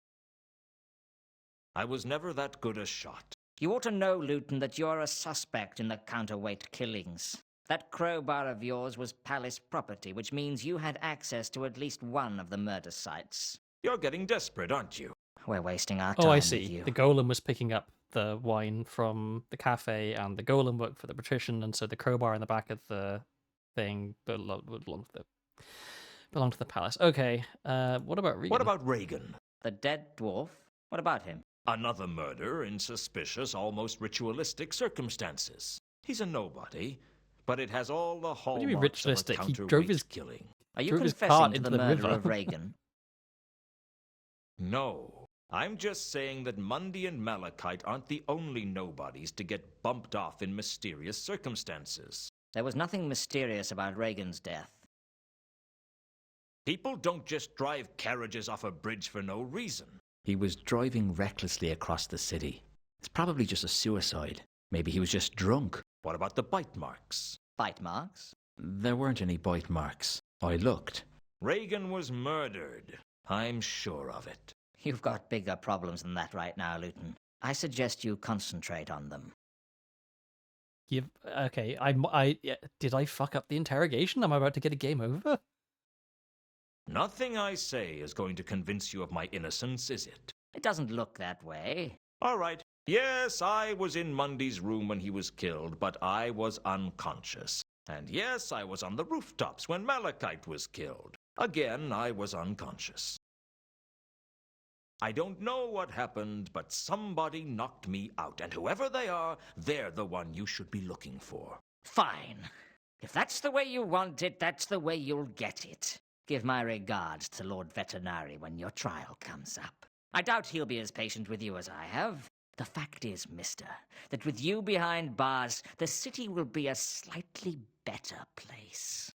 I was never that good a shot. You ought to know, Luton, that you're a suspect in the counterweight killings. That crowbar of yours was palace property, which means you had access to at least one of the murder sites. You're getting desperate, aren't you? We're wasting our time Oh, I with see. you. The golem was picking up the wine from the cafe, and the golem worked for the patrician, and so the crowbar in the back of the thing belonged to the palace. Okay, what about Regan? What about Regan? The dead dwarf? What about him? Another murder in suspicious, almost ritualistic circumstances. He's a nobody, but it has all the do you hallmarks mean of a ritualistic? He counterweight drove his- killing. Are you Drove his confessing cart to into the the murder river. of Regan? No. I'm just saying that Mundy and Malachite aren't the only nobodies to get bumped off in mysterious circumstances. There was nothing mysterious about Regan's death. People don't just drive carriages off a bridge for no reason. He was driving recklessly across the city. It's probably just a suicide. Maybe he was just drunk. What about the bite marks? Bite marks? There weren't any bite marks. I looked. Regan was murdered. I'm sure of it. You've got bigger problems than that right now, Luton. I suggest you concentrate on them. Okay, did I fuck up the interrogation? Am I about to get a game over? Nothing I say is going to convince you of my innocence, is it? It doesn't look that way. All right. Yes, I was in Mundy's room when he was killed, but I was unconscious. And yes, I was on the rooftops when Malachite was killed. Again, I was unconscious. I don't know what happened, but somebody knocked me out, and whoever they are, they're the one you should be looking for. Fine. If that's the way you want it, that's the way you'll get it. Give my regards to Lord Veterinary when your trial comes up. I doubt he'll be as patient with you as I have. The fact is, mister, that with you behind bars, the city will be a slightly better place.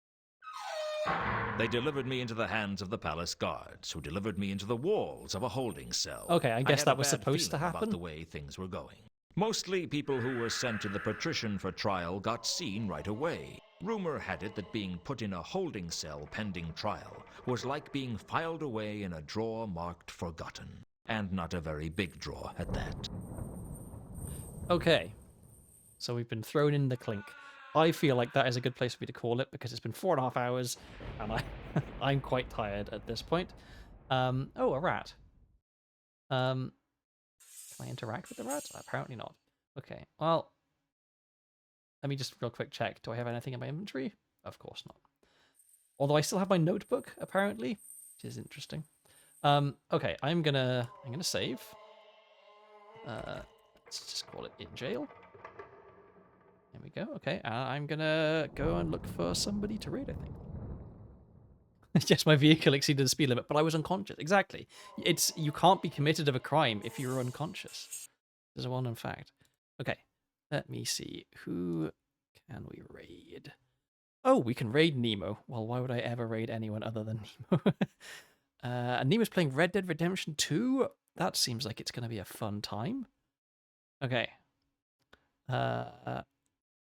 They delivered me into the hands of the palace guards, who delivered me into the walls of a holding cell. Okay, I guess had that a was bad supposed to feeling happen. about the way things were going. Mostly people who were sent to the patrician for trial got seen right away. Rumor had it that being put in a holding cell pending trial was like being filed away in a drawer marked forgotten. And not a very big drawer at that. Okay, so we've been thrown in the clink. I feel like that is a good place for me to call it because it's been 4.5 hours and I'm quite tired at this point. Oh, a rat. Can I interact with the rat? Apparently not. Okay, well, let me just real quick check. Do I have anything in my inventory? Of course not. Although I still have my notebook, apparently, which is interesting. Okay, I'm gonna save. Let's just call it in jail. There we go. Okay, I'm gonna go and look for somebody to raid, I think. Yes, my vehicle exceeded the speed limit, but I was unconscious. Exactly. You can't be committed of a crime if you're unconscious. There's a well-known fact. Okay, let me see. Who can we raid? Oh, we can raid Nemo. Well, why would I ever raid anyone other than Nemo? And Nemo's playing Red Dead Redemption 2. That seems like it's going to be a fun time. Okay. I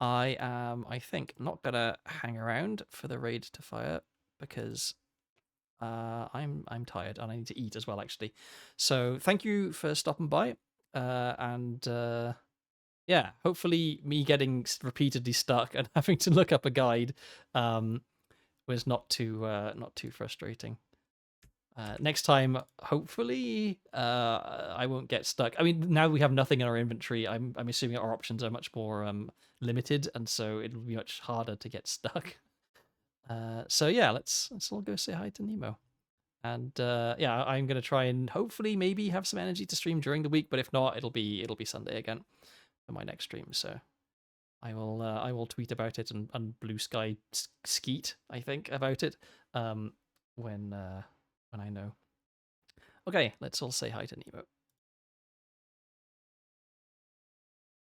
am, I think, not going to hang around for the raid to fire because I'm tired and I need to eat as well, actually. So thank you for stopping by. Yeah, hopefully me getting repeatedly stuck and having to look up a guide was not too frustrating. Next time, hopefully, I won't get stuck. I mean, now we have nothing in our inventory. I'm assuming our options are much more limited, and so it'll be much harder to get stuck. So yeah, let's all go say hi to Nemo. And yeah, I'm gonna try and hopefully maybe have some energy to stream during the week, but if not, it'll be Sunday again for my next stream. So I will tweet about it and Blue Sky skeet, I think, about it when I know. Okay, let's all say hi to Nemo.